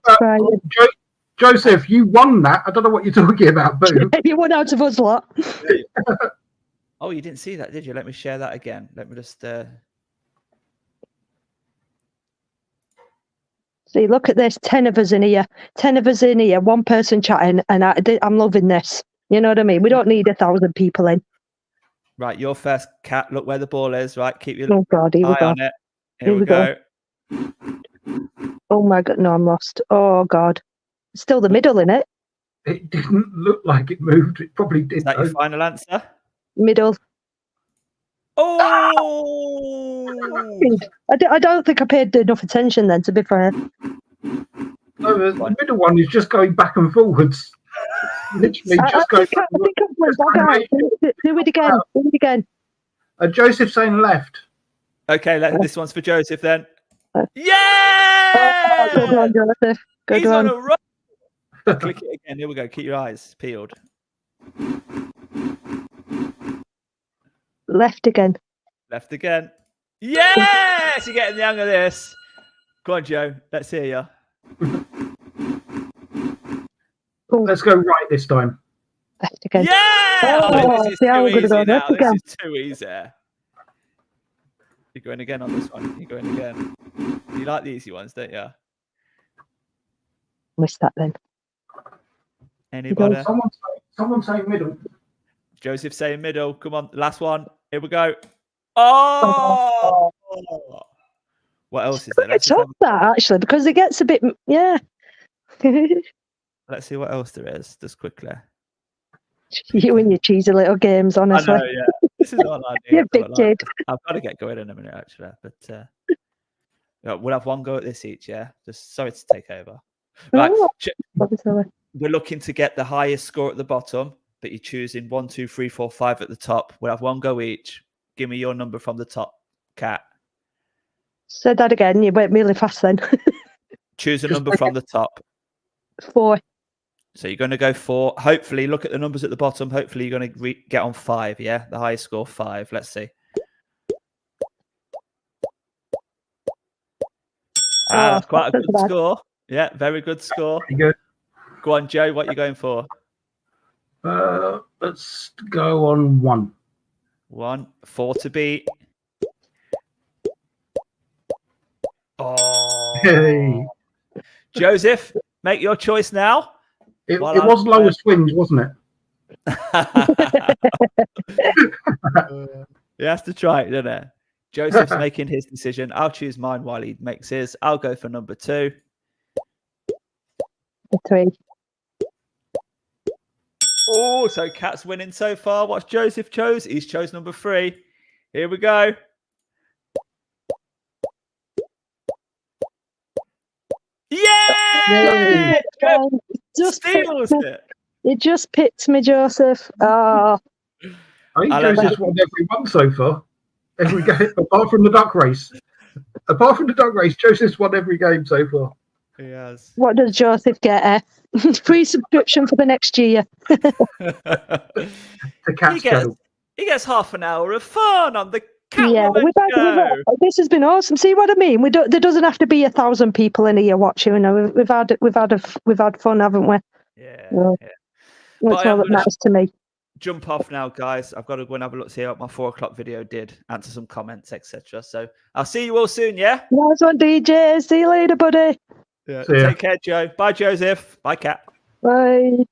Joseph, you won that. I don't know what you're talking about, boo. You won out of us lot. Oh, you didn't see that, did you? Let me share that again. Let me just... See, look at this. 10 of us in here. 10 of us in here. One person chatting, and I'm loving this. You know what I mean? We don't need 1,000 people in. Right, your first, Cat. Look where the ball is. Right, keep your Oh God, here we eye go. on it. Here we go. Oh my God, no, I'm lost. Oh God, it's still the middle, in it. It didn't look like it moved. It probably did. Is that your final answer? Middle. Oh! I don't think I paid enough attention then, to be fair. No, the middle one is just going back and forwards. Literally just going. I think I went bog out. Do it again. Do it again. Joseph's saying left. Okay, this one's for Joseph then. Yeah! Oh, good one, Joseph. Good He's one. on a roll. Click it again. Here we go. Keep your eyes peeled. Left again. Left again. Yes! You're getting the hang of this. Go on, Joe. Let's hear you. Let's go right this time. Left again. Yeah! Oh, this is see how too we're gonna easy go now. left This again. is too easy. You're going again on this one. You're going again. You like the easy ones, don't you? Missed that then. Anybody? Someone say middle. Joseph saying middle. Come on, last one. Here we go. Oh! What else is there? It's up that actually because it gets a bit. Yeah. Let's see what else there is. Just quickly. You and your cheesy little games, honestly. I know, yeah. This is all I do. You big kid. I've got to get going in a minute, actually. But yeah, we'll have one go at this each, yeah? Just sorry to take over. Right. We're looking to get the highest score at the bottom, but you're choosing 1, 2, 3, 4, 5 at the top. We'll have one go each. Give me your number from the top, Cat. Say that again. You went really fast then. Choose a number from the top. 4. So you're going to go 4. Hopefully, look at the numbers at the bottom. Hopefully, you're going to get on 5, yeah? The highest score, 5. Let's see. That's quite a good score. Yeah, very good score. Very good. Go on, Joe. What are you going for? Let's go on 1. 1. 4 to beat. Oh. Hey. Joseph, make your choice now. It was lower swings, wasn't it? He has to try it, doesn't it? Joseph's making his decision. I'll choose mine while he makes his. I'll go for number 2. 3. Oh, so Cat's winning so far. What's Joseph chose? He's chose number 3. Here we go. Yeah! Steals it. You just picked me, Joseph. Oh. I think Joseph's won every one so far. Every game, apart from the duck race. Apart from the duck race, Joseph's won every game so far. He has. What does Joseph get? Free subscription for the next year. The Cat's channel. He gets half an hour of fun on the Yeah, this has been awesome. See what I mean? There doesn't have to be 1,000 people in here watching. You know, we've had fun, haven't we? Yeah. Well, that's all that matters to me. Jump off now, guys. I've got to go and have a look, see what my 4 o'clock video did, answer some comments, etc. So I'll see you all soon, yeah? Nice one, DJ. See you later, buddy. Yeah. Take care, Joe. Bye, Joseph. Bye, Cat. Bye.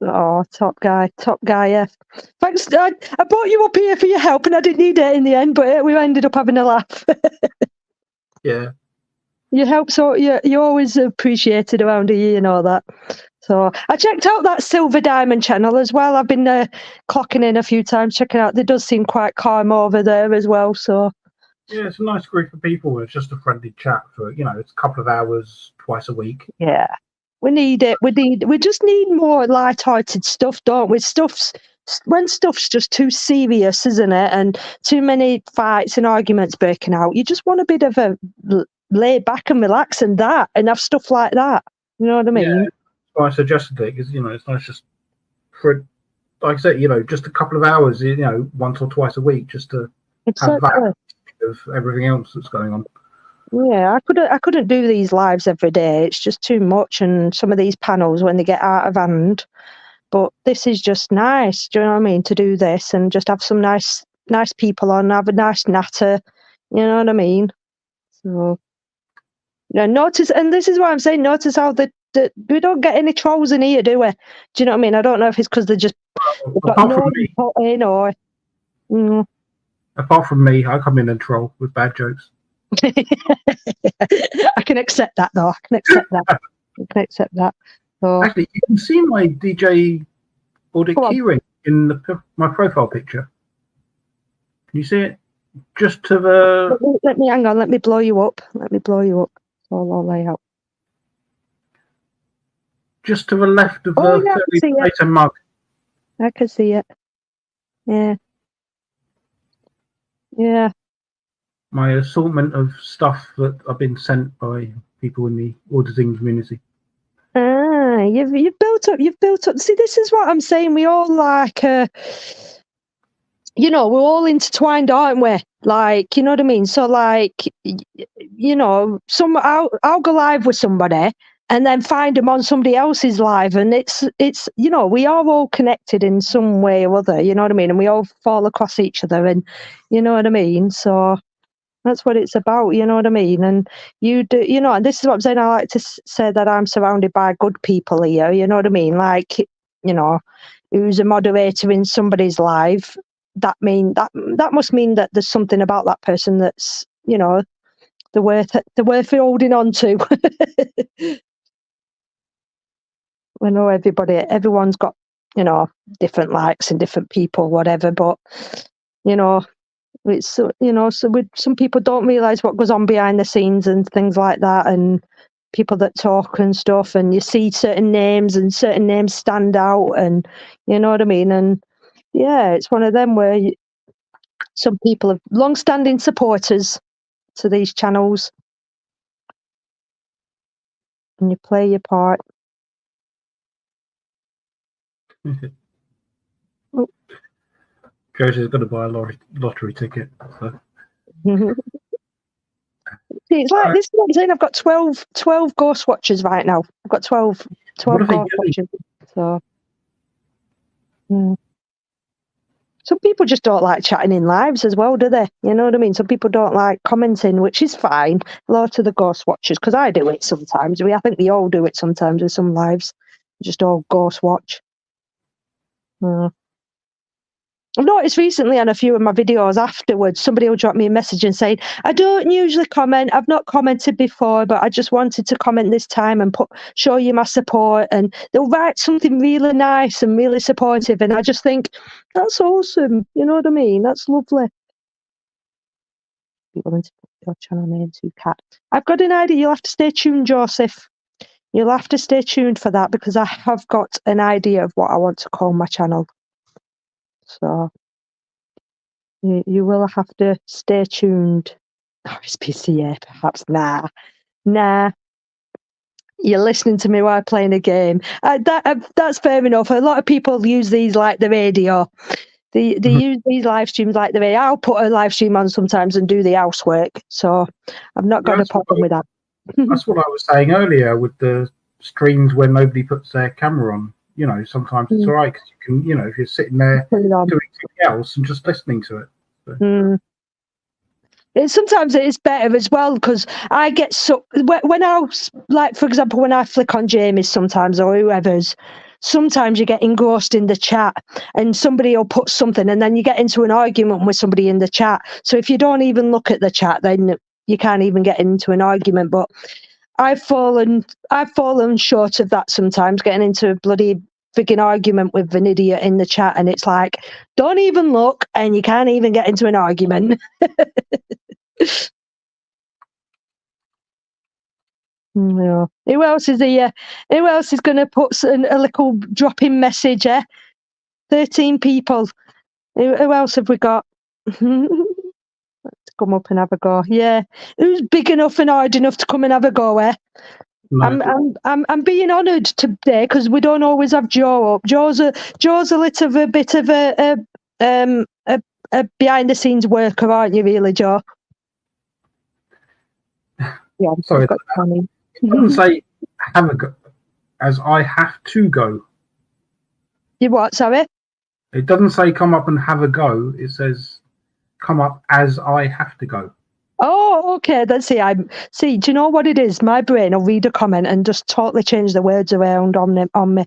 Oh, top guy, yeah. Thanks. I brought you up here for your help, and I didn't need it in the end, but we ended up having a laugh. Yeah. Your help, so you're always appreciated around here, you know that. So I checked out that Silver Diamond channel as well. I've been clocking in a few times, checking out. There does seem quite calm over there as well. So Yeah, it's a nice group of people. It's just a friendly chat for, it's a couple of hours twice a week. Yeah. We need it. We just need more light-hearted stuff, don't we? When stuff's just too serious, isn't it? And too many fights and arguments breaking out. You just want a bit of a lay back and relax and have stuff like that. You know what I mean? Yeah, that's why I suggested it, because, it's nice just for, like I said, just a couple of hours, once or twice a week, just to have that of everything else that's going on. Yeah, I couldn't do these lives every day. It's just too much, and some of these panels when they get out of hand. But this is just nice. Do you know what I mean? To do this and just have some nice people on, have a nice natter. You know what I mean? So, notice, and this is what I'm saying. Notice how we don't get any trolls in here, do we? Do you know what I mean? I don't know if it's because they've got no put in or. Apart from me, I come in and troll with bad jokes. I can accept that, though. I can accept that. So, actually, you can see my DJ Audit keyring in my profile picture. Can you see it? Just to the. Let me hang on. Let me blow you up. So I'll lay out. Just to the left of the 30 mug. I can see it. Yeah. Yeah. My assortment of stuff that I've been sent by people in the auditing community. You've built up. See, this is what I'm saying. We all we're all intertwined, aren't we? Like, you know what I mean? So, like, I'll go live with somebody and then find them on somebody else's live, and it's we are all connected in some way or other. You know what I mean? And we all fall across each other, and you know what I mean. So. That's what it's about, you know what I mean? And you do, and this is what I'm saying. I like to say that I'm surrounded by good people here, you know what I mean? Like, who's a moderator in somebody's live. That must mean that there's something about that person that's, the worth holding on to. I know everyone's got, different likes and different people, whatever, but, it's some people don't realize what goes on behind the scenes and things like that, and people that talk and stuff, and you see certain names and certain names stand out, and you know what I mean. And yeah, it's one of them where some people are long-standing supporters to these channels, and you play your part. Josie is going to buy a lottery ticket. So. It's like this is what I'm saying. I've got 12 ghost watchers right now. I've got 12 ghost watchers. So, some people just don't like chatting in lives as well, do they? You know what I mean? Some people don't like commenting, which is fine. Hello to the ghost watchers, because I do it sometimes. I think we all do it sometimes with some lives. Just all ghost watch. I've noticed recently on a few of my videos afterwards, somebody will drop me a message and say, I don't usually comment. I've not commented before, but I just wanted to comment this time and show you my support. And they'll write something really nice and really supportive. And I just think, that's awesome. You know what I mean? That's lovely. Be willing to put your channel name to Cat. I've got an idea. You'll have to stay tuned, Joseph. You'll have to stay tuned for that, because I have got an idea of what I want to call my channel. So you will have to stay tuned. RSPCA, perhaps. Nah. You're listening to me while playing a game. That's fair enough. A lot of people use these like the radio. They use these live streams like the radio. I'll put a live stream on sometimes and do the housework. So I've not got a problem with that. That's what I was saying earlier with the streams where nobody puts their camera on. Sometimes it's all right, because you can, if you're sitting there doing something else and just listening to it. So. Sometimes it is better as well, because I get when for example, when I flick on Jamie's sometimes, or whoever's, sometimes you get engrossed in the chat and somebody will put something and then you get into an argument with somebody in the chat. So if you don't even look at the chat, then you can't even get into an argument. But I've fallen short of that sometimes, getting into a bloody frigging argument with an idiot in the chat, and it's like, don't even look, and you can't even get into an argument. Yeah. Who else is here? Who else is going to put a little drop-in message? 13 people. Who else have we got? Let's come up and have a go. Yeah. Who's big enough and hard enough to come and have a go? No. I'm being honoured today because we don't always have Joe up. Joe's a little bit of a behind the scenes worker, aren't you, really, Joe? Yeah, I'm Sorry. got funny. It doesn't say have a go, as I have to go. You what? Sorry. It doesn't say come up and have a go. It says come up as I have to go. Oh, okay. Then see. Do you know what it is? My brain will read a comment and just totally change the words around on me.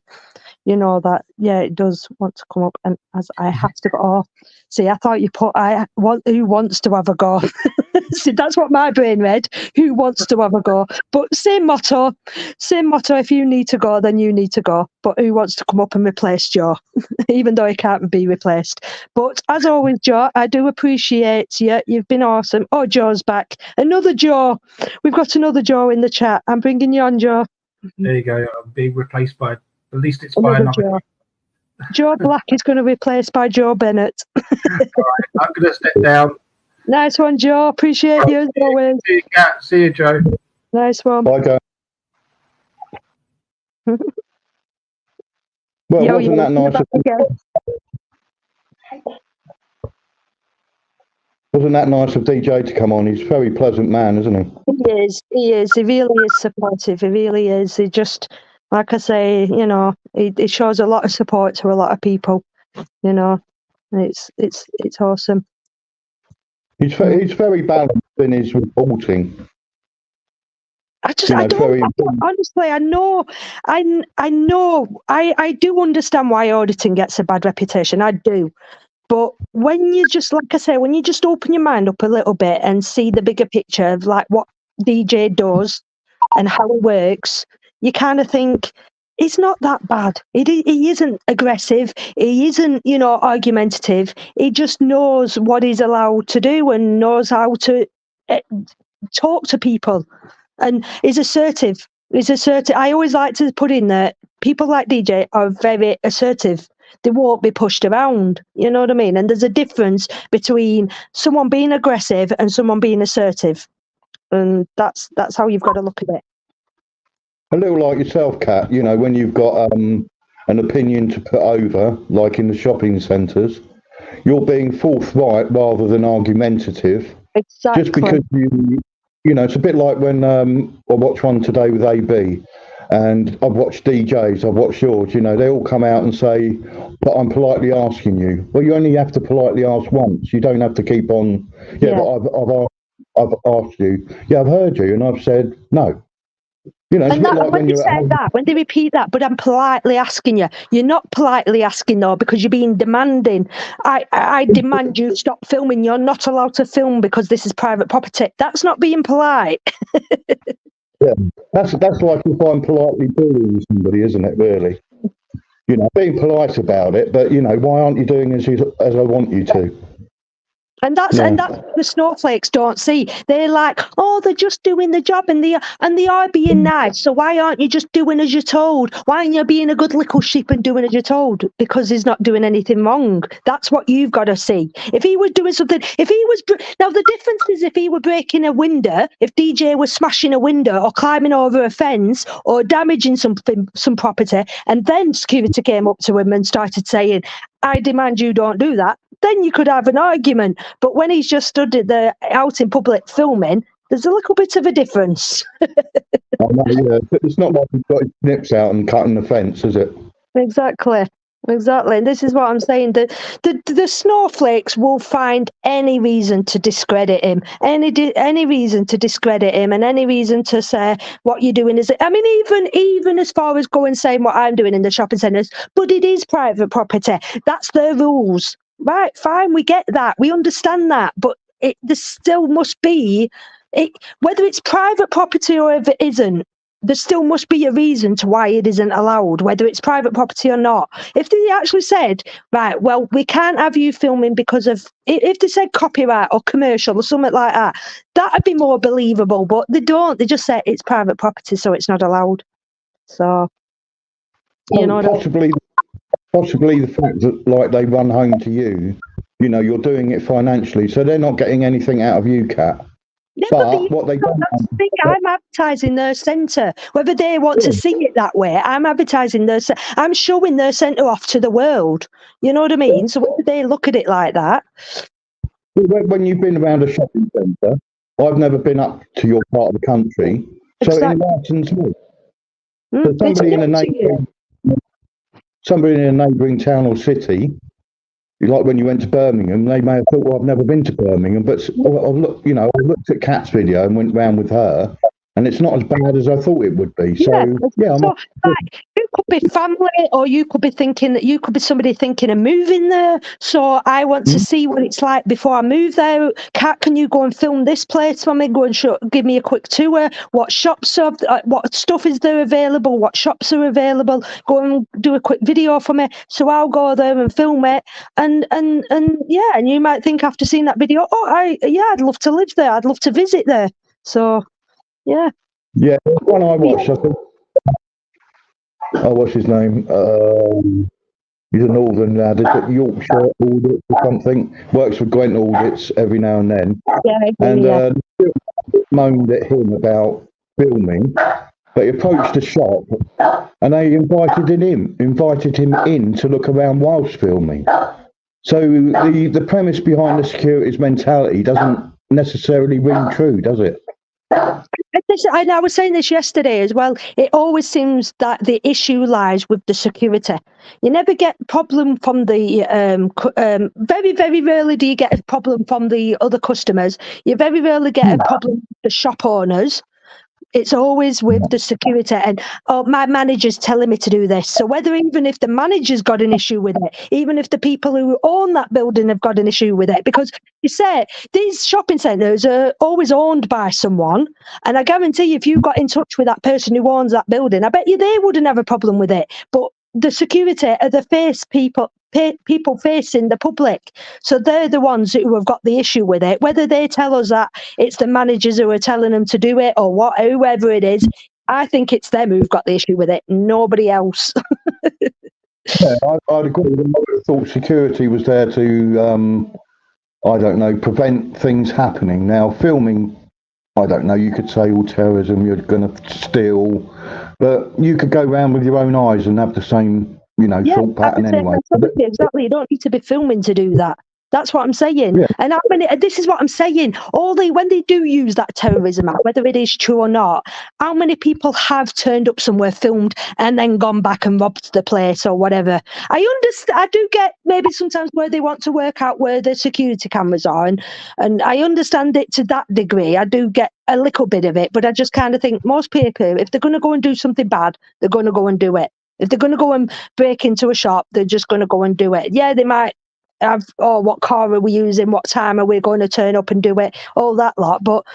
You know that. Yeah, it does want to come up and as I have to go. Oh, see, I thought you put who wants to have a go. See, that's what my brain read. Who wants to have a go? But same motto. If you need to go, then you need to go. But who wants to come up and replace Joe? Even though he can't be replaced. But as always, Joe, I do appreciate you. You've been awesome. Oh, Joe's back. Another Joe. We've got another Joe in the chat. I'm bringing you on, Joe. There you go. I'll be replaced by. At least it's by another. Joe. Joe Black is going to be replaced by Joe Bennett. All right, I'm going to step down. Nice one, Joe. Appreciate you as always. See you, Kat. See you, Joe. Nice one. Bye, guys. Well, wasn't that nice? Wasn't that nice of DJ to come on? He's a very pleasant man, isn't he? He is. He is. He really is supportive. He really is. He just, like I say, you know, he shows a lot of support to a lot of people. You know, it's awesome. He's very balanced in his reporting. Honestly, I know, I do understand why auditing gets a bad reputation. I do. But when you just, like I say, when you just open your mind up a little bit and see the bigger picture of like what DJ does and how it works, you kind of think it's not that bad. He isn't aggressive. He isn't, you know, argumentative. He just knows what he's allowed to do and knows how to talk to people. And he's assertive. I always like to put in that people like DJ are very assertive. They won't be pushed around. You know what I mean? And there's a difference between someone being aggressive and someone being assertive. And that's how you've got to look at it. A little like yourself, Kat, you know, when you've got an opinion to put over, like in the shopping centres, you're being forthright rather than argumentative. Exactly. Just because you know, it's a bit like when I watched one today with AB, and I've watched DJs, I've watched yours, you know, they all come out and say, but I'm politely asking you. Well, you only have to politely ask once. You don't have to keep on, but I've asked you. Yeah, I've heard you, and I've said no. You know, and that, when they say that, when they repeat that, but I'm politely asking you. You're not politely asking though, because you're being demanding. I demand you stop filming. You're not allowed to film because this is private property. That's not being polite. Yeah, that's like if I'm politely bullying somebody, isn't it? Really, you know, being polite about it, but you know, why aren't you doing as I want you to? And that's what the snowflakes don't see. They're like, oh, they're just doing the job and they are being nice. So why aren't you just doing as you're told? Why aren't you being a good little sheep and doing as you're told? Because he's not doing anything wrong. That's what you've got to see. If he was doing something, now the difference is if he were breaking a window, if DJ was smashing a window or climbing over a fence or damaging some property, and then security came up to him and started saying, I demand you don't do that, then you could have an argument. But when he's just stood out in public filming, there's a little bit of a difference. Yeah, but it's not like he's got his nips out and cutting the fence, is it? Exactly. And this is what I'm saying. The snowflakes will find any reason to discredit him, any reason to discredit him, and any reason to say what you're doing is. I mean, even as far as going saying what I'm doing in the shopping centres, but it is private property. That's their rules, right? Fine, we get that, we understand that, but there still must be, whether it's private property or if it isn't. there still must be a reason to why it isn't allowed, whether it's private property or not. If they actually said, right, well, we can't have you filming because of, if they said copyright or commercial or something like that, that'd be more believable. But they don't. They just say it's private property, so it's not allowed. So, you know, possibly the fact that, like, they run home to you, you know, you're doing it financially, so they're not getting anything out of you, Kat. Yeah, But what they don't, that's the thing. I'm advertising their centre. Whether they want to see it that way, I'm advertising their. I'm showing their centre off to the world. You know what I mean? So whether they look at it like that. when you've been around a shopping centre, I've never been up to your part of the country, so it enlightens me. So somebody in a neighbouring town or city, like when you went to Birmingham, they may have thought, well, I've never been to Birmingham, but I looked at Kat's video and went round with her, and it's not as bad as I thought it would be. So, like, you could be family, or you could be thinking that you could be somebody thinking of moving there. So I want to see what it's like before I move there. Kat, can you go and film this place for me? Go and give me a quick tour. What shops are, what stuff is there available? What shops are available? Go and do a quick video for me. So I'll go there and film it. And you might think after seeing that video, I'd love to live there. I'd love to visit there. So. Yeah. Yeah, the one I watched, I think. What's his name? He's a northern lad. Is it Yorkshire Audits or something? Works for Gwent Audits every now and then. And moaned at him about filming, but he approached the shop and they invited him in to look around whilst filming. So the premise behind the security's mentality doesn't necessarily ring true, does it? And I was saying this yesterday as well. It always seems that the issue lies with the security. You never get a problem from the very, very rarely do you get a problem from the other customers. You very rarely get a problem with the shop owners. It's always with the security and, my manager's telling me to do this. So even if the manager's got an issue with it, even if the people who own that building have got an issue with it, because you say these shopping centres are always owned by someone. And I guarantee if you got in touch with that person who owns that building, I bet you they wouldn't have a problem with it. But the security are the people facing the public, so they're the ones who have got the issue with it. Whether they tell us that it's the managers who are telling them to do it or whoever it is, I think it's them who've got the issue with it, nobody else. Yeah, I'd agree. I thought security was there to, prevent things happening. Now, filming, I don't know, you could say all terrorism, you're going to steal, but you could go around with your own eyes and have the same, thought pattern anyway. Exactly. You don't need to be filming to do that. That's what I'm saying. Yeah. And this is what I'm saying. When they do use that terrorism act, whether it is true or not, how many people have turned up somewhere, filmed, and then gone back and robbed the place or whatever? I understand. I do get maybe sometimes where they want to work out where the security cameras are, and I understand it to that degree. I do get a little bit of it, but I just kind of think most people, if they're going to go and do something bad, they're going to go and do it. If they're going to go and break into a shop, they're just going to go and do it. Yeah, they might have, what car are we using? What time are we going to turn up and do it? All that lot. But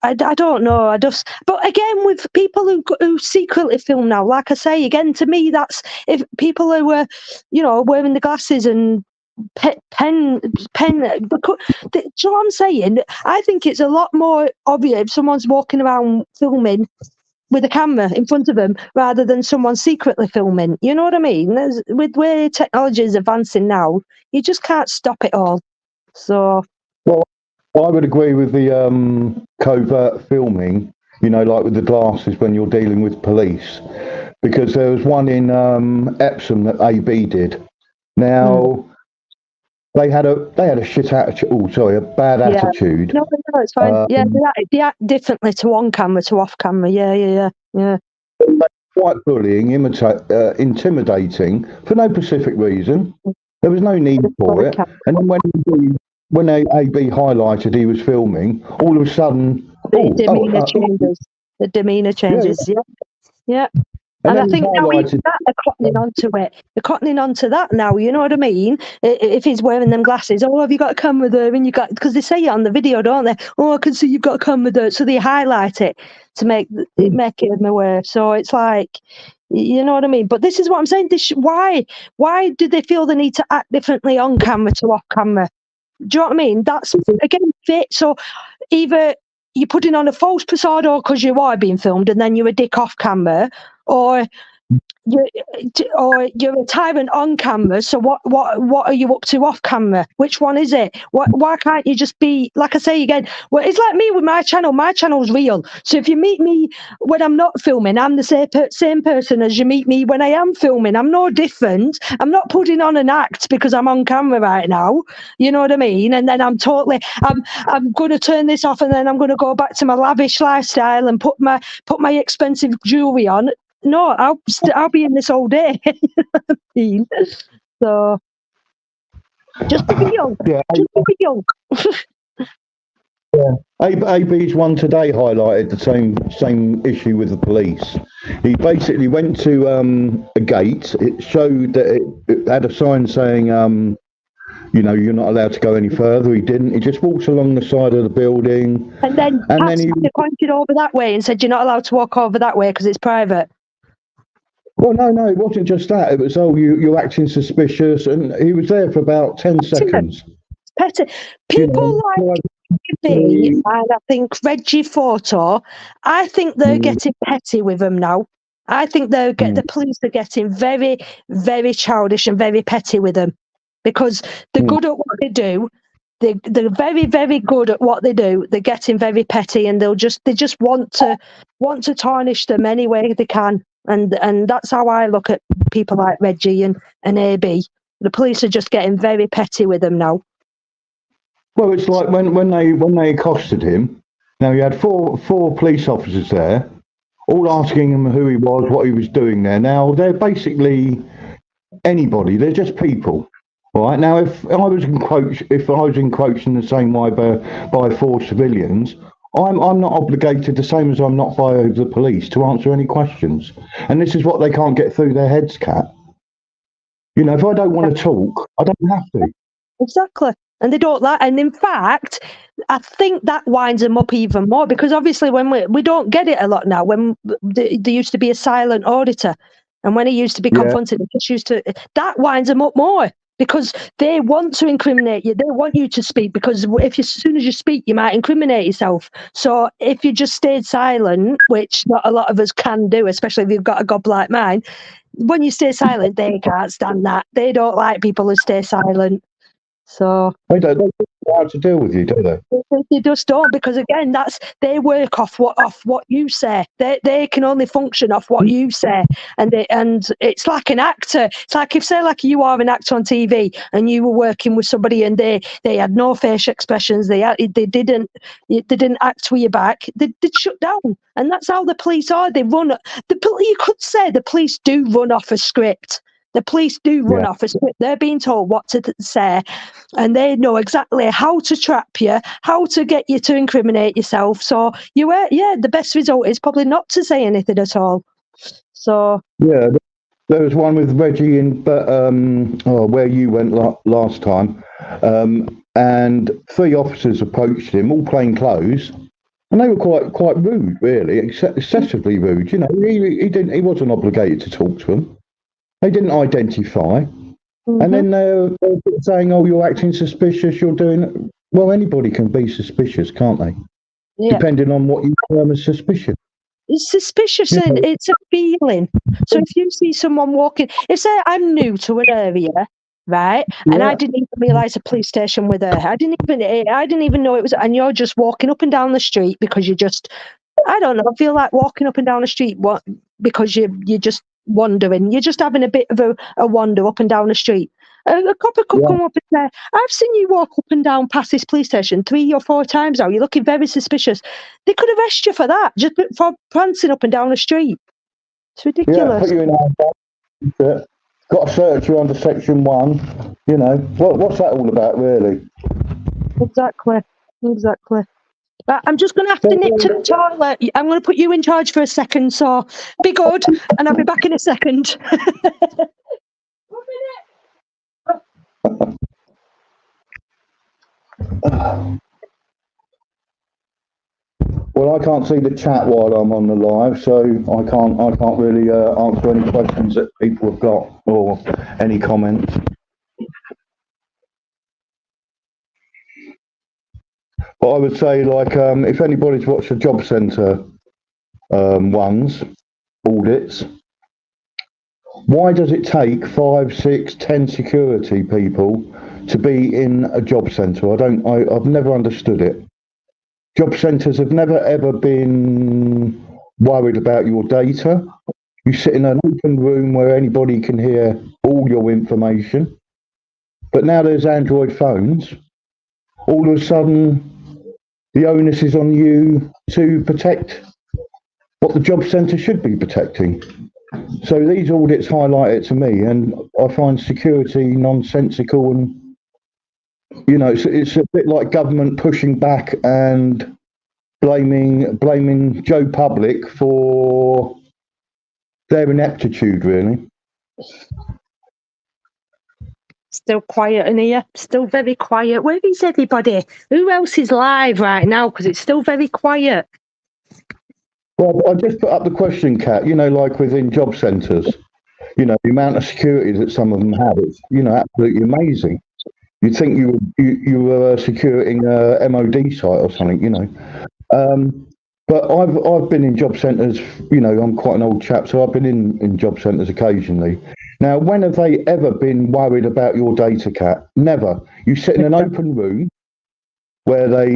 I don't know. But again, with people who secretly film now, like I say, again, to me, that's if people who were, wearing the glasses and pen. Do you know what I'm saying? I think it's a lot more obvious if someone's walking around filming with a camera in front of them rather than someone secretly filming. You know what I mean? With where technology is advancing now, you just can't stop it all. So, well, I would agree with the covert filming, like with the glasses when you're dealing with police, because there was one in Epsom that AB did. Now, they had a shit attitude. A bad attitude. No, it's fine. They act differently to on camera to off camera. Yeah. Quite bullying, intimidating for no specific reason. There was no need for it. And then when AB highlighted he was filming, all of a sudden, the demeanour changes. The demeanour changes. Yeah. And I then think now even highlighted. that they're cottoning onto it. They're cottoning onto that now. You know what I mean? If he's wearing them glasses, oh, have you got a camera there? And you got, because they say it on the video, don't they? Oh, I can see you've got a camera there. So they highlight it to make it aware. So it's like, you know what I mean? But this is what I'm saying. Why do they feel the need to act differently on camera to off camera? Do you know what I mean? That's again fit. So either you're putting on a false persona because you are being filmed, and then you're a dick off camera, or you're a tyrant on camera. So what are you up to off camera? Which one is it? Why can't you just be, like I say again? Well, it's like me with my channel. My channel's real. So if you meet me when I'm not filming, I'm the same person as you meet me when I am filming. I'm no different. I'm not putting on an act because I'm on camera right now. You know what I mean? And then I'm going to turn this off, and then I'm going to go back to my lavish lifestyle and put my expensive jewelry on. No, I'll be in this all day. So just to be young. Yeah. Just to be young. Yeah. AB's one today highlighted the same issue with the police. He basically went to a gate. It showed that it had a sign saying, you know, you're not allowed to go any further. He didn't. He just walked along the side of the building. And then he pointed over that way and said, you're not allowed to walk over that way because it's private. Well, no, it wasn't just that. It was, you're acting suspicious, and he was there for about 10 seconds. Petty. People like me, and I think Reggie Photo, I think they're getting petty with them now. I think the police are getting very, very childish and very petty with them, because they're good at what they do. They're very, very good at what they do. They're getting very petty, and they just want to tarnish them any way they can. And that's how I look at people like Reggie and AB. The police are just getting very petty with them now. Well, it's like when they accosted him. Now, you had four police officers there, all asking him who he was, what he was doing there. Now, they're basically anybody. They're just people. All right. Now, if I was encroaching the same way by four civilians, I'm not obligated, the same as I'm not by the police, to answer any questions. And this is what they can't get through their heads, Kat. You know, if I don't want to talk, I don't have to. Exactly. And they don't like, and in fact, I think that winds them up even more, because obviously when we don't get it a lot now, when there used to be a silent auditor, and when he used to be confronted, that winds them up more. Because they want to incriminate you. They want you to speak, because as soon as you speak, you might incriminate yourself. So if you just stayed silent, which not a lot of us can do, especially if you've got a gob like mine, when you stay silent, they can't stand that. They don't like people who stay silent. So they don't know how to deal with you, do they? They just don't, because again, they work off what you say. They can only function off what you say, and it's like an actor. It's like if, say, like you are an actor on TV and you were working with somebody and they had no facial expressions, they didn't act with your back, they'd shut down. And that's how the police are. They run. You could say the police do run off a script. The police do run off a script. They're being told what to say, and they know exactly how to trap you, how to get you to incriminate yourself. So the best result is probably not to say anything at all. So yeah, there was one with Reggie where you went last time, and 3 officers approached him, all plain clothes, and they were quite rude, really, excessively rude. You know, he wasn't obligated to talk to them. They didn't identify. And then they're saying, oh, you're acting suspicious, you're doing... Well, anybody can be suspicious, can't they? Yeah. Depending on what you term as suspicious. It's suspicious, and it's a feeling. So if you see someone walking... If, say, I'm new to an area, right, and I didn't even realise a police station with her. I didn't even know it was... And you're just walking up and down the street because you just... I don't know, I feel like walking up and down the street because you're just... wandering, you're just having a bit of a wander up and down the street. A copper could come up and say, I've seen you walk up and down past this police station 3 or 4 times now. You're looking very suspicious. They could arrest you for that, just for prancing up and down the street. It's ridiculous. Put you in got to search you under Section 1. You know, what's that all about, really? Exactly. But I'm just going to have to nip to the toilet. I'm going to put you in charge for a second, so be good, and I'll be back in a second. Well, I can't see the chat while I'm on the live, so I can't really answer any questions that people have got or any comments. But I would say, like, if anybody's watched the job centre ones, audits, why does it take 5, 6, 10 security people to be in a job centre? I've never understood it. Job centres have never ever been worried about your data. You sit in an open room where anybody can hear all your information. But now there's Android phones. All of a sudden, the onus is on you to protect what the job centre should be protecting. So these audits highlight it to me, and I find security nonsensical, and you know, it's a bit like government pushing back and blaming Joe Public for their ineptitude, really. Still quiet in here. Still very quiet. Where is everybody? Who else is live right now? Because it's still very quiet. Well, I just put up the question, Kat, you know, like within job centres, you know, the amount of security that some of them have, it's, you know, absolutely amazing. You'd think you were securing a MOD site or something, you know. But I've been in job centres, you know, I'm quite an old chap, so I've been in job centres occasionally. Now, when have they ever been worried about your data, Kat? Never. You sit in an open room where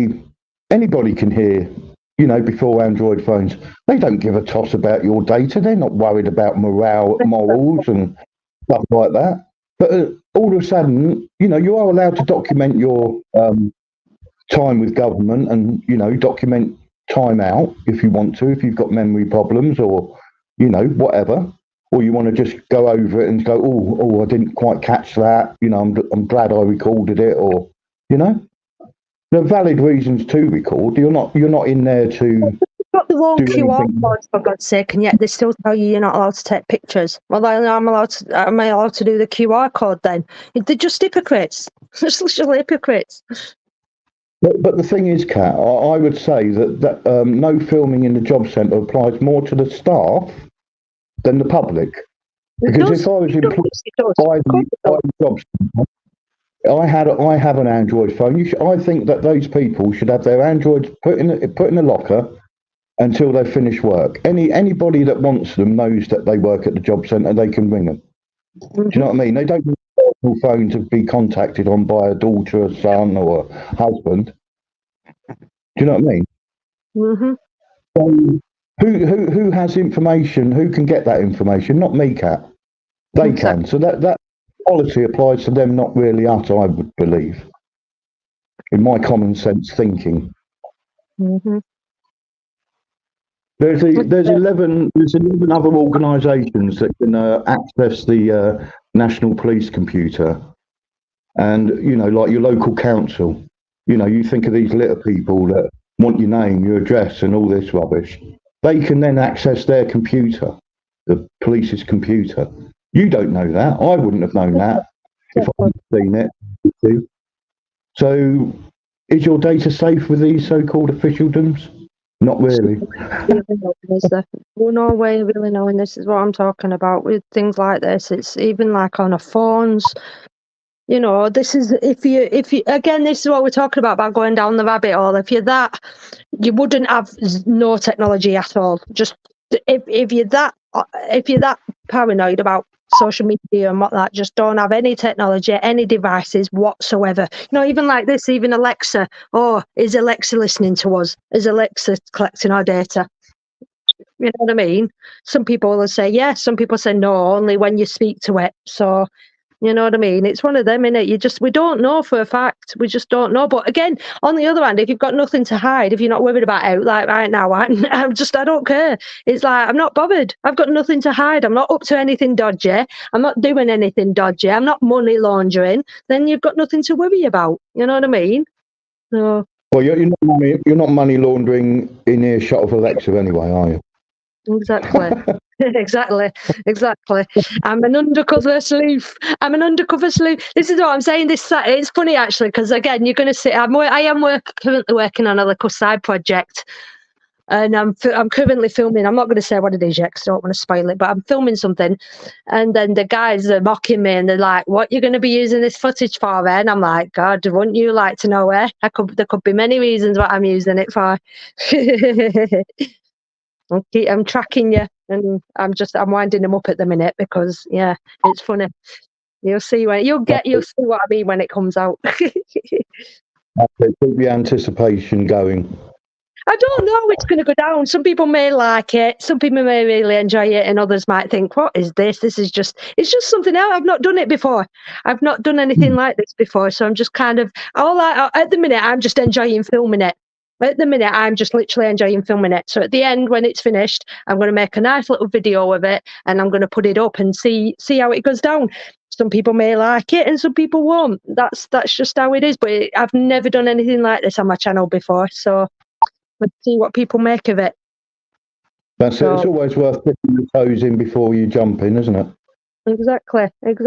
anybody can hear, you know, before Android phones. They don't give a toss about your data. They're not worried about morals and stuff like that. But all of a sudden, you know, you are allowed to document your time with government and, you know, document time out if you want to, if you've got memory problems or, you know, whatever. Or you want to just go over it and go, oh, I didn't quite catch that. You know, I'm glad I recorded it, or, you know, there are valid reasons to record. You're not in there to. You've got the wrong QR codes, for God's sake, and yet they still tell you you're not allowed to take pictures. Well, then am I allowed to do the QR code then? They're just hypocrites. They're just hypocrites. But the thing is, Kat, I would say that no filming in the job centre applies more to the staff than the public. Because if I was employed by the job centre, I have an Android phone. I think that those people should have their Androids put in a locker until they finish work. Anybody that wants them knows that they work at the job centre. They can ring them. Do you know what I mean? They don't need a personal phone to be contacted on by a daughter, a son, or a husband. Do you know what I mean? Mm-hmm. So who has information? Who can get that information? Not me, Kat. They can. So that policy applies to them, not really us, I would believe, in my common sense thinking. Mm-hmm. There's 11 other organisations that can access the National Police computer, and you know, like your local council. You know, you think of these little people that want your name, your address, and all this rubbish. They can then access their computer, the police's computer. You don't know that. I wouldn't have known that if I hadn't seen it. So, is your data safe with these so-called officialdoms? Not really. We're no way of really knowing. This is what I'm talking about with things like this. It's even like on our phones. You know, this is if you again, this is what we're talking about going down the rabbit hole. If you're that, you wouldn't have no technology at all. Just if you're that paranoid about social media and what that, just don't have any technology, any devices whatsoever. You know, even like this, even Alexa. Oh, is Alexa listening to us? Is Alexa collecting our data? You know what I mean? Some people will say yes, some people say no, only when you speak to it. So, you know what I mean? It's one of them, innit? We don't know for a fact. We just don't know. But again, on the other hand, if you've got nothing to hide, if you're not worried about it, like right now, I don't care. It's like, I'm not bothered. I've got nothing to hide. I'm not up to anything dodgy. I'm not doing anything dodgy. I'm not money laundering. Then you've got nothing to worry about. You know what I mean? So Well, you're not money laundering in earshot of Alexa anyway, are you? Exactly. exactly. I'm an undercover sleuth. This is what I'm saying. It's funny actually, because again, you're going to see. I am currently working on a little side project, and I'm currently filming. I'm not going to say what it is yet because I don't want to spoil it. But I'm filming something, and then the guys are mocking me, and they're like, "What you're going to be using this footage for?" And I'm like, "God, wouldn't you like to know where? There could be many reasons what I'm using it for." I'm tracking you, and I'm winding them up at the minute because it's funny. You'll see what I mean when it comes out. Keep the anticipation going. I don't know it's going to go down. Some people may like it, some people may really enjoy it, and others might think, "What is this? It's just something else. I've not done it before. I've not done anything like this before." So I'm just kind of at the minute I'm just enjoying filming it. At the minute, I'm just literally enjoying filming it. So at the end, when it's finished, I'm going to make a nice little video of it, and I'm going to put it up and see how it goes down. Some people may like it, and some people won't. That's just how it is. But I've never done anything like this on my channel before, so let's see what people make of it. That's it. It's always worth putting your toes in before you jump in, isn't it? Exactly, and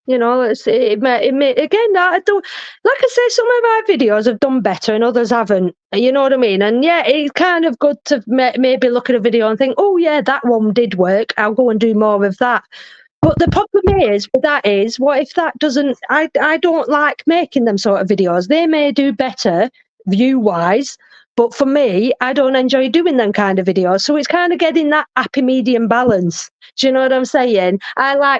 it may again. I don't, like I say, some of my videos have done better and others haven't. You know what I mean? And it's kind of good to maybe look at a video and think, "Oh yeah, that one did work. I'll go and do more of that." But the problem is with that is, what if that doesn't? I don't like making them sort of videos. They may do better view wise, but for me, I don't enjoy doing them kind of videos. So it's kind of getting that happy medium balance. Do you know what I'm saying? I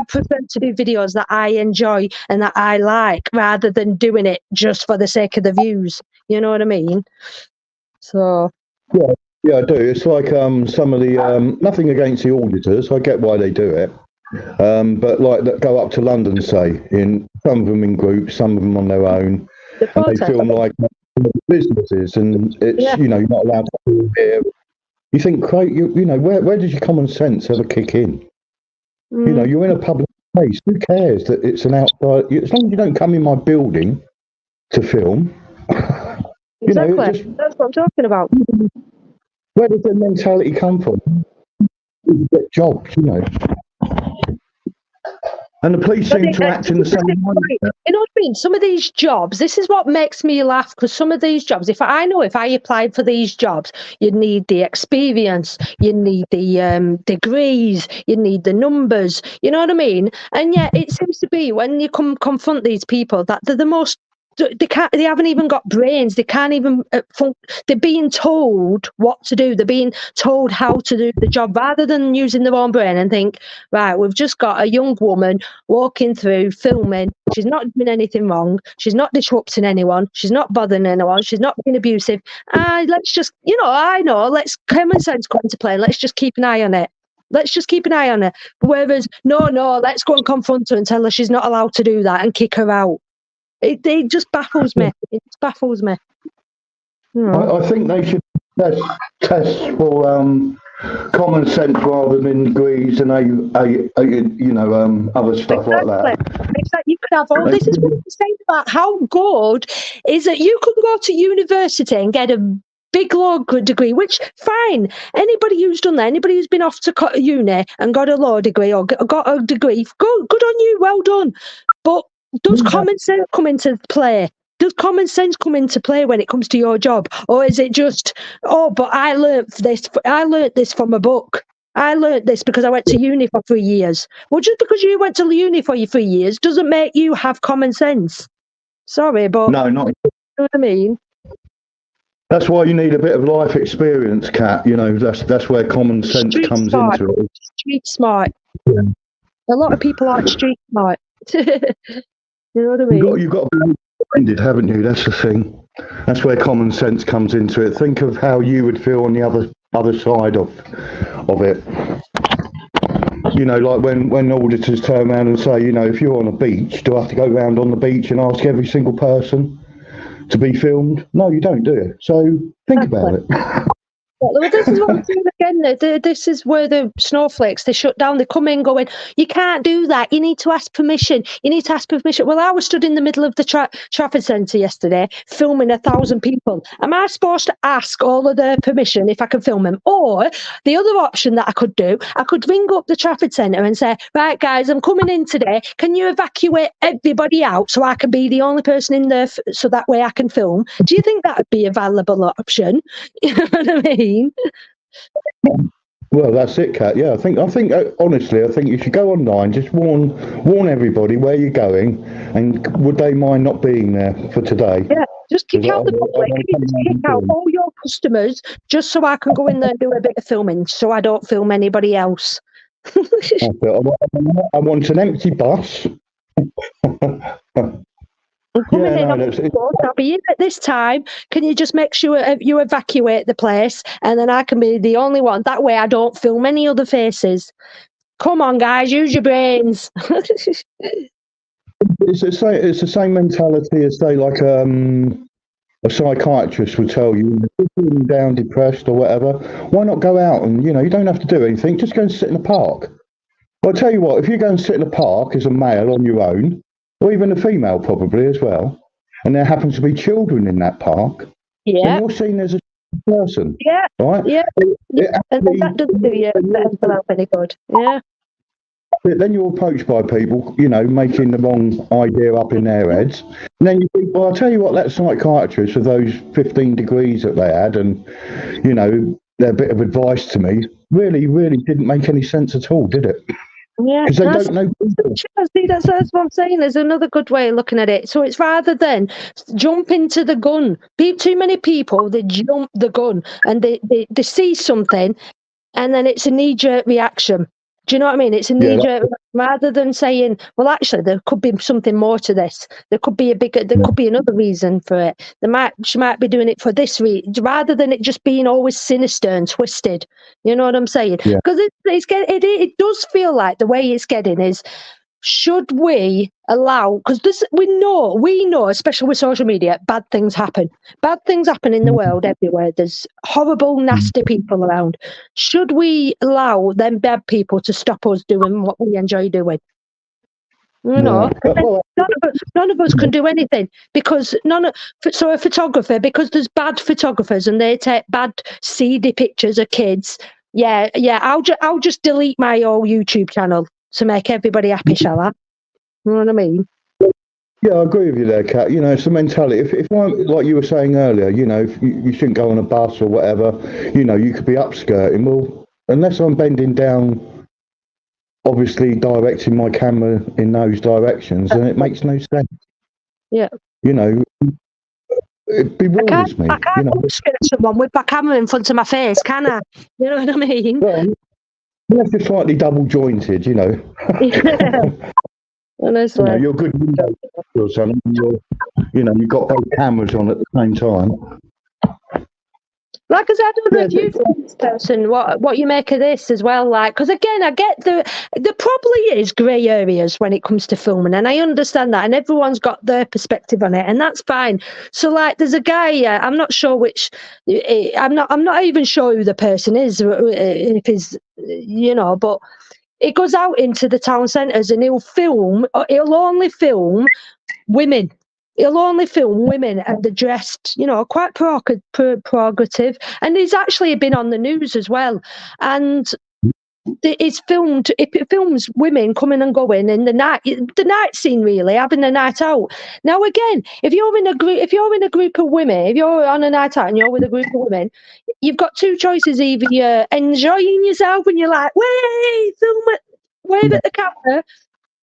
prefer to do videos that I enjoy and that I like, rather than doing it just for the sake of the views. You know what I mean? So yeah, I do. It's like some of the nothing against the auditors. I get why they do it, but like that go up to London, say, in some of them in groups, some of them on their own, and they film like businesses, and it's you're not allowed to do here. You think, where does your common sense ever kick in? You're in a public place. Who cares that it's an outside? As long as you don't come in my building to film. Exactly. That's what I'm talking about. Where does the mentality come from? You get jobs, And the police seem to act in the same way. You know what I mean? Some of these jobs, this is what makes me laugh, because some of these jobs, if I applied for these jobs, you'd need the experience, you need the degrees, you need the numbers, you know what I mean? And yet it seems to be when you confront these people that they're the most, they haven't even got brains. They can't even they're being told what to do. They're being told how to do the job, rather than using their own brain and think, right, we've just got a young woman walking through filming. She's not doing anything wrong. She's not disrupting anyone. She's not bothering anyone. She's not being abusive. Let's just, let's common sense come into play. Let's just keep an eye on it. Whereas, no, let's go and confront her and tell her she's not allowed to do that and kick her out. It just baffles me. It just baffles me. I think they should test for common sense rather than degrees and other stuff like that. Exactly. You could have all. This is what I'm saying about how good is that you could go to university and get a big law degree, which fine. Anybody who's done that, anybody who's been off to uni and got a law degree or got a degree, good on you, well done. But does common sense come into play? Does common sense come into play when it comes to your job? Or is it just, but I learnt this from a book. I learnt this because I went to uni for 3 years. Well, just because you went to uni for your 3 years doesn't make you have common sense. Sorry, but... No, not... You know what I mean? That's why you need a bit of life experience, Kat. That's where common sense comes into it. Street smart. Yeah. A lot of people aren't street smart. You know what I mean? You've got to be blended, haven't you? That's the thing. That's where common sense comes into it. Think of how you would feel on the other side of it. Like when auditors turn around and say, if you're on a beach, do I have to go around on the beach and ask every single person to be filmed? No, you don't, do you? So think about it. Well, this is what I'm saying again. This is where the snowflakes, they shut down. They come in going, you can't do that. You need to ask permission. You need to ask permission. Well, I was stood in the middle of the Trafford Centre yesterday filming 1,000 people. Am I supposed to ask all of their permission if I can film them? Or the other option that I could do, I could ring up the Trafford Centre and say, right, guys, I'm coming in today. Can you evacuate everybody out so I can be the only person in there so that way I can film? Do you think that would be a valuable option? You know what I mean? Well, that's it, Kat. Yeah, I think honestly, I think you should go online, just warn everybody where you're going, and would they mind not being there for today? Yeah, just kick out the public, just kick out all your customers, just so I can go in there and do a bit of filming, so I don't film anybody else. I want an empty bus. I'm coming in. I'll be in at this time. Can you just make sure you evacuate the place, and then I can be the only one? That way, I don't film any other faces. Come on, guys, use your brains. It's the same mentality as, say, like a psychiatrist would tell you, if you're feeling down, depressed, or whatever. Why not go out and you don't have to do anything. Just go and sit in the park. Well, I'll tell you what. If you go and sit in the park as a male on your own, or even a female probably as well, and there happens to be children in that park, then you're seen as a person. Yeah. Right? Yeah. And that doesn't do you any good. Yeah. Then you're approached by people, making the wrong idea up in their heads. And then you think, well, I'll tell you what, that psychiatrist with those 15 degrees that they had and, their bit of advice to me really, really didn't make any sense at all, did it? Yeah, because they don't know people. See, that's what I'm saying. There's another good way of looking at it. So it's rather than jump into the gun. Too many people, they jump the gun and they see something, and then it's a knee-jerk reaction. Do you know what I mean? It's a knee-jerk rather than saying, well, actually, there could be something more to this. There could be could be another reason for it. She might be doing it for this reason, rather than it just being always sinister and twisted. You know what I'm saying? Because it does feel like the way it's getting is, should we allow, because we know, especially with social media, bad things happen. Bad things happen in the world everywhere. There's horrible, nasty people around. Should we allow them bad people to stop us doing what we enjoy doing? None of us can do anything because a photographer, because there's bad photographers and they take bad, seedy pictures of kids. Yeah. I'll just delete my whole YouTube channel to make everybody happy, shall I? You know what I mean? Yeah, I agree with you there, Kat. It's the mentality. If I'm, like you were saying earlier, if you shouldn't go on a bus or whatever, you could be upskirting. Well, unless I'm bending down, obviously directing my camera in those directions, then it makes no sense. Yeah. It bewilders me. I can't upskirt someone with my camera in front of my face, can I? You know what I mean? Well, unless you're slightly double jointed, Yeah. Honestly. You're good window or something. You've got both cameras on at the same time. Like I said, I don't know if you think this person, what you make of this as well. Like, because again, I get there probably is grey areas when it comes to filming, and I understand that, and everyone's got their perspective on it, and that's fine. So, like, there's a guy, I'm not sure which, I'm not even sure who the person is, if he's, but it goes out into the town centres and he'll only film women. He'll only film women and they're dressed, quite prerogative. And he's actually been on the news as well. And it films women coming and going in the night scene, really, having a night out. Now, again, if you're in a group of women, if you're on a night out and you're with a group of women, you've got two choices. Either you're enjoying yourself and you're like, wait, film it, wave at the camera,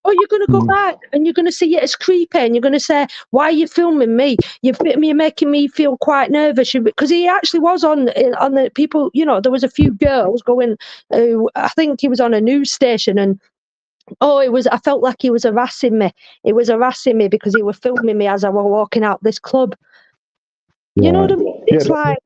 or you're going to go back and you're going to see it as creepy and you're going to say, why are you filming me? You're making me feel quite nervous. Because he actually was on the people, there was a few girls going, I think he was on a news station and I felt like he was harassing me. He was harassing me because he was filming me as I was walking out this club. You know what I mean? It's like,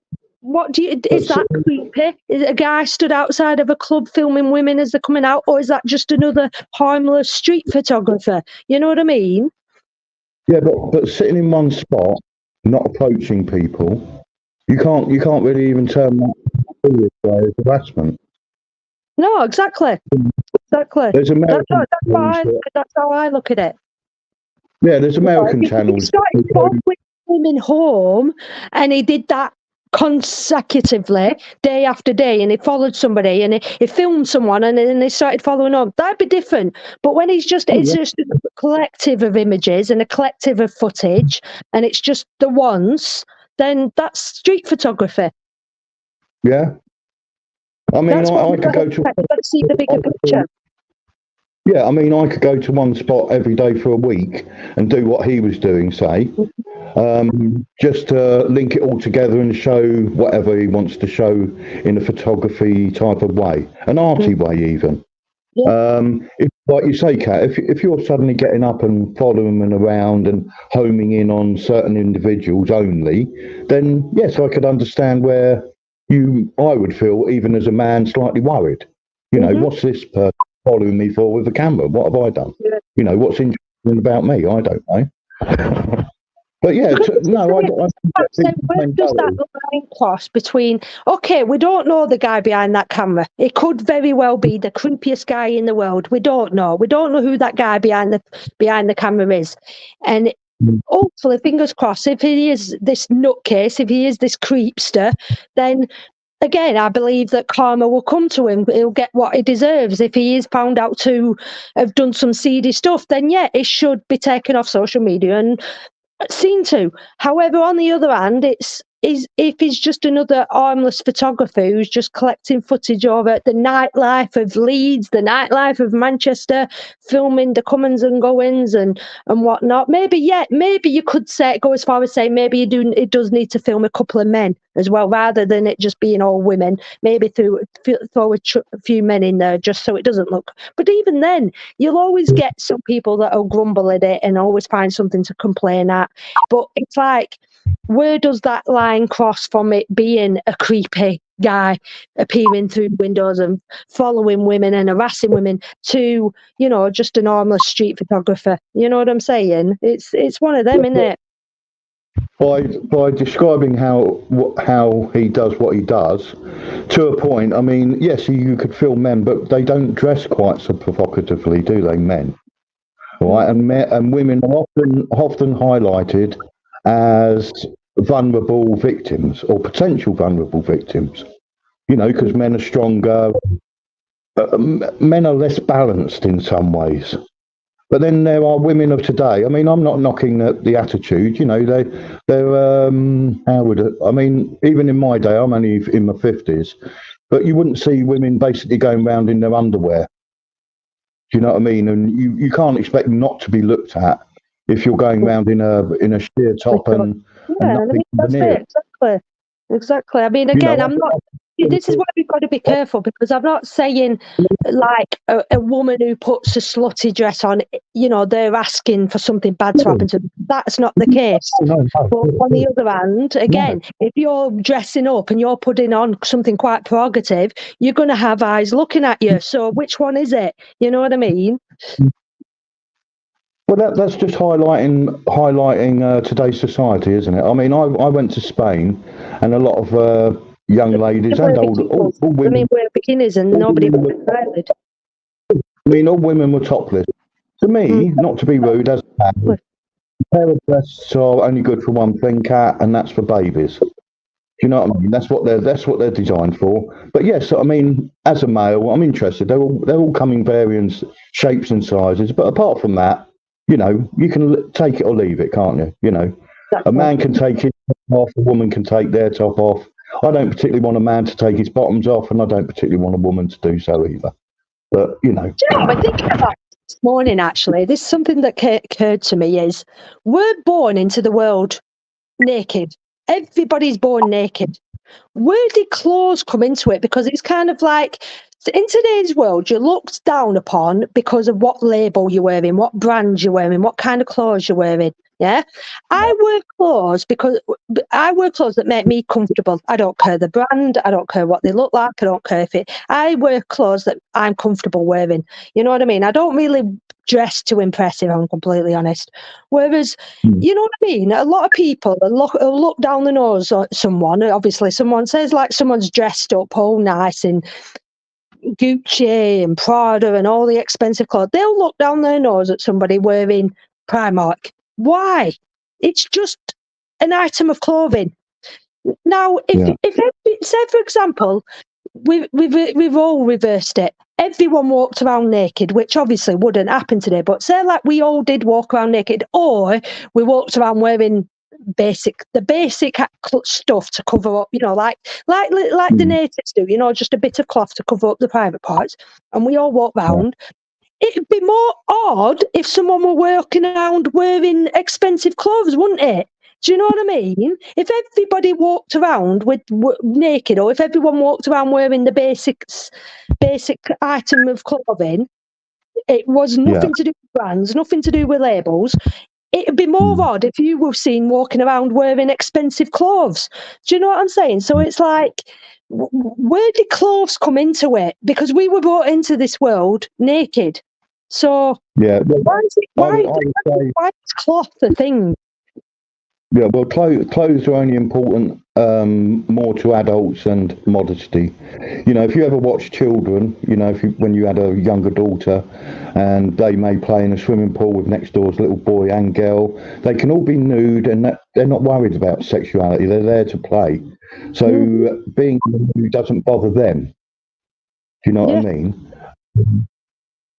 is that creepy? Is a guy stood outside of a club filming women as they're coming out, or is that just another harmless street photographer? You know what I mean? Yeah, but sitting in one spot, not approaching people, you can't really even turn that serious way as harassment. No, exactly. Exactly. There's American That's how I look at it. Yeah, there's American If he channels. started following women home and he did that consecutively, day after day, and he followed somebody and he filmed someone and then they started following up, that'd be different. But when it's just just a collective of images and a collective of footage and it's just the once, then that's street photography. Yeah. I mean, That's I could go to. You've got to see the bigger picture. Yeah, I mean, I could go to one spot every day for a week and do what he was doing, say, just to link it all together and show whatever he wants to show in a photography type of way, an arty way even. If, like you say, Kat, if you're suddenly getting up and following them around and homing in on certain individuals only, then yes, I could understand where I would feel, even as a man, slightly worried. You know, what's this person following me for with the camera? What have I done? You know, what's interesting about me? I don't know. But yeah, no, I think where does that line cross between, okay, we don't know the guy behind that camera. It could very well be the creepiest guy in the world. We don't know. We don't know who that guy behind the camera is. And hopefully, fingers crossed, if he is this nutcase, if he is this creepster, then again, I believe that karma will come to him. He'll get what he deserves. If he is found out to have done some seedy stuff, then yeah, it should be taken off social media and seen to. However, on the other hand, if he's just another harmless photographer who's just collecting footage over the nightlife of Leeds, the nightlife of Manchester, filming the comings and goings and whatnot, maybe you could go as far as saying maybe it does need to film a couple of men as well, rather than it just being all women. Maybe throw a few men in there just so it doesn't look. But even then, you'll always get some people that will grumble at it and always find something to complain at. But it's like, where does that line cross from it being a creepy guy appearing through windows and following women and harassing women to, you know, just an harmless street photographer? You know what I'm saying? It's one of them, isn't it? By describing how he does what he does, to a point, I mean, yes, you could film men, but they don't dress quite so provocatively, do they, men? Right, and women are often highlighted as vulnerable victims or potential vulnerable victims, you know, because men are stronger, men are less balanced in some ways. But then there are women of today. I mean, I'm not knocking the attitude, you know, they're I mean, even in my day, I'm only in my 50s, but you wouldn't see women basically going around in their underwear. Do you know what I mean? And you can't expect not to be looked at if you're going around in a sheer top and nothing underneath. Exactly. I mean, again, I'm not. This is why we've got to be careful, because I'm not saying like a woman who puts a slutty dress on, you know, they're asking for something bad to happen to them. That's not the case. But on the other hand, again, if you're dressing up and you're putting on something quite prerogative, you're going to have eyes looking at you. So which one is it? You know what I mean? Well, that's just highlighting today's society, isn't it? I mean, I went to Spain, and a lot of young ladies and all women. I mean, we're bikinis and nobody was excited. I mean, all women were topless. To me, not to be rude, as a man, a pair of breasts are only good for one thing, Kat, and that's for babies. Do you know what I mean? That's what they're designed for. But yes, I mean, as a male, I'm interested. They're all coming various shapes and sizes. But apart from that, you know, you can take it or leave it, can't you? You know, a man can take his top off, a woman can take their top off. I don't particularly want a man to take his bottoms off, and I don't particularly want a woman to do so either. But, you know. Do you know, I'm thinking about this morning, actually. This is something that occurred to me is we're born into the world naked. Everybody's born naked. Where did clothes come into it? Because it's kind of like, in today's world, you're looked down upon because of what label you're wearing, what brand you're wearing, what kind of clothes you're wearing. Yeah, I wear clothes that make me comfortable. I don't care the brand. I don't care what they look like. I don't care if I wear clothes that I'm comfortable wearing. You know what I mean? I don't really dressed to impress, if I'm completely honest. Whereas, you know what I mean? A lot of people will look down the nose at someone. Obviously, someone says like someone's dressed up all nice in Gucci and Prada and all the expensive clothes. They'll look down their nose at somebody wearing Primark. Why? It's just an item of clothing. Now, if say for example, we've all reversed it. Everyone walked around naked, which obviously wouldn't happen today. But say like we all did walk around naked, or we walked around wearing the basic stuff to cover up, you know, like the natives do, you know, just a bit of cloth to cover up the private parts, and we all walk round. It'd be more odd if someone were walking around wearing expensive clothes, wouldn't it? Do you know what I mean? If everybody walked around with naked, or if everyone walked around wearing the basic item of clothing, it was nothing to do with brands, nothing to do with labels. It'd be more odd if you were seen walking around wearing expensive clothes. Do you know what I'm saying? So it's like, where did clothes come into it? Because we were brought into this world naked. So why is cloth a thing? Yeah, well, clothes are only important more to adults and modesty. You know, if you ever watch children, you know, when you had a younger daughter and they may play in a swimming pool with next door's little boy and girl, they can all be nude and they're not worried about sexuality. They're there to play. So being nude doesn't bother them. Do you know what I mean?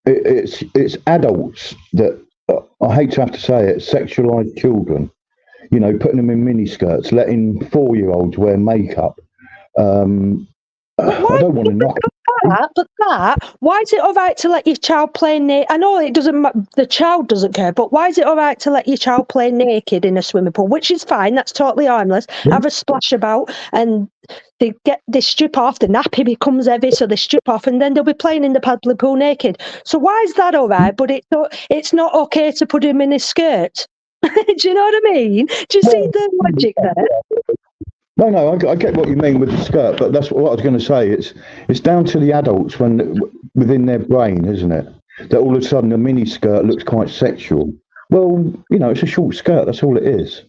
It's adults that, I hate to have to say it, sexualise children. You know, putting them in miniskirts, letting 4-year-olds wear makeup. I don't want to knock why is it all right to let your child play naked? I know it doesn't. The child doesn't care, but why is it all right to let your child play naked in a swimming pool? Which is fine. That's totally harmless. Have a splash about, and they strip off. The nappy becomes heavy, so they strip off, and then they'll be playing in the paddling pool naked. So why is that all right? But it's not okay to put him in his skirt. Do you know what I mean? Do you see the logic there? No, I get what you mean with the skirt, but that's what I was going to say. It's down to the adults within their brain, isn't it? That all of a sudden a mini skirt looks quite sexual. Well, you know, it's a short skirt. That's all it is.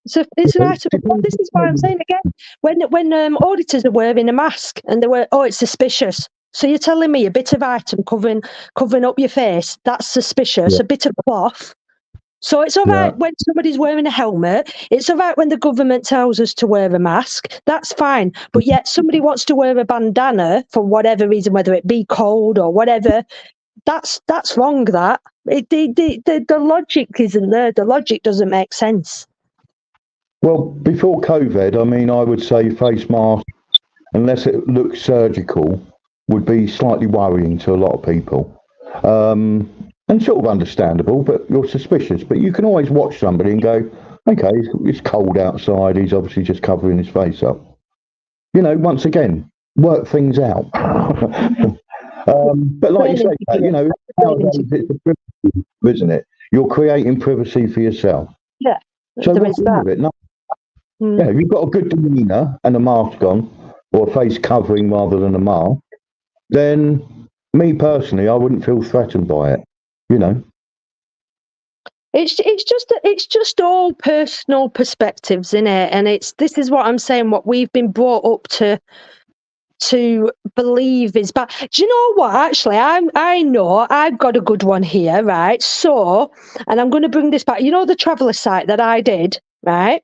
So it's an item. This is why I'm saying again. When auditors are wearing a mask and they were, it's suspicious. So you're telling me a bit of item covering up your face, that's suspicious. A bit of cloth. So it's all right when somebody's wearing a helmet. It's all right when the government tells us to wear a mask. That's fine. But yet somebody wants to wear a bandana for whatever reason, whether it be cold or whatever. That's wrong. That the logic isn't there. The logic doesn't make sense. Well, before COVID, I mean, I would say face mask, unless it looks surgical, would be slightly worrying to a lot of people. And sort of understandable, but you're suspicious. But you can always watch somebody and go, okay, it's cold outside. He's obviously just covering his face up. You know, once again, work things out. But like you say, you know, nowadays it's a privacy, isn't it? You're creating privacy for yourself. Yeah. So what's wrong with it? No. Yeah, if you've got a good demeanour and a mask on, or a face covering rather than a mask, then me personally, I wouldn't feel threatened by it. You know, it's just all personal perspectives, in it, and this is what I'm saying. What we've been brought up to believe is bad. Do you know what? Actually, I know I've got a good one here, right? So, and I'm going to bring this back. You know, the traveller site that I did, right?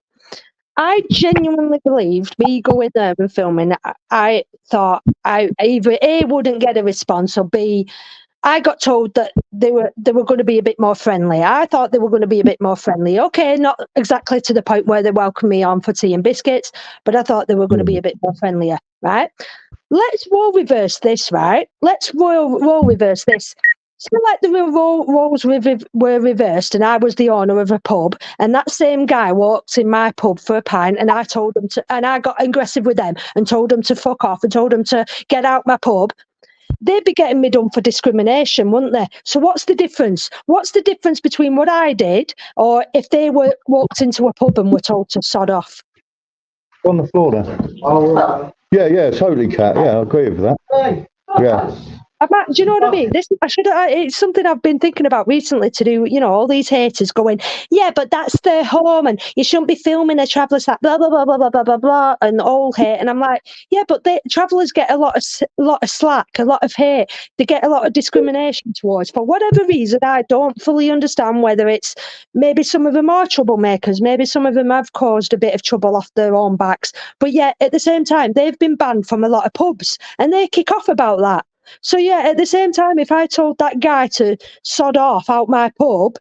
I genuinely believed me going there and filming. I thought I either A, wouldn't get a response, or B, I got told that they were going to be a bit more friendly. I thought they were going to be a bit more friendly. Okay, not exactly to the point where they welcome me on for tea and biscuits, but I thought they were going to be a bit more friendlier, right? Let's role reverse this, right? Let's role reverse this. So like the roles were reversed and I was the owner of a pub, and that same guy walked in my pub for a pint, and I told them to, and I got aggressive with them and told them to fuck off and told them to get out my pub. They'd be getting me done for discrimination, wouldn't they? So what's the difference? What's the difference between what I did or if they walked into a pub and were told to sod off? On the floor then. Oh, yeah, totally, Kat. Yeah, I agree with that. Yeah. Do you know what I mean? It's something I've been thinking about recently to do. You know, all these haters going, yeah, but that's their home, and you shouldn't be filming a traveller's that blah blah blah blah blah blah blah blah, and all hate. And I'm like, yeah, but travellers get a lot of slack, a lot of hate. They get a lot of discrimination towards for whatever reason. I don't fully understand whether it's maybe some of them are troublemakers, maybe some of them have caused a bit of trouble off their own backs, but yet at the same time they've been banned from a lot of pubs, and they kick off about that. So yeah, at the same time, if I told that guy to sod off out my pub,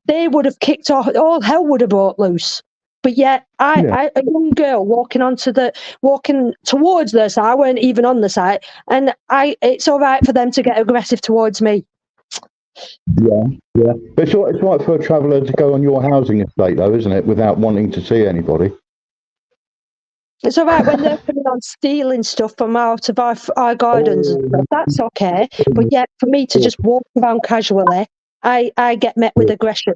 they would have kicked off. All hell would have broke loose. But yet, a young girl walking towards their site, I weren't even on the site, and it's all right for them to get aggressive towards me. Yeah. But it's right for a traveller to go on your housing estate, though, isn't it? Without wanting to see anybody. It's all right when they're coming on stealing stuff from out of our gardens and stuff. That's okay. But yet, for me to just walk around casually, I get met with aggression.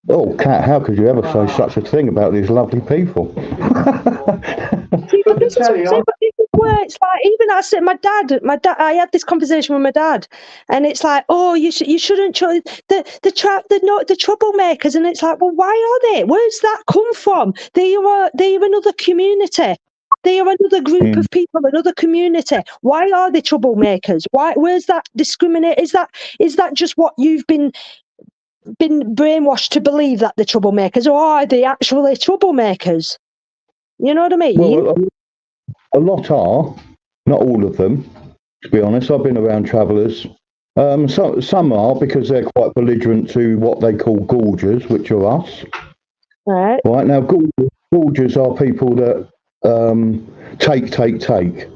Oh, Kat, how could you ever say such a thing about these lovely people? This is where it's like, even I said, my dad, I had this conversation with my dad, and it's like, oh, you shouldn't the troublemakers, and it's like, well, why are they? Where's that come from? They are another community. They are another group of people, another community. Why are they troublemakers? Where's that discriminate? Is that just what you've been brainwashed to believe, that they're troublemakers, or are they actually troublemakers? You know what I mean? Well, a lot are, not all of them, to be honest. I've been around travellers. Some are, because they're quite belligerent to what they call gorgers, which are us. Right now, gorgers are people that take.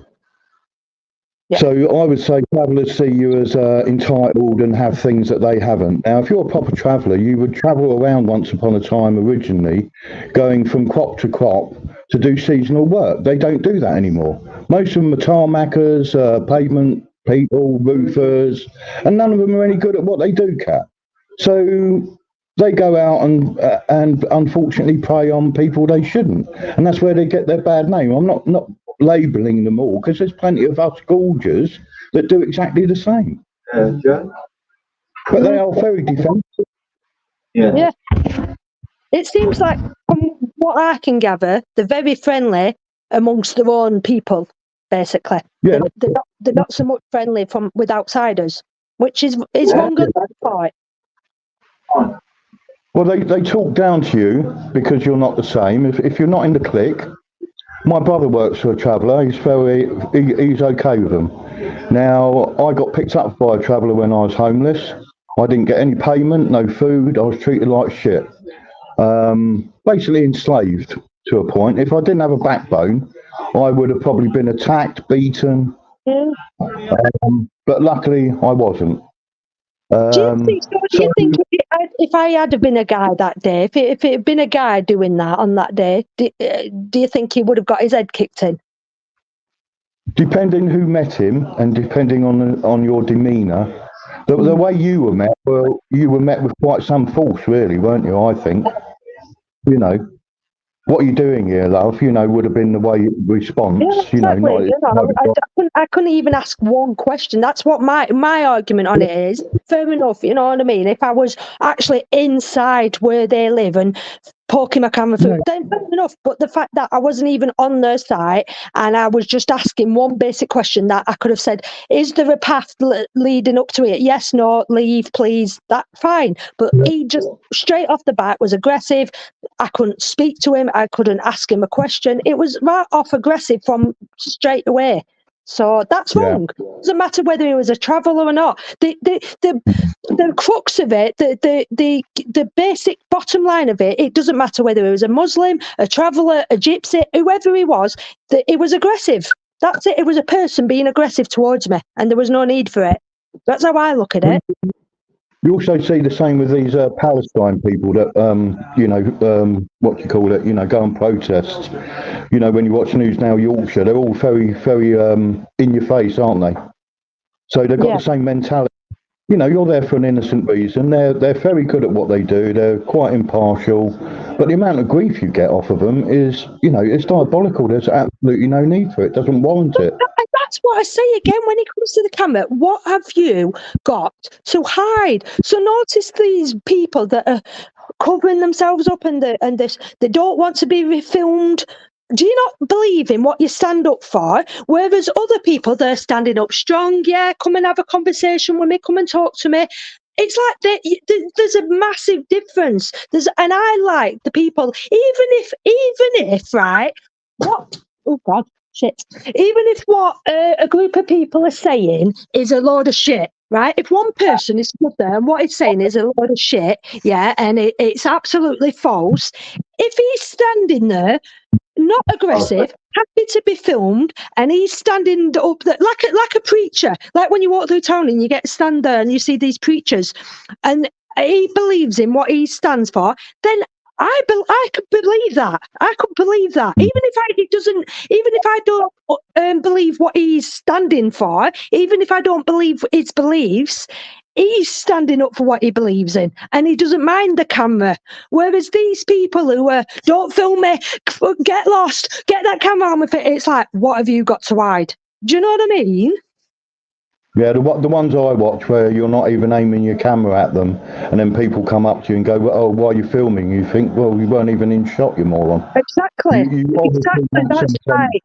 Yeah. So I would say travellers see you as entitled and have things that they haven't. Now, if you're a proper traveller, you would travel around once upon a time originally, going from crop to crop to do seasonal work. They don't do that anymore. Most of them are tarmackers, pavement people, roofers, and none of them are any good at what they do, Kat. So they go out and unfortunately prey on people they shouldn't, and that's where they get their bad name. I'm not labelling them all, because there's plenty of us gorgers that do exactly the same. But they are very defensive. Yeah. It seems like, from what I can gather, they're very friendly amongst their own people, basically. Yeah. They're not so much friendly with outsiders, which is wrong on that part. Well, they talk down to you because you're not the same. If you're not in the clique, my brother works for a traveller. He's okay with them. Now, I got picked up by a traveller when I was homeless. I didn't get any payment, no food. I was treated like shit. Basically enslaved to a point. If I didn't have a backbone, I would have probably been attacked, beaten. But luckily, I wasn't. Do you think if I had been a guy that day, if it had been a guy doing that on that day, do you think he would have got his head kicked in? Depending who met him and depending on your demeanour, the way you were met, well, you were met with quite some force, really, weren't you? I think, you know, what are you doing here, love? You know, would have been the way response. Yeah, exactly. I couldn't even ask one question. That's what my argument on it is. Fair enough, you know what I mean? If I was actually inside where they live and poking my camera through, then fair enough. But the fact that I wasn't even on their site and I was just asking one basic question that I could have said, is there a path leading up to it? Yes, no, leave, please. That's fine. But he just straight off the bat was aggressive. I couldn't speak to him. I couldn't ask him a question. It was right off aggressive from straight away. So that's wrong. It doesn't matter whether he was a traveller or not. The crux of it, the basic bottom line of it, it doesn't matter whether he was a Muslim, a traveller, a gypsy, whoever he was, it was aggressive. That's it. It was a person being aggressive towards me, and there was no need for it. That's how I look at it. You also see the same with these Palestine people that, what do you call it, go and protest. You know, when you watch News Now Yorkshire, they're all very, very in your face, aren't they? So they've got the same mentality. You know, you're there for an innocent reason. They're very good at what they do. They're quite impartial. But the amount of grief you get off of them is, it's diabolical. There's absolutely no need for it. It doesn't warrant it. that's what I say again when it comes to the camera. What have you got to hide? So notice these people that are covering themselves up and they don't want to be filmed. Do you not believe in what you stand up for? Whereas other people, they're standing up strong. Yeah, come and have a conversation with me. Come and talk to me. It's like there's a massive difference. And I like the people, even if right, what? Oh God, shit. Even if what a group of people are saying is a load of shit, right? If one person is stood there and what it's saying is a load of shit, yeah, and it's absolutely false. If he's standing there, not aggressive, happy to be filmed, and he's standing up there like a preacher. Like when you walk through town and you get to stand there and you see these preachers, and he believes in what he stands for, then I could believe that. I could believe that. Even if I don't believe what he's standing for, even if I don't believe his beliefs, he's standing up for what he believes in, and he doesn't mind the camera. Whereas these people who don't film me, get lost, get that camera on with it, it's like, what have you got to hide? Do you know what I mean? Yeah, the ones I watch where you're not even aiming your camera at them, and then people come up to you and go, well, "Oh, why are you filming?" You think, "Well, we weren't even in shot, you moron." Exactly. Exactly. That's right.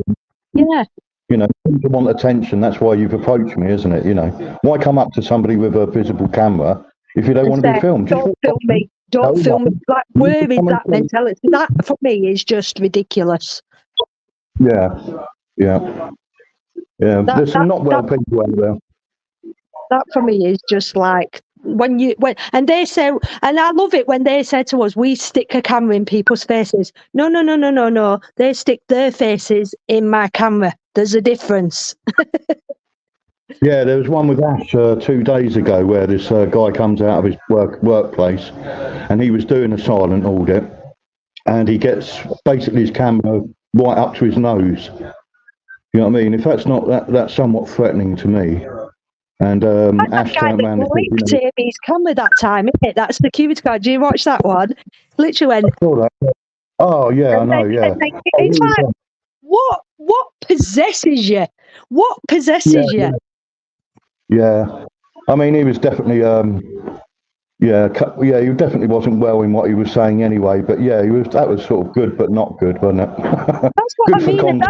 Yeah. You know, people want attention. That's why you've approached me, isn't it? You know, why come up to somebody with a visible camera if you don't want to be filmed? Don't film me. Don't film me. Like, where is that mentality? That for me is just ridiculous. Yeah. There's some not well people out there. That for me is just like when they say, and I love it when they say to us, we stick a camera in people's faces. No. They stick their faces in my camera. There's a difference. Yeah, there was one with Ash 2 days ago where this guy comes out of his workplace and he was doing a silent audit and he gets basically his camera right up to his nose. You know what I mean? If that's not that's somewhat threatening to me. And Ash turned around and said, his camera that time, isn't it? That security guard. Do you watch that one? Literally went. Oh yeah, I know. Yeah. It's like, what possesses you? What possesses you? Yeah. I mean, he was definitely he definitely wasn't well in what he was saying anyway. But yeah, that was sort of good, but not good, wasn't it? That's what I mean. And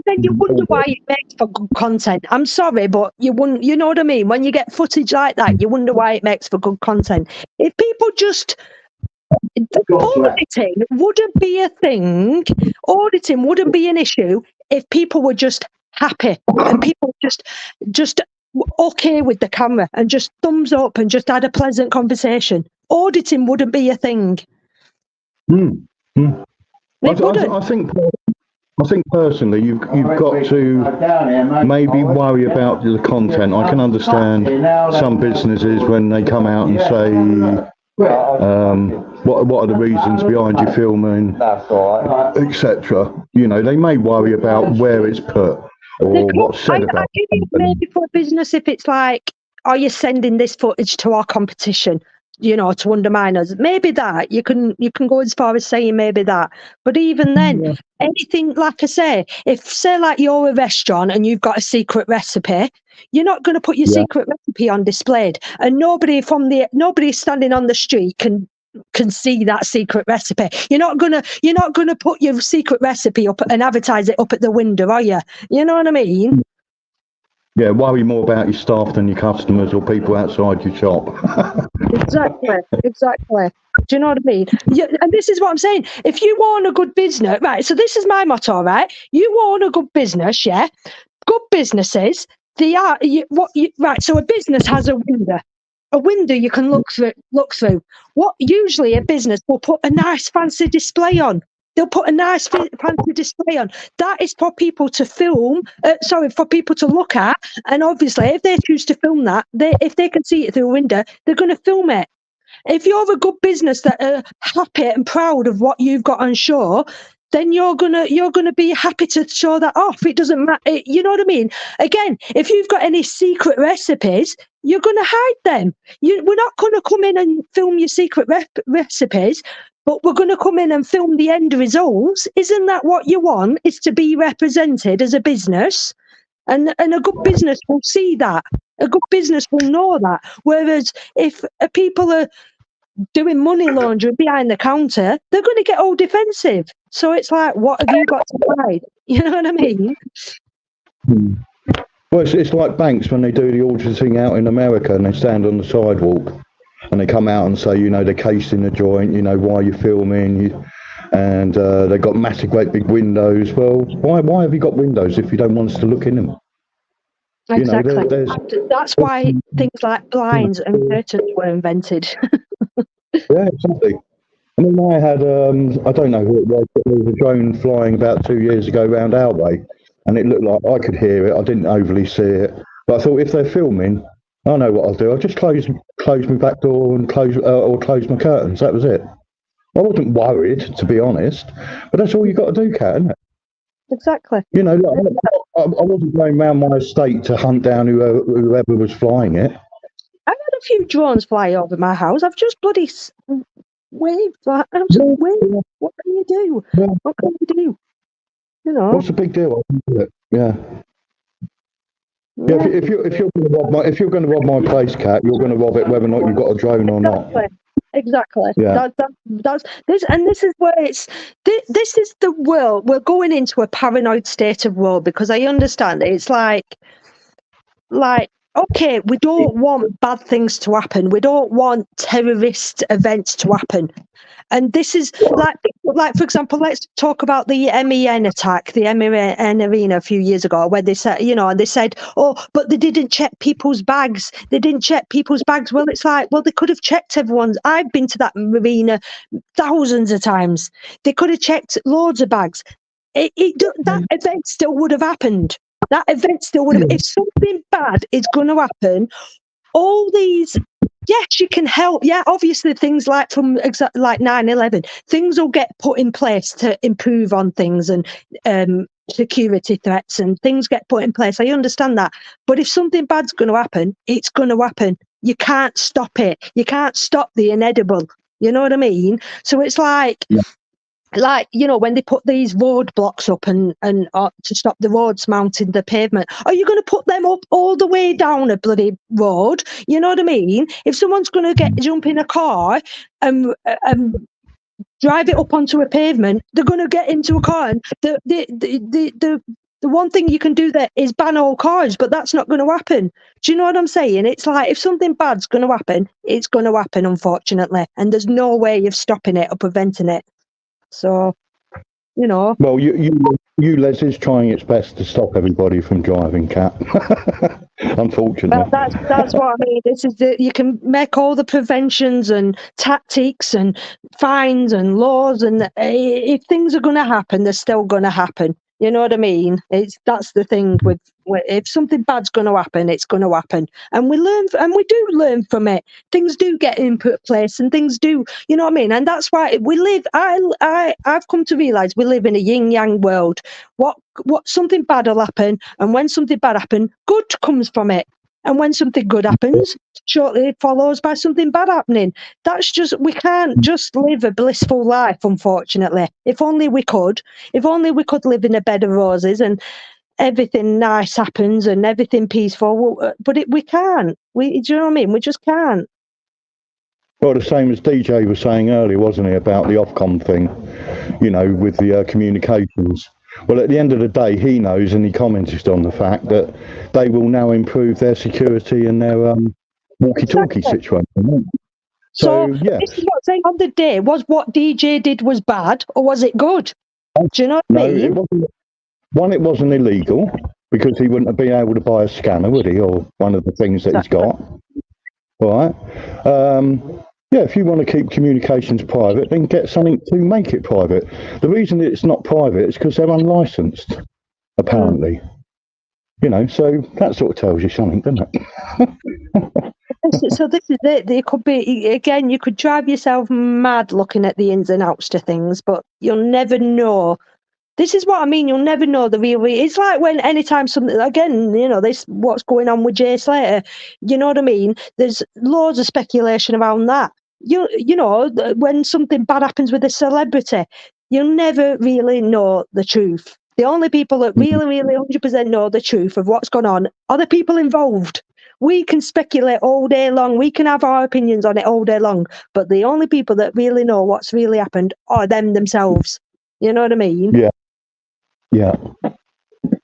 then you wonder why it makes for good content. I'm sorry, but you wouldn't. You know what I mean? When you get footage like that, you wonder why it makes for good content. If people just auditing wouldn't be a thing. Auditing wouldn't be an issue if people were just happy and people just okay with the camera and just thumbs up and just had a pleasant conversation. Auditing wouldn't be a thing. I think personally you've got to maybe worry about the content. I can understand some businesses when they come out and say what are the reasons behind your filming, etc. You know, they may worry about where it's put or what's said about it. Maybe for a business, if it's like, are you sending this footage to our competition, you know, to undermine us? Maybe that you can go as far as saying maybe that. But even then, anything, like I say, if say like you're a restaurant and you've got a secret recipe, you're not going to put your secret recipe on displayed, and nobody standing on the street can see that secret recipe. You're not gonna put your secret recipe up and advertise it up at the window, are you? You know what I mean? Yeah, worry more about your staff than your customers or people outside your shop. Exactly. Do you know what I mean? And this is what I'm saying. If you own a good business, right? So this is my motto, right? You own a good business, yeah. Good businesses, right? So a business has a window. A window you can look through. What usually a business will put a nice fancy display on. They'll put a nice fancy display on. That is for people to for people to look at. And obviously, if they choose to film that, if they can see it through a window, they're going to film it. If you're a good business that are happy and proud of what you've got on show, then you're gonna be happy to show that off. It doesn't matter. You know what I mean? Again, if you've got any secret recipes, you're gonna hide them. We're not gonna come in and film your secret recipes, but we're gonna come in and film the end results. Isn't that what you want? Is to be represented as a business? and a good business will see that. A good business will know that. Whereas if people are doing money laundering behind the counter, they're going to get all defensive. So it's like, what have you got to hide? You know what I mean? Well, it's like banks when they do the auditing out in America and they stand on the sidewalk and they come out and say, you know, they're casing the joint, you know, why are you filming? And they've got massive, great big windows. Well, why have you got windows if you don't want us to look in them? Exactly. You know, that's why things like blinds and curtains were invented. Yeah, exactly. I mean, I had, I don't know who it was, but there was a drone flying about 2 years ago round our way, and it looked like I could hear it. I didn't overly see it. But I thought, if they're filming, I know what I'll do. I'll just close my back door and close my curtains. That was it. I wasn't worried, to be honest, but that's all you got to do, Kat, isn't it? Exactly. You know, I wasn't going round my estate to hunt down whoever was flying it. I've had a few drones fly over my house. I've just bloody waved. Like, I'm just waved. What can you do? What can you do? You know. What's the big deal? I can do it. Yeah. Yeah. If you're going to rob my place, Kat, you're going to rob it whether or not you've got a drone or not. Exactly. Yeah. That's this, and this is where it's. This is the world. We're going into a paranoid state of world because I understand it. It's like. Okay, we don't want bad things to happen. We don't want terrorist events to happen. And this is like for example, let's talk about the MEN attack, the MEN arena a few years ago, where they said, you know, and they said, oh, but they didn't check people's bags. They didn't check people's bags. Well, it's like, well, they could have checked everyone's. I've been to that arena thousands of times. They could have checked loads of bags. That event still would have happened. That event still would have. If something bad is going to happen, all these. Yes, you can help. Yeah, obviously things like from like 9/11, things will get put in place to improve on things and security threats and things get put in place. I understand that. But if something bad's going to happen, it's going to happen. You can't stop it. You can't stop the inedible. You know what I mean? So it's like. Yeah. Like, you know, when they put these road blocks up and to stop the roads mounting the pavement, are you going to put them up all the way down a bloody road? You know what I mean? If someone's going to jump in a car and drive it up onto a pavement, they're going to get into a car. And the one thing you can do there is ban all cars, but that's not going to happen. Do you know what I'm saying? It's like if something bad's going to happen, it's going to happen, unfortunately, and there's no way of stopping it or preventing it. So, you know. Well, Les is trying its best to stop everybody from driving, Kat. Unfortunately. That's what I mean. This is you can make all the preventions and tactics and fines and laws, and if things are going to happen, they're still going to happen. You know what I mean? That's the thing with if something bad's going to happen, it's going to happen, and we do learn from it. Things do get in place, and things do, you know what I mean? And that's why we live. I've come to realise we live in a yin yang world. What something bad will happen, and when something bad happens, good comes from it. And when something good happens, shortly it follows by something bad happening. That's just, we can't just live a blissful life, unfortunately. If only we could live in a bed of roses and everything nice happens and everything peaceful, but we can't. Do you know what I mean? We just can't. Well, the same as DJ was saying earlier, wasn't he, about the Ofcom thing, you know, with the communications. Well, at the end of the day, he knows, and he commented on the fact that they will now improve their security and their walkie-talkie situation. So yeah. This is what I'm saying on the day. Was what DJ did was bad, or was it good? Do you know what I mean? It wasn't illegal, because he wouldn't have been able to buy a scanner, would he, or one of the things that he's got. All right. Yeah, if you want to keep communications private, then get something to make it private. The reason it's not private is because they're unlicensed, apparently. You know, so that sort of tells you something, doesn't it? So this is it. There could be, again, you could drive yourself mad looking at the ins and outs to things, but you'll never know. This is what I mean. You'll never know the real. It's like when anytime something, again, you know, this what's going on with Jay Slater. You know what I mean? There's loads of speculation around that. You know, when something bad happens with a celebrity, you'll never really know the truth. The only people that really 100% know the truth of what's gone on are the people involved. We can speculate all day long. We can have our opinions on it all day long. But the only people that really know what's really happened are them themselves. You know what I mean? Yeah. Yeah.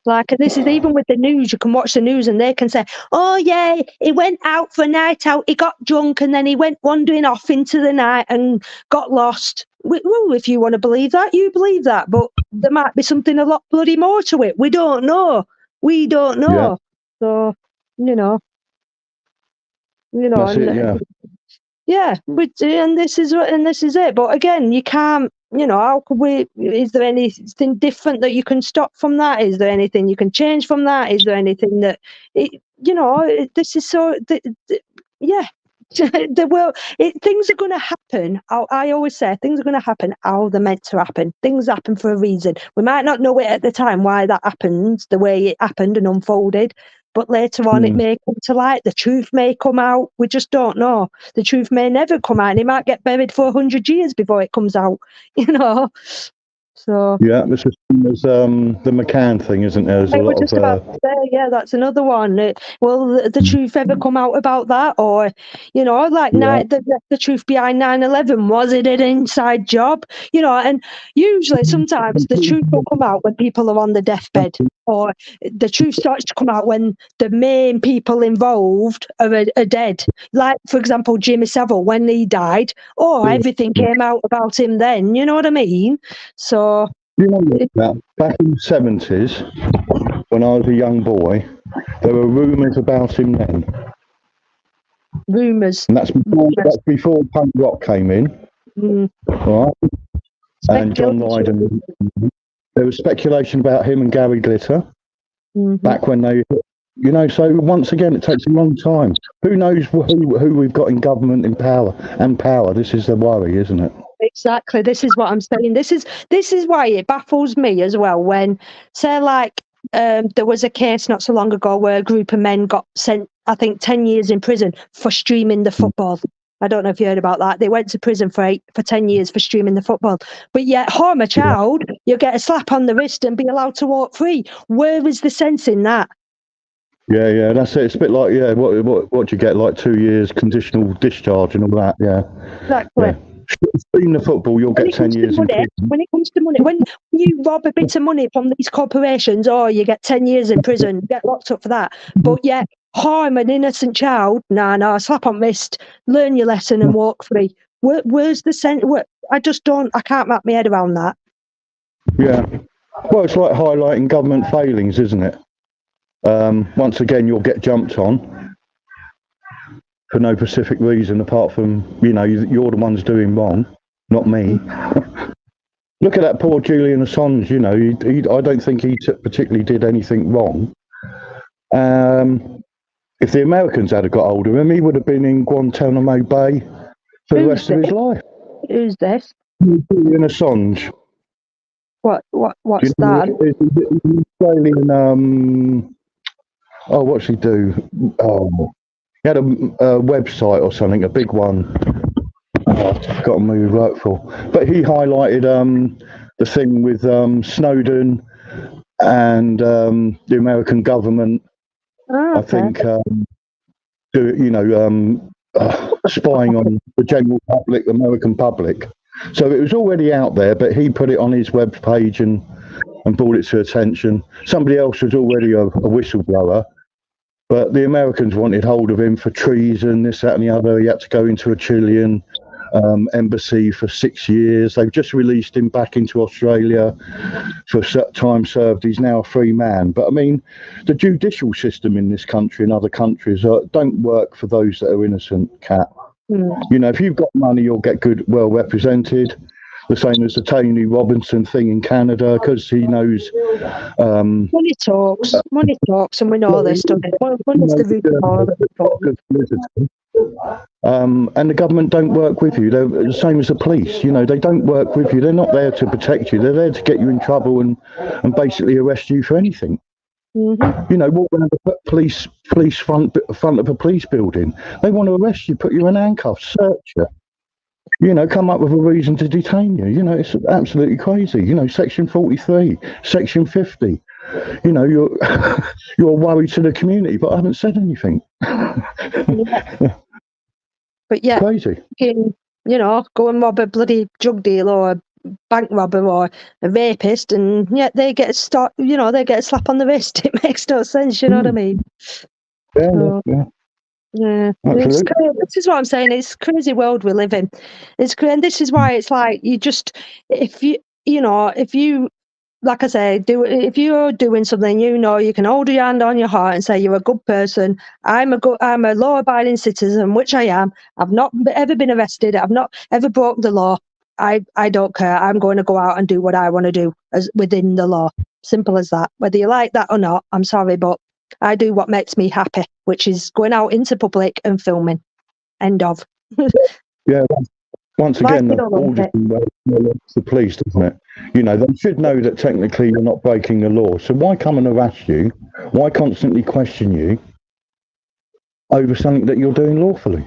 Like, and this is even with the news. You can watch the news and they can say, oh, yeah, he went out for a night out, he got drunk, and then he went wandering off into the night and got lost. Well, if you want to believe that, you believe that. But there might be something a lot bloody more to it. We don't know. We don't know. Yeah. So, you know. That's it, yeah. Yeah, but and this is it. But again, you can't. You know, how could we? Is there anything different that you can stop from that? Is there anything you can change from that? Is there anything that this is so? Yeah, things are going to happen. I always say things are going to happen how they're meant to happen. Things happen for a reason. We might not know it at the time why that happens, the way it happened and unfolded. But later on, it may come to light. The truth may come out. We just don't know. The truth may never come out. And it might get buried for 100 years before it comes out. You know. So yeah, there's the McCann thing, isn't there? There's a lot of. Yeah, that's another one. Will the truth ever come out about that, or like the truth behind 9/11? Was it an inside job? And usually, sometimes the truth will come out when people are on the deathbed, or the truth starts to come out when the main people involved are dead. Like, for example, Jimmy Savile, when he died, everything came out about him then. You know what I mean? So. Back in the 70s, when I was a young boy, there were rumours about him then. Rumours. And that's before punk rock came in. Right? And John Lydon. There was speculation about him and Gary Glitter back when they, so once again, it takes a long time. Who knows who we've got in government in power? This is the worry, isn't it? Exactly. This is what I'm saying. This is why it baffles me as well when, say, like, there was a case not so long ago where a group of men got sent, I think, 10 years in prison for streaming the football. I don't know if you heard about that. They went to prison for 10 years for streaming the football. But yet, harm a child, you get a slap on the wrist and be allowed to walk free. Where is the sense in that? Yeah, that's it. It's a bit like, what do you get, like 2 years conditional discharge and all that, yeah. Exactly. Yeah. In the football, you'll get 10 years in prison. When it comes to money, when you rob a bit of money from these corporations, you get 10 years in prison, get locked up for that. But yet, harm an innocent child, no, slap on wrist, learn your lesson and walk free. Where's the sense? I can't wrap my head around that. Yeah. Well, it's like highlighting government failings, isn't it? Once again, you'll get jumped on for no specific reason apart from, you're the ones doing wrong, not me. Look at that poor Julian Assange, I don't think he particularly did anything wrong. If the Americans had got hold of him, he would have been in Guantanamo Bay for the rest of his life. Who's this? Julian Assange. What's that? He's an Australian, what's he do? He had a website or something, a big one. I've forgotten who he worked for. But he highlighted the thing with Snowden and the American government. I think, spying on the general public, the American public. So it was already out there, but he put it on his web page and brought it to attention. Somebody else was already a whistleblower. But the Americans wanted hold of him for treason, this, that, and the other. He had to go into a Chilean embassy for 6 years. They've just released him back into Australia for time served. He's now a free man. But I mean, the judicial system in this country and other countries don't work for those that are innocent, Kat. If you've got money, you'll get well represented. The same as the Tony Robinson thing in Canada, because he knows. Money talks, and we know this, don't we? Money's the root of all. And the government don't work with you. They're the same as the police. They don't work with you. They're not there to protect you. They're there to get you in trouble and basically arrest you for anything. Walk around the police front of a police building. They want to arrest you, put you in handcuffs, search you. come up with a reason to detain you. It's absolutely crazy. Section 43, Section 50. You're you're worried to the community, but I haven't said anything. But yeah, Crazy. Go and rob a bloody drug dealer or a bank robber or a rapist, and yet they get they get a slap on the wrist. It makes no sense. You know what I mean? Yeah, So, yeah. yeah, Absolutely. this is what I'm saying. It's a crazy world we live in. And this is why it's like if you, like I say, if you're doing something, you can hold your hand on your heart and say you're a good person. I'm a law-abiding citizen, which I am. I've not ever been arrested. I've not ever broke the law. I don't care. I'm going to go out and do what I want to do within the law. Simple as that. Whether you like that or not, I'm sorry, but I do what makes me happy, which is going out into public and filming. End of. Yeah. Once again, the police, doesn't it? They should know that technically you're not breaking the law. So why come and harass you? Why constantly question you over something that you're doing lawfully?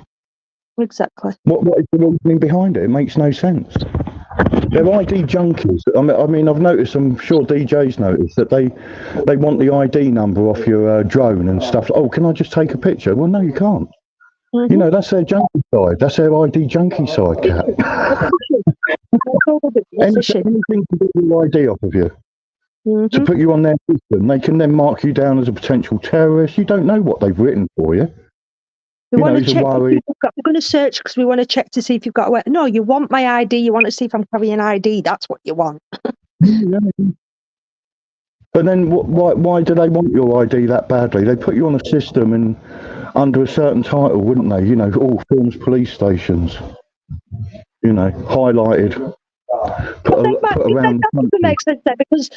Exactly. What is the reasoning behind it? It makes no sense. They're ID junkies. I mean, I've noticed, I'm sure DJs noticed, that they want the ID number off your drone and stuff. Oh, can I just take a picture? Well, no, you can't. Mm-hmm. That's their junkie side. That's their ID junkie side, Cat. Anything to get your ID off of you, to put you on their system. They can then mark you down as a potential terrorist. You don't know what they've written for you. We want to check. We're going to search because we want to check to see if you've got a. No, you want my ID. You want to see if I'm carrying ID. That's what you want. But then, why do they want your ID that badly? They put you on a system and under a certain title, wouldn't they? All films, police stations. Highlighted. Put around. That makes sense there, because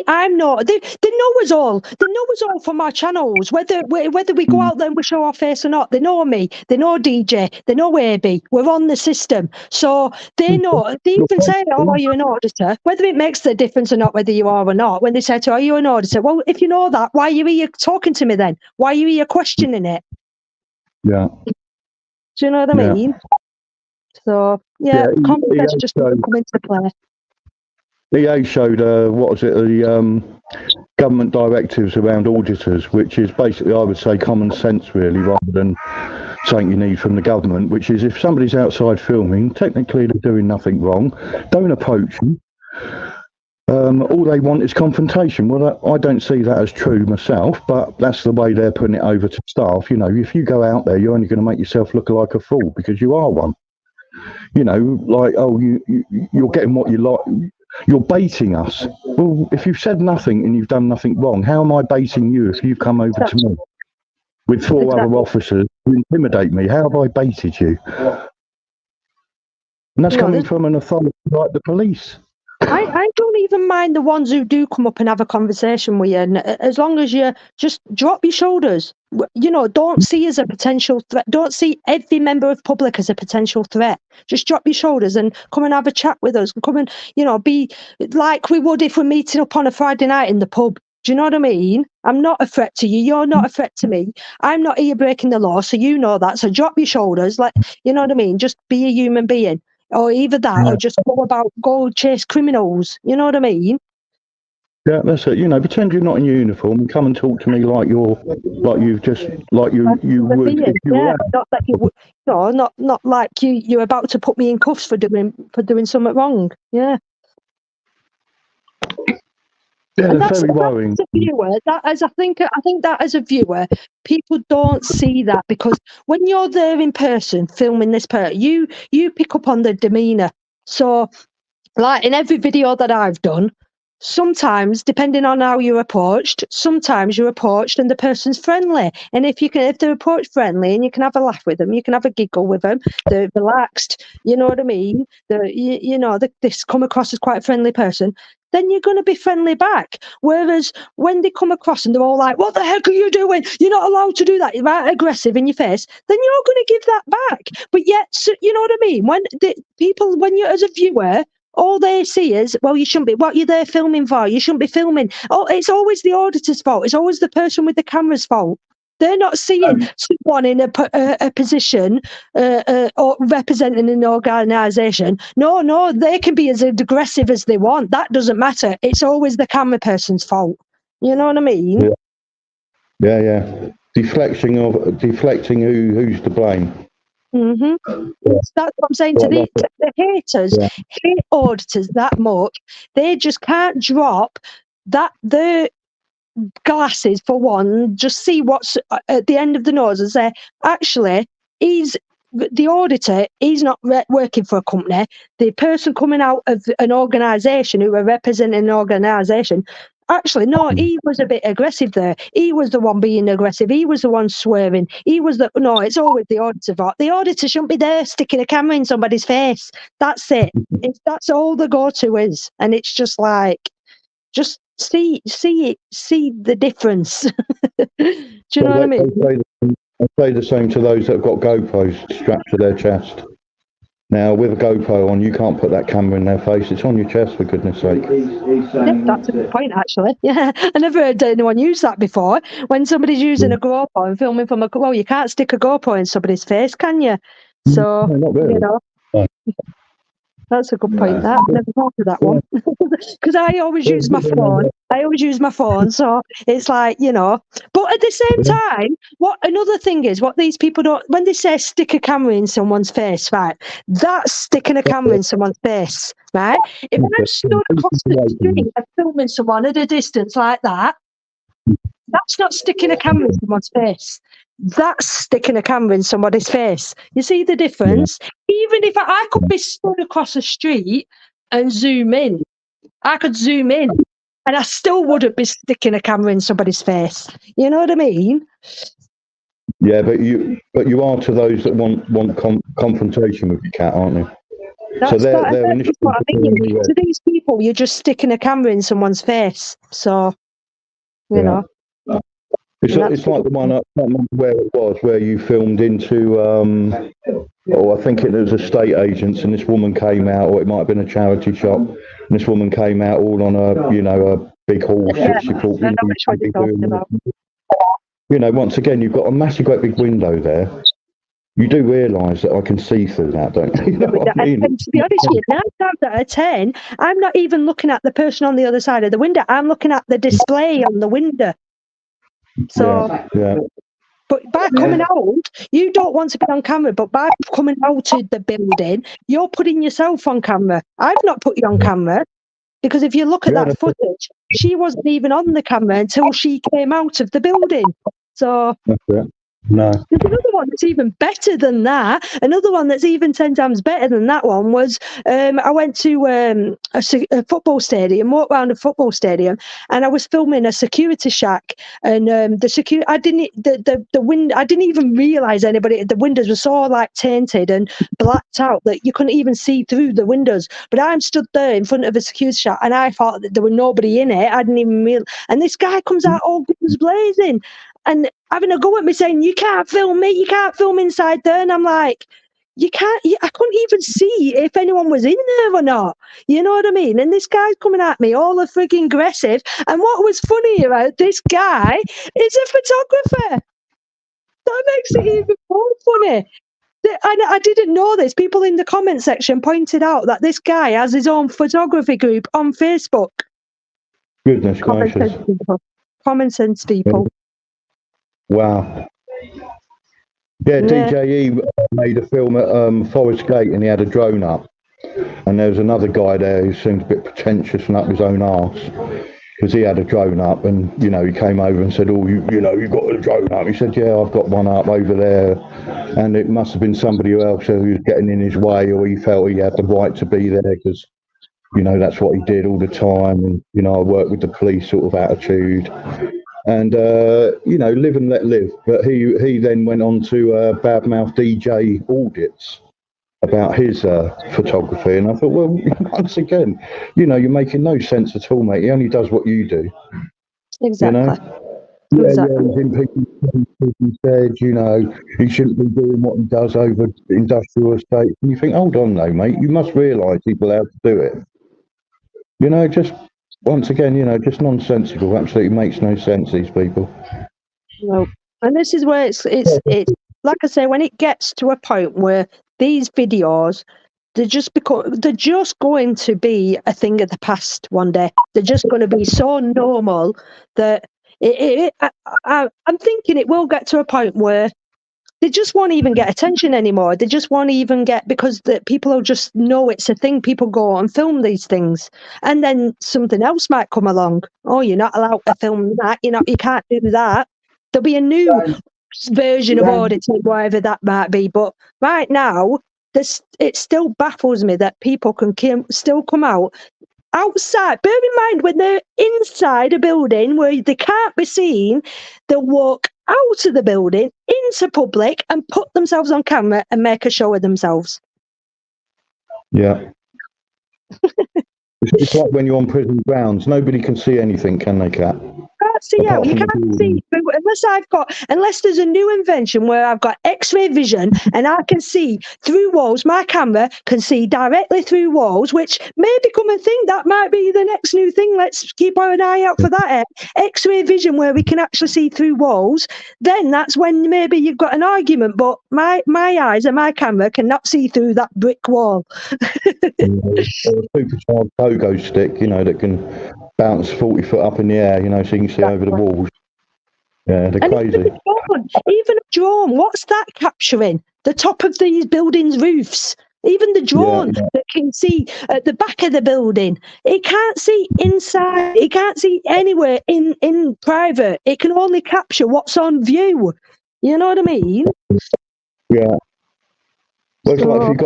I'm not. They know us all. They know us all from our channels. Whether we go out there and we show our face or not, they know me. They know DJ. They know AB. We're on the system, so they know. They even say, "Oh, are you an auditor?" Whether it makes the difference or not, whether you are or not. When they say to, "Are you an auditor?" Well, if you know that, why are you here talking to me then? Why are you here questioning it? Yeah. Do you know what I mean? So common sense just doesn't come into play. EA showed the government directives around auditors, which is basically, I would say, common sense really, rather than something you need from the government. Which is, if somebody's outside filming, technically they're doing nothing wrong. Don't approach them. All they want is confrontation. Well, I don't see that as true myself, but that's the way they're putting it over to staff. If you go out there, you're only going to make yourself look like a fool because you are one. You're getting what you like. You're baiting us. Well, if you've said nothing and you've done nothing wrong, how am I baiting you if you've come over to me with four other officers to intimidate me? How have I baited you? And that's coming from an authority like the police. I don't even mind the ones who do come up and have a conversation with you, and as long as you just drop your shoulders. Don't see as a potential threat. Don't see every member of public as a potential threat. Just drop your shoulders and come and have a chat with us. Come and, be like we would if we're meeting up on a Friday night in the pub. Do you know what I mean? I'm not a threat to you. You're not a threat to me. I'm not here breaking the law, so you know that. So drop your shoulders. You know what I mean? Just be a human being. Or either that, or just go chase criminals. You know what I mean? Yeah, that's it. Pretend you're not in uniform and come and talk to me like you would if you were. Not that you would. No, not like you're about to put me in cuffs for doing something wrong. Yeah. Yeah, And that's very worrying. As a viewer, I think that as a viewer, people don't see that, because when you're there in person filming this person, you pick up on the demeanour. So, like in every video that I've done, sometimes, depending on how you're approached, sometimes you're approached and the person's friendly. And if they're approached friendly and you can have a laugh with them, you can have a giggle with them, they're relaxed, you know what I mean? They come across as quite a friendly person, then you're going to be friendly back. Whereas when they come across and they're all like, "What the heck are you doing? You're not allowed to do that," you're right aggressive in your face, then you're going to give that back. But yet, you know what I mean? When you're as a viewer, all they see is, well, you shouldn't be. What you're there filming for? You shouldn't be filming. Oh, it's always the auditor's fault. It's always the person with the camera's fault. They're not seeing someone in a position or representing an organisation. No, they can be as aggressive as they want. That doesn't matter. It's always the camera person's fault. You know what I mean? Yeah. Deflecting who's to blame. Mm-hmm. That's what I'm saying to the haters. Hate auditors that much. They just can't drop the glasses for one. Just see what's at the end of the nose and say, actually, the auditor. He's not working for a company. The person coming out of an organisation who are representing an organisation. Actually, no, he was a bit aggressive there. He was the one being aggressive. He was the one swearing. No, it's always the auditor fault. The auditor shouldn't be there sticking a camera in somebody's face. That's it. That's all the go-to is. And it's just like, just see the difference. Do you know what I mean? I say the same to those that have got GoPros strapped to their chest. Now, with a GoPro on, you can't put that camera in their face. It's on your chest, for goodness sake. Yeah, that's a good point, actually. Yeah, I never heard anyone use that before. When somebody's using a GoPro and filming from you can't stick a GoPro in somebody's face, can you? So, no, not really. You know. That's a good point. That I never thought of that one because I always use my phone. So it's like, you know. But at the same time, what another thing is, what these people don't, when they say stick a camera in someone's face, right? That's sticking a camera in someone's face, right? If I'm stood across the street and filming someone at a distance like that, that's not sticking a camera in someone's face. That's sticking a camera in somebody's face. You see the difference? Even if I could be stood across the street and zoom in, I could zoom in and I still wouldn't be sticking a camera in somebody's face. You know what I mean? Yeah, but you are to those that want confrontation with your cat, aren't you? That's what I mean. To these people, you're just sticking a camera in someone's face. So, you know. It's like the one, I can't remember where it was, where you filmed into, I think it was estate agents, and this woman came out, or it might have been a charity shop, and this woman came out all on a big horse. Yeah, she thought, I know which one you're talking about. You know, once again, you've got a massive, great big window there. You do realise that I can see through that, don't you? You know what I mean? And to be honest with you, 9 times out of 10, I'm not even looking at the person on the other side of the window. I'm looking at the display on the window. So, but by coming out, you don't want to be on camera, but by coming out of the building, you're putting yourself on camera. I've not put you on camera because if you look at that footage, she wasn't even on the camera until she came out of the building. So, no. There's another one that's even better than that. Another one that's even 10 times better than that one was I went to a football stadium, walked around a football stadium, and I was filming a security shack. And the security, I didn't even realise anybody. The windows were so like tainted and blacked out that you couldn't even see through the windows. But I'm stood there in front of a security shack, and I thought that there were nobody in it. I didn't even realize. And this guy comes out all guns blazing and having a go at me saying, you can't film me, you can't film inside there. And I'm like, I couldn't even see if anyone was in there or not. You know what I mean? And this guy's coming at me all the frigging aggressive. And what was funny about this guy is a photographer. That makes it even more funny. I didn't know this. People in the comment section pointed out that this guy has his own photography group on Facebook. Goodness gracious. Common sense people. Wow. Yeah, DJE made a film at Forest Gate and he had a drone up. And there was another guy there who seemed a bit pretentious and up his own arse because he had a drone up and, you know, he came over and said, oh, you know, you've got a drone up. He said, yeah, I've got one up over there. And it must have been somebody else who was getting in his way or he felt he had the right to be there because, you know, that's what he did all the time. And, you know, I work with the police sort of attitude. And, you know, live and let live. But he then went on to badmouth DJ audits about his photography. And I thought, well, once again, you know, you're making no sense at all, mate. He only does what you do. Exactly. You know? He said, you know, he shouldn't be doing what he does over industrial estates. And you think, hold on, though, mate. You must realise people how to do it. You know, just... Once again, you know, just nonsensical. Absolutely makes no sense, these people. No, And this is where it's like I say, when it gets to a point where these videos, they're just going to be a thing of the past one day. They're just going to be so normal that I'm thinking it will get to a point where they just won't even get attention anymore. They just won't even get, because people will just know it's a thing. People go and film these things, and then something else might come along. Oh, you're not allowed to film that. You can't do that. There'll be a new version of auditing, whatever that might be. But right now, it still baffles me that people can still come out outside. Bear in mind, when they're inside a building where they can't be seen, they'll walk out of the building into public and put themselves on camera and make a show of themselves. Yeah. It's like when you're on prison grounds, nobody can see anything, can they, Kat? Can't see out. You can't see unless there's a new invention where I've got X-ray vision and I can see through walls. My camera can see directly through walls, which may become a thing. That might be the next new thing. Let's keep an eye out for that. X-ray vision where we can actually see through walls. Then that's when maybe you've got an argument. But my eyes and my camera cannot see through that brick wall. A supercharged pogo stick, that can bounce 40 foot up in the air, so you can see over the walls. Yeah, they're crazy. Even a drone, what's that capturing? The top of these buildings' roofs. Even the drone that can see at the back of the building. It can't see inside. It can't see anywhere in private. It can only capture what's on view. You know what I mean? Yeah. Well, it's like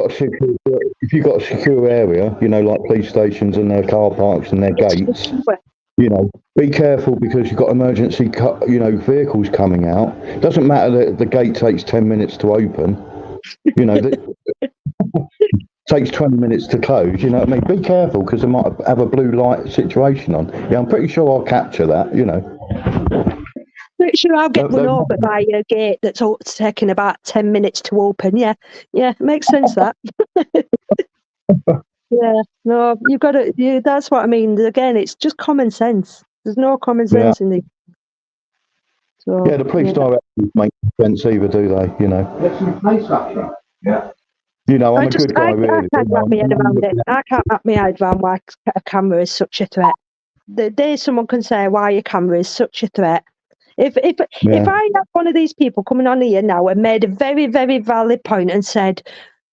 if you've got a secure area, like police stations and their car parks and their gates, be careful because you've got emergency, vehicles coming out. It doesn't matter that the gate takes 10 minutes to open. It takes 20 minutes to close. You know what I mean? Be careful because they might have a blue light situation on. Yeah, I'm pretty sure I'll capture that. Pretty sure I'll get one over by a gate that's taking about 10 minutes to open. Yeah, it makes sense that. Yeah, no, you've got to. That's what I mean. Again, it's just common sense. There's no common sense in the. So, the police directives make sense either, do they? Let's replace that. Yeah. I'm a good guy, really. I can't wrap my head around it. I can't wrap my head around why a camera is such a threat. The day someone can say why a camera is such a threat. If I had one of these people coming on here now and made a very, very valid point and said,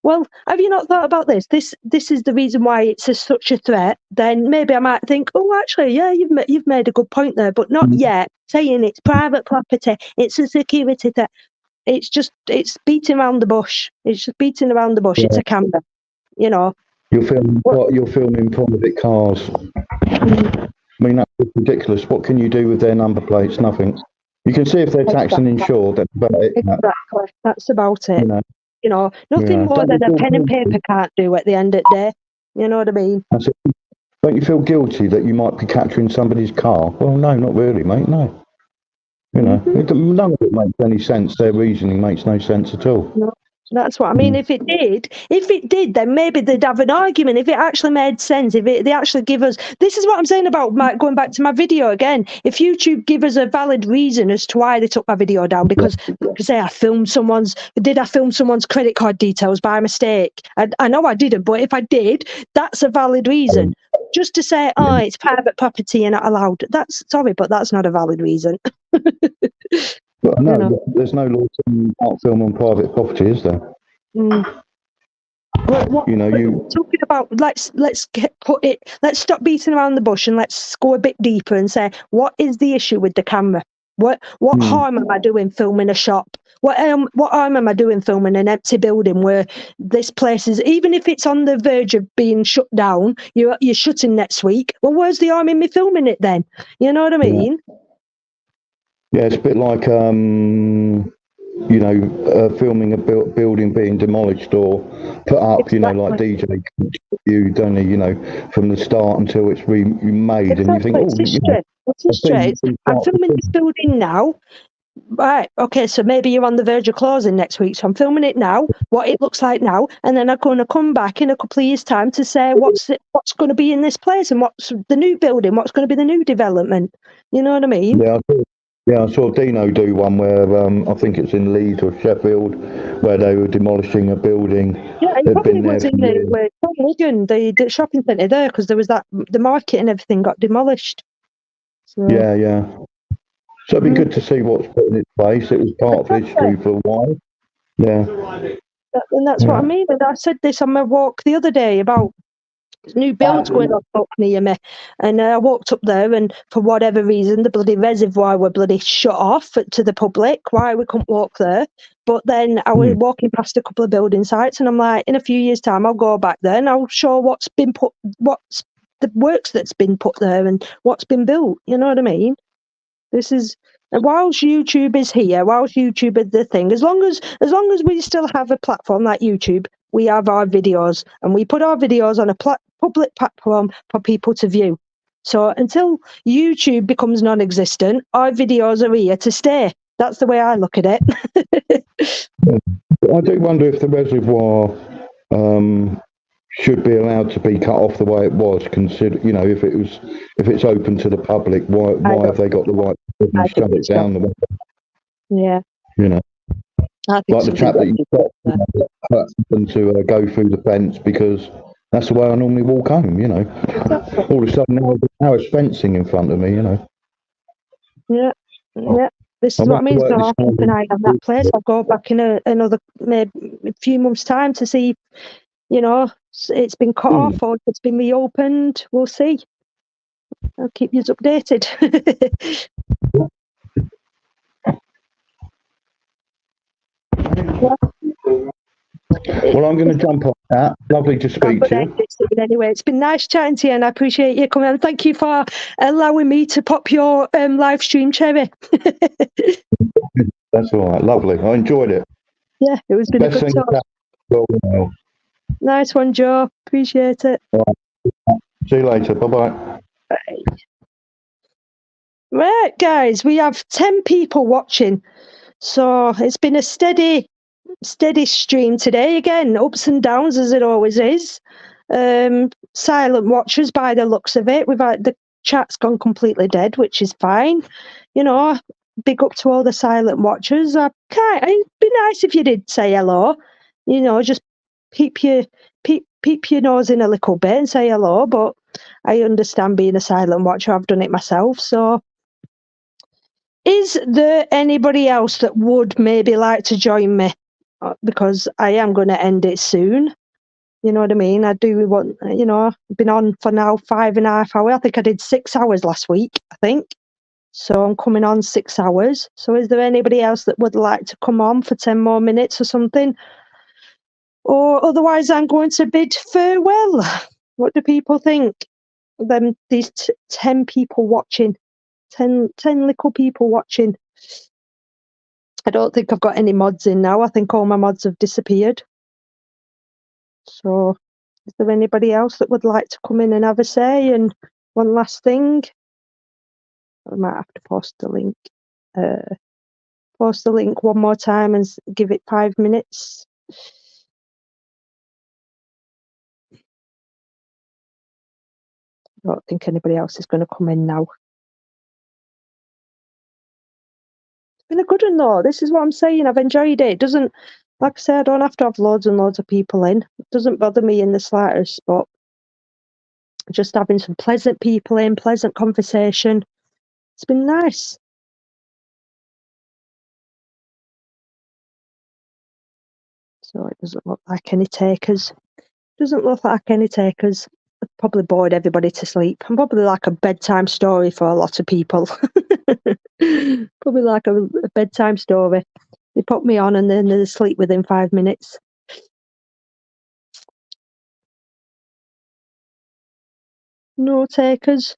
well, have you not thought about this? This is the reason why it's such a threat. Then maybe I might think, oh, actually, yeah, you've made a good point there, but not yet. Saying it's private property, it's a security threat. It's beating around the bush. It's just beating around the bush. It's a camera, You're filming private cars. I mean, that's ridiculous. What can you do with their number plates? Nothing. You can see if they're taxed and insured. That's about it. Exactly. That's about it. Nothing more than a pen and paper can't do at the end of the day. You know what I mean? Don't you feel guilty that you might be capturing somebody's car? Well, no, not really, mate. No. None of it makes any sense. Their reasoning makes no sense at all. No, that's what I mean. If it did, then maybe they'd have an argument. If it actually made sense, they actually give us. This is what I'm saying about going back to my video again. If YouTube give us a valid reason as to why they took my video down, because say I filmed someone's credit card details by mistake. I know I didn't, but if I did, that's a valid reason. Just to say, it's private property, you're not allowed. Sorry, but that's not a valid reason. No, there's no law to not film on private property, is there? Talking about let's stop beating around the bush and let's go a bit deeper and say, what is the issue with the camera? What harm am I doing filming a shop? What harm am I doing filming an empty building where this place is, even if it's on the verge of being shut down, you're shutting next week. Well, where's the harm in me filming it then? You know what I mean? Yeah, it's a bit like filming a building being demolished or put up. Exactly. Like DJ, you don't from the start until it's remade, and you think, it's straight. I'm filming this building now. Right, okay, so maybe you're on the verge of closing next week. So I'm filming it now, what it looks like now, and then I'm going to come back in a couple of years' time to say what's going to be in this place and what's the new building, what's going to be the new development. You know what I mean? Yeah, Yeah, I saw Dino do one where I think it's in Leeds or Sheffield, where they were demolishing a building. Yeah, it That'd probably been there was for in the years. Wigan, the shopping centre there, because there was the market and everything got demolished. So, Yeah, yeah. So it'd be good to see what's put in its place. It was part of history for a while. Yeah. And that's what I Yeah. mean. And I said this on my walk the other day about new builds going up near me, and I walked up there, and for whatever reason the bloody reservoir were bloody shut off to the public. Why we couldn't walk there? But then I was walking past a couple of building sites, and I'm like, in a few years' time I'll go back there and I'll show what's the works that's been put there and what's been built. You know what I mean? This is, whilst YouTube is here, whilst YouTube is the thing, as long as we still have a platform like YouTube, we have our videos, and we put our videos on a public platform for people to view. So until YouTube becomes non-existent, our videos are here to stay. That's the way I look at it. I do wonder if the reservoir should be allowed to be cut off the way it was. Consider, if it's open to the public, why have they got the right to shut it down the way? Yeah. I think Like the chap that you got happened to go through the fence because that's the way I normally walk home. All of a sudden now it's fencing in front of me. Yeah. This is what I mean. So I'll keep an eye on that place. I'll go back in another maybe a few months' time to see, it's been cut off or it's been reopened. We'll see. I'll keep you updated. Well, I'm going to jump on that. Lovely to speak to you. Anyway, it's been nice chatting to you, and I appreciate you coming. And thank you for allowing me to pop your live stream, Cherry. That's all right. Lovely. I enjoyed it. Yeah, it was been a good talk. Well. Nice one, Joe. Appreciate it. All right. See you later. Bye-bye. Bye. Right, guys, we have 10 people watching. So it's been a steady stream today. Again, ups and downs as it always is. Silent watchers by the looks of it. We've had the chat's gone completely dead, which is fine. Big up to all the silent watchers. It'd be nice if you did say hello. Just peep your nose in a little bit and say hello. But I understand being a silent watcher. I've done it myself. So, is there anybody else that would maybe like to join me? Because I am going to end it soon. You know what I mean? I do want, I've been on for now 5.5 hours. I think I did 6 hours last week, I think. So I'm coming on 6 hours. So is there anybody else that would like to come on for 10 more minutes or something? Or otherwise I'm going to bid farewell. What do people think? These 10 people watching. 10 little people watching. I don't think I've got any mods in now. I think all my mods have disappeared. So, is there anybody else that would like to come in and have a say? And one last thing, I might have to post the link. Post the link one more time and give it 5 minutes. I don't think anybody else is going to come in now. Been a good one though. This is what I'm saying. I've enjoyed it. It doesn't, like I say, I don't have to have loads and loads of people in. It doesn't bother me in the slightest, but just having some pleasant people in, pleasant conversation. It's been nice. So it doesn't look like any takers. Doesn't look like any takers. I've probably bored everybody to sleep. I'm probably like a bedtime story for a lot of people. Probably like a bedtime story. They put me on and then they sleep within 5 minutes. No takers.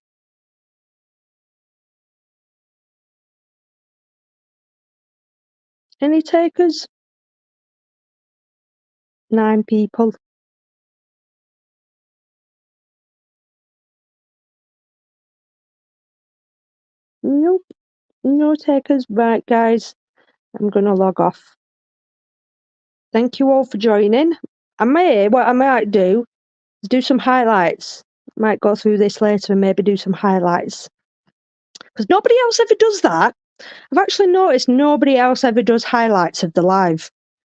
Any takers? 9 people. Nope. No takers. Right, guys. I'm going to log off. Thank you all for joining. What I might do is do some highlights. Might go through this later and maybe do some highlights. Because nobody else ever does that. I've actually noticed nobody else ever does highlights of the live.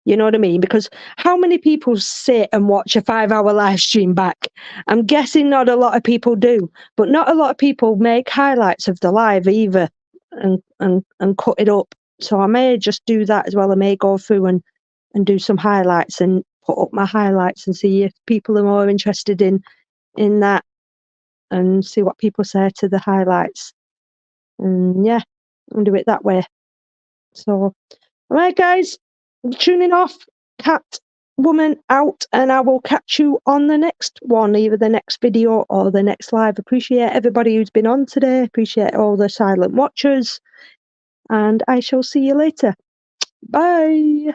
You know what I mean? Because how many people sit and watch a 5-hour live stream back? I'm guessing not a lot of people do, but not a lot of people make highlights of the live either and cut it up. So I may just do that as well. I may go through and do some highlights and put up my highlights and see if people are more interested in that and see what people say to the highlights. And yeah, I'll do it that way. So, all right, guys, I'm tuning off. Cat Woman out, and I will catch you on the next one, either the next video or the next live. Appreciate everybody who's been on today. Appreciate all the silent watchers, and I shall see you later. Bye.